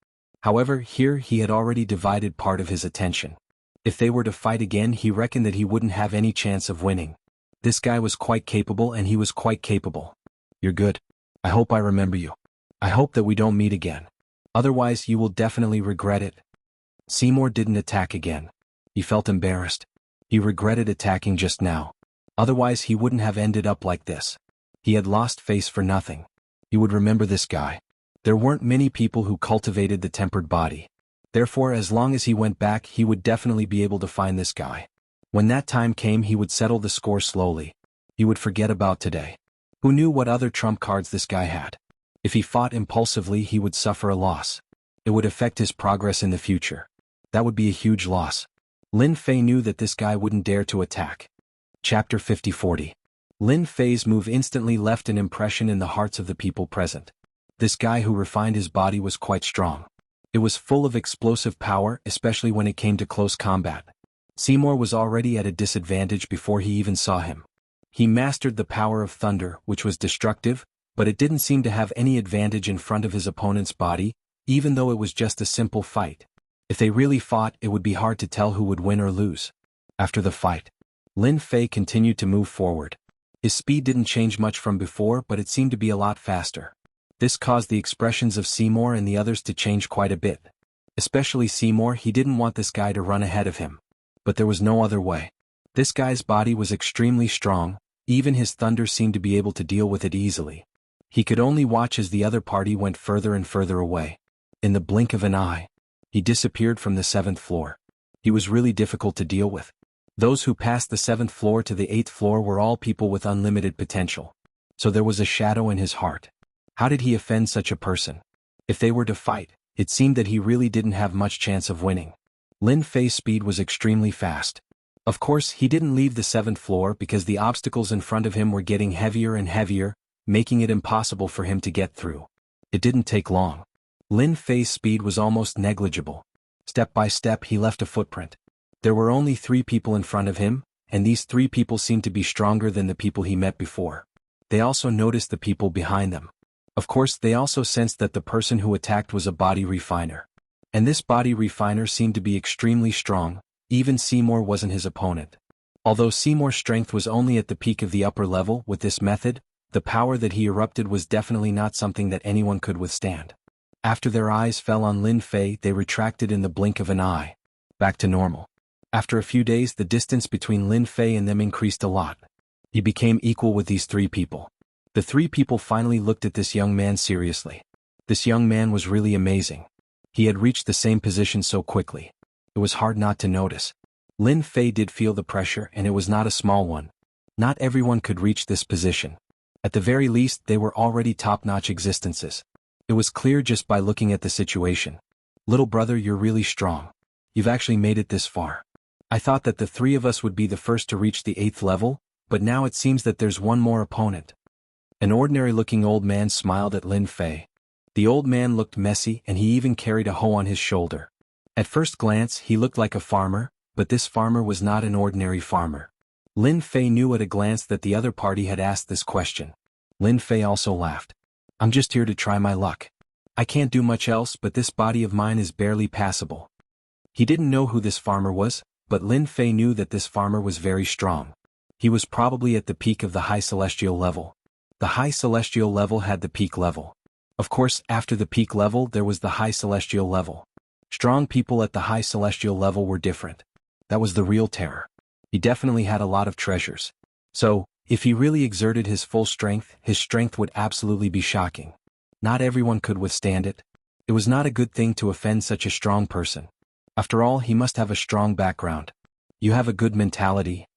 However, here he had already divided part of his attention. If they were to fight again, he reckoned that he wouldn't have any chance of winning. This guy was quite capable and he was quite capable. You're good. I hope I remember you. I hope that we don't meet again. Otherwise you will definitely regret it. Seymour didn't attack again. He felt embarrassed. He regretted attacking just now. Otherwise he wouldn't have ended up like this. He had lost face for nothing. He would remember this guy. There weren't many people who cultivated the tempered body. Therefore, as long as he went back, he would definitely be able to find this guy. When that time came, he would settle the score slowly. He would forget about today. Who knew what other trump cards this guy had? If he fought impulsively, he would suffer a loss. It would affect his progress in the future. That would be a huge loss. Lin Fei knew that this guy wouldn't dare to attack. Chapter 50-40. Lin Fei's move instantly left an impression in the hearts of the people present. This guy who refined his body was quite strong. It was full of explosive power, especially when it came to close combat. Seymour was already at a disadvantage before he even saw him. He mastered the power of thunder, which was destructive, but it didn't seem to have any advantage in front of his opponent's body, even though it was just a simple fight. If they really fought, it would be hard to tell who would win or lose. After the fight, Lin Fei continued to move forward. His speed didn't change much from before, but it seemed to be a lot faster. This caused the expressions of Seymour and the others to change quite a bit. Especially Seymour, he didn't want this guy to run ahead of him. But there was no other way. This guy's body was extremely strong, even his thunder seemed to be able to deal with it easily. He could only watch as the other party went further and further away. In the blink of an eye, he disappeared from the 7th floor. He was really difficult to deal with. Those who passed the 7th floor to the 8th floor were all people with unlimited potential. So there was a shadow in his heart. How did he offend such a person? If they were to fight, it seemed that he really didn't have much chance of winning. Lin Fei's speed was extremely fast. Of course, he didn't leave the 7th floor because the obstacles in front of him were getting heavier and heavier, making it impossible for him to get through. It didn't take long. Lin Fei's speed was almost negligible. Step by step he left a footprint. There were only 3 people in front of him, and these 3 people seemed to be stronger than the people he met before. They also noticed the people behind them. Of course, they also sensed that the person who attacked was a body refiner. And this body refiner seemed to be extremely strong. Even Seymour wasn't his opponent. Although Seymour's strength was only at the peak of the upper level, with this method, the power that he erupted was definitely not something that anyone could withstand. After their eyes fell on Lin Fei, they retracted in the blink of an eye. Back to normal. After a few days, the distance between Lin Fei and them increased a lot. He became equal with these 3 people. The 3 people finally looked at this young man seriously. This young man was really amazing. He had reached the same position so quickly. It was hard not to notice. Lin Fei did feel the pressure, and it was not a small one. Not everyone could reach this position. At the very least, they were already top-notch existences. It was clear just by looking at the situation. Little brother, you're really strong. You've actually made it this far. I thought that the 3 of us would be the first to reach the 8th level, but now it seems that there's one more opponent. An ordinary-looking old man smiled at Lin Fei. The old man looked messy, and he even carried a hoe on his shoulder. At first glance, he looked like a farmer, but this farmer was not an ordinary farmer. Lin Fei knew at a glance that the other party had asked this question. Lin Fei also laughed. I'm just here to try my luck. I can't do much else, but this body of mine is barely passable. He didn't know who this farmer was, but Lin Fei knew that this farmer was very strong. He was probably at the peak of the high celestial level. The high celestial level had the peak level. Of course, after the peak level there was the high celestial level. Strong people at the high celestial level were different. That was the real terror. He definitely had a lot of treasures. So, if he really exerted his full strength, his strength would absolutely be shocking. Not everyone could withstand it. It was not a good thing to offend such a strong person. After all, he must have a strong background. You have a good mentality.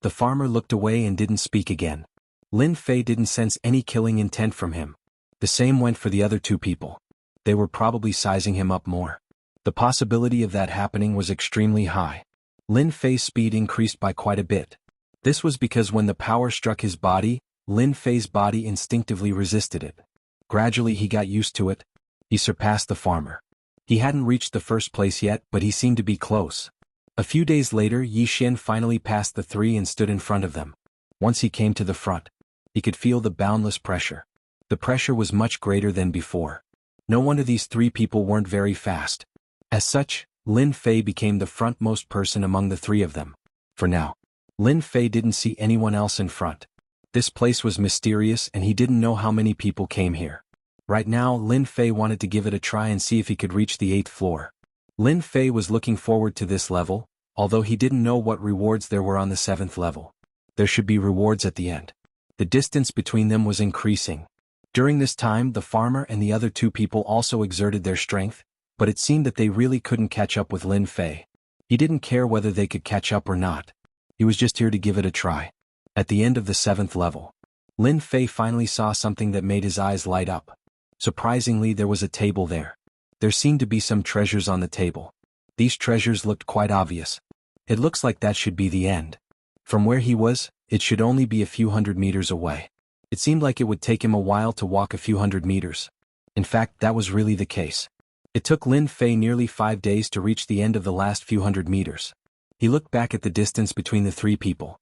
The farmer looked away and didn't speak again. Lin Fei didn't sense any killing intent from him. The same went for the other 2 people. They were probably sizing him up more. The possibility of that happening was extremely high. Lin Fei's speed increased by quite a bit. This was because when the power struck his body, Lin Fei's body instinctively resisted it. Gradually he got used to it. He surpassed the farmer. He hadn't reached the first place yet, but he seemed to be close. A few days later, Yi Xian finally passed the three and stood in front of them. Once he came to the front, he could feel the boundless pressure. The pressure was much greater than before. No wonder these three people weren't very fast. As such, Lin Fei became the frontmost person among the three of them. For now, Lin Fei didn't see anyone else in front. This place was mysterious and he didn't know how many people came here. Right now, Lin Fei wanted to give it a try and see if he could reach the 8th floor. Lin Fei was looking forward to this level, although he didn't know what rewards there were on the 7th level. There should be rewards at the end. The distance between them was increasing. During this time, the farmer and the other two people also exerted their strength, but it seemed that they really couldn't catch up with Lin Fei. He didn't care whether they could catch up or not. He was just here to give it a try. At the end of the 7th level, Lin Fei finally saw something that made his eyes light up. Surprisingly, there was a table there. There seemed to be some treasures on the table. These treasures looked quite obvious. It looks like that should be the end. From where he was, it should only be a few hundred meters away. It seemed like it would take him a while to walk a few hundred meters. In fact, that was really the case. It took Lin Fei nearly 5 days to reach the end of the last few hundred meters. He looked back at the distance between the three people.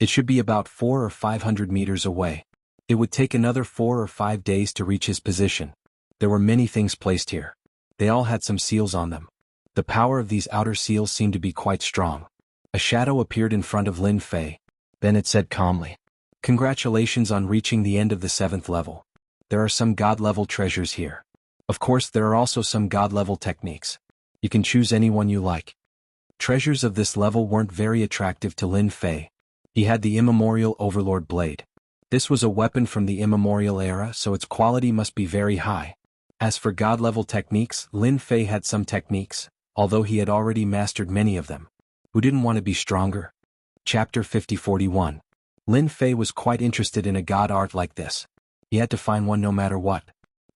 It should be about 400 or 500 meters away. It would take another 4 or 5 days to reach his position. There were many things placed here. They all had some seals on them. The power of these outer seals seemed to be quite strong. A shadow appeared in front of Lin Fei. Then it said calmly, "Congratulations on reaching the end of the 7th level. There are some God-level treasures here. Of course, there are also some God-level techniques. You can choose any one you like." Treasures of this level weren't very attractive to Lin Fei. He had the immemorial Overlord Blade. This was a weapon from the immemorial era, so its quality must be very high. As for God-level techniques, Lin Fei had some techniques, although he had already mastered many of them. Who didn't want to be stronger? Chapter 50-41. Lin Fei was quite interested in a god art like this. He had to find one no matter what.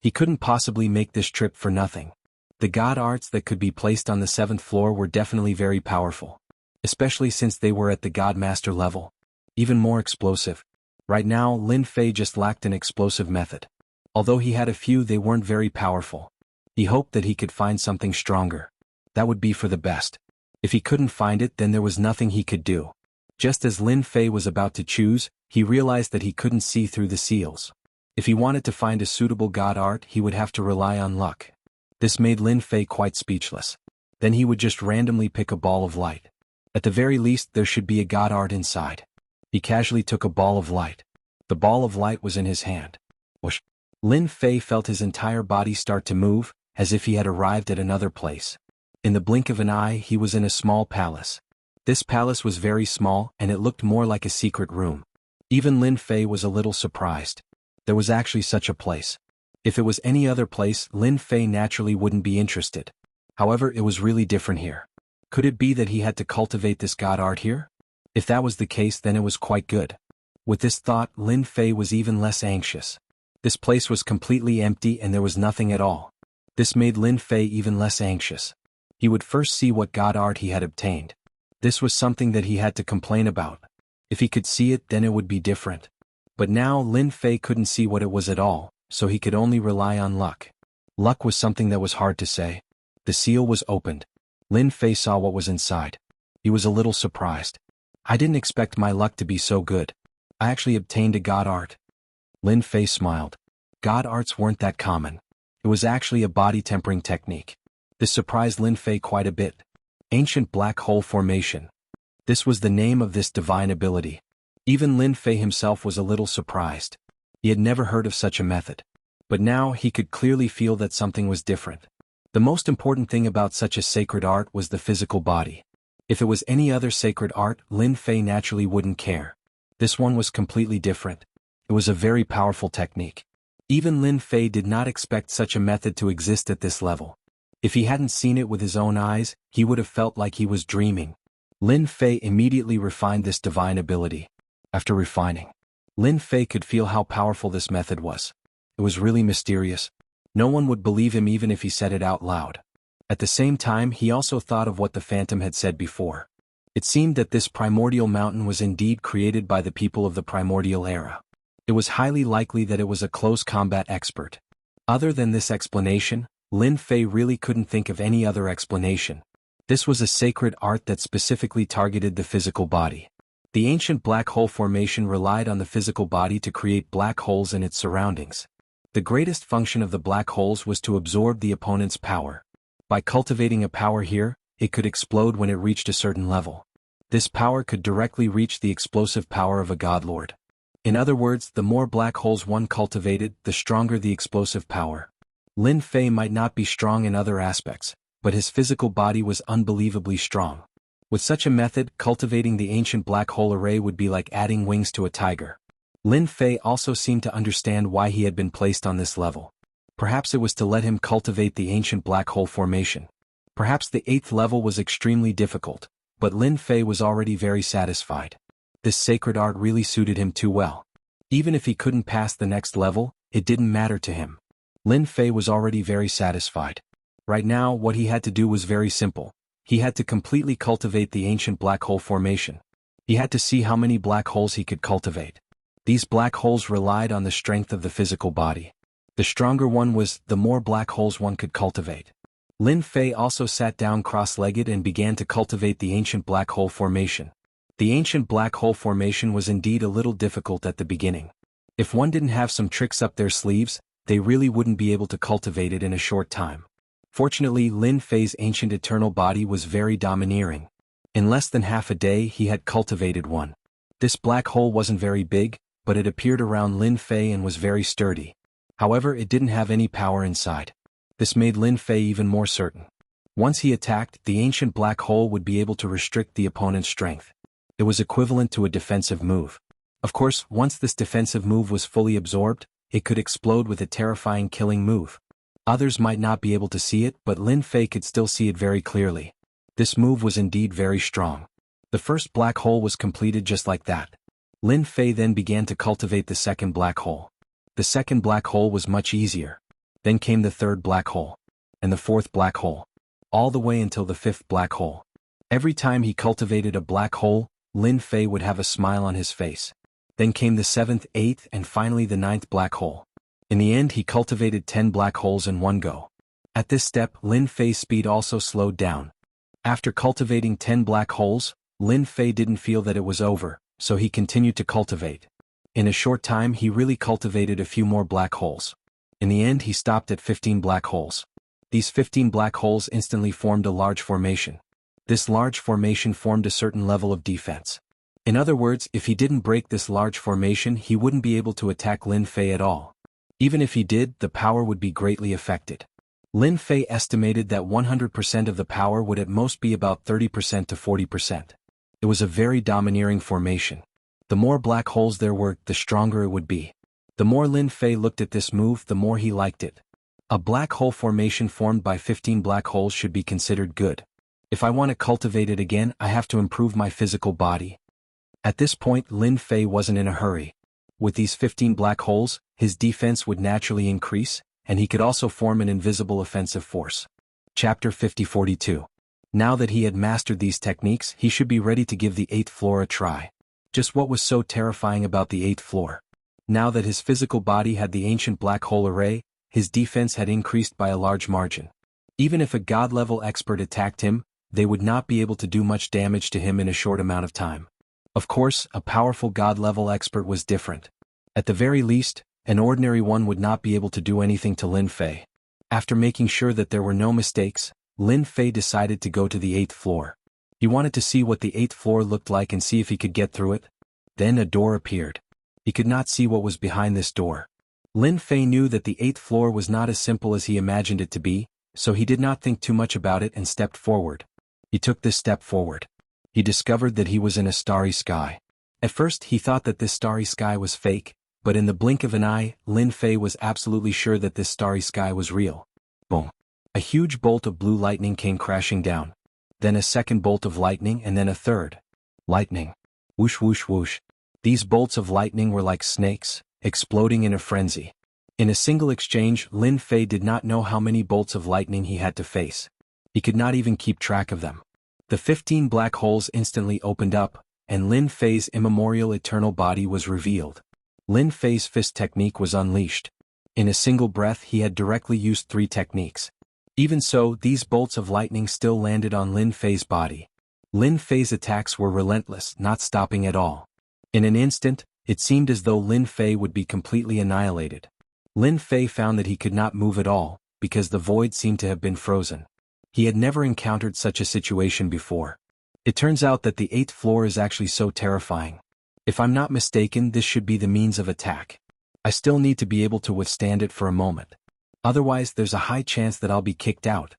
He couldn't possibly make this trip for nothing. The god arts that could be placed on the 7th floor were definitely very powerful. Especially since they were at the God Master level. Even more explosive. Right now, Lin Fei just lacked an explosive method. Although he had a few, they weren't very powerful. He hoped that he could find something stronger. That would be for the best. If he couldn't find it, then there was nothing he could do. Just as Lin Fei was about to choose, he realized that he couldn't see through the seals. If he wanted to find a suitable god art, he would have to rely on luck. This made Lin Fei quite speechless. Then he would just randomly pick a ball of light. At the very least, there should be a god art inside. He casually took a ball of light. The ball of light was in his hand. Whoosh! Lin Fei felt his entire body start to move, as if he had arrived at another place. In the blink of an eye, he was in a small palace. This palace was very small, and it looked more like a secret room. Even Lin Fei was a little surprised. There was actually such a place. If it was any other place, Lin Fei naturally wouldn't be interested. However, it was really different here. Could it be that he had to cultivate this god art here? If that was the case, then it was quite good. With this thought, Lin Fei was even less anxious. This place was completely empty and there was nothing at all. This made Lin Fei even less anxious. He would first see what god art he had obtained. This was something that he had to complain about. If he could see it, then it would be different. But now Lin Fei couldn't see what it was at all, so he could only rely on luck. Luck was something that was hard to say. The seal was opened. Lin Fei saw what was inside. He was a little surprised. "I didn't expect my luck to be so good. I actually obtained a god art." Lin Fei smiled. God arts weren't that common. It was actually a body tempering technique. This surprised Lin Fei quite a bit. Ancient Black Hole Formation. This was the name of this divine ability. Even Lin Fei himself was a little surprised. He had never heard of such a method. But now he could clearly feel that something was different. The most important thing about such a sacred art was the physical body. If it was any other sacred art, Lin Fei naturally wouldn't care. This one was completely different. It was a very powerful technique. Even Lin Fei did not expect such a method to exist at this level. If he hadn't seen it with his own eyes, he would have felt like he was dreaming. Lin Fei immediately refined this divine ability. After refining, Lin Fei could feel how powerful this method was. It was really mysterious. No one would believe him even if he said it out loud. At the same time, he also thought of what the Phantom had said before. It seemed that this primordial mountain was indeed created by the people of the primordial era. It was highly likely that it was a close combat expert. Other than this explanation, Lin Fei really couldn't think of any other explanation. This was a sacred art that specifically targeted the physical body. The ancient black hole formation relied on the physical body to create black holes in its surroundings. The greatest function of the black holes was to absorb the opponent's power. By cultivating a power here, it could explode when it reached a certain level. This power could directly reach the explosive power of a godlord. In other words, the more black holes one cultivated, the stronger the explosive power. Lin Fei might not be strong in other aspects, but his physical body was unbelievably strong. With such a method, cultivating the ancient black hole array would be like adding wings to a tiger. Lin Fei also seemed to understand why he had been placed on this level. Perhaps it was to let him cultivate the ancient black hole formation. Perhaps the 8th level was extremely difficult, but Lin Fei was already very satisfied. This sacred art really suited him too well. Even if he couldn't pass the next level, it didn't matter to him. Lin Fei was already very satisfied. Right now, what he had to do was very simple. He had to completely cultivate the ancient black hole formation. He had to see how many black holes he could cultivate. These black holes relied on the strength of the physical body. The stronger one was, the more black holes one could cultivate. Lin Fei also sat down cross-legged and began to cultivate the ancient black hole formation. The ancient black hole formation was indeed a little difficult at the beginning. If one didn't have some tricks up their sleeves, they really wouldn't be able to cultivate it in a short time. Fortunately, Lin Fei's ancient eternal body was very domineering. In less than half a day he had cultivated one. This black hole wasn't very big, but it appeared around Lin Fei and was very sturdy. However, it didn't have any power inside. This made Lin Fei even more certain. Once he attacked, the ancient black hole would be able to restrict the opponent's strength. It was equivalent to a defensive move. Of course, once this defensive move was fully absorbed, it could explode with a terrifying killing move. Others might not be able to see it, but Lin Fei could still see it very clearly. This move was indeed very strong. The first black hole was completed just like that. Lin Fei then began to cultivate the second black hole. The second black hole was much easier. Then came the third black hole. And the fourth black hole. All the way until the fifth black hole. Every time he cultivated a black hole, Lin Fei would have a smile on his face. Then came the 7th, 8th, and finally the 9th black hole. In the end he cultivated 10 black holes in one go. At this step, Lin Fei's speed also slowed down. After cultivating 10 black holes, Lin Fei didn't feel that it was over, so he continued to cultivate. In a short time he really cultivated a few more black holes. In the end he stopped at 15 black holes. These 15 black holes instantly formed a large formation. This large formation formed a certain level of defense. In other words, if he didn't break this large formation he wouldn't be able to attack Lin Fei at all. Even if he did, the power would be greatly affected. Lin Fei estimated that 100% of the power would at most be about 30% to 40%. It was a very domineering formation. The more black holes there were, the stronger it would be. The more Lin Fei looked at this move, the more he liked it. A black hole formation formed by 15 black holes should be considered good. If I want to cultivate it again, I have to improve my physical body. At this point, Lin Fei wasn't in a hurry. With these 15 black holes, his defense would naturally increase, and he could also form an invisible offensive force. Chapter 50-42. Now that he had mastered these techniques, he should be ready to give the 8th floor a try. Just what was so terrifying about the 8th floor? Now that his physical body had the ancient black hole array, his defense had increased by a large margin. Even if a god-level expert attacked him, they would not be able to do much damage to him in a short amount of time. Of course, a powerful god-level expert was different. At the very least, an ordinary one would not be able to do anything to Lin Fei. After making sure that there were no mistakes, Lin Fei decided to go to the 8th floor. He wanted to see what the 8th floor looked like and see if he could get through it. Then a door appeared. He could not see what was behind this door. Lin Fei knew that the 8th floor was not as simple as he imagined it to be, so he did not think too much about it and stepped forward. He took this step forward. He discovered that he was in a starry sky. At first he thought that this starry sky was fake, but in the blink of an eye, Lin Fei was absolutely sure that this starry sky was real. Boom. A huge bolt of blue lightning came crashing down. Then a second bolt of lightning and then a third. Lightning. Whoosh whoosh whoosh. These bolts of lightning were like snakes, exploding in a frenzy. In a single exchange, Lin Fei did not know how many bolts of lightning he had to face. He could not even keep track of them. The 15 black holes instantly opened up, and Lin Fei's immemorial eternal body was revealed. Lin Fei's fist technique was unleashed. In a single breath he had directly used 3 techniques. Even so, these bolts of lightning still landed on Lin Fei's body. Lin Fei's attacks were relentless, not stopping at all. In an instant, it seemed as though Lin Fei would be completely annihilated. Lin Fei found that he could not move at all, because the void seemed to have been frozen. He had never encountered such a situation before. It turns out that the 8th floor is actually so terrifying. If I'm not mistaken, this should be the means of attack. I still need to be able to withstand it for a moment. Otherwise, there's a high chance that I'll be kicked out.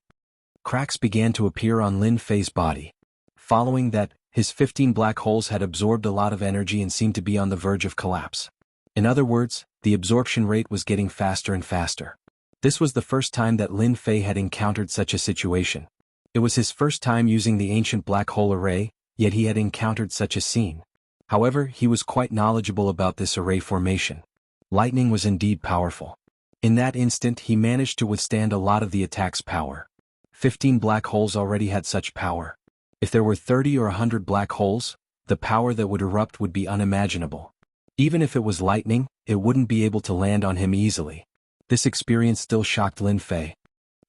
Cracks began to appear on Lin Fei's body. Following that, his 15 black holes had absorbed a lot of energy and seemed to be on the verge of collapse. In other words, the absorption rate was getting faster and faster. This was the first time that Lin Fei had encountered such a situation. It was his first time using the ancient black hole array, yet he had encountered such a scene. However, he was quite knowledgeable about this array formation. Lightning was indeed powerful. In that instant he managed to withstand a lot of the attack's power. 15 black holes already had such power. If there were 30 or 100 black holes, the power that would erupt would be unimaginable. Even if it was lightning, it wouldn't be able to land on him easily. This experience still shocked Lin Fei.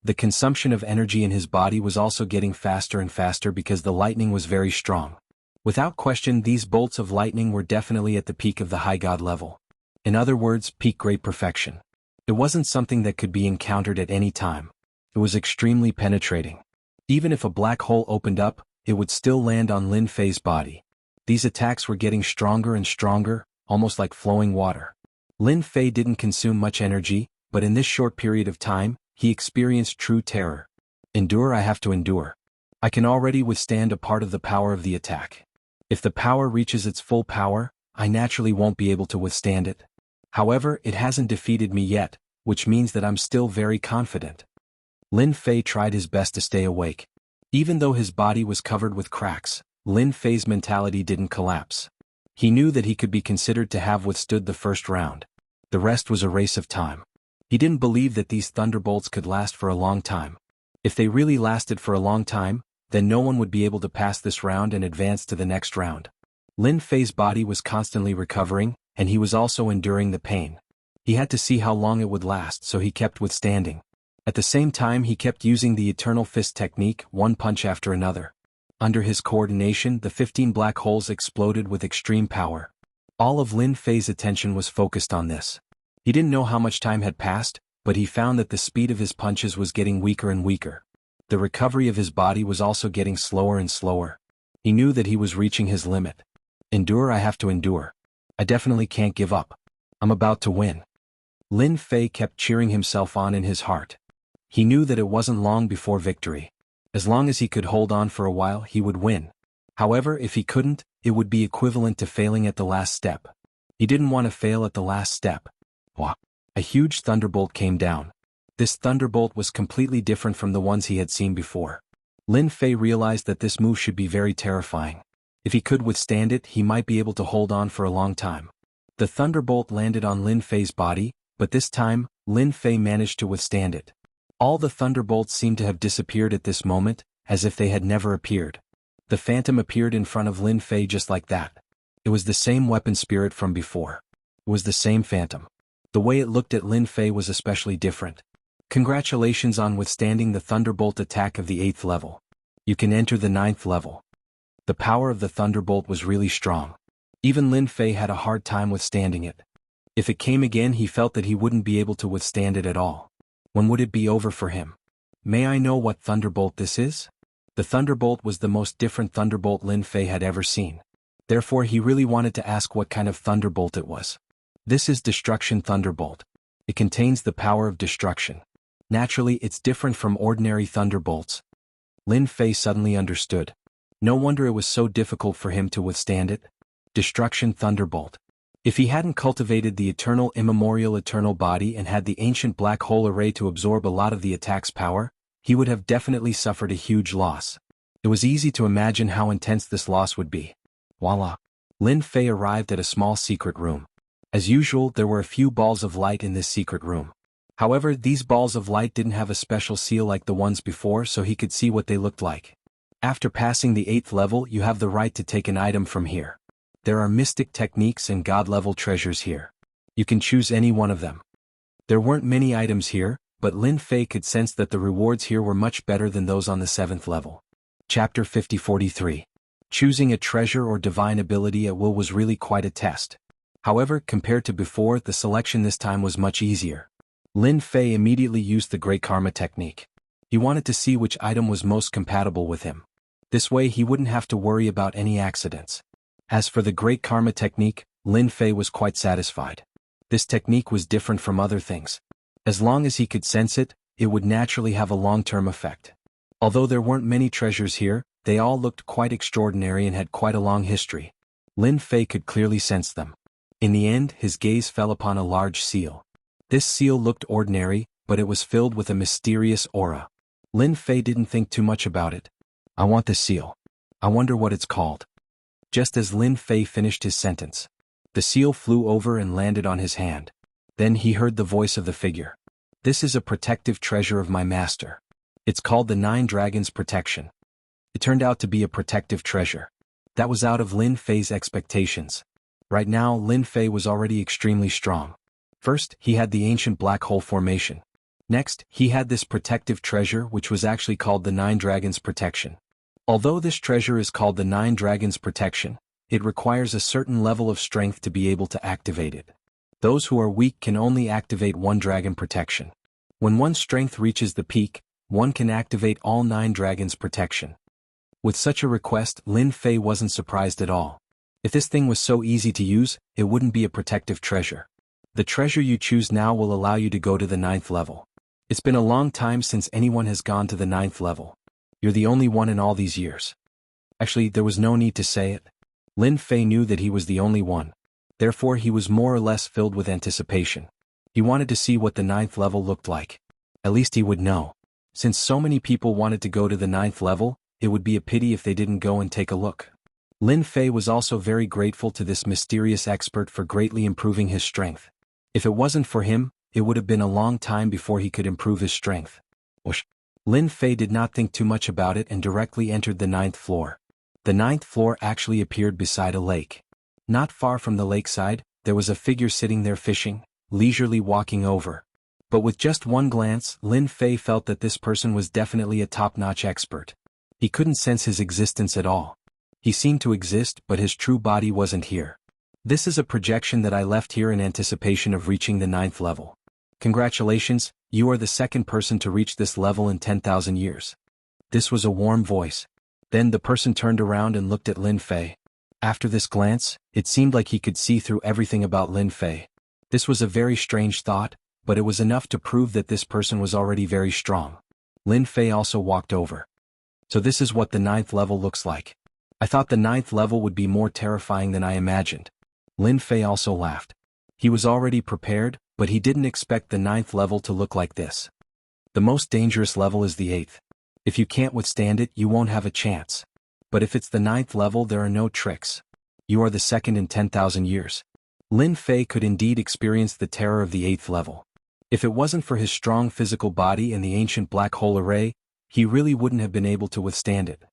The consumption of energy in his body was also getting faster and faster because the lightning was very strong. Without question, these bolts of lightning were definitely at the peak of the high god level. In other words, peak great perfection. It wasn't something that could be encountered at any time. It was extremely penetrating. Even if a black hole opened up, it would still land on Lin Fei's body. These attacks were getting stronger and stronger, almost like flowing water. Lin Fei didn't consume much energy, but in this short period of time, he experienced true terror. Endure, I have to endure. I can already withstand a part of the power of the attack. If the power reaches its full power, I naturally won't be able to withstand it. However, it hasn't defeated me yet, which means that I'm still very confident. Lin Fei tried his best to stay awake. Even though his body was covered with cracks, Lin Fei's mentality didn't collapse. He knew that he could be considered to have withstood the first round. The rest was a race of time. He didn't believe that these thunderbolts could last for a long time. If they really lasted for a long time, then no one would be able to pass this round and advance to the next round. Lin Fei's body was constantly recovering, and he was also enduring the pain. He had to see how long it would last, so he kept withstanding. At the same time, he kept using the eternal fist technique, one punch after another. Under his coordination, the 15 black holes exploded with extreme power. All of Lin Fei's attention was focused on this. He didn't know how much time had passed, but he found that the speed of his punches was getting weaker and weaker. The recovery of his body was also getting slower and slower. He knew that he was reaching his limit. Endure, I have to endure. I definitely can't give up. I'm about to win. Lin Fei kept cheering himself on in his heart. He knew that it wasn't long before victory. As long as he could hold on for a while, he would win. However, if he couldn't, it would be equivalent to failing at the last step. He didn't want to fail at the last step. Wah! A huge thunderbolt came down. This thunderbolt was completely different from the ones he had seen before. Lin Fei realized that this move should be very terrifying. If he could withstand it, he might be able to hold on for a long time. The thunderbolt landed on Lin Fei's body, but this time, Lin Fei managed to withstand it. All the thunderbolts seemed to have disappeared at this moment, as if they had never appeared. The phantom appeared in front of Lin Fei just like that. It was the same weapon spirit from before. It was the same phantom. The way it looked at Lin Fei was especially different. Congratulations on withstanding the thunderbolt attack of the 8th level. You can enter the 9th level. The power of the thunderbolt was really strong. Even Lin Fei had a hard time withstanding it. If it came again, he felt that he wouldn't be able to withstand it at all. When would it be over for him? May I know what thunderbolt this is? The thunderbolt was the most different thunderbolt Lin Fei had ever seen. Therefore he really wanted to ask what kind of thunderbolt it was. This is Destruction Thunderbolt. It contains the power of destruction. Naturally, it's different from ordinary thunderbolts. Lin Fei suddenly understood. No wonder it was so difficult for him to withstand it. Destruction Thunderbolt. If he hadn't cultivated the eternal immemorial eternal body and had the ancient black hole array to absorb a lot of the attack's power, he would have definitely suffered a huge loss. It was easy to imagine how intense this loss would be. Voila! Lin Fei arrived at a small secret room. As usual, there were a few balls of light in this secret room. However, these balls of light didn't have a special seal like the ones before, so he could see what they looked like. After passing the 8th level, you have the right to take an item from here. There are mystic techniques and god-level treasures here. You can choose any one of them. There weren't many items here, but Lin Fei could sense that the rewards here were much better than those on the 7th level. Chapter 50-43. Choosing a treasure or divine ability at will was really quite a test. However, compared to before, the selection this time was much easier. Lin Fei immediately used the Great Karma technique. He wanted to see which item was most compatible with him. This way he wouldn't have to worry about any accidents. As for the Great Karma technique, Lin Fei was quite satisfied. This technique was different from other things. As long as he could sense it, it would naturally have a long-term effect. Although there weren't many treasures here, they all looked quite extraordinary and had quite a long history. Lin Fei could clearly sense them. In the end, his gaze fell upon a large seal. This seal looked ordinary, but it was filled with a mysterious aura. Lin Fei didn't think too much about it. I want the seal. I wonder what it's called. Just as Lin Fei finished his sentence, the seal flew over and landed on his hand. Then he heard the voice of the figure. This is a protective treasure of my master. It's called the 9 Dragons Protection. It turned out to be a protective treasure. That was out of Lin Fei's expectations. Right now, Lin Fei was already extremely strong. First, he had the ancient black hole formation. Next, he had this protective treasure which was actually called the 9 Dragons Protection. Although this treasure is called the 9 Dragons Protection, it requires a certain level of strength to be able to activate it. Those who are weak can only activate 1 Dragon Protection. When one's strength reaches the peak, one can activate all 9 Dragons Protection. With such a request, Lin Fei wasn't surprised at all. If this thing was so easy to use, it wouldn't be a protective treasure. The treasure you choose now will allow you to go to the 9th level. It's been a long time since anyone has gone to the 9th level. You're the only one in all these years. Actually, there was no need to say it. Lin Fei knew that he was the only one. Therefore he was more or less filled with anticipation. He wanted to see what the 9th level looked like. At least he would know. Since so many people wanted to go to the 9th level, it would be a pity if they didn't go and take a look. Lin Fei was also very grateful to this mysterious expert for greatly improving his strength. If it wasn't for him, it would have been a long time before he could improve his strength. Whoosh. Lin Fei did not think too much about it and directly entered the 9th floor. The 9th floor actually appeared beside a lake. Not far from the lakeside, there was a figure sitting there fishing, leisurely walking over. But with just one glance, Lin Fei felt that this person was definitely a top-notch expert. He couldn't sense his existence at all. He seemed to exist, but his true body wasn't here. This is a projection that I left here in anticipation of reaching the 9th level. Congratulations, you are the second person to reach this level in 10,000 years. This was a warm voice. Then the person turned around and looked at Lin Fei. After this glance, it seemed like he could see through everything about Lin Fei. This was a very strange thought, but it was enough to prove that this person was already very strong. Lin Fei also walked over. So this is what the 9th level looks like. I thought the 9th level would be more terrifying than I imagined. Lin Fei also laughed. He was already prepared, but he didn't expect the 9th level to look like this. The most dangerous level is the 8th. If you can't withstand it, you won't have a chance. But if it's the 9th level, there are no tricks. You are the second in 10,000 years. Lin Fei could indeed experience the terror of the 8th level. If it wasn't for his strong physical body and the ancient black hole array, he really wouldn't have been able to withstand it.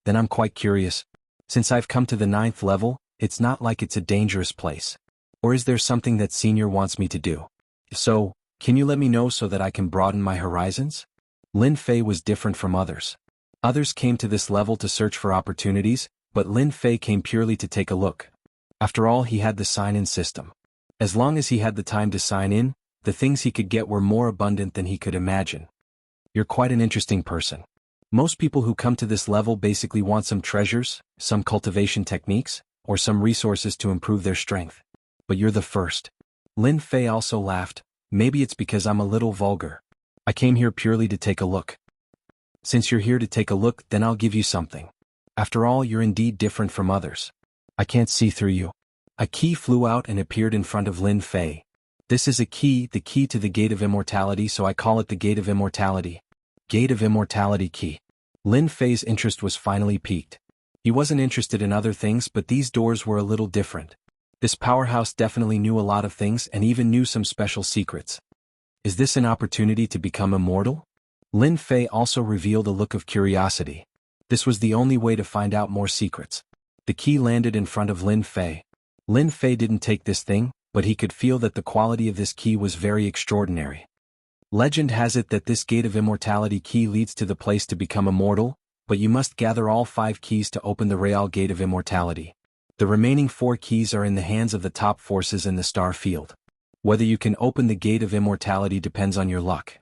Then I'm quite curious. Since I've come to the 9th level, it's not like it's a dangerous place. Or is there something that Senior wants me to do? If so, can you let me know so that I can broaden my horizons? Lin Fei was different from others. Others came to this level to search for opportunities, but Lin Fei came purely to take a look. After all, he had the sign-in system. As long as he had the time to sign in, the things he could get were more abundant than he could imagine. You're quite an interesting person. Most people who come to this level basically want some treasures, some cultivation techniques, or some resources to improve their strength. But you're the first. Lin Fei also laughed. Maybe it's because I'm a little vulgar. I came here purely to take a look. Since you're here to take a look, then I'll give you something. After all, you're indeed different from others. I can't see through you. A key flew out and appeared in front of Lin Fei. This is a key, the key to the Gate of Immortality, so I call it the Gate of Immortality. Gate of Immortality key. Lin Fei's interest was finally piqued. He wasn't interested in other things, but these doors were a little different. This powerhouse definitely knew a lot of things and even knew some special secrets. Is this an opportunity to become immortal? Lin Fei also revealed a look of curiosity. This was the only way to find out more secrets. The key landed in front of Lin Fei. Lin Fei didn't take this thing, but he could feel that the quality of this key was very extraordinary. Legend has it that this Gate of Immortality key leads to the place to become immortal, but you must gather all 5 keys to open the Real Gate of Immortality. The remaining 4 keys are in the hands of the top forces in the star field. Whether you can open the Gate of Immortality depends on your luck.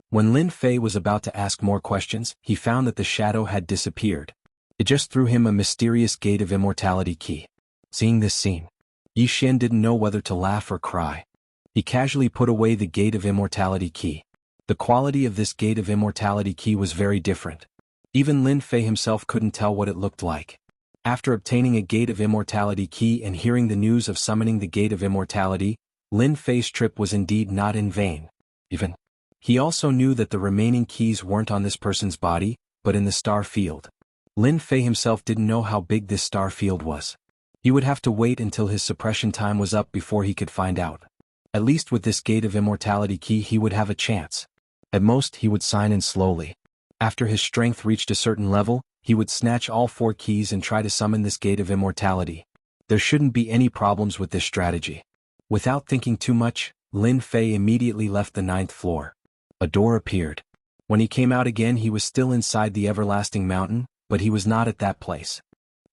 When Lin Fei was about to ask more questions, he found that the shadow had disappeared. It just threw him a mysterious Gate of Immortality key. Seeing this scene, Yi Xian didn't know whether to laugh or cry. He casually put away the Gate of Immortality key. The quality of this Gate of Immortality key was very different. Even Lin Fei himself couldn't tell what it looked like. After obtaining a Gate of Immortality key and hearing the news of summoning the Gate of Immortality, Lin Fei's trip was indeed not in vain. He also knew that the remaining keys weren't on this person's body, but in the star field. Lin Fei himself didn't know how big this star field was. He would have to wait until his suppression time was up before he could find out. At least with this Gate of Immortality key he would have a chance. At most he would sign in slowly. After his strength reached a certain level, he would snatch all 4 keys and try to summon this Gate of Immortality. There shouldn't be any problems with this strategy. Without thinking too much, Lin Fei immediately left the 9th floor. A door appeared. When he came out again he was still inside the Everlasting Mountain, but he was not at that place.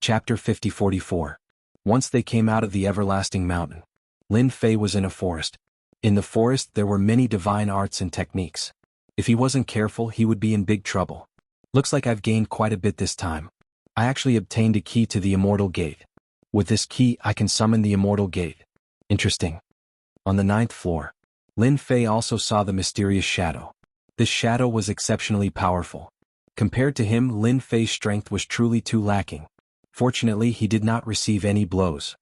Chapter 50-44. Once they came out of the Everlasting Mountain, Lin Fei was in a forest. In the forest there were many divine arts and techniques. If he wasn't careful he would be in big trouble. Looks like I've gained quite a bit this time. I actually obtained a key to the Immortal Gate. With this key I can summon the Immortal Gate. Interesting. On the 9th floor, Lin Fei also saw the mysterious shadow. This shadow was exceptionally powerful. Compared to him, Lin Fei's strength was truly too lacking. Fortunately he did not receive any blows.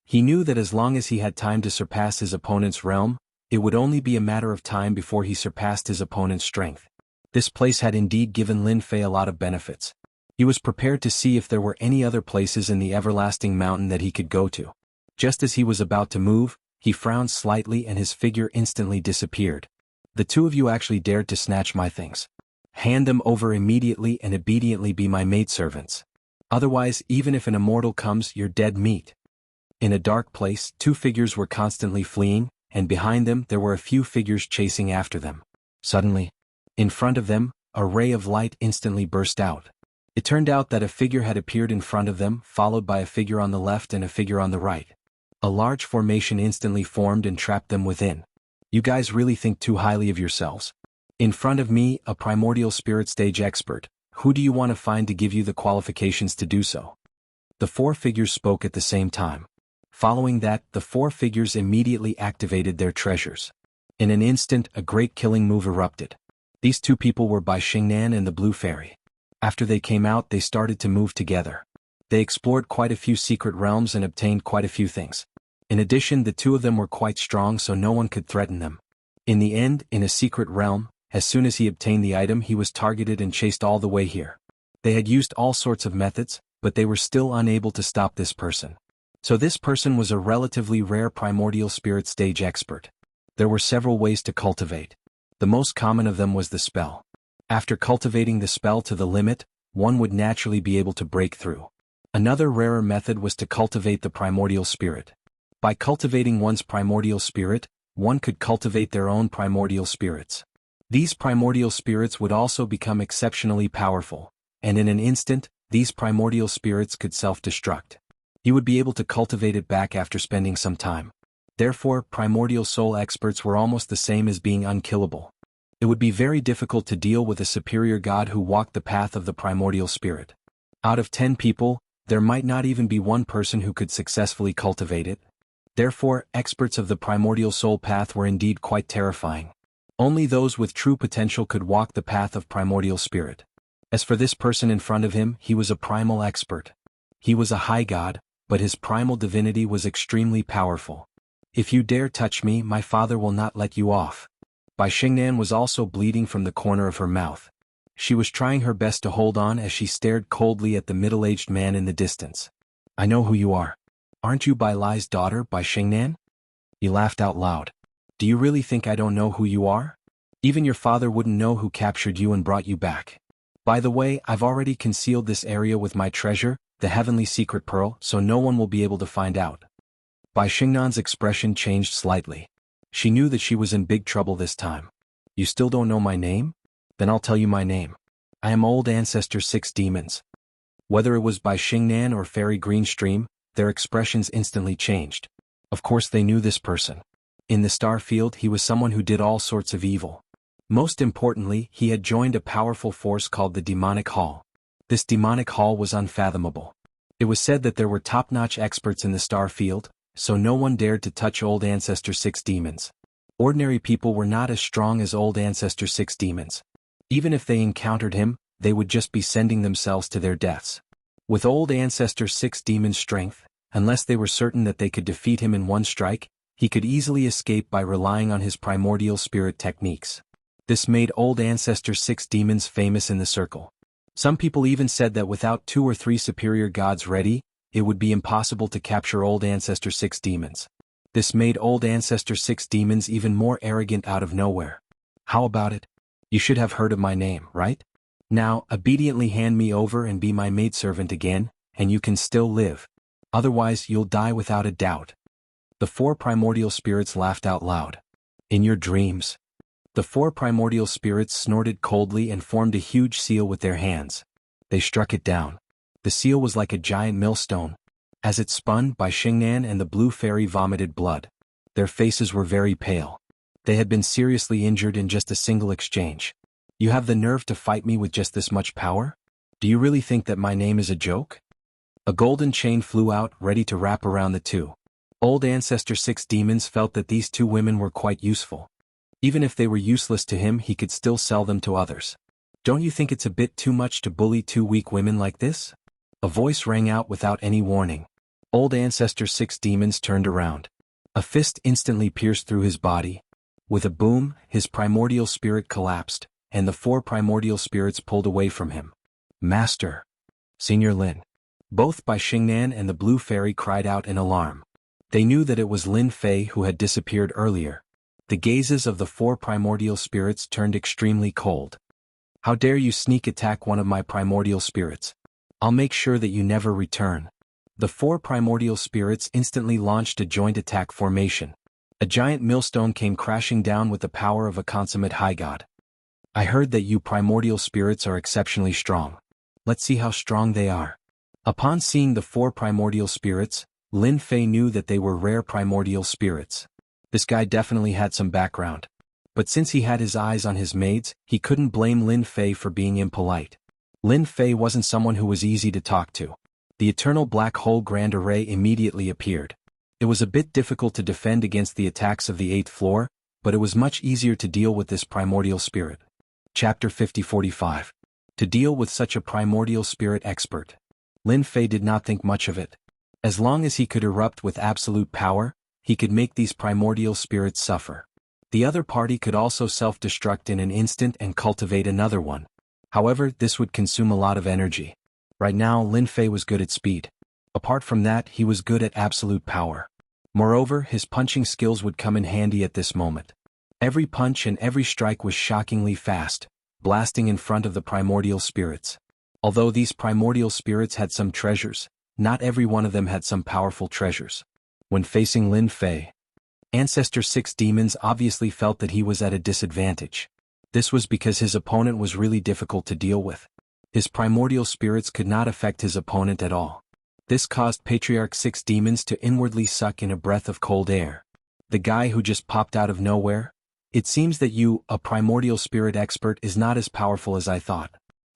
He knew that as long as he had time to surpass his opponent's realm, it would only be a matter of time before he surpassed his opponent's strength. This place had indeed given Lin Fei a lot of benefits. He was prepared to see if there were any other places in the Everlasting Mountain that he could go to. Just as he was about to move, he frowned slightly and his figure instantly disappeared. The 2 of you actually dared to snatch my things. Hand them over immediately and obediently be my maidservants. Otherwise, even if an immortal comes, you're dead meat. In a dark place, 2 figures were constantly fleeing, and behind them there were a few figures chasing after them. Suddenly, in front of them, a ray of light instantly burst out. It turned out that a figure had appeared in front of them, followed by a figure on the left and a figure on the right. A large formation instantly formed and trapped them within. You guys really think too highly of yourselves. In front of me, a primordial spirit stage expert. Who do you want to find to give you the qualifications to do so? The 4 figures spoke at the same time. Following that, the 4 figures immediately activated their treasures. In an instant, a great killing move erupted. These 2 people were Bai Xingnan and the Blue Fairy. After they came out, they started to move together. They explored quite a few secret realms and obtained quite a few things. In addition, the 2 of them were quite strong, so no one could threaten them. In the end, in a secret realm, as soon as he obtained the item he was targeted and chased all the way here. They had used all sorts of methods, but they were still unable to stop this person. So this person was a relatively rare primordial spirit stage expert. There were several ways to cultivate. The most common of them was the spell. After cultivating the spell to the limit, one would naturally be able to break through. Another rarer method was to cultivate the primordial spirit. By cultivating one's primordial spirit, one could cultivate their own primordial spirits. These primordial spirits would also become exceptionally powerful, and in an instant, these primordial spirits could self-destruct. You would be able to cultivate it back after spending some time. Therefore, primordial soul experts were almost the same as being unkillable. It would be very difficult to deal with a superior god who walked the path of the primordial spirit. Out of 10 people, there might not even be one person who could successfully cultivate it. Therefore, experts of the primordial soul path were indeed quite terrifying. Only those with true potential could walk the path of primordial spirit. As for this person in front of him, he was a primal expert. He was a high god, but his primal divinity was extremely powerful. If you dare touch me, my father will not let you off. Bai Xingnan was also bleeding from the corner of her mouth. She was trying her best to hold on as she stared coldly at the middle-aged man in the distance. I know who you are. Aren't you Bai Lai's daughter, Bai Xingnan? He laughed out loud. Do you really think I don't know who you are? Even your father wouldn't know who captured you and brought you back. By the way, I've already concealed this area with my treasure, the heavenly secret pearl, so no one will be able to find out. Bai Xingnan's expression changed slightly. She knew that she was in big trouble this time. You still don't know my name? Then I'll tell you my name. I am Old Ancestor 6 Demons. Whether it was Bai Xingnan or Fairy Green Stream, their expressions instantly changed. Of course they knew this person. In the star field he was someone who did all sorts of evil. Most importantly, he had joined a powerful force called the Demonic Hall. This Demonic Hall was unfathomable. It was said that there were top-notch experts in the star field, so no one dared to touch Old Ancestor 6 Demons. Ordinary people were not as strong as Old Ancestor 6 Demons. Even if they encountered him, they would just be sending themselves to their deaths. With Old Ancestor 6 Demons' strength, unless they were certain that they could defeat him in one strike, he could easily escape by relying on his primordial spirit techniques. This made Old Ancestor 6 Demons famous in the circle. Some people even said that without 2 or 3 superior gods ready, it would be impossible to capture Old Ancestor 6 Demons. This made Old Ancestor 6 Demons even more arrogant out of nowhere. How about it? You should have heard of my name, right? Now, obediently hand me over and be my maidservant again, and you can still live. Otherwise, you'll die without a doubt. The 4 primordial spirits laughed out loud. In your dreams. The 4 primordial spirits snorted coldly and formed a huge seal with their hands. They struck it down. The seal was like a giant millstone. As it spun, Bai Xingnan and the blue fairy vomited blood. Their faces were very pale. They had been seriously injured in just a single exchange. You have the nerve to fight me with just this much power? Do you really think that my name is a joke? A golden chain flew out, ready to wrap around the two. Old Ancestor 6 Demons felt that these 2 women were quite useful. Even if they were useless to him, he could still sell them to others. Don't you think it's a bit too much to bully 2 weak women like this? A voice rang out without any warning. Old Ancestor 6 Demons turned around. A fist instantly pierced through his body. With a boom, his primordial spirit collapsed, and the 4 primordial spirits pulled away from him. Master! Senior Lin. Both Bai Xingnan and the blue fairy cried out in alarm. They knew that it was Lin Fei who had disappeared earlier. The gazes of the 4 primordial spirits turned extremely cold. How dare you sneak attack one of my primordial spirits? I'll make sure that you never return. The 4 primordial spirits instantly launched a joint attack formation. A giant millstone came crashing down with the power of a consummate high god. I heard that you primordial spirits are exceptionally strong. Let's see how strong they are. Upon seeing the 4 primordial spirits, Lin Fei knew that they were rare primordial spirits. This guy definitely had some background. But since he had his eyes on his maids, he couldn't blame Lin Fei for being impolite. Lin Fei wasn't someone who was easy to talk to. The eternal black hole grand array immediately appeared. It was a bit difficult to defend against the attacks of the 8th floor, but it was much easier to deal with this primordial spirit. Chapter 50-45. To deal with such a primordial spirit expert. Lin Fei did not think much of it. As long as he could erupt with absolute power, he could make these primordial spirits suffer. The other party could also self-destruct in an instant and cultivate another one. However, this would consume a lot of energy. Right now, Lin Fei was good at speed. Apart from that, he was good at absolute power. Moreover, his punching skills would come in handy at this moment. Every punch and every strike was shockingly fast, blasting in front of the primordial spirits. Although these primordial spirits had some treasures, not every one of them had some powerful treasures. When facing Lin Fei, Ancestor 6 Demons obviously felt that he was at a disadvantage. This was because his opponent was really difficult to deal with. His primordial spirits could not affect his opponent at all. This caused Patriarch 6 Demons to inwardly suck in a breath of cold air. The guy who just popped out of nowhere? It seems that you, a primordial spirit expert, is not as powerful as I thought.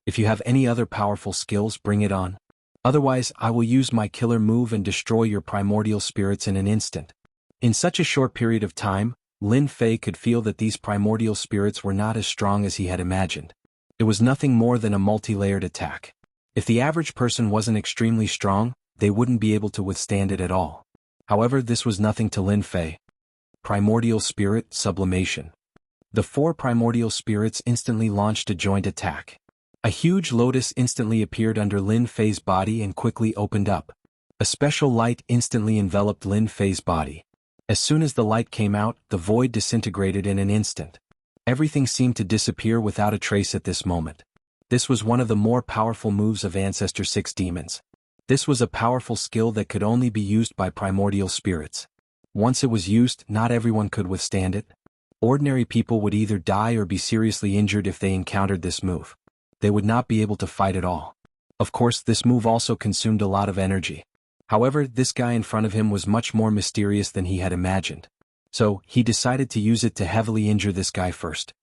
If you have any other powerful skills, bring it on. Otherwise, I will use my killer move and destroy your primordial spirits in an instant. In such a short period of time, Lin Fei could feel that these primordial spirits were not as strong as he had imagined. It was nothing more than a multi-layered attack. If the average person wasn't extremely strong, they wouldn't be able to withstand it at all. However, this was nothing to Lin Fei. Primordial Spirit Sublimation. The 4 primordial spirits instantly launched a joint attack. A huge lotus instantly appeared under Lin Fei's body and quickly opened up. A special light instantly enveloped Lin Fei's body. As soon as the light came out, the void disintegrated in an instant. Everything seemed to disappear without a trace at this moment. This was one of the more powerful moves of Ancestor 6 demons. This was a powerful skill that could only be used by primordial spirits. Once it was used, not everyone could withstand it. Ordinary people would either die or be seriously injured if they encountered this move. They would not be able to fight at all. Of course, this move also consumed a lot of energy. However, this guy in front of him was much more mysterious than he had imagined. So, he decided to use it to heavily injure this guy first.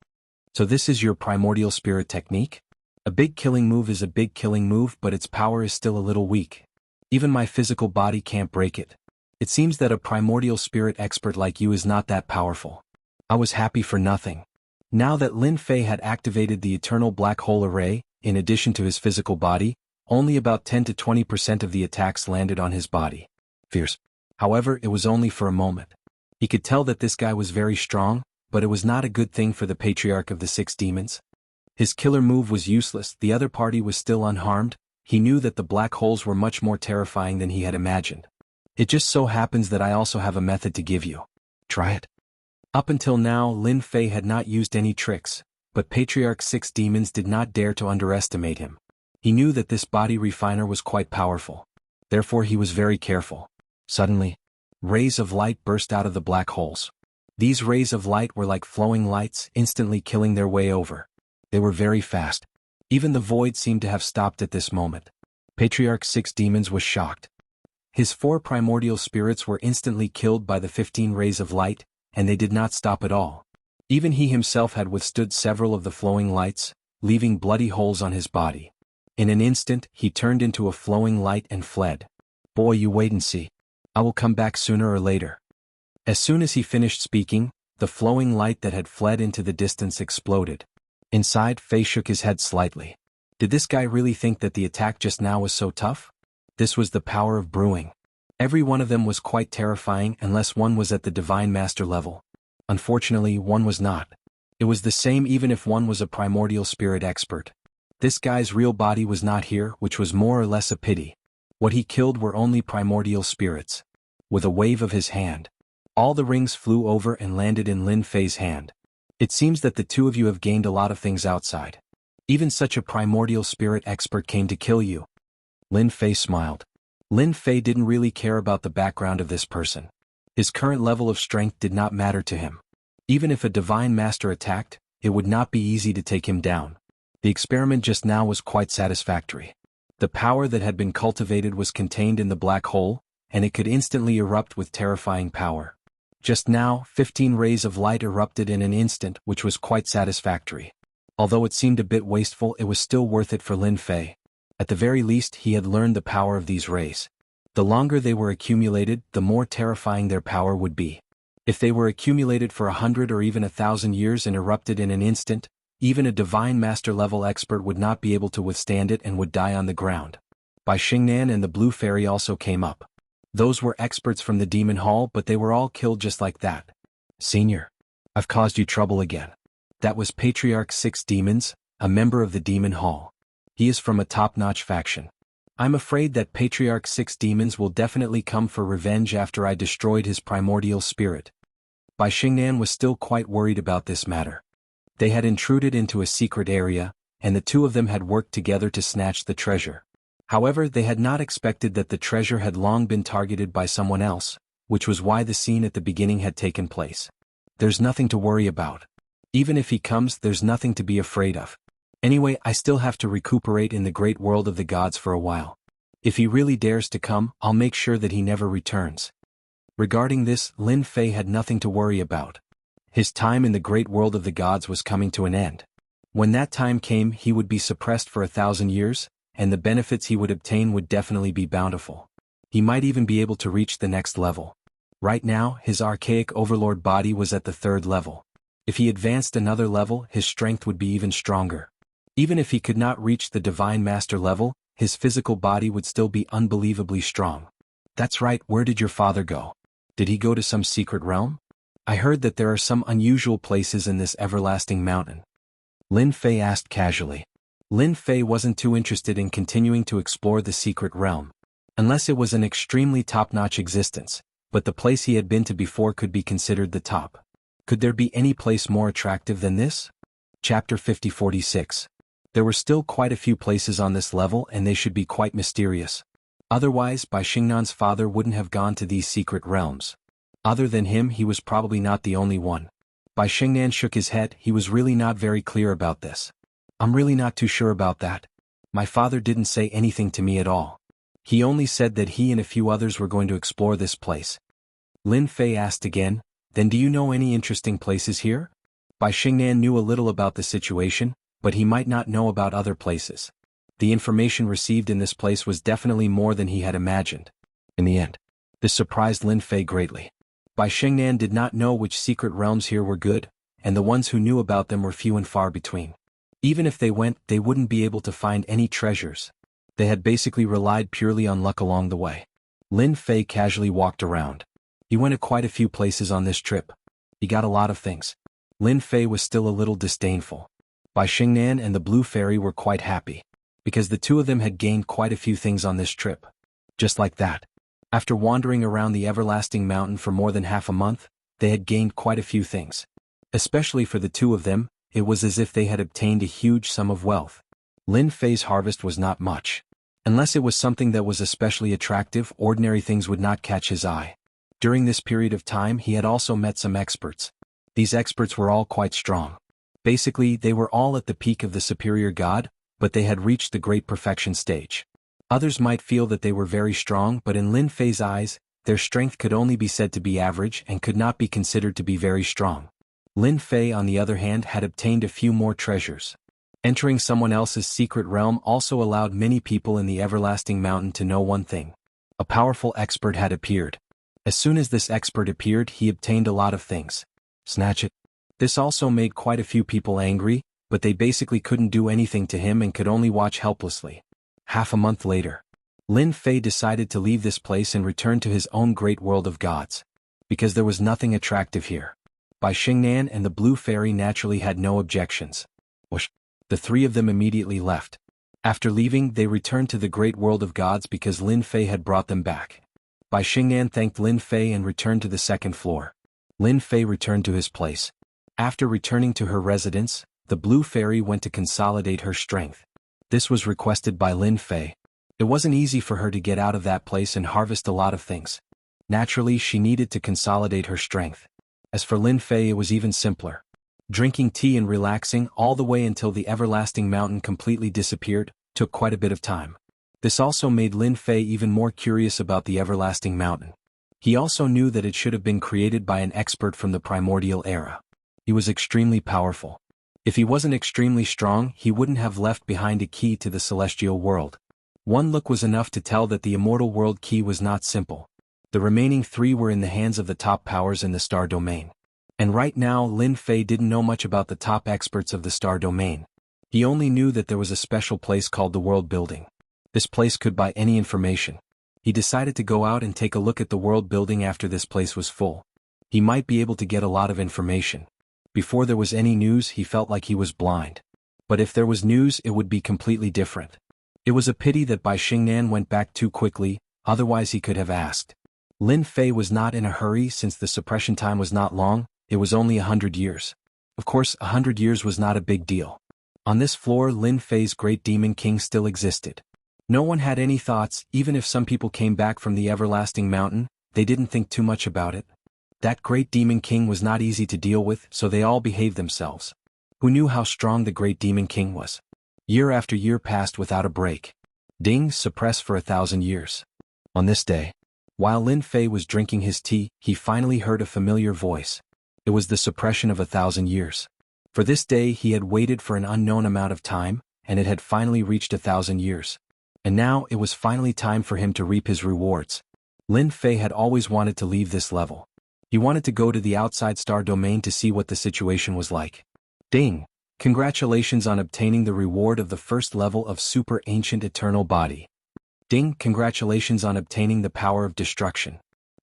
So this is your primordial spirit technique? A big killing move is a big killing move, but its power is still a little weak. Even my physical body can't break it. It seems that a primordial spirit expert like you is not that powerful. I was happy for nothing. Now that Lin Fei had activated the eternal black hole array, in addition to his physical body, only about 10 to 20% of the attacks landed on his body. Fierce. However, it was only for a moment. He could tell that this guy was very strong, but it was not a good thing for the Patriarch of the 6 demons. His killer move was useless, the other party was still unharmed. He knew that the black holes were much more terrifying than he had imagined. It just so happens that I also have a method to give you. Try it. Up until now, Lin Fei had not used any tricks, but Patriarch 6 demons did not dare to underestimate him. He knew that this body refiner was quite powerful. Therefore he was very careful. Suddenly, rays of light burst out of the black holes. These rays of light were like flowing lights, instantly killing their way over. They were very fast. Even the void seemed to have stopped at this moment. Patriarch 6 demons was shocked. His 4 primordial spirits were instantly killed by the 15 rays of light, and they did not stop at all. Even he himself had withstood several of the flowing lights, leaving bloody holes on his body. In an instant, he turned into a flowing light and fled. Boy, you wait and see. I will come back sooner or later. As soon as he finished speaking, the flowing light that had fled into the distance exploded. Inside, Fei shook his head slightly. Did this guy really think that the attack just now was so tough? This was the power of brewing. Every one of them was quite terrifying unless one was at the Divine Master level. Unfortunately, one was not. It was the same even if one was a primordial spirit expert. This guy's real body was not here, which was more or less a pity. What he killed were only primordial spirits. With a wave of his hand, all the rings flew over and landed in Lin Fei's hand. It seems that the two of you have gained a lot of things outside. Even such a primordial spirit expert came to kill you. Lin Fei smiled. Lin Fei didn't really care about the background of this person. His current level of strength did not matter to him. Even if a divine master attacked, it would not be easy to take him down. The experiment just now was quite satisfactory. The power that had been cultivated was contained in the black hole, and it could instantly erupt with terrifying power. Just now, 15 rays of light erupted in an instant, which was quite satisfactory. Although it seemed a bit wasteful, it was still worth it for Lin Fei. At the very least, he had learned the power of these rays. The longer they were accumulated, the more terrifying their power would be. If they were accumulated for 100 or even 1,000 years and erupted in an instant, even a divine master level expert would not be able to withstand it and would die on the ground. Bai Xingnan and the Blue Fairy also came up. Those were experts from the Demon Hall, but they were all killed just like that. Senior, I've caused you trouble again. That was Patriarch 6 Demons, a member of the Demon Hall. He is from a top-notch faction. I'm afraid that Patriarch 6 Demons will definitely come for revenge after I destroyed his primordial spirit. Bai Xingnan was still quite worried about this matter. They had intruded into a secret area, and the two of them had worked together to snatch the treasure. However, they had not expected that the treasure had long been targeted by someone else, which was why the scene at the beginning had taken place. There's nothing to worry about. Even if he comes, there's nothing to be afraid of. Anyway, I still have to recuperate in the great world of the gods for a while. If he really dares to come, I'll make sure that he never returns. Regarding this, Lin Fei had nothing to worry about. His time in the great world of the gods was coming to an end. When that time came, he would be suppressed for 1,000 years, and the benefits he would obtain would definitely be bountiful. He might even be able to reach the next level. Right now, his archaic overlord body was at the 3rd level. If he advanced another level, his strength would be even stronger. Even if he could not reach the Divine Master level, his physical body would still be unbelievably strong. That's right, where did your father go? Did he go to some secret realm? I heard that there are some unusual places in this everlasting mountain. Lin Fei asked casually. Lin Fei wasn't too interested in continuing to explore the secret realm. Unless it was an extremely top-notch existence, but the place he had been to before could be considered the top. Could there be any place more attractive than this? Chapter 50-46. There were still quite a few places on this level and they should be quite mysterious. Otherwise, Bai Xingnan's father wouldn't have gone to these secret realms. Other than him, he was probably not the only one. Bai Xingnan shook his head. He was really not very clear about this. I'm really not too sure about that. My father didn't say anything to me at all. He only said that he and a few others were going to explore this place. Lin Fei asked again, then do you know any interesting places here? Bai Xingnan knew a little about the situation, but he might not know about other places. The information received in this place was definitely more than he had imagined. In the end, this surprised Lin Fei greatly. Bai Xingnan did not know which secret realms here were good, and the ones who knew about them were few and far between. Even if they went, they wouldn't be able to find any treasures. They had basically relied purely on luck along the way. Lin Fei casually walked around. He went to quite a few places on this trip. He got a lot of things. Lin Fei was still a little disdainful. Bai Xingnan and the Blue Fairy were quite happy, because the two of them had gained quite a few things on this trip. Just like that. After wandering around the Everlasting Mountain for more than half a month, they had gained quite a few things. Especially for the two of them, it was as if they had obtained a huge sum of wealth. Lin Fei's harvest was not much. Unless it was something that was especially attractive, ordinary things would not catch his eye. During this period of time, he had also met some experts. These experts were all quite strong. Basically, they were all at the peak of the superior god, but they had reached the great perfection stage. Others might feel that they were very strong, but in Lin Fei's eyes, their strength could only be said to be average and could not be considered to be very strong. Lin Fei, on the other hand, had obtained a few more treasures. Entering someone else's secret realm also allowed many people in the Everlasting Mountain to know one thing. A powerful expert had appeared. As soon as this expert appeared, he obtained a lot of things. Snatch it. This also made quite a few people angry, but they basically couldn't do anything to him and could only watch helplessly. Half a month later, Lin Fei decided to leave this place and return to his own great world of gods. Because there was nothing attractive here. Bai Xingnan and the Blue Fairy naturally had no objections. Whoosh. The three of them immediately left. After leaving, they returned to the great world of gods because Lin Fei had brought them back. Bai Xingnan thanked Lin Fei and returned to the second floor. Lin Fei returned to his place. After returning to her residence, the Blue Fairy went to consolidate her strength. This was requested by Lin Fei. It wasn't easy for her to get out of that place and harvest a lot of things. Naturally, she needed to consolidate her strength. As for Lin Fei, it was even simpler. Drinking tea and relaxing all the way until the Everlasting Mountain completely disappeared took quite a bit of time. This also made Lin Fei even more curious about the Everlasting Mountain. He also knew that it should have been created by an expert from the primordial era. He was extremely powerful. If he wasn't extremely strong, he wouldn't have left behind a key to the celestial world. One look was enough to tell that the immortal world key was not simple. The remaining three were in the hands of the top powers in the star domain. And right now, Lin Fei didn't know much about the top experts of the star domain. He only knew that there was a special place called the World Building. This place could buy any information. He decided to go out and take a look at the World Building after this place was full. He might be able to get a lot of information. Before there was any news, he felt like he was blind. But if there was news, it would be completely different. It was a pity that Bai Xingnan went back too quickly, otherwise he could have asked. Lin Fei was not in a hurry since the suppression time was not long, it was only 100 years. Of course, 100 years was not a big deal. On this floor, Lin Fei's great demon king still existed. No one had any thoughts, even if some people came back from the Everlasting Mountain, they didn't think too much about it. That great demon king was not easy to deal with, so they all behaved themselves. Who knew how strong the great demon king was? Year after year passed without a break. Ding, suppressed for 1,000 years. On this day, while Lin Fei was drinking his tea, he finally heard a familiar voice. It was the suppression of 1,000 years. For this day he had waited for an unknown amount of time, and it had finally reached 1,000 years. And now it was finally time for him to reap his rewards. Lin Fei had always wanted to leave this level. He wanted to go to the outside star domain to see what the situation was like. Ding! Congratulations on obtaining the reward of the first level of Super Ancient Eternal Body. Ding! Congratulations on obtaining the power of destruction.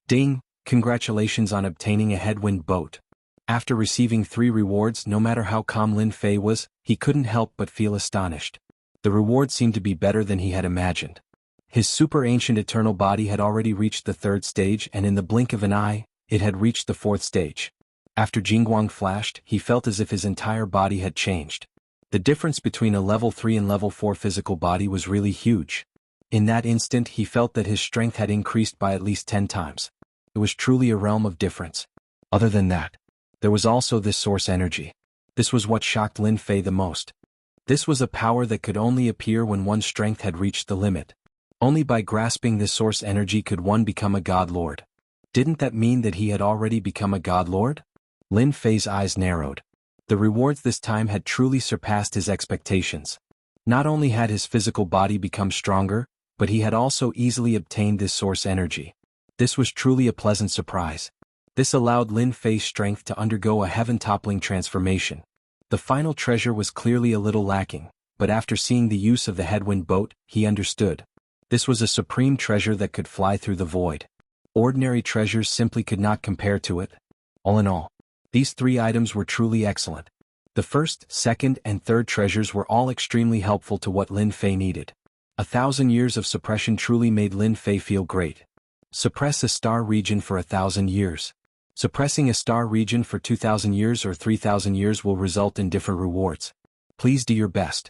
Ding! Congratulations on obtaining a headwind boat. After receiving 3 rewards, no matter how calm Lin Fei was, he couldn't help but feel astonished. The reward seemed to be better than he had imagined. His Super Ancient Eternal Body had already reached the 3rd stage, and in the blink of an eye, it had reached the 4th stage. After Jingguang flashed, he felt as if his entire body had changed. The difference between a level 3 and level 4 physical body was really huge. In that instant he felt that his strength had increased by at least 10 times. It was truly a realm of difference. Other than that, there was also this source energy. This was what shocked Lin Fei the most. This was a power that could only appear when one's strength had reached the limit. Only by grasping this source energy could one become a god lord. Didn't that mean that he had already become a god lord? Lin Fei's eyes narrowed. The rewards this time had truly surpassed his expectations. Not only had his physical body become stronger, but he had also easily obtained this source energy. This was truly a pleasant surprise. This allowed Lin Fei's strength to undergo a heaven-toppling transformation. The final treasure was clearly a little lacking, but after seeing the use of the headwind boat, he understood. This was a supreme treasure that could fly through the void. Ordinary treasures simply could not compare to it. All in all, these 3 items were truly excellent. The first, second, and third treasures were all extremely helpful to what Lin Fei needed. 1,000 years of suppression truly made Lin Fei feel great. Suppress a star region for 1,000 years. Suppressing a star region for 2,000 years or 3,000 years will result in different rewards. Please do your best.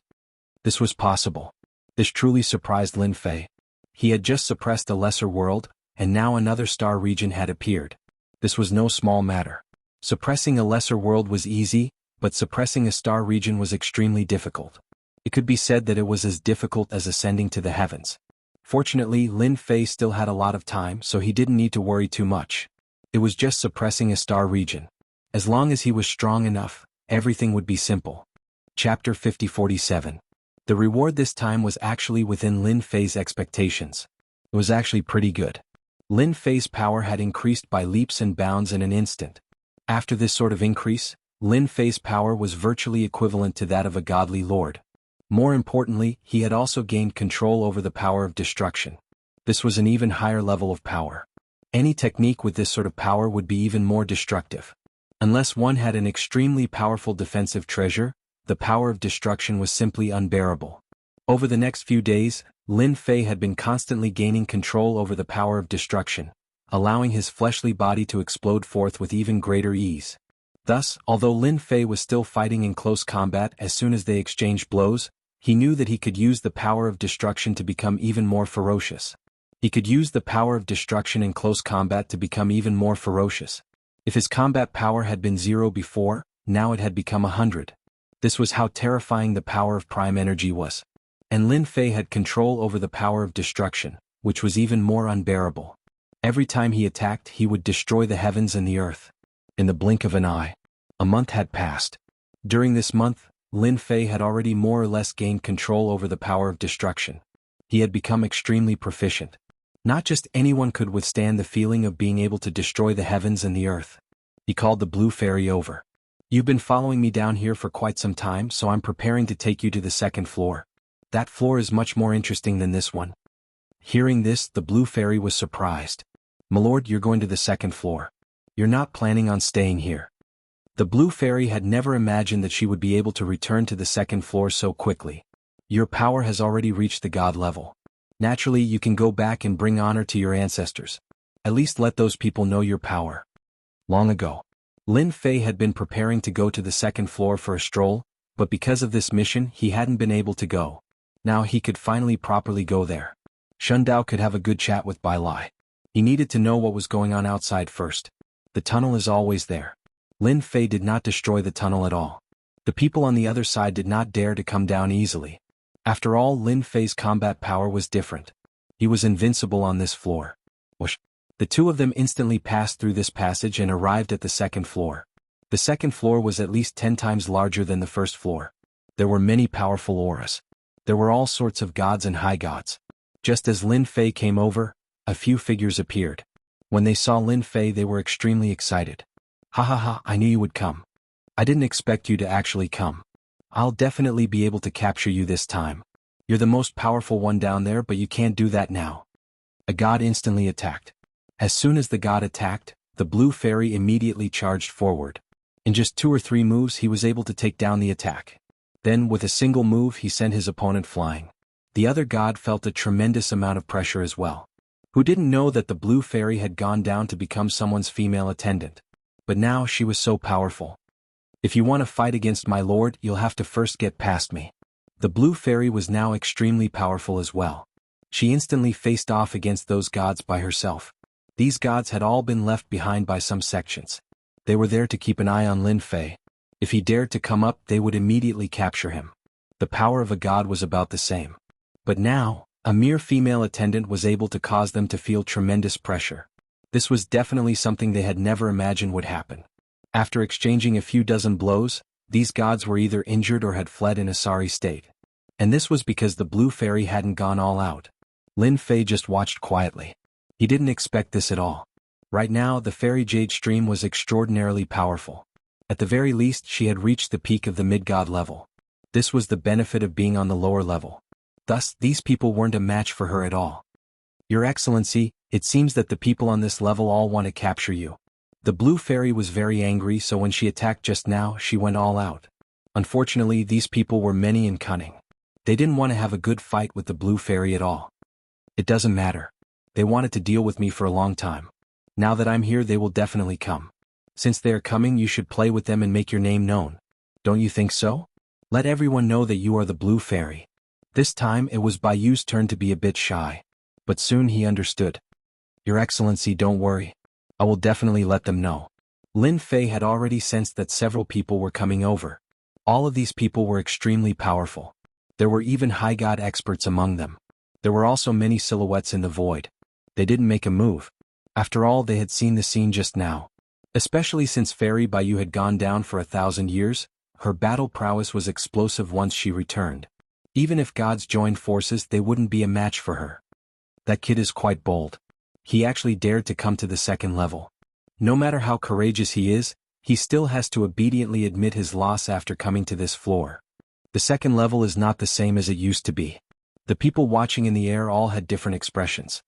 This was possible. This truly surprised Lin Fei. He had just suppressed a lesser world, and now another star region had appeared. This was no small matter. Suppressing a lesser world was easy, but suppressing a star region was extremely difficult. It could be said that it was as difficult as ascending to the heavens. Fortunately, Lin Fei still had a lot of time, so he didn't need to worry too much. It was just suppressing a star region. As long as he was strong enough, everything would be simple. Chapter 50-47. The reward this time was actually within Lin Fei's expectations. It was actually pretty good. Lin Fei's power had increased by leaps and bounds in an instant. After this sort of increase, Lin Fei's power was virtually equivalent to that of a godly lord. More importantly, he had also gained control over the power of destruction. This was an even higher level of power. Any technique with this sort of power would be even more destructive. Unless one had an extremely powerful defensive treasure, the power of destruction was simply unbearable. Over the next few days, Lin Fei had been constantly gaining control over the power of destruction, allowing his fleshly body to explode forth with even greater ease. Thus, although Lin Fei was still fighting in close combat as soon as they exchanged blows, he knew that he could use the power of destruction to become even more ferocious. He could use the power of destruction in close combat to become even more ferocious. If his combat power had been 0 before, now it had become 100. This was how terrifying the power of prime energy was. And Lin Fei had control over the power of destruction, which was even more unbearable. Every time he attacked, he would destroy the heavens and the earth. In the blink of an eye, a month had passed. During this month, Lin Fei had already more or less gained control over the power of destruction. He had become extremely proficient. Not just anyone could withstand the feeling of being able to destroy the heavens and the earth. He called the blue fairy over. You've been following me down here for quite some time, so I'm preparing to take you to the second floor. That floor is much more interesting than this one. Hearing this, the blue fairy was surprised. My lord, you're going to the second floor. You're not planning on staying here. The blue fairy had never imagined that she would be able to return to the second floor so quickly. Your power has already reached the god level. Naturally, you can go back and bring honor to your ancestors. At least let those people know your power. Long ago, Lin Fei had been preparing to go to the second floor for a stroll, but because of this mission he hadn't been able to go. Now he could finally properly go there. Shundao could have a good chat with Bai Lai. He needed to know what was going on outside first. The tunnel is always there. Lin Fei did not destroy the tunnel at all. The people on the other side did not dare to come down easily. After all, Lin Fei's combat power was different. He was invincible on this floor. Whoosh. The two of them instantly passed through this passage and arrived at the second floor. The second floor was at least 10 times larger than the first floor. There were many powerful auras. There were all sorts of gods and high gods. Just as Lin Fei came over, a few figures appeared. When they saw Lin Fei, they were extremely excited. Ha ha ha, I knew you would come. I didn't expect you to actually come. I'll definitely be able to capture you this time. You're the most powerful one down there, but you can't do that now. A god instantly attacked. As soon as the god attacked, the blue fairy immediately charged forward. In just 2 or 3 moves he was able to take down the attack. Then, with a single move, he sent his opponent flying. The other god felt a tremendous amount of pressure as well. Who didn't know that the blue fairy had gone down to become someone's female attendant? But now she was so powerful. If you want to fight against my lord, you'll have to first get past me. The blue fairy was now extremely powerful as well. She instantly faced off against those gods by herself. These gods had all been left behind by some sections. They were there to keep an eye on Lin Fei. If he dared to come up, they would immediately capture him. The power of a god was about the same. But now, a mere female attendant was able to cause them to feel tremendous pressure. This was definitely something they had never imagined would happen. After exchanging a few dozen blows, these gods were either injured or had fled in a sorry state. And this was because the blue fairy hadn't gone all out. Lin Fei just watched quietly. He didn't expect this at all. Right now, the fairy jade stream was extraordinarily powerful. At the very least, she had reached the peak of the mid-god level. This was the benefit of being on the lower level. Thus, these people weren't a match for her at all. Your Excellency, it seems that the people on this level all want to capture you. The blue fairy was very angry, so when she attacked just now, she went all out. Unfortunately, these people were many and cunning. They didn't want to have a good fight with the blue fairy at all. It doesn't matter. They wanted to deal with me for a long time. Now that I'm here, they will definitely come. Since they are coming, you should play with them and make your name known. Don't you think so? Let everyone know that you are the blue fairy. This time it was Bai Yu's turn to be a bit shy. But soon he understood. Your Excellency, don't worry. I will definitely let them know. Lin Fei had already sensed that several people were coming over. All of these people were extremely powerful. There were even high god experts among them. There were also many silhouettes in the void. They didn't make a move. After all, they had seen the scene just now. Especially since Fairy Bai Yu had gone down for 1,000 years, her battle prowess was explosive once she returned. Even if gods joined forces, they wouldn't be a match for her. That kid is quite bold. He actually dared to come to the second level. No matter how courageous he is, he still has to obediently admit his loss after coming to this floor. The second level is not the same as it used to be. The people watching in the air all had different expressions.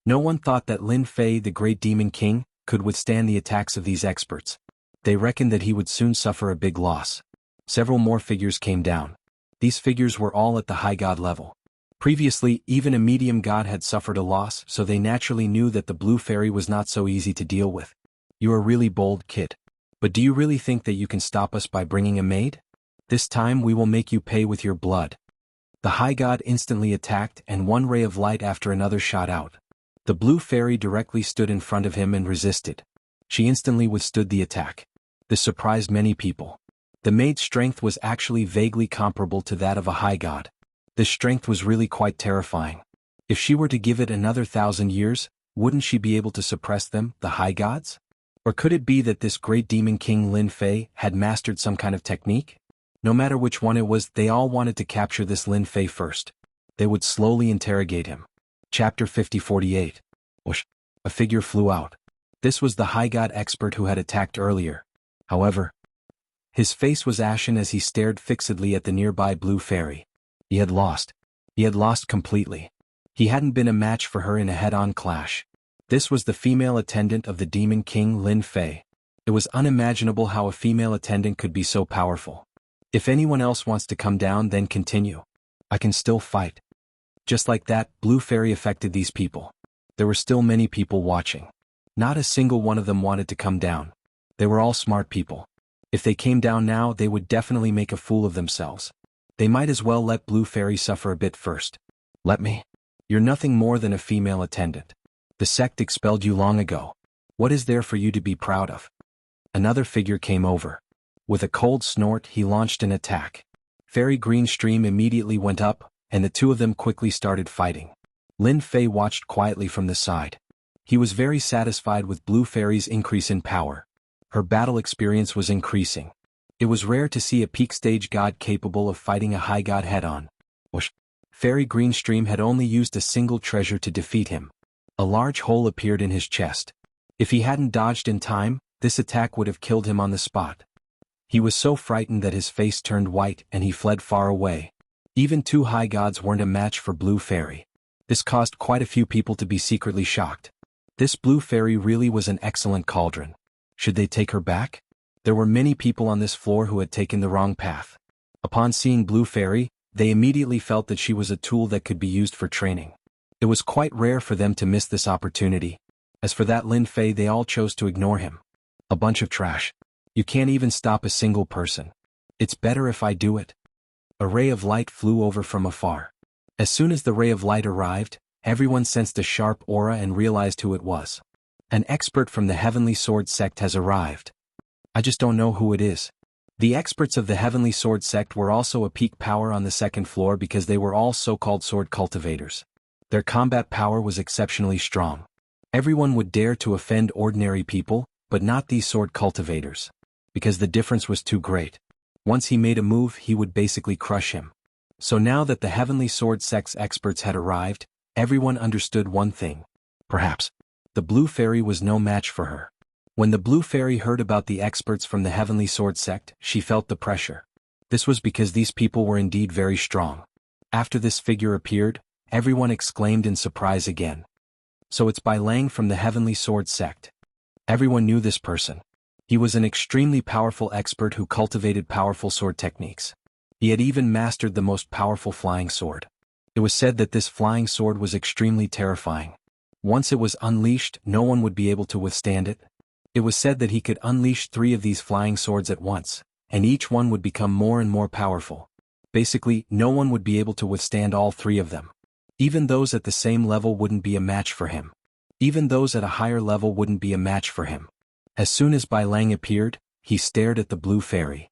No one thought that Lin Fei, the great demon king, could withstand the attacks of these experts. They reckoned that he would soon suffer a big loss. Several more figures came down. These figures were all at the high god level. Previously, even a medium god had suffered a loss, so they naturally knew that the blue fairy was not so easy to deal with. You are really bold, kid. But do you really think that you can stop us by bringing a maid? This time we will make you pay with your blood. The high god instantly attacked, and one ray of light after another shot out. The blue fairy directly stood in front of him and resisted. She instantly withstood the attack. This surprised many people. The maid's strength was actually vaguely comparable to that of a high god. This strength was really quite terrifying. If she were to give it another 1,000 years, wouldn't she be able to suppress them, the high gods? Or could it be that this great demon king Lin Fei had mastered some kind of technique? No matter which one it was, they all wanted to capture this Lin Fei first. They would slowly interrogate him. Chapter 50-48. Whoosh! A figure flew out. This was the high god expert who had attacked earlier. However, his face was ashen as he stared fixedly at the nearby blue fairy. He had lost. He had lost completely. He hadn't been a match for her in a head-on clash. This was the female attendant of the demon king Lin Fei. It was unimaginable how a female attendant could be so powerful. If anyone else wants to come down, then continue. I can still fight. Just like that, blue fairy affected these people. There were still many people watching. Not a single one of them wanted to come down. They were all smart people. If they came down now, they would definitely make a fool of themselves. They might as well let blue fairy suffer a bit first. Let me? You're nothing more than a female attendant. The sect expelled you long ago. What is there for you to be proud of? Another figure came over. With a cold snort, he launched an attack. Fairy green stream immediately went up, and the two of them quickly started fighting. Lin Fei watched quietly from the side. He was very satisfied with blue fairy's increase in power. Her battle experience was increasing. It was rare to see a peak stage god capable of fighting a high god head-on. Whoosh! Fairy green stream had only used a single treasure to defeat him. A large hole appeared in his chest. If he hadn't dodged in time, this attack would have killed him on the spot. He was so frightened that his face turned white and he fled far away. Even two high gods weren't a match for blue fairy. This caused quite a few people to be secretly shocked. This blue fairy really was an excellent cauldron. Should they take her back? There were many people on this floor who had taken the wrong path. Upon seeing blue fairy, they immediately felt that she was a tool that could be used for training. It was quite rare for them to miss this opportunity. As for that Lin Fei, they all chose to ignore him. A bunch of trash. You can't even stop a single person. It's better if I do it. A ray of light flew over from afar. As soon as the ray of light arrived, everyone sensed a sharp aura and realized who it was. An expert from the Heavenly Sword sect has arrived. I just don't know who it is. The experts of the Heavenly Sword sect were also a peak power on the second floor because they were all so-called sword cultivators. Their combat power was exceptionally strong. Everyone would dare to offend ordinary people, but not these sword cultivators. Because the difference was too great. Once he made a move, he would basically crush him. So now that the Heavenly Sword sect's experts had arrived, everyone understood one thing. Perhaps the Blue Fairy was no match for her. When the Blue Fairy heard about the experts from the Heavenly Sword sect, she felt the pressure. This was because these people were indeed very strong. After this figure appeared, everyone exclaimed in surprise again. So it's Bai Lang from the Heavenly Sword sect. Everyone knew this person. He was an extremely powerful expert who cultivated powerful sword techniques. He had even mastered the most powerful flying sword. It was said that this flying sword was extremely terrifying. Once it was unleashed, no one would be able to withstand it. It was said that he could unleash 3 of these flying swords at once, and each one would become more and more powerful. Basically, no one would be able to withstand all 3 of them. Even those at the same level wouldn't be a match for him. Even those at a higher level wouldn't be a match for him. As soon as Bai Lang appeared, he stared at the Blue Fairy.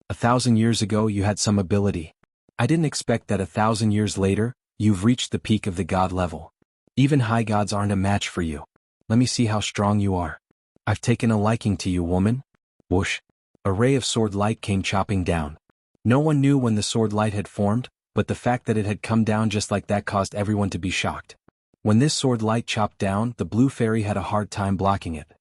1,000 years ago you had some ability. I didn't expect that 1,000 years later, you've reached the peak of the god level. Even high gods aren't a match for you. Let me see how strong you are. I've taken a liking to you, woman. Whoosh. A ray of sword light came chopping down. No one knew when the sword light had formed, but the fact that it had come down just like that caused everyone to be shocked. When this sword light chopped down, the Blue Fairy had a hard time blocking it.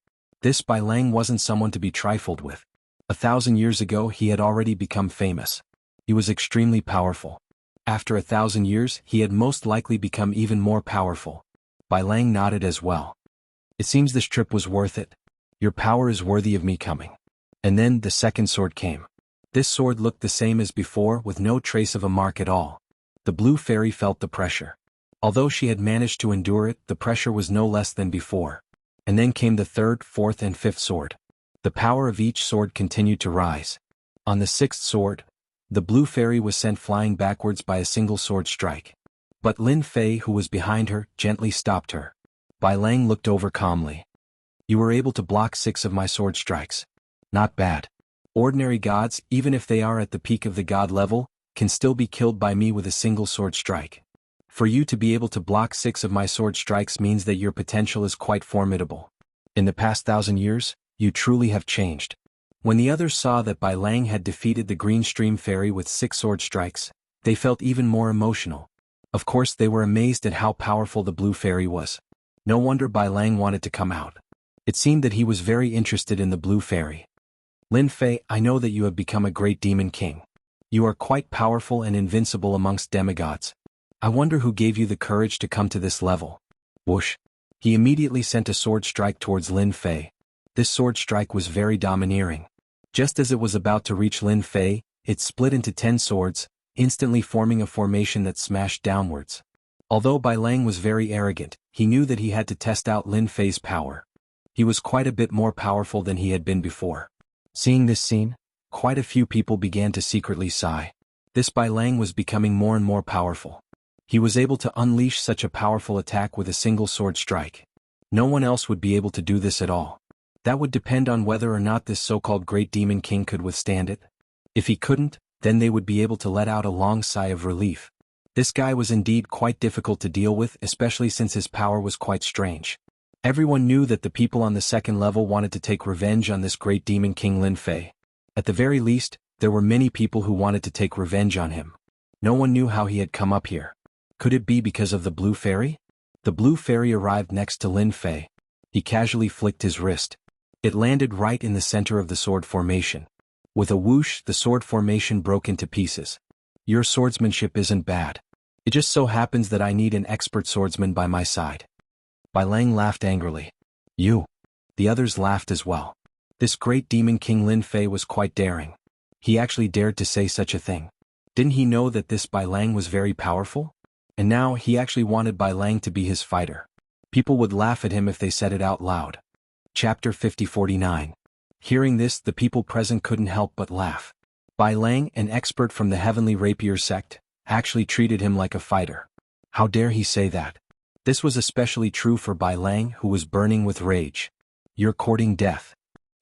This Bai Lang wasn't someone to be trifled with. 1,000 years ago he had already become famous. He was extremely powerful. After 1,000 years he had most likely become even more powerful. Bai Lang nodded as well. It seems this trip was worth it. Your power is worthy of me coming. And then the second sword came. This sword looked the same as before with no trace of a mark at all. The Blue Fairy felt the pressure. Although she had managed to endure it, the pressure was no less than before. And then came the third, fourth and fifth sword. The power of each sword continued to rise. On the 6th sword, the Blue Fairy was sent flying backwards by a single sword strike. But Lin Fei, who was behind her, gently stopped her. Bai Lang looked over calmly. You were able to block 6 of my sword strikes. Not bad. Ordinary gods, even if they are at the peak of the god level, can still be killed by me with a single sword strike. For you to be able to block 6 of my sword strikes means that your potential is quite formidable. In the past 1,000 years, you truly have changed. When the others saw that Bai Lang had defeated the Green Stream Fairy with 6 sword strikes, they felt even more emotional. Of course they were amazed at how powerful the Blue Fairy was. No wonder Bai Lang wanted to come out. It seemed that he was very interested in the Blue Fairy. Lin Fei, I know that you have become a great demon king. You are quite powerful and invincible amongst demigods. I wonder who gave you the courage to come to this level. Whoosh. He immediately sent a sword strike towards Lin Fei. This sword strike was very domineering. Just as it was about to reach Lin Fei, it split into 10 swords, instantly forming a formation that smashed downwards. Although Bai Lang was very arrogant, he knew that he had to test out Lin Fei's power. He was quite a bit more powerful than he had been before. Seeing this scene, quite a few people began to secretly sigh. This Bai Lang was becoming more and more powerful. He was able to unleash such a powerful attack with a single sword strike. No one else would be able to do this at all. That would depend on whether or not this so-called Great Demon King could withstand it. If he couldn't, then they would be able to let out a long sigh of relief. This guy was indeed quite difficult to deal with, especially since his power was quite strange. Everyone knew that the people on the second level wanted to take revenge on this Great Demon King Lin Fei. At the very least, there were many people who wanted to take revenge on him. No one knew how he had come up here. Could it be because of the Blue Fairy? The Blue Fairy arrived next to Lin Fei. He casually flicked his wrist. It landed right in the center of the sword formation. With a whoosh, the sword formation broke into pieces. Your swordsmanship isn't bad. It just so happens that I need an expert swordsman by my side. Bai Lang laughed angrily. You. The others laughed as well. This Great Demon King Lin Fei was quite daring. He actually dared to say such a thing. Didn't he know that this Bai Lang was very powerful? And now he actually wanted Bai Lang to be his fighter. People would laugh at him if they said it out loud. Chapter 50-49. Hearing this, the people present couldn't help but laugh. Bai Lang, an expert from the Heavenly Rapier sect, actually treated him like a fighter. How dare he say that? This was especially true for Bai Lang, who was burning with rage. You're courting death.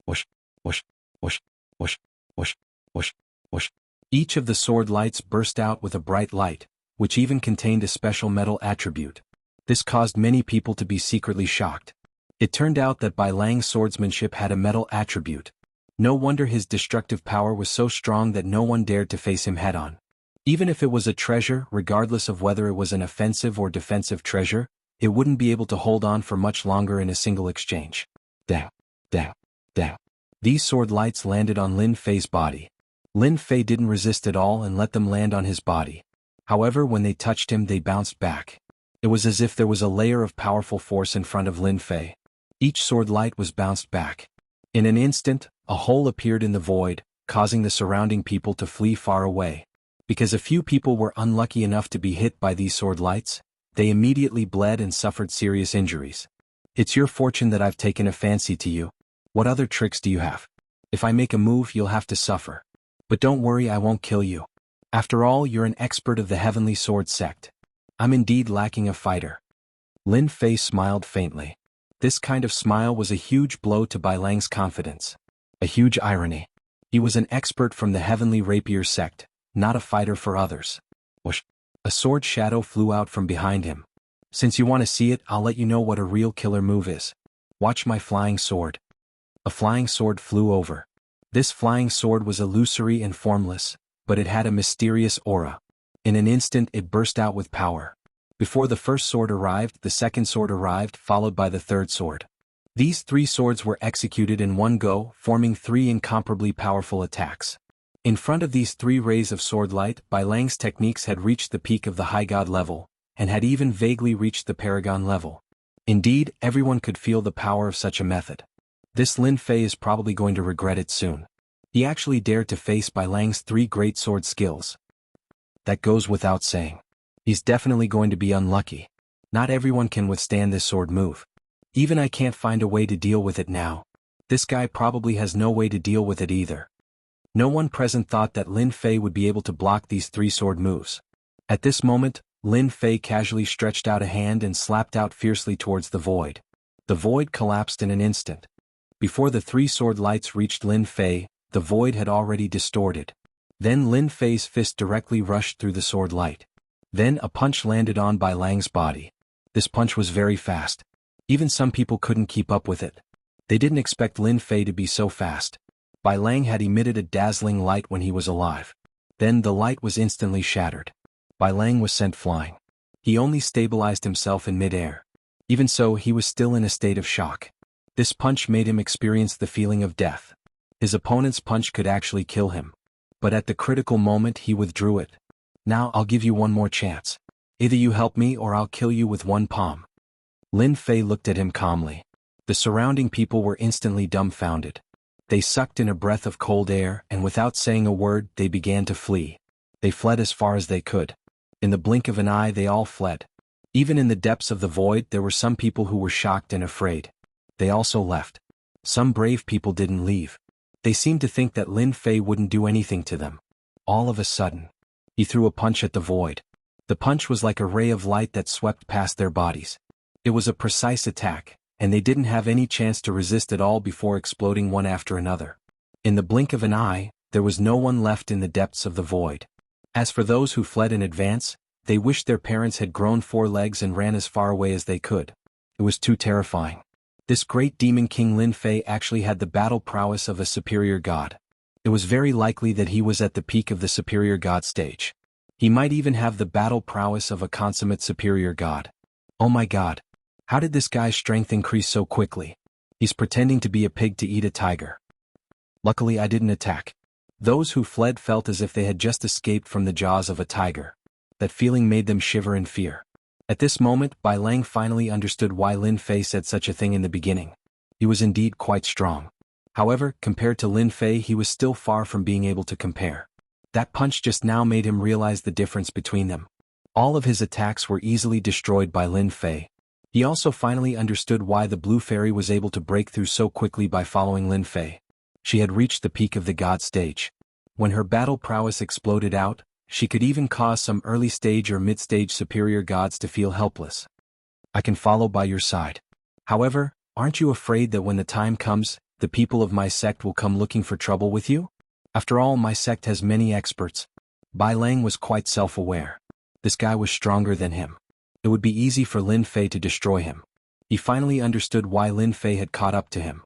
Whoosh, whoosh, whoosh, whoosh, whoosh, whoosh, whoosh. Each of the sword lights burst out with a bright light, which even contained a special metal attribute. This caused many people to be secretly shocked. It turned out that Bai Lang's swordsmanship had a metal attribute. No wonder his destructive power was so strong that no one dared to face him head-on. Even if it was a treasure, regardless of whether it was an offensive or defensive treasure, it wouldn't be able to hold on for much longer in a single exchange. Dow, dow, dow. These sword lights landed on Lin Fei's body. Lin Fei didn't resist at all and let them land on his body. However, when they touched him, they bounced back. It was as if there was a layer of powerful force in front of Lin Fei. Each sword light was bounced back. In an instant, a hole appeared in the void, causing the surrounding people to flee far away. Because a few people were unlucky enough to be hit by these sword lights, they immediately bled and suffered serious injuries. It's your fortune that I've taken a fancy to you. What other tricks do you have? If I make a move, you'll have to suffer. But don't worry, I won't kill you. After all, you're an expert of the Heavenly Sword sect. I'm indeed lacking a fighter. Lin Fei smiled faintly. This kind of smile was a huge blow to Bai Lang's confidence. A huge irony. He was an expert from the Heavenly Rapier sect, not a fighter for others. Whoosh. A sword shadow flew out from behind him. Since you want to see it, I'll let you know what a real killer move is. Watch my flying sword. A flying sword flew over. This flying sword was illusory and formless, but it had a mysterious aura. In an instant it burst out with power. Before the first sword arrived, the second sword arrived, followed by the third sword. These three swords were executed in one go, forming three incomparably powerful attacks. In front of these three rays of sword light, Bai Lang's techniques had reached the peak of the high god level, and had even vaguely reached the paragon level. Indeed, everyone could feel the power of such a method. This Lin Fei is probably going to regret it soon. He actually dared to face Bai Lang's three great sword skills. That goes without saying. He's definitely going to be unlucky. Not everyone can withstand this sword move. Even I can't find a way to deal with it now. This guy probably has no way to deal with it either. No one present thought that Lin Fei would be able to block these three sword moves. At this moment, Lin Fei casually stretched out a hand and slapped out fiercely towards the void. The void collapsed in an instant. Before the three sword lights reached Lin Fei, the void had already distorted. Then Lin Fei's fist directly rushed through the sword light. Then a punch landed on Bai Lang's body. This punch was very fast. Even some people couldn't keep up with it. They didn't expect Lin Fei to be so fast. Bai Lang had emitted a dazzling light when he was alive. Then the light was instantly shattered. Bai Lang was sent flying. He only stabilized himself in mid-air. Even so, he was still in a state of shock. This punch made him experience the feeling of death. His opponent's punch could actually kill him. But at the critical moment he withdrew it. Now I'll give you one more chance. Either you help me or I'll kill you with one palm. Lin Fei looked at him calmly. The surrounding people were instantly dumbfounded. They sucked in a breath of cold air, and without saying a word, they began to flee. They fled as far as they could. In the blink of an eye they all fled. Even in the depths of the void there were some people who were shocked and afraid. They also left. Some brave people didn't leave. They seemed to think that Lin Fei wouldn't do anything to them. All of a sudden, he threw a punch at the void. The punch was like a ray of light that swept past their bodies. It was a precise attack, and they didn't have any chance to resist at all before exploding one after another. In the blink of an eye, there was no one left in the depths of the void. As for those who fled in advance, they wished their parents had grown 4 legs and ran as far away as they could. It was too terrifying. This great demon king Lin Fei actually had the battle prowess of a superior god. It was very likely that he was at the peak of the superior god stage. He might even have the battle prowess of a consummate superior god. Oh my god. How did this guy's strength increase so quickly? He's pretending to be a pig to eat a tiger. Luckily I didn't attack. Those who fled felt as if they had just escaped from the jaws of a tiger. That feeling made them shiver in fear. At this moment, Bai Lang finally understood why Lin Fei said such a thing in the beginning. He was indeed quite strong. However, compared to Lin Fei, he was still far from being able to compare. That punch just now made him realize the difference between them. All of his attacks were easily destroyed by Lin Fei. He also finally understood why the blue fairy was able to break through so quickly by following Lin Fei. She had reached the peak of the god stage. When her battle prowess exploded out, she could even cause some early-stage or mid-stage superior gods to feel helpless. I can follow by your side. However, aren't you afraid that when the time comes, the people of my sect will come looking for trouble with you? After all, my sect has many experts. Bai Lang was quite self-aware. This guy was stronger than him. It would be easy for Lin Fei to destroy him. He finally understood why Lin Fei had caught up to him.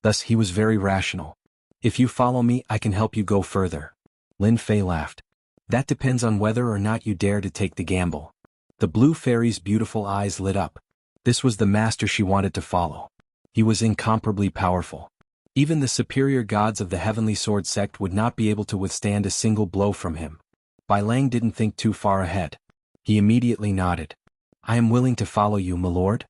Thus he was very rational. If you follow me, I can help you go further. Lin Fei laughed. That depends on whether or not you dare to take the gamble. The blue fairy's beautiful eyes lit up. This was the master she wanted to follow. He was incomparably powerful. Even the superior gods of the Heavenly Sword sect would not be able to withstand a single blow from him. Bai Lang didn't think too far ahead. He immediately nodded. I am willing to follow you, my lord.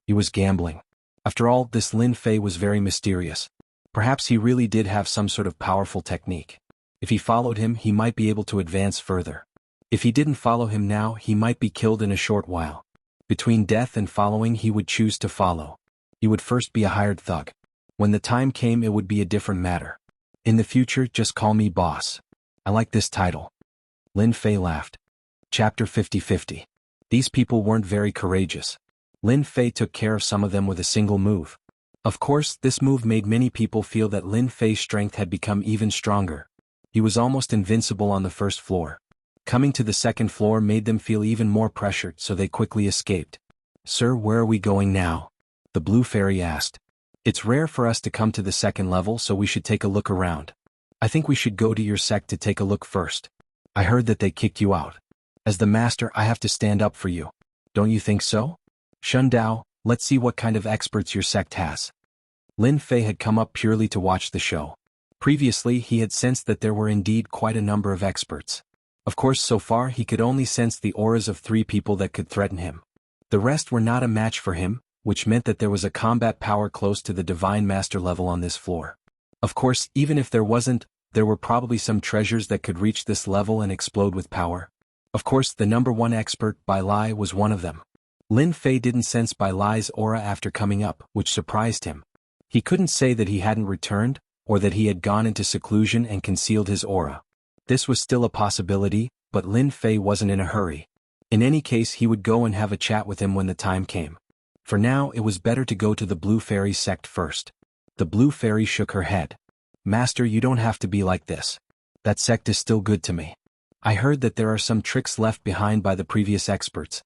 He was gambling. After all, this Lin Fei was very mysterious. Perhaps he really did have some sort of powerful technique. If he followed him, he might be able to advance further. If he didn't follow him now, he might be killed in a short while. Between death and following, he would choose to follow. He would first be a hired thug. When the time came, it would be a different matter. In the future, just call me boss. I like this title. Lin Fei laughed. Chapter 50-50. These people weren't very courageous. Lin Fei took care of some of them with a single move. Of course, this move made many people feel that Lin Fei's strength had become even stronger. He was almost invincible on the first floor. Coming to the second floor made them feel even more pressured, so they quickly escaped. Sir, where are we going now? The blue fairy asked. It's rare for us to come to the second level, so we should take a look around. I think we should go to your sect to take a look first. I heard that they kicked you out. As the master, I have to stand up for you. Don't you think so? Shun Dao, let's see what kind of experts your sect has. Lin Fei had come up purely to watch the show. Previously, he had sensed that there were indeed quite a number of experts. Of course, so far he could only sense the auras of 3 people that could threaten him. The rest were not a match for him, which meant that there was a combat power close to the Divine Master level on this floor. Of course, even if there wasn't, there were probably some treasures that could reach this level and explode with power. Of course, the number 1 expert, Bai Lai, was one of them. Lin Fei didn't sense Bai Lai's aura after coming up, which surprised him. He couldn't say that he hadn't returned, or that he had gone into seclusion and concealed his aura. This was still a possibility, but Lin Fei wasn't in a hurry. In any case, he would go and have a chat with him when the time came. For now, it was better to go to the Blue Fairy sect first. The Blue Fairy shook her head. Master, you don't have to be like this. That sect is still good to me. I heard that there are some tricks left behind by the previous experts.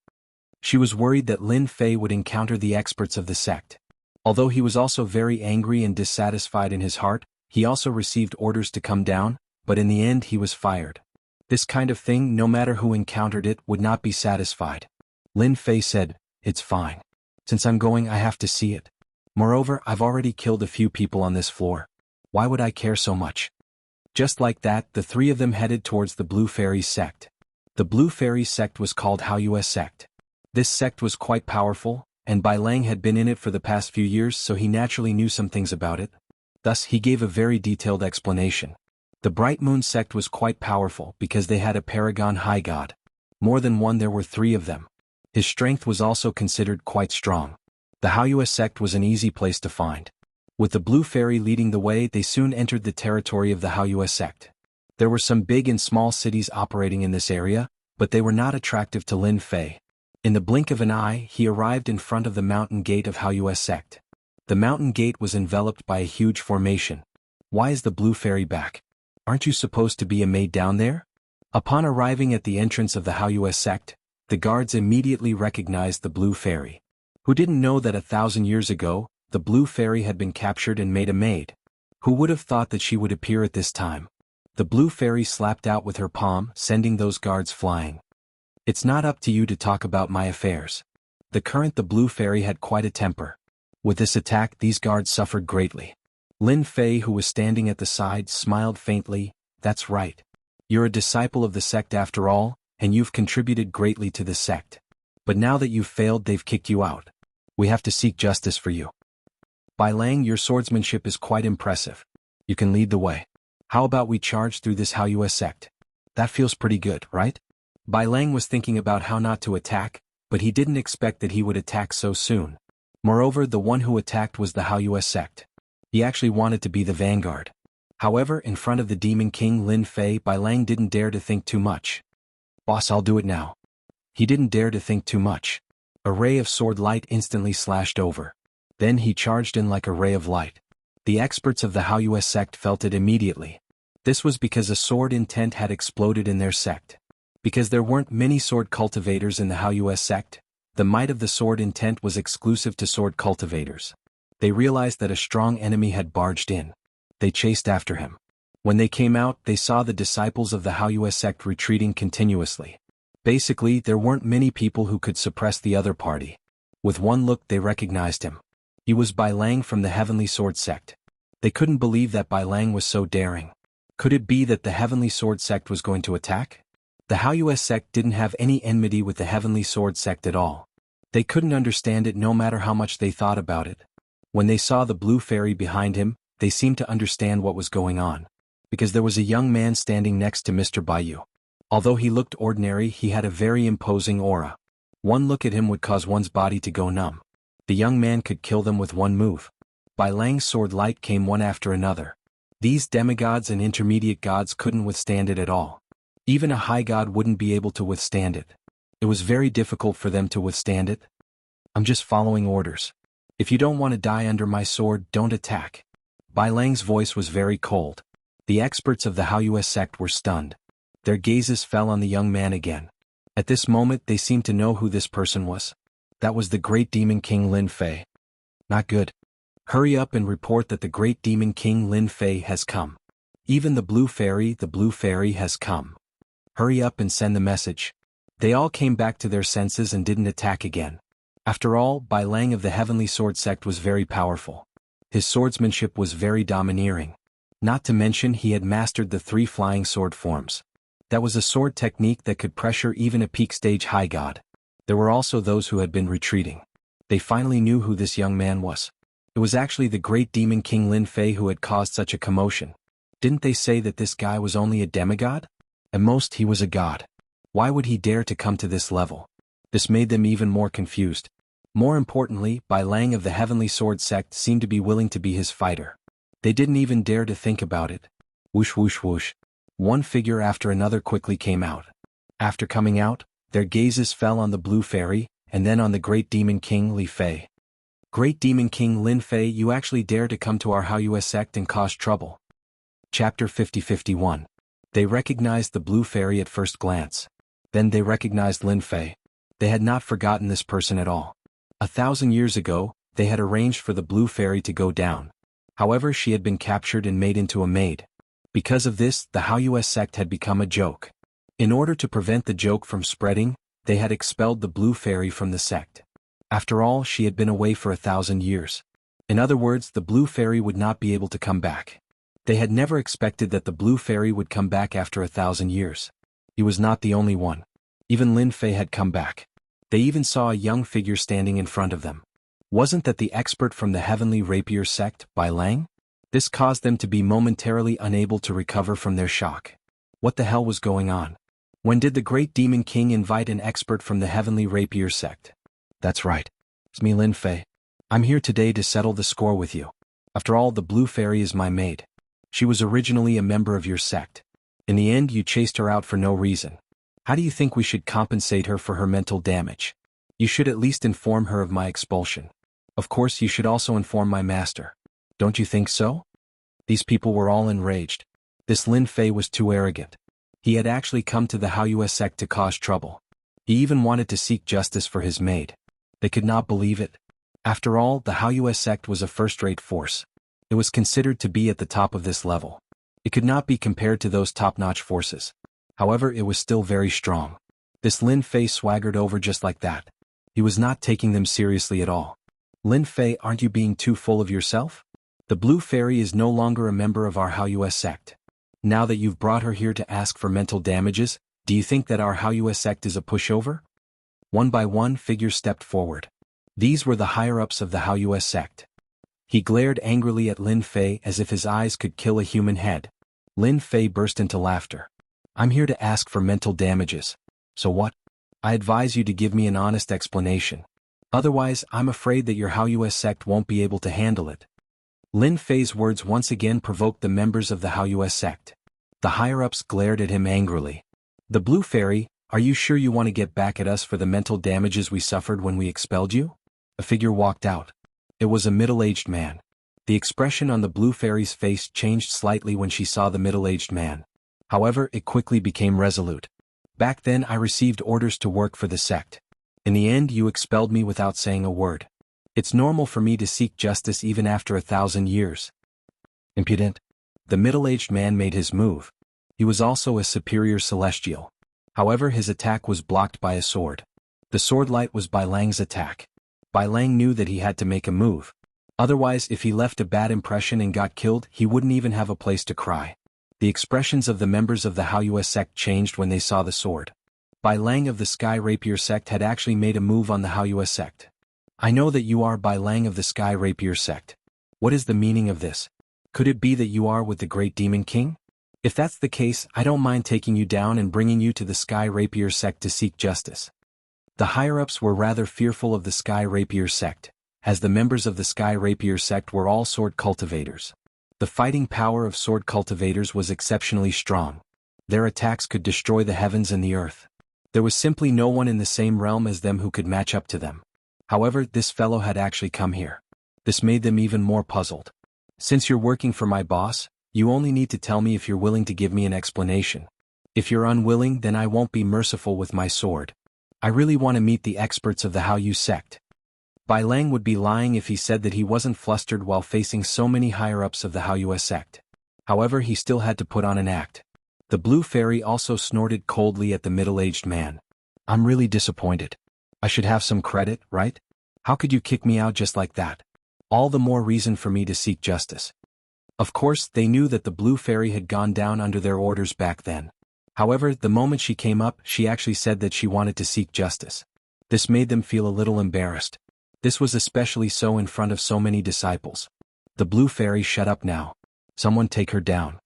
She was worried that Lin Fei would encounter the experts of the sect. Although he was also very angry and dissatisfied in his heart, he also received orders to come down, but in the end he was fired. This kind of thing, no matter who encountered it, would not be satisfied. Lin Fei said, It's fine. Since I'm going, I have to see it. Moreover, I've already killed a few people on this floor. Why would I care so much? Just like that, the 3 of them headed towards the Blue Fairy sect. The Blue Fairy sect was called Haoyue sect. This sect was quite powerful, and Bai Lang had been in it for the past few years, so he naturally knew some things about it. Thus, he gave a very detailed explanation. The Bright Moon sect was quite powerful because they had a paragon high god. More than one, there were 3 of them. His strength was also considered quite strong. The Haoyue sect was an easy place to find. With the Blue Fairy leading the way, they soon entered the territory of the Haoyue sect. There were some big and small cities operating in this area, but they were not attractive to Lin Fei. In the blink of an eye, he arrived in front of the mountain gate of Haoyue sect. The mountain gate was enveloped by a huge formation. Why is the Blue Fairy back? Aren't you supposed to be a maid down there? Upon arriving at the entrance of the Haoyue sect, the guards immediately recognized the Blue Fairy. Who didn't know that 1,000 years ago, the Blue Fairy had been captured and made a maid? Who would have thought that she would appear at this time? The Blue Fairy slapped out with her palm, sending those guards flying. It's not up to you to talk about my affairs. The Blue Fairy had quite a temper. With this attack, these guards suffered greatly. Lin Fei, who was standing at the side, smiled faintly. That's right. You're a disciple of the sect after all, and you've contributed greatly to the sect. But now that you've failed, they've kicked you out. We have to seek justice for you. Bai Lang, your swordsmanship is quite impressive. You can lead the way. How about we charge through this Haoyue sect? That feels pretty good, right? Bai Lang was thinking about how not to attack, but he didn't expect that he would attack so soon. Moreover, the one who attacked was the Haoyue sect. He actually wanted to be the vanguard. However, in front of the Demon King Lin Fei, Bai Lang didn't dare to think too much. Boss, I'll do it now. He didn't dare to think too much. A ray of sword light instantly slashed over. Then he charged in like a ray of light. The experts of the Haoyue sect felt it immediately. This was because a sword intent had exploded in their sect. Because there weren't many sword cultivators in the Haoyue sect, the might of the sword intent was exclusive to sword cultivators. They realized that a strong enemy had barged in. They chased after him. When they came out, they saw the disciples of the Haoyue sect retreating continuously. Basically, there weren't many people who could suppress the other party. With one look they recognized him. He was Bai Lang from the Heavenly Sword sect. They couldn't believe that Bai Lang was so daring. Could it be that the Heavenly Sword sect was going to attack? The Haoyue sect didn't have any enmity with the Heavenly Sword sect at all. They couldn't understand it no matter how much they thought about it. When they saw the blue fairy behind him, they seemed to understand what was going on. Because there was a young man standing next to Mr. Baiyu. Although he looked ordinary, he had a very imposing aura. One look at him would cause one's body to go numb. The young man could kill them with one move. Bai Lang's sword light came one after another. These demigods and intermediate gods couldn't withstand it at all. Even a high god wouldn't be able to withstand it. It was very difficult for them to withstand it. I'm just following orders. If you don't want to die under my sword, don't attack. Bai Lang's voice was very cold. The experts of the Haoyue sect were stunned. Their gazes fell on the young man again. At this moment they seemed to know who this person was. That was the great Demon King Lin Fei. Not good. Hurry up and report that the great Demon King Lin Fei has come. Even the blue fairy has come. Hurry up and send the message. They all came back to their senses and didn't attack again. After all, Bai Lang of the Heavenly Sword sect was very powerful. His swordsmanship was very domineering. Not to mention he had mastered the 3 flying sword forms. That was a sword technique that could pressure even a peak stage high god. There were also those who had been retreating. They finally knew who this young man was. It was actually the great Demon King Lin Fei who had caused such a commotion. Didn't they say that this guy was only a demigod? At most he was a god. Why would he dare to come to this level? This made them even more confused. More importantly, Bai Lang of the Heavenly Sword sect seemed to be willing to be his fighter. They didn't even dare to think about it. Whoosh whoosh whoosh. One figure after another quickly came out. After coming out, their gazes fell on the blue fairy, and then on the great Demon King Li Fei. Great Demon King Lin Fei, you actually dare to come to our Haoyue sect and cause trouble. Chapter 50-51. They recognized the blue fairy at first glance. Then they recognized Lin Fei. They had not forgotten this person at all. 1,000 years ago, they had arranged for the blue fairy to go down. However, she had been captured and made into a maid. Because of this, the Haoyue sect had become a joke. In order to prevent the joke from spreading, they had expelled the blue fairy from the sect. After all, she had been away for 1,000 years. In other words, the blue fairy would not be able to come back. They had never expected that the blue fairy would come back after 1,000 years. He was not the only one. Even Lin Fei had come back. They even saw a young figure standing in front of them. Wasn't that the expert from the Heavenly Rapier sect, Bai Lang? This caused them to be momentarily unable to recover from their shock. What the hell was going on? When did the great Demon King invite an expert from the Heavenly Rapier sect? That's right. It's me, Lin Fei. I'm here today to settle the score with you. After all, the blue fairy is my maid. She was originally a member of your sect. In the end, you chased her out for no reason. How do you think we should compensate her for her mental damage? You should at least inform her of my expulsion. Of course, you should also inform my master. Don't you think so? These people were all enraged. This Lin Fei was too arrogant. He had actually come to the Haoyue sect to cause trouble. He even wanted to seek justice for his maid. They could not believe it. After all, the Haoyue sect was a first-rate force. It was considered to be at the top of this level. It could not be compared to those top-notch forces. However, it was still very strong. This Lin Fei swaggered over just like that. He was not taking them seriously at all. Lin Fei, aren't you being too full of yourself? The blue fairy is no longer a member of our Haoyue sect. Now that you've brought her here to ask for mental damages, do you think that our Haoyue sect is a pushover? One by one, figures stepped forward. These were the higher-ups of the Haoyue sect. He glared angrily at Lin Fei as if his eyes could kill a human head. Lin Fei burst into laughter. I'm here to ask for mental damages. So what? I advise you to give me an honest explanation. Otherwise, I'm afraid that your Haoyue sect won't be able to handle it. Lin Fei's words once again provoked the members of the Haoyue sect. The higher-ups glared at him angrily. The Blue Fairy, are you sure you want to get back at us for the mental damages we suffered when we expelled you? A figure walked out. It was a middle-aged man. The expression on the Blue Fairy's face changed slightly when she saw the middle-aged man. However, it quickly became resolute. Back then I received orders to work for the sect. In the end you expelled me without saying a word. It's normal for me to seek justice even after 1,000 years. Impudent. The middle-aged man made his move. He was also a superior celestial. However, his attack was blocked by a sword. The sword light was Bai Lang's attack. Bai Lang knew that he had to make a move. Otherwise, if he left a bad impression and got killed, he wouldn't even have a place to cry. The expressions of the members of the Haoyue sect changed when they saw the sword. Bai Lang of the Sky Rapier sect had actually made a move on the Haoyue sect. I know that you are Bai Lang of the Sky Rapier sect. What is the meaning of this? Could it be that you are with the Great Demon King? If that's the case, I don't mind taking you down and bringing you to the Sky Rapier sect to seek justice. The higher-ups were rather fearful of the Sky Rapier sect, as the members of the Sky Rapier sect were all sword cultivators. The fighting power of sword cultivators was exceptionally strong. Their attacks could destroy the heavens and the earth. There was simply no one in the same realm as them who could match up to them. However, this fellow had actually come here. This made them even more puzzled. Since you're working for my boss, you only need to tell me if you're willing to give me an explanation. If you're unwilling, then I won't be merciful with my sword. I really want to meet the experts of the Haoyue sect. Bai Lang would be lying if he said that he wasn't flustered while facing so many higher-ups of the Haoyue sect. However, he still had to put on an act. The Blue Fairy also snorted coldly at the middle-aged man. I'm really disappointed. I should have some credit, right? How could you kick me out just like that? All the more reason for me to seek justice. Of course, they knew that the Blue Fairy had gone down under their orders back then. However, the moment she came up, she actually said that she wanted to seek justice. This made them feel a little embarrassed. This was especially so in front of so many disciples. The Blue Fairy, shut up now. Someone take her down.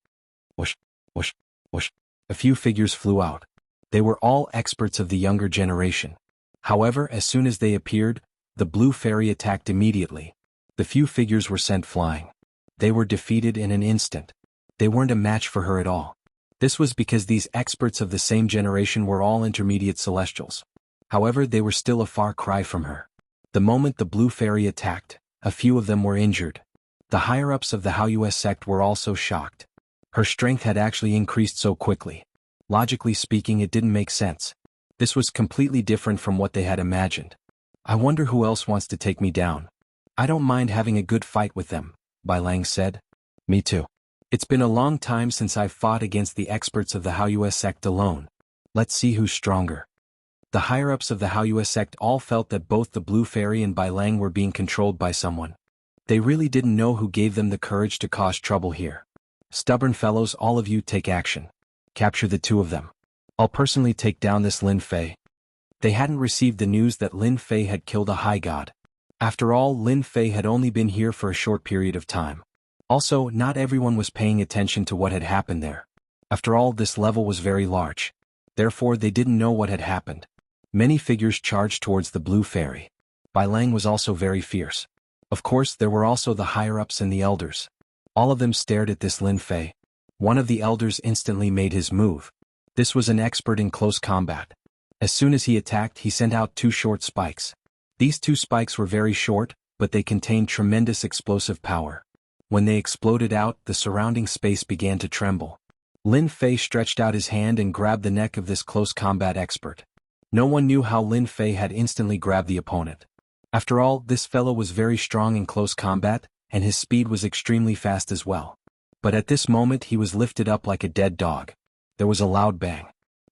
Whoosh, whoosh, whoosh. A few figures flew out. They were all experts of the younger generation. However, as soon as they appeared, the Blue Fairy attacked immediately. The few figures were sent flying. They were defeated in an instant. They weren't a match for her at all. This was because these experts of the same generation were all intermediate celestials. However, they were still a far cry from her. The moment the Blue Fairy attacked, a few of them were injured. The higher-ups of the Haoyue sect were also shocked. Her strength had actually increased so quickly. Logically speaking, it didn't make sense. This was completely different from what they had imagined. I wonder who else wants to take me down. I don't mind having a good fight with them, Bai Lang said. Me too. It's been a long time since I've fought against the experts of the Haoyue sect alone. Let's see who's stronger. The higher-ups of the Haoyue sect all felt that both the Blue Fairy and Bai Lang were being controlled by someone. They really didn't know who gave them the courage to cause trouble here. Stubborn fellows, all of you take action. Capture the two of them. I'll personally take down this Lin Fei. They hadn't received the news that Lin Fei had killed a high god. After all, Lin Fei had only been here for a short period of time. Also, not everyone was paying attention to what had happened there. After all, this level was very large. Therefore, they didn't know what had happened. Many figures charged towards the Blue Fairy. Bai Lang was also very fierce. Of course, there were also the higher-ups and the elders. All of them stared at this Lin Fei. One of the elders instantly made his move. This was an expert in close combat. As soon as he attacked, he sent out two short spikes. These two spikes were very short, but they contained tremendous explosive power. When they exploded out, the surrounding space began to tremble. Lin Fei stretched out his hand and grabbed the neck of this close combat expert. No one knew how Lin Fei had instantly grabbed the opponent. After all, this fellow was very strong in close combat, and his speed was extremely fast as well. But at this moment he was lifted up like a dead dog. There was a loud bang.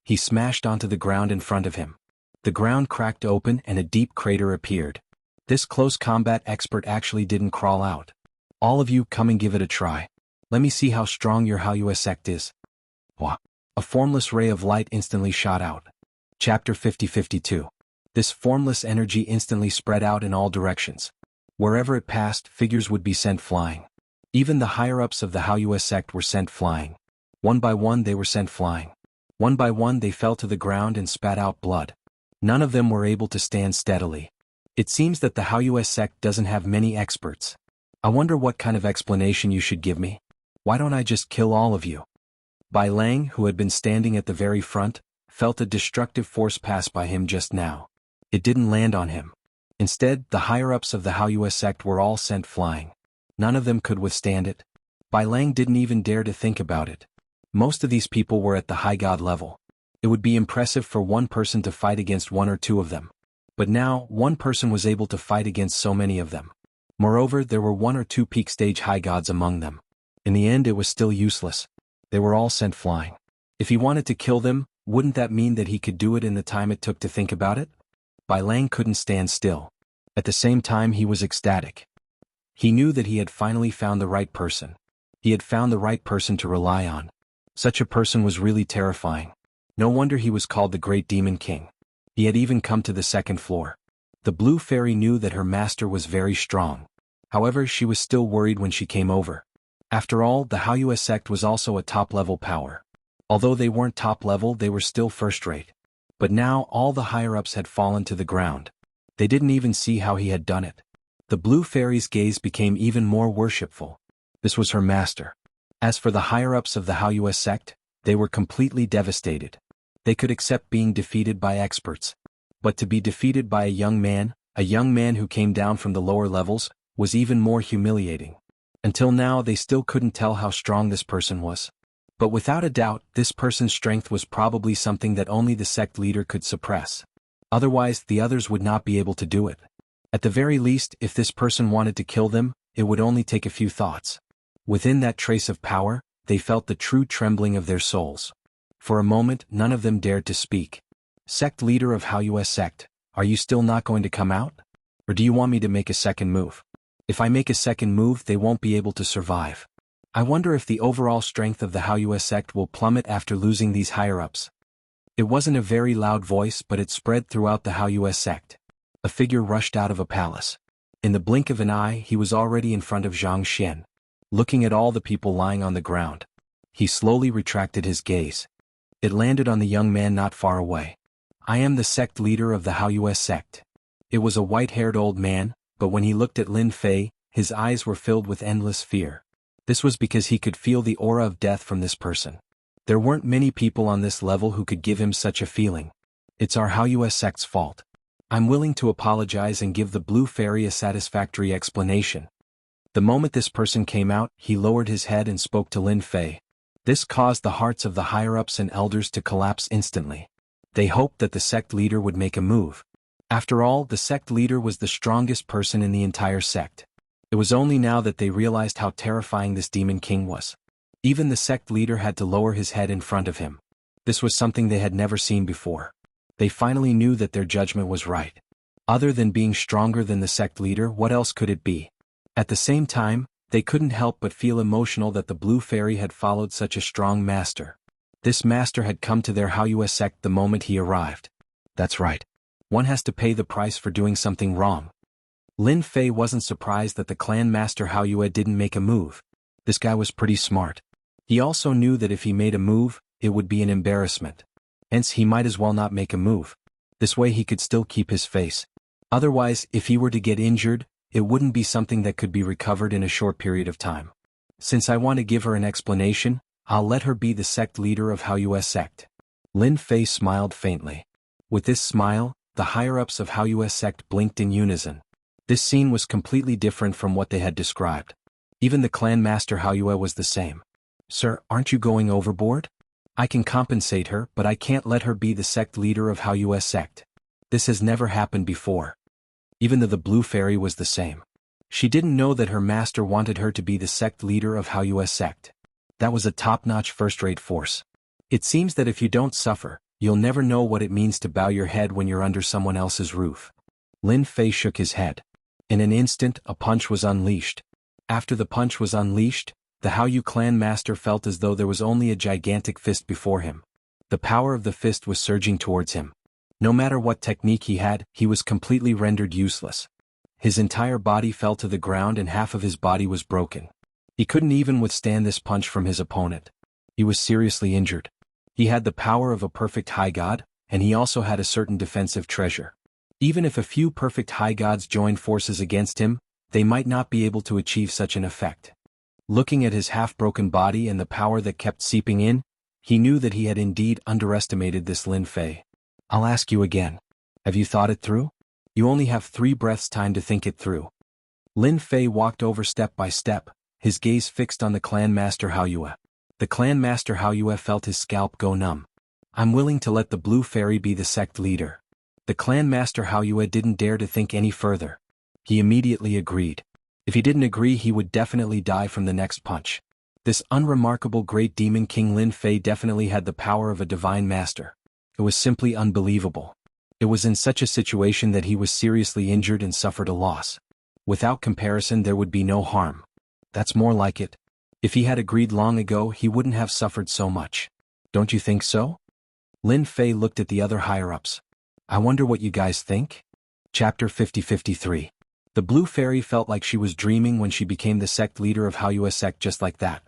He smashed onto the ground in front of him. The ground cracked open and a deep crater appeared. This close combat expert actually didn't crawl out. All of you, come and give it a try. Let me see how strong your Haoyue sect is. Wah! A formless ray of light instantly shot out. Chapter 50-52. This formless energy instantly spread out in all directions. Wherever it passed, figures would be sent flying. Even the higher-ups of the Haoyue sect were sent flying. One by one they were sent flying. One by one they fell to the ground and spat out blood. None of them were able to stand steadily. It seems that the Haoyue sect doesn't have many experts. I wonder what kind of explanation you should give me. Why don't I just kill all of you? Bai Lang, who had been standing at the very front, felt a destructive force pass by him just now. It didn't land on him. Instead, the higher-ups of the Haoyue sect were all sent flying. None of them could withstand it. Bai Lang didn't even dare to think about it. Most of these people were at the high god level. It would be impressive for one person to fight against one or two of them. But now, one person was able to fight against so many of them. Moreover, there were one or two peak stage high gods among them. In the end, it was still useless. They were all sent flying. If he wanted to kill them, wouldn't that mean that he could do it in the time it took to think about it? Bai Lang couldn't stand still. At the same time, he was ecstatic. He knew that he had finally found the right person. He had found the right person to rely on. Such a person was really terrifying. No wonder he was called the Great Demon King. He had even come to the second floor. The Blue Fairy knew that her master was very strong. However, she was still worried when she came over. After all, the Haoyue sect was also a top-level power. Although they weren't top-level, they were still first-rate. But now, all the higher-ups had fallen to the ground. They didn't even see how he had done it. The Blue Fairy's gaze became even more worshipful. This was her master. As for the higher-ups of the Haoyue sect, they were completely devastated. They could accept being defeated by experts. But to be defeated by a young man who came down from the lower levels, was even more humiliating. Until now, they still couldn't tell how strong this person was. But without a doubt, this person's strength was probably something that only the sect leader could suppress. Otherwise, the others would not be able to do it. At the very least, if this person wanted to kill them, it would only take a few thoughts. Within that trace of power, they felt the true trembling of their souls. For a moment, none of them dared to speak. Sect leader of Haoyue sect, are you still not going to come out? Or do you want me to make a second move? If I make a second move, they won't be able to survive. I wonder if the overall strength of the Haoyue sect will plummet after losing these higher-ups. It wasn't a very loud voice, but it spread throughout the Haoyue sect. A figure rushed out of a palace. In the blink of an eye, he was already in front of Zhang Xian. Looking at all the people lying on the ground, he slowly retracted his gaze. It landed on the young man not far away. I am the sect leader of the Haoyue sect. It was a white-haired old man, but when he looked at Lin Fei, his eyes were filled with endless fear. This was because he could feel the aura of death from this person. There weren't many people on this level who could give him such a feeling. It's our Haoyue sect's fault. I'm willing to apologize and give the Blue Fairy a satisfactory explanation. The moment this person came out, he lowered his head and spoke to Lin Fei. This caused the hearts of the higher-ups and elders to collapse instantly. They hoped that the sect leader would make a move. After all, the sect leader was the strongest person in the entire sect. It was only now that they realized how terrifying this Demon King was. Even the sect leader had to lower his head in front of him. This was something they had never seen before. They finally knew that their judgment was right. Other than being stronger than the sect leader, what else could it be? At the same time, they couldn't help but feel emotional that the Blue Fairy had followed such a strong master. This master had come to their Haoyue sect the moment he arrived. That's right. One has to pay the price for doing something wrong. Lin Fei wasn't surprised that the clan master Haoyue didn't make a move. This guy was pretty smart. He also knew that if he made a move, it would be an embarrassment. Hence he might as well not make a move. This way he could still keep his face. Otherwise, if he were to get injured, it wouldn't be something that could be recovered in a short period of time. Since I want to give her an explanation, I'll let her be the sect leader of Haoyue sect. Lin Fei smiled faintly. With this smile, the higher-ups of Haoyue sect blinked in unison. This scene was completely different from what they had described. Even the clan master Haoyue was the same. Sir, aren't you going overboard? I can compensate her, but I can't let her be the sect leader of Haoyue sect. This has never happened before. Even though the Blue Fairy was the same. She didn't know that her master wanted her to be the sect leader of Haoyue sect. That was a top-notch first-rate force. It seems that if you don't suffer, you'll never know what it means to bow your head when you're under someone else's roof. Lin Fei shook his head. In an instant, a punch was unleashed. After the punch was unleashed, the Haoyue clan master felt as though there was only a gigantic fist before him. The power of the fist was surging towards him. No matter what technique he had, he was completely rendered useless. His entire body fell to the ground and half of his body was broken. He couldn't even withstand this punch from his opponent. He was seriously injured. He had the power of a perfect high god, and he also had a certain defensive treasure. Even if a few perfect high gods joined forces against him, they might not be able to achieve such an effect. Looking at his half-broken body and the power that kept seeping in, he knew that he had indeed underestimated this Lin Fei. I'll ask you again. Have you thought it through? You only have 3 breaths time to think it through. Lin Fei walked over step by step, his gaze fixed on the clan master Haoyue. The clan master Haoyue felt his scalp go numb. I'm willing to let the blue fairy be the sect leader. The clan master Haoyue didn't dare to think any further. He immediately agreed. If he didn't agree, he would definitely die from the next punch. This unremarkable great demon king Lin Fei definitely had the power of a divine master. It was simply unbelievable. It was in such a situation that he was seriously injured and suffered a loss. Without comparison, there would be no harm. That's more like it. If he had agreed long ago, he wouldn't have suffered so much. Don't you think so? Lin Fei looked at the other higher-ups. I wonder what you guys think? Chapter 50-53. The blue fairy felt like she was dreaming when she became the sect leader of Haoyue sect just like that.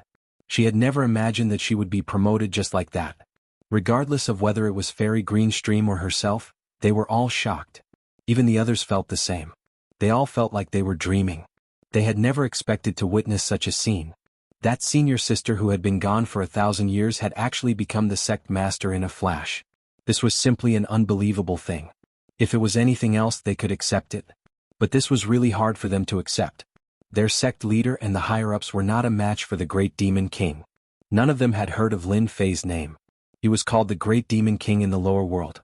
She had never imagined that she would be promoted just like that. Regardless of whether it was Fairy Greenstream or herself, they were all shocked. Even the others felt the same. They all felt like they were dreaming. They had never expected to witness such a scene. That senior sister who had been gone for 1,000 years had actually become the sect master in a flash. This was simply an unbelievable thing. If it was anything else, they could accept it. But this was really hard for them to accept. Their sect leader and the higher-ups were not a match for the Great Demon King. None of them had heard of Lin Fei's name. He was called the Great Demon King in the lower world.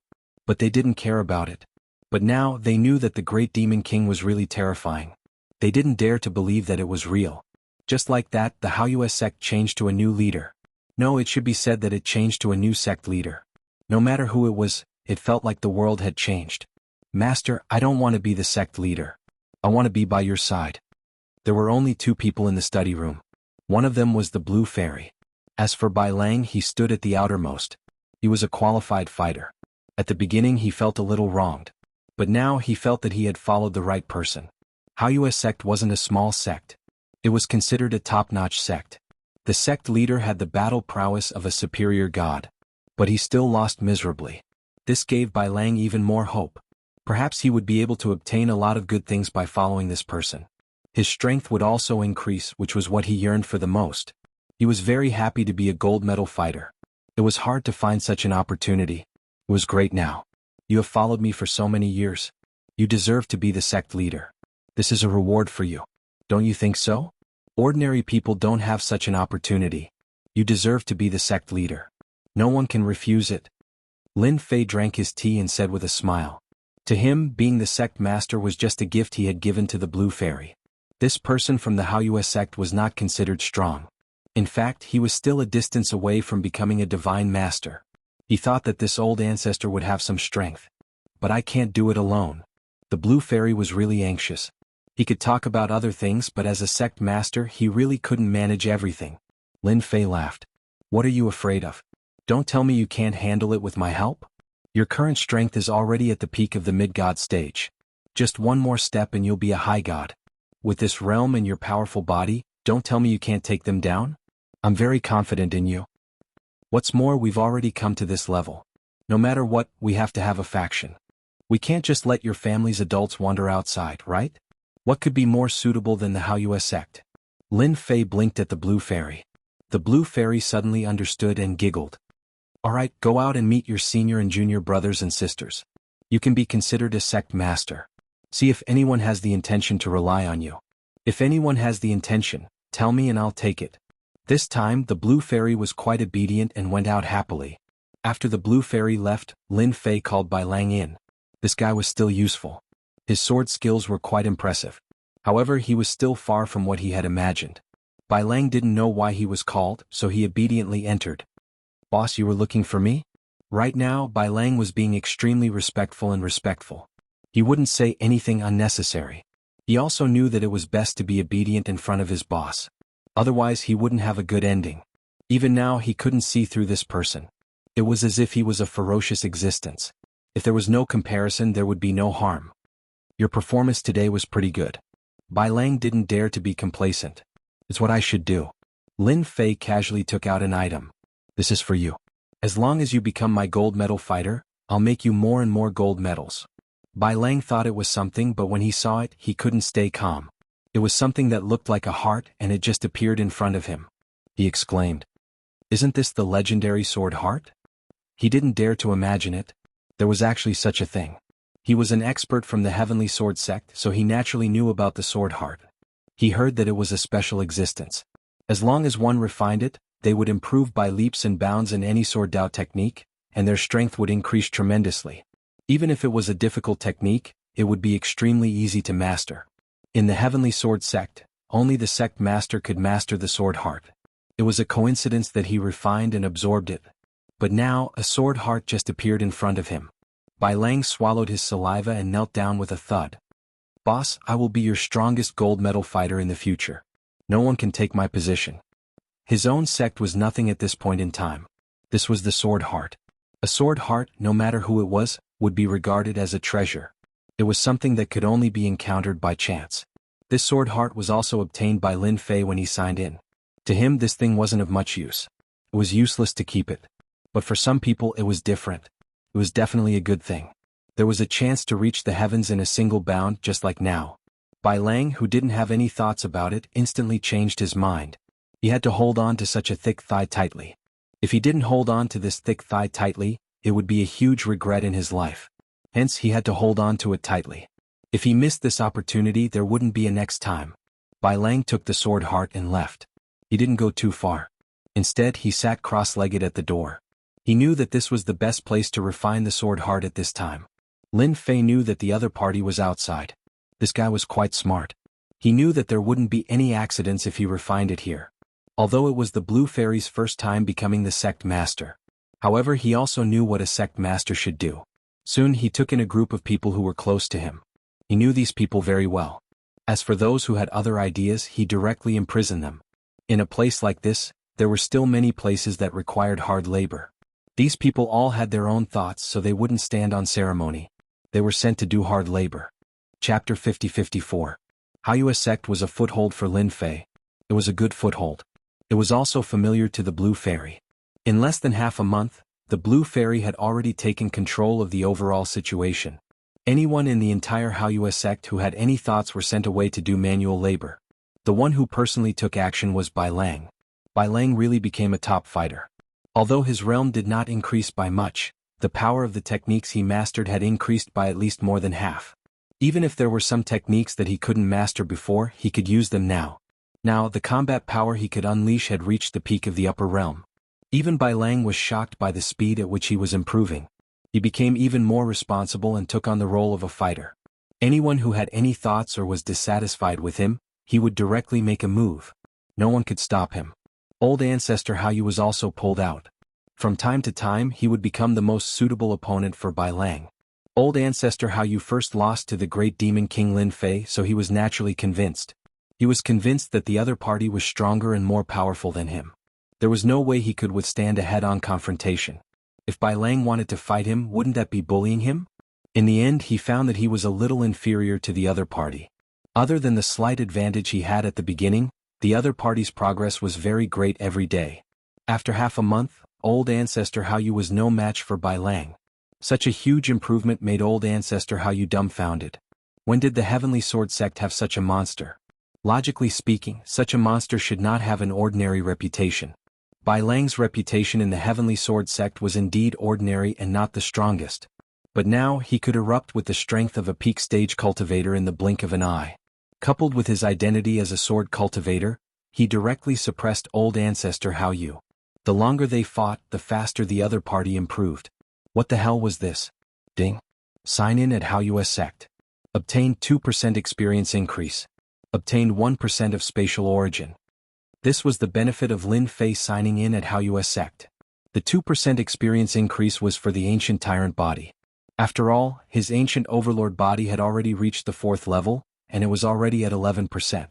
But they didn't care about it. But now they knew that the Great Demon King was really terrifying. They didn't dare to believe that it was real. Just like that, the Haoyue sect changed to a new leader. No, it should be said that it changed to a new sect leader. No matter who it was, it felt like the world had changed. Master, I don't want to be the sect leader. I want to be by your side. There were only 2 people in the study room. One of them was the blue fairy. As for Bai Lang, he stood at the outermost. He was a qualified fighter. At the beginning he felt a little wronged. But now he felt that he had followed the right person. Haoyue sect wasn't a small sect. It was considered a top-notch sect. The sect leader had the battle prowess of a superior god. But he still lost miserably. This gave Bai Lang even more hope. Perhaps he would be able to obtain a lot of good things by following this person. His strength would also increase, which was what he yearned for the most. He was very happy to be a gold medal fighter. It was hard to find such an opportunity. It was great now. You have followed me for so many years. You deserve to be the sect leader. This is a reward for you. Don't you think so? Ordinary people don't have such an opportunity. You deserve to be the sect leader. No one can refuse it. Lin Fei drank his tea and said with a smile. To him, being the sect master was just a gift he had given to the blue fairy. This person from the Haoyue sect was not considered strong. In fact, he was still a distance away from becoming a divine master. He thought that this old ancestor would have some strength. But I can't do it alone. The blue fairy was really anxious. He could talk about other things, but as a sect master he really couldn't manage everything. Lin Fei laughed. What are you afraid of? Don't tell me you can't handle it with my help? Your current strength is already at the peak of the mid-god stage. Just one more step and you'll be a high god. With this realm and your powerful body, don't tell me you can't take them down? I'm very confident in you. What's more, we've already come to this level. No matter what, we have to have a faction. We can't just let your family's adults wander outside, right? What could be more suitable than the Haoyue sect? Lin Fei blinked at the blue fairy. The blue fairy suddenly understood and giggled. Alright, go out and meet your senior and junior brothers and sisters. You can be considered a sect master. See if anyone has the intention to rely on you. If anyone has the intention, tell me and I'll take it. This time the blue fairy was quite obedient and went out happily. After the blue fairy left, Lin Fei called Bai Lang in. This guy was still useful. His sword skills were quite impressive. However, he was still far from what he had imagined. Bai Lang didn't know why he was called, so he obediently entered. Boss, you were looking for me? Right now, Bai Lang was being extremely respectful and respectful. He wouldn't say anything unnecessary. He also knew that it was best to be obedient in front of his boss. Otherwise he wouldn't have a good ending. Even now he couldn't see through this person. It was as if he was a ferocious existence. If there was no comparison, there would be no harm. Your performance today was pretty good. Bai Lang didn't dare to be complacent. It's what I should do. Lin Fei casually took out an item. This is for you. As long as you become my gold medal fighter, I'll make you more and more gold medals. Bai Lang thought it was something, but when he saw it, he couldn't stay calm. It was something that looked like a heart and it just appeared in front of him. He exclaimed, "Isn't this the legendary sword heart?" He didn't dare to imagine it. There was actually such a thing. He was an expert from the Heavenly Sword sect, so he naturally knew about the sword heart. He heard that it was a special existence. As long as one refined it, they would improve by leaps and bounds in any sword Dao technique, and their strength would increase tremendously. Even if it was a difficult technique, it would be extremely easy to master. In the Heavenly Sword sect, only the sect master could master the sword heart. It was a coincidence that he refined and absorbed it. But now, a sword heart just appeared in front of him. Bai Lang swallowed his saliva and knelt down with a thud. "Boss, I will be your strongest gold medal fighter in the future. No one can take my position." His own sect was nothing at this point in time. This was the sword heart. A sword heart, no matter who it was, would be regarded as a treasure. It was something that could only be encountered by chance. This sword heart was also obtained by Lin Fei when he signed in. To him this thing wasn't of much use. It was useless to keep it. But for some people it was different. It was definitely a good thing. There was a chance to reach the heavens in a single bound just like now. Bai Lang, who didn't have any thoughts about it, instantly changed his mind. He had to hold on to such a thick thigh tightly. If he didn't hold on to this thick thigh tightly, it would be a huge regret in his life. Hence he had to hold on to it tightly. If he missed this opportunity there wouldn't be a next time. Bai Lang took the sword heart and left. He didn't go too far. Instead he sat cross-legged at the door. He knew that this was the best place to refine the sword heart at this time. Lin Fei knew that the other party was outside. This guy was quite smart. He knew that there wouldn't be any accidents if he refined it here. Although it was the Blue Fairy's first time becoming the sect master. However, he also knew what a sect master should do. Soon he took in a group of people who were close to him. He knew these people very well. As for those who had other ideas, he directly imprisoned them. In a place like this, there were still many places that required hard labor. These people all had their own thoughts, so they wouldn't stand on ceremony. They were sent to do hard labor. Chapter 50-54. Haiyue sect was a foothold for Lin Fei. It was a good foothold. It was also familiar to the Blue Fairy. In less than half a month, the Blue Fairy had already taken control of the overall situation. Anyone in the entire Haiyue sect who had any thoughts were sent away to do manual labor. The one who personally took action was Bai Lang. Bai Lang really became a top fighter. Although his realm did not increase by much, the power of the techniques he mastered had increased by at least more than half. Even if there were some techniques that he couldn't master before, he could use them now. Now, the combat power he could unleash had reached the peak of the upper realm. Even Bai Lang was shocked by the speed at which he was improving. He became even more responsible and took on the role of a fighter. Anyone who had any thoughts or was dissatisfied with him, he would directly make a move. No one could stop him. Old Ancestor Haiyue was also pulled out. From time to time he would become the most suitable opponent for Bai Lang. Old Ancestor Haiyue first lost to the great demon king Lin Fei, so he was naturally convinced. He was convinced that the other party was stronger and more powerful than him. There was no way he could withstand a head-on confrontation. If Bai Lang wanted to fight him, wouldn't that be bullying him? In the end he found that he was a little inferior to the other party. Other than the slight advantage he had at the beginning, the other party's progress was very great every day. After half a month, Old Ancestor Haiyue was no match for Bai Lang. Such a huge improvement made Old Ancestor Haiyue dumbfounded. When did the Heavenly Sword sect have such a monster? Logically speaking, such a monster should not have an ordinary reputation. Bai Lang's reputation in the Heavenly Sword sect was indeed ordinary and not the strongest. But now he could erupt with the strength of a peak stage cultivator in the blink of an eye. Coupled with his identity as a sword cultivator, he directly suppressed Old Ancestor Haiyue. The longer they fought, the faster the other party improved. What the hell was this? Ding. Sign in at Haiyue sect. Obtained 2% experience increase. Obtained 1% of spatial origin. This was the benefit of Lin Fei signing in at Haiyue sect. The 2% experience increase was for the ancient tyrant body. After all, his ancient overlord body had already reached the 4th level, and it was already at 11%.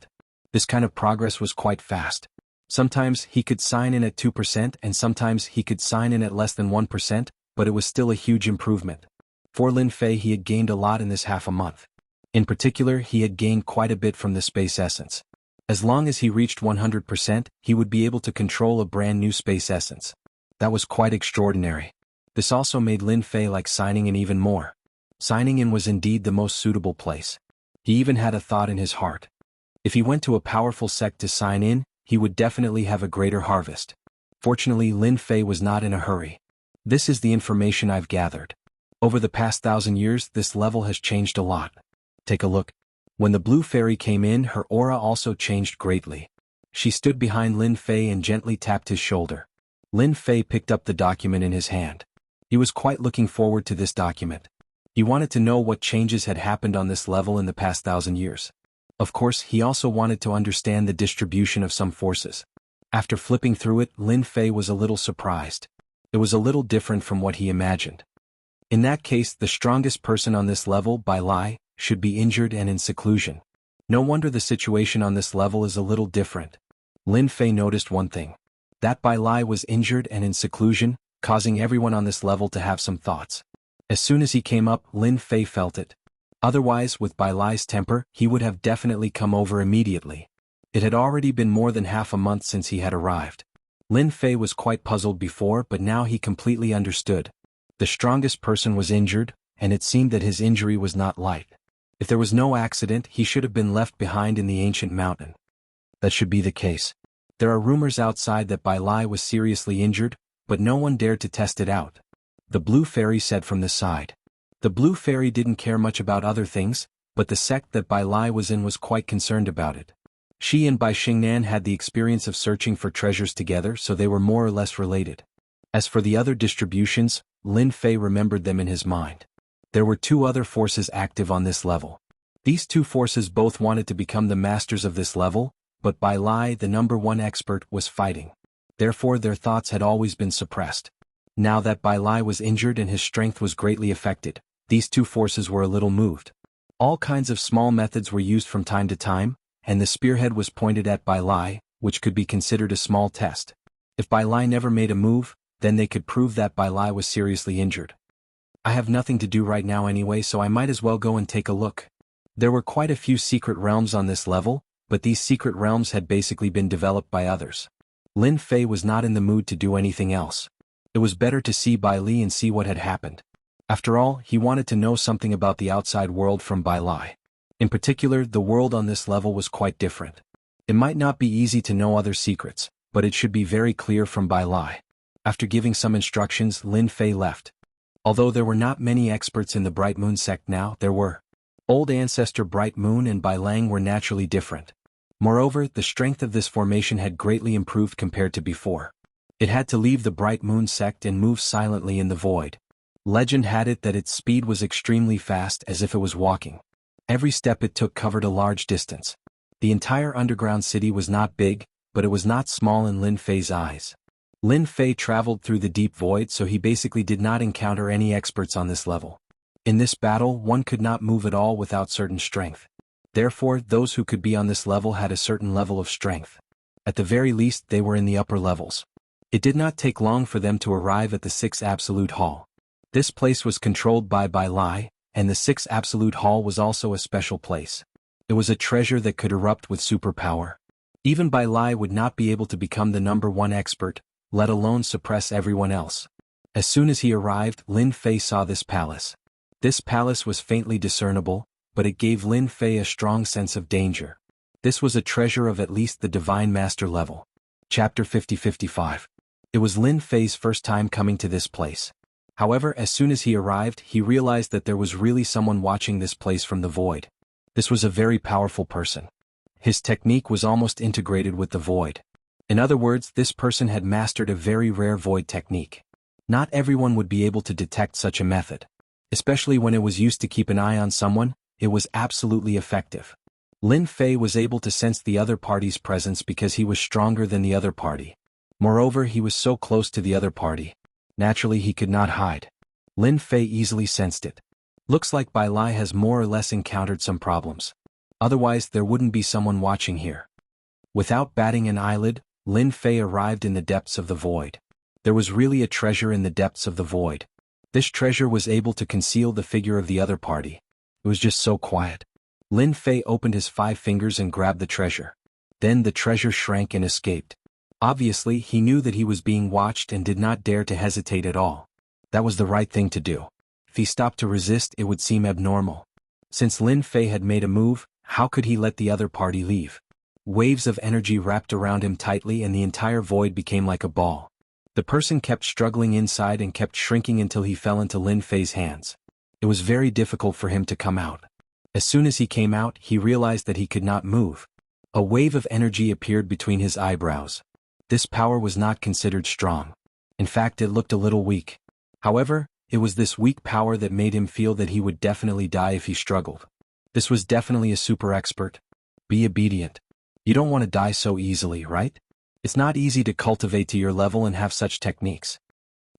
This kind of progress was quite fast. Sometimes he could sign in at 2% and sometimes he could sign in at less than 1%, but it was still a huge improvement. For Lin Fei he had gained a lot in this half a month. In particular, he had gained quite a bit from the space essence. As long as he reached 100%, he would be able to control a brand new space essence. That was quite extraordinary. This also made Lin Fei like signing in even more. Signing in was indeed the most suitable place. He even had a thought in his heart. If he went to a powerful sect to sign in, he would definitely have a greater harvest. Fortunately, Lin Fei was not in a hurry. This is the information I've gathered. Over the past 1,000 years, this level has changed a lot. Take a look. When the blue fairy came in, her aura also changed greatly. She stood behind Lin Fei and gently tapped his shoulder. Lin Fei picked up the document in his hand. He was quite looking forward to this document. He wanted to know what changes had happened on this level in the past 1,000 years. Of course, he also wanted to understand the distribution of some forces. After flipping through it, Lin Fei was a little surprised. It was a little different from what he imagined. In that case, the strongest person on this level, Bai Lai, should be injured and in seclusion. No wonder the situation on this level is a little different. Lin Fei noticed one thing. That Bai Lai was injured and in seclusion, causing everyone on this level to have some thoughts. As soon as he came up, Lin Fei felt it. Otherwise, with Bai Lai's temper, he would have definitely come over immediately. It had already been more than half a month since he had arrived. Lin Fei was quite puzzled before, but now he completely understood. The strongest person was injured, and it seemed that his injury was not light. If there was no accident, he should have been left behind in the ancient mountain. That should be the case. There are rumors outside that Bai Lai was seriously injured, but no one dared to test it out. The blue fairy said from the side. The blue fairy didn't care much about other things, but the sect that Bai Lai was in was quite concerned about it. She and Bai Xingnan had the experience of searching for treasures together, so they were more or less related. As for the other distributions, Lin Fei remembered them in his mind. There were two other forces active on this level. These two forces both wanted to become the masters of this level, but Bai Lai, the #1 expert, was fighting. Therefore their thoughts had always been suppressed. Now that Bai Lai was injured and his strength was greatly affected, these two forces were a little moved. All kinds of small methods were used from time to time, and the spearhead was pointed at Bai Lai, which could be considered a small test. If Bai Lai never made a move, then they could prove that Bai Lai was seriously injured. I have nothing to do right now anyway, so I might as well go and take a look. There were quite a few secret realms on this level, but these secret realms had basically been developed by others. Lin Fei was not in the mood to do anything else. It was better to see Bai Li and see what had happened. After all, he wanted to know something about the outside world from Bai Lai. In particular, the world on this level was quite different. It might not be easy to know other secrets, but it should be very clear from Bai Lai. After giving some instructions, Lin Fei left. Although there were not many experts in the Bright Moon sect now, there were. Old ancestor Bright Moon and Bai Lang were naturally different. Moreover, the strength of this formation had greatly improved compared to before. It had to leave the Bright Moon sect and move silently in the void. Legend had it that its speed was extremely fast, as if it was walking. Every step it took covered a large distance. The entire underground city was not big, but it was not small in Lin Fei's eyes. Lin Fei traveled through the deep void, so he basically did not encounter any experts on this level. In this battle, one could not move at all without certain strength. Therefore, those who could be on this level had a certain level of strength. At the very least, they were in the upper levels. It did not take long for them to arrive at the 6th Absolute Hall. This place was controlled by Bai Lai, and the 6th Absolute Hall was also a special place. It was a treasure that could erupt with superpower. Even Bai Lai would not be able to become the #1 expert, let alone suppress everyone else. As soon as he arrived, Lin Fei saw this palace. This palace was faintly discernible, but it gave Lin Fei a strong sense of danger. This was a treasure of at least the Divine Master level. Chapter 50-55. It was Lin Fei's first time coming to this place. However, as soon as he arrived, he realized that there was really someone watching this place from the void. This was a very powerful person. His technique was almost integrated with the void. In other words, this person had mastered a very rare void technique. Not everyone would be able to detect such a method. Especially when it was used to keep an eye on someone, it was absolutely effective. Lin Fei was able to sense the other party's presence because he was stronger than the other party. Moreover, he was so close to the other party. Naturally, he could not hide. Lin Fei easily sensed it. Looks like Bai Lai has more or less encountered some problems. Otherwise, there wouldn't be someone watching here. Without batting an eyelid, Lin Fei arrived in the depths of the void. There was really a treasure in the depths of the void. This treasure was able to conceal the figure of the other party. It was just so quiet. Lin Fei opened his 5 fingers and grabbed the treasure. Then the treasure shrank and escaped. Obviously, he knew that he was being watched and did not dare to hesitate at all. That was the right thing to do. If he stopped to resist, it would seem abnormal. Since Lin Fei had made a move, How could he let the other party leave? Waves of energy wrapped around him tightly and the entire void became like a ball. The person kept struggling inside and kept shrinking until he fell into Lin Fei's hands. It was very difficult for him to come out. As soon as he came out, he realized that he could not move. A wave of energy appeared between his eyebrows. This power was not considered strong. In fact, it looked a little weak. However, it was this weak power that made him feel that he would definitely die if he struggled. This was definitely a super expert. Be obedient. You don't want to die so easily, right? It's not easy to cultivate to your level and have such techniques.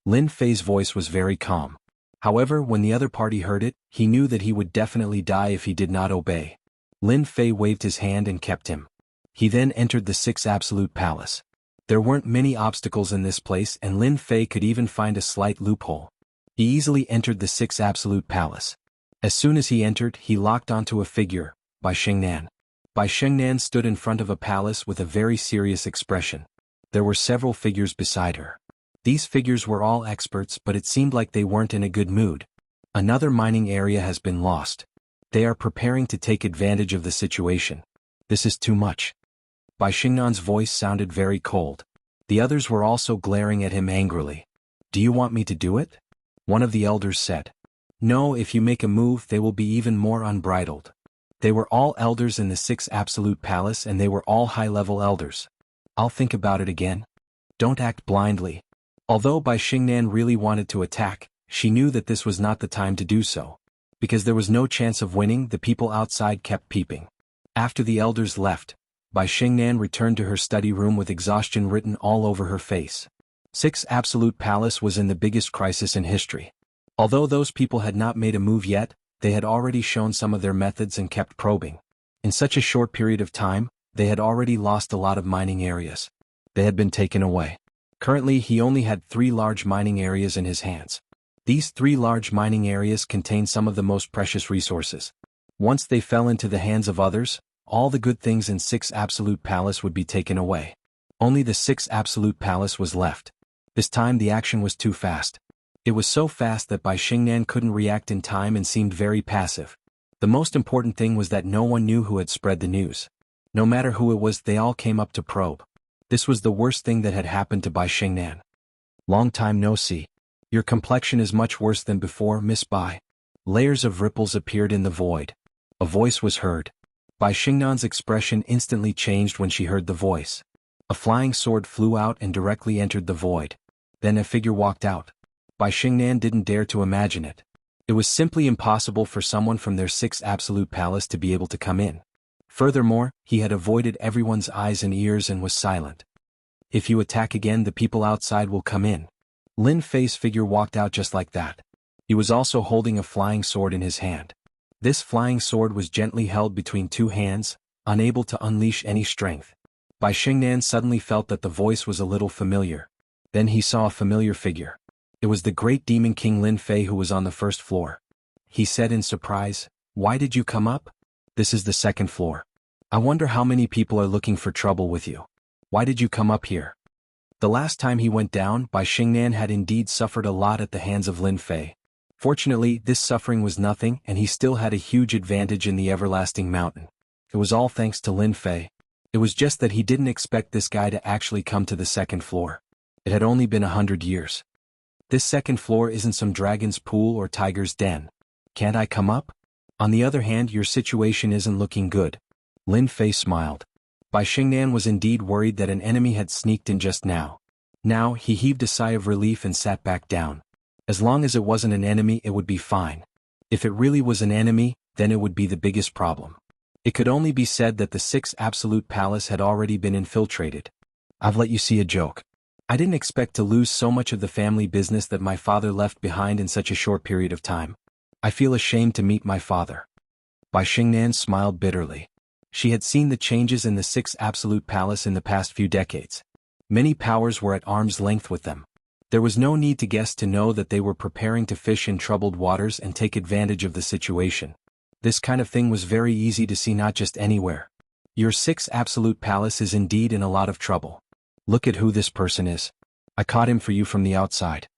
Lin Fei's voice was very calm. However, when the other party heard it, he knew that he would definitely die if he did not obey. Lin Fei waved his hand and kept him. He then entered the Sixth Absolute Palace. There weren't many obstacles in this place and Lin Fei could even find a slight loophole. He easily entered the Sixth Absolute Palace. As soon as he entered, he locked onto a figure, Bai Shengnan. Bai Shengnan stood in front of a palace with a very serious expression. There were several figures beside her. These figures were all experts, but it seemed like they weren't in a good mood. Another mining area has been lost. They are preparing to take advantage of the situation. This is too much. Bai Shengnan's voice sounded very cold. The others were also glaring at him angrily. Do you want me to do it? One of the elders said. No, if you make a move, they will be even more unbridled. They were all elders in the Sixth Absolute Palace and they were all high-level elders. I'll think about it again. Don't act blindly. Although Bai Shengnan really wanted to attack, she knew that this was not the time to do so. Because there was no chance of winning, the people outside kept peeping. After the elders left, Bai Shengnan returned to her study room with exhaustion written all over her face. Sixth Absolute Palace was in the biggest crisis in history. Although those people had not made a move yet, they had already shown some of their methods and kept probing. In such a short period of time, they had already lost a lot of mining areas. They had been taken away. Currently, he only had 3 large mining areas in his hands. These 3 large mining areas contained some of the most precious resources. Once they fell into the hands of others, all the good things in Sixth Absolute Palace would be taken away. Only the Sixth Absolute Palace was left. This time the action was too fast. It was so fast that Bai Shengnan couldn't react in time and seemed very passive. The most important thing was that no one knew who had spread the news. No matter who it was, they all came up to probe. This was the worst thing that had happened to Bai Shengnan. Long time no see. Your complexion is much worse than before, Miss Bai. Layers of ripples appeared in the void. A voice was heard. Bai Shengnan's expression instantly changed when she heard the voice. A flying sword flew out and directly entered the void. Then a figure walked out. Bai Shengnan didn't dare to imagine it. It was simply impossible for someone from their Sixth Absolute Palace to be able to come in. Furthermore, he had avoided everyone's eyes and ears and was silent. If you attack again, the people outside will come in. Lin Fei's figure walked out just like that. He was also holding a flying sword in his hand. This flying sword was gently held between 2 hands, unable to unleash any strength. Bai Shengnan suddenly felt that the voice was a little familiar. Then he saw a familiar figure. It was the great demon king Lin Fei who was on the first floor. He said in surprise, "Why did you come up? This is the second floor. I wonder how many people are looking for trouble with you. Why did you come up here?" The last time he went down, Bai Shengnan had indeed suffered a lot at the hands of Lin Fei. Fortunately, this suffering was nothing and he still had a huge advantage in the everlasting mountain. It was all thanks to Lin Fei. It was just that he didn't expect this guy to actually come to the second floor. It had only been 100 years. This second floor isn't some dragon's pool or tiger's den. Can't I come up? On the other hand, your situation isn't looking good. Lin Fei smiled. Bai Shengnan was indeed worried that an enemy had sneaked in just now. Now, he heaved a sigh of relief and sat back down. As long as it wasn't an enemy, it would be fine. If it really was an enemy, then it would be the biggest problem. It could only be said that the Sixth Absolute Palace had already been infiltrated. I've let you see a joke. I didn't expect to lose so much of the family business that my father left behind in such a short period of time. I feel ashamed to meet my father. Bai Shengnan smiled bitterly. She had seen the changes in the Sixth Absolute Palace in the past few decades. Many powers were at arm's length with them. There was no need to guess to know that they were preparing to fish in troubled waters and take advantage of the situation. This kind of thing was very easy to see not just anywhere. Your Sixth Absolute Palace is indeed in a lot of trouble. Look at who this person is. I caught him for you from the outside.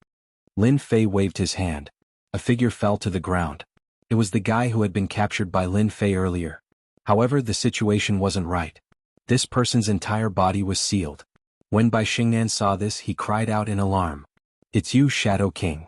Lin Fei waved his hand. A figure fell to the ground. It was the guy who had been captured by Lin Fei earlier. However, the situation wasn't right. This person's entire body was sealed. When Bai Xingnan saw this, he cried out in alarm. "It's you, Shadow King."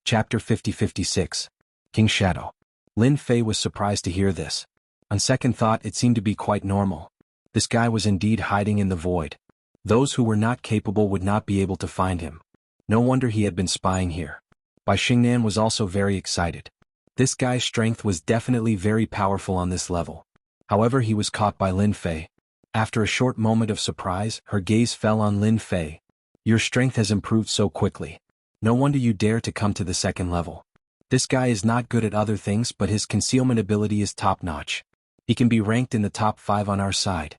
Chapter 50-56. King Shadow. Lin Fei was surprised to hear this. On second thought, it seemed to be quite normal. This guy was indeed hiding in the void. Those who were not capable would not be able to find him. No wonder he had been spying here. Bai Xingnan was also very excited. This guy's strength was definitely very powerful on this level. However, he was caught by Lin Fei. After a short moment of surprise, her gaze fell on Lin Fei. "Your strength has improved so quickly. No wonder you dare to come to the second level. This guy is not good at other things, but his concealment ability is top-notch. He can be ranked in the top 5 on our side."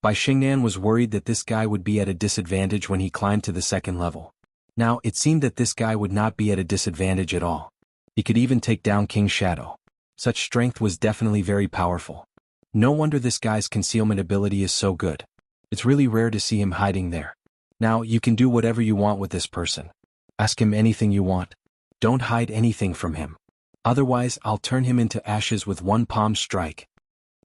Bai Xingnan was worried that this guy would be at a disadvantage when he climbed to the second level. Now, it seemed that this guy would not be at a disadvantage at all. He could even take down King Shadow. Such strength was definitely very powerful. No wonder this guy's concealment ability is so good. It's really rare to see him hiding there. Now, you can do whatever you want with this person. Ask him anything you want. Don't hide anything from him. Otherwise, I'll turn him into ashes with one palm strike.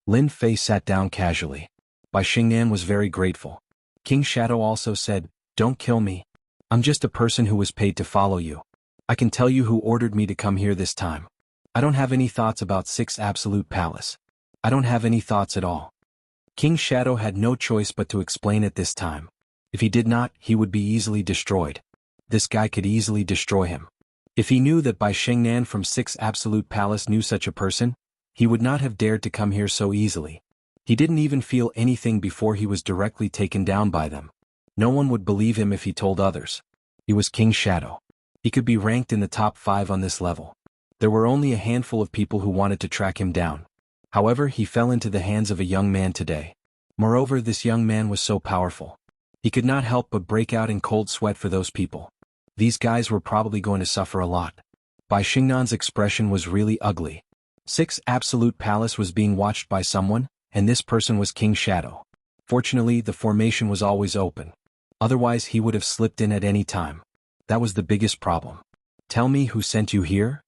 Lin Fei sat down casually. Bai Xingnan was very grateful. King Shadow also said, "Don't kill me. I'm just a person who was paid to follow you. I can tell you who ordered me to come here this time. I don't have any thoughts about 6 Absolute Palace. I don't have any thoughts at all." King Shadow had no choice but to explain at this time. If he did not, he would be easily destroyed. This guy could easily destroy him. If he knew that Bai Xingnan from 6 Absolute Palace knew such a person, he would not have dared to come here so easily. He didn't even feel anything before he was directly taken down by them. No one would believe him if he told others. He was King Shadow. He could be ranked in the top 5 on this level. There were only a handful of people who wanted to track him down. However, he fell into the hands of a young man today. Moreover, this young man was so powerful. He could not help but break out in cold sweat for those people. These guys were probably going to suffer a lot. Bai Xingnan's expression was really ugly. 6 Absolute Palace was being watched by someone, and this person was King Shadow. Fortunately, the formation was always open. Otherwise, he would have slipped in at any time. That was the biggest problem. "Tell me who sent you here?"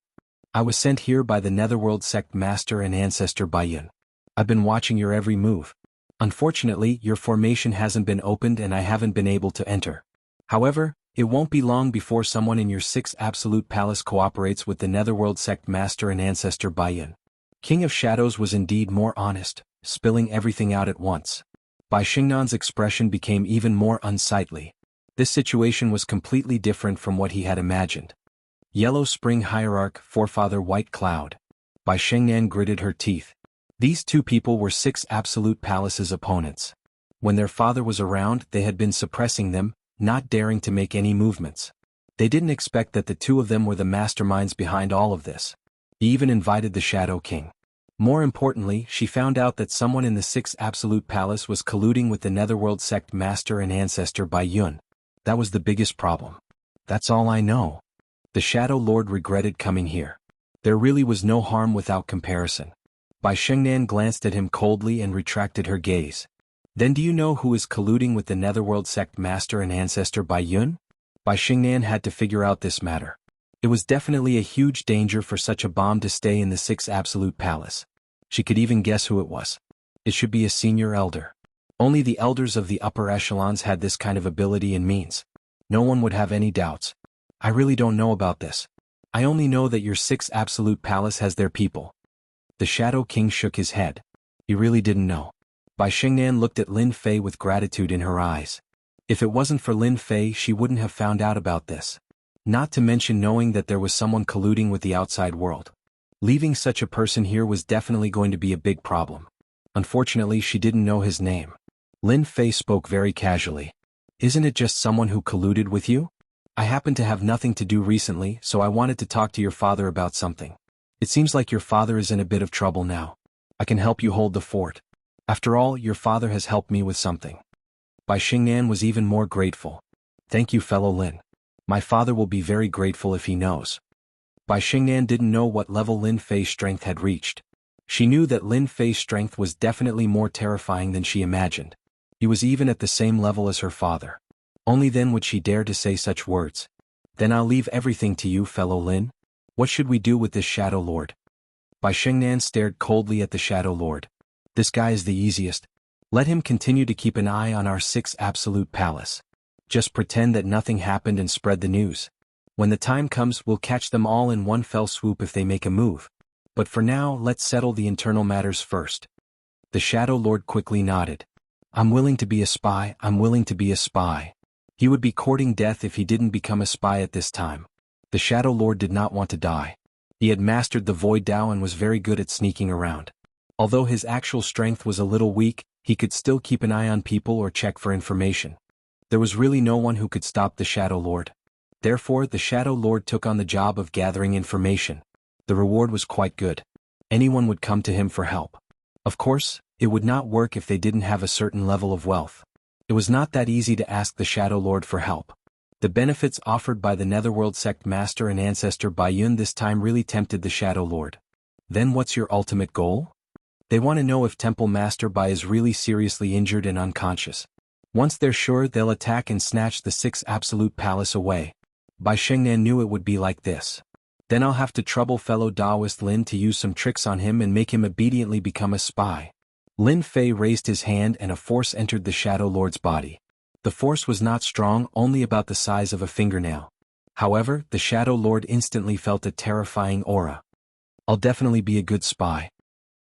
"I was sent here by the Netherworld Sect Master and Ancestor Baiyun. I've been watching your every move. Unfortunately, your formation hasn't been opened and I haven't been able to enter. However, it won't be long before someone in your 6 Absolute Palace cooperates with the Netherworld Sect Master and Ancestor Baiyun." King of Shadows was indeed more honest, spilling everything out at once. Bai Xingnan's expression became even more unsightly. This situation was completely different from what he had imagined. Yellow Spring Hierarch, Forefather White Cloud. Bai Xingnan gritted her teeth. These 2 people were 6 Absolute Palace's opponents. When their father was around, they had been suppressing them, not daring to make any movements. They didn't expect that the 2 of them were the masterminds behind all of this. He even invited the Shadow King. More importantly, she found out that someone in the 6 Absolute Palace was colluding with the Netherworld Sect Master and Ancestor Baiyun. That was the biggest problem. That's all I know. The Shadow Lord regretted coming here. There really was no harm without comparison. Bai Xingnan glanced at him coldly and retracted her gaze. Then do you know who is colluding with the Netherworld Sect Master and Ancestor Baiyun? Bai Xingnan had to figure out this matter. It was definitely a huge danger for such a bomb to stay in the 6 Absolute Palace. She could even guess who it was. It should be a senior elder. Only the elders of the upper echelons had this kind of ability and means. No one would have any doubts. "I really don't know about this. I only know that your 6 Absolute Palace has their people." The Shadow King shook his head. He really didn't know. Bai Xingnan looked at Lin Fei with gratitude in her eyes. If it wasn't for Lin Fei, she wouldn't have found out about this. Not to mention knowing that there was someone colluding with the outside world. Leaving such a person here was definitely going to be a big problem. Unfortunately, she didn't know his name. Lin Fei spoke very casually. "Isn't it just someone who colluded with you? I happen to have nothing to do recently, so I wanted to talk to your father about something. It seems like your father is in a bit of trouble now. I can help you hold the fort. After all, your father has helped me with something." Bai Xingnan was even more grateful. "Thank you, fellow Lin. My father will be very grateful if he knows." Bai Xingnan didn't know what level Lin Fei's strength had reached. She knew that Lin Fei's strength was definitely more terrifying than she imagined. He was even at the same level as her father. Only then would she dare to say such words. "Then I'll leave everything to you, fellow Lin. What should we do with this Shadow Lord?" Bai Xingnan stared coldly at the Shadow Lord. This guy is the easiest. Let him continue to keep an eye on our 6 absolute palace. Just pretend that nothing happened and spread the news. When the time comes, we'll catch them all in one fell swoop if they make a move. But for now, let's settle the internal matters first. The Shadow Lord quickly nodded. I'm willing to be a spy, I'm willing to be a spy. He would be courting death if he didn't become a spy at this time. The Shadow Lord did not want to die. He had mastered the Void Dao and was very good at sneaking around. Although his actual strength was a little weak, he could still keep an eye on people or check for information. There was really no one who could stop the Shadow Lord. Therefore, the Shadow Lord took on the job of gathering information. The reward was quite good. Anyone would come to him for help. Of course, it would not work if they didn't have a certain level of wealth. It was not that easy to ask the Shadow Lord for help. The benefits offered by the Netherworld Sect Master and Ancestor Baiyun this time really tempted the Shadow Lord. Then what's your ultimate goal? They want to know if Temple Master Bai is really seriously injured and unconscious. Once they're sure, they'll attack and snatch the 6 absolute palace away. Bai Shengnan knew it would be like this. Then I'll have to trouble fellow Daoist Lin to use some tricks on him and make him obediently become a spy. Lin Fei raised his hand and a force entered the Shadow Lord's body. The force was not strong, only about the size of a fingernail. However, the Shadow Lord instantly felt a terrifying aura. I'll definitely be a good spy.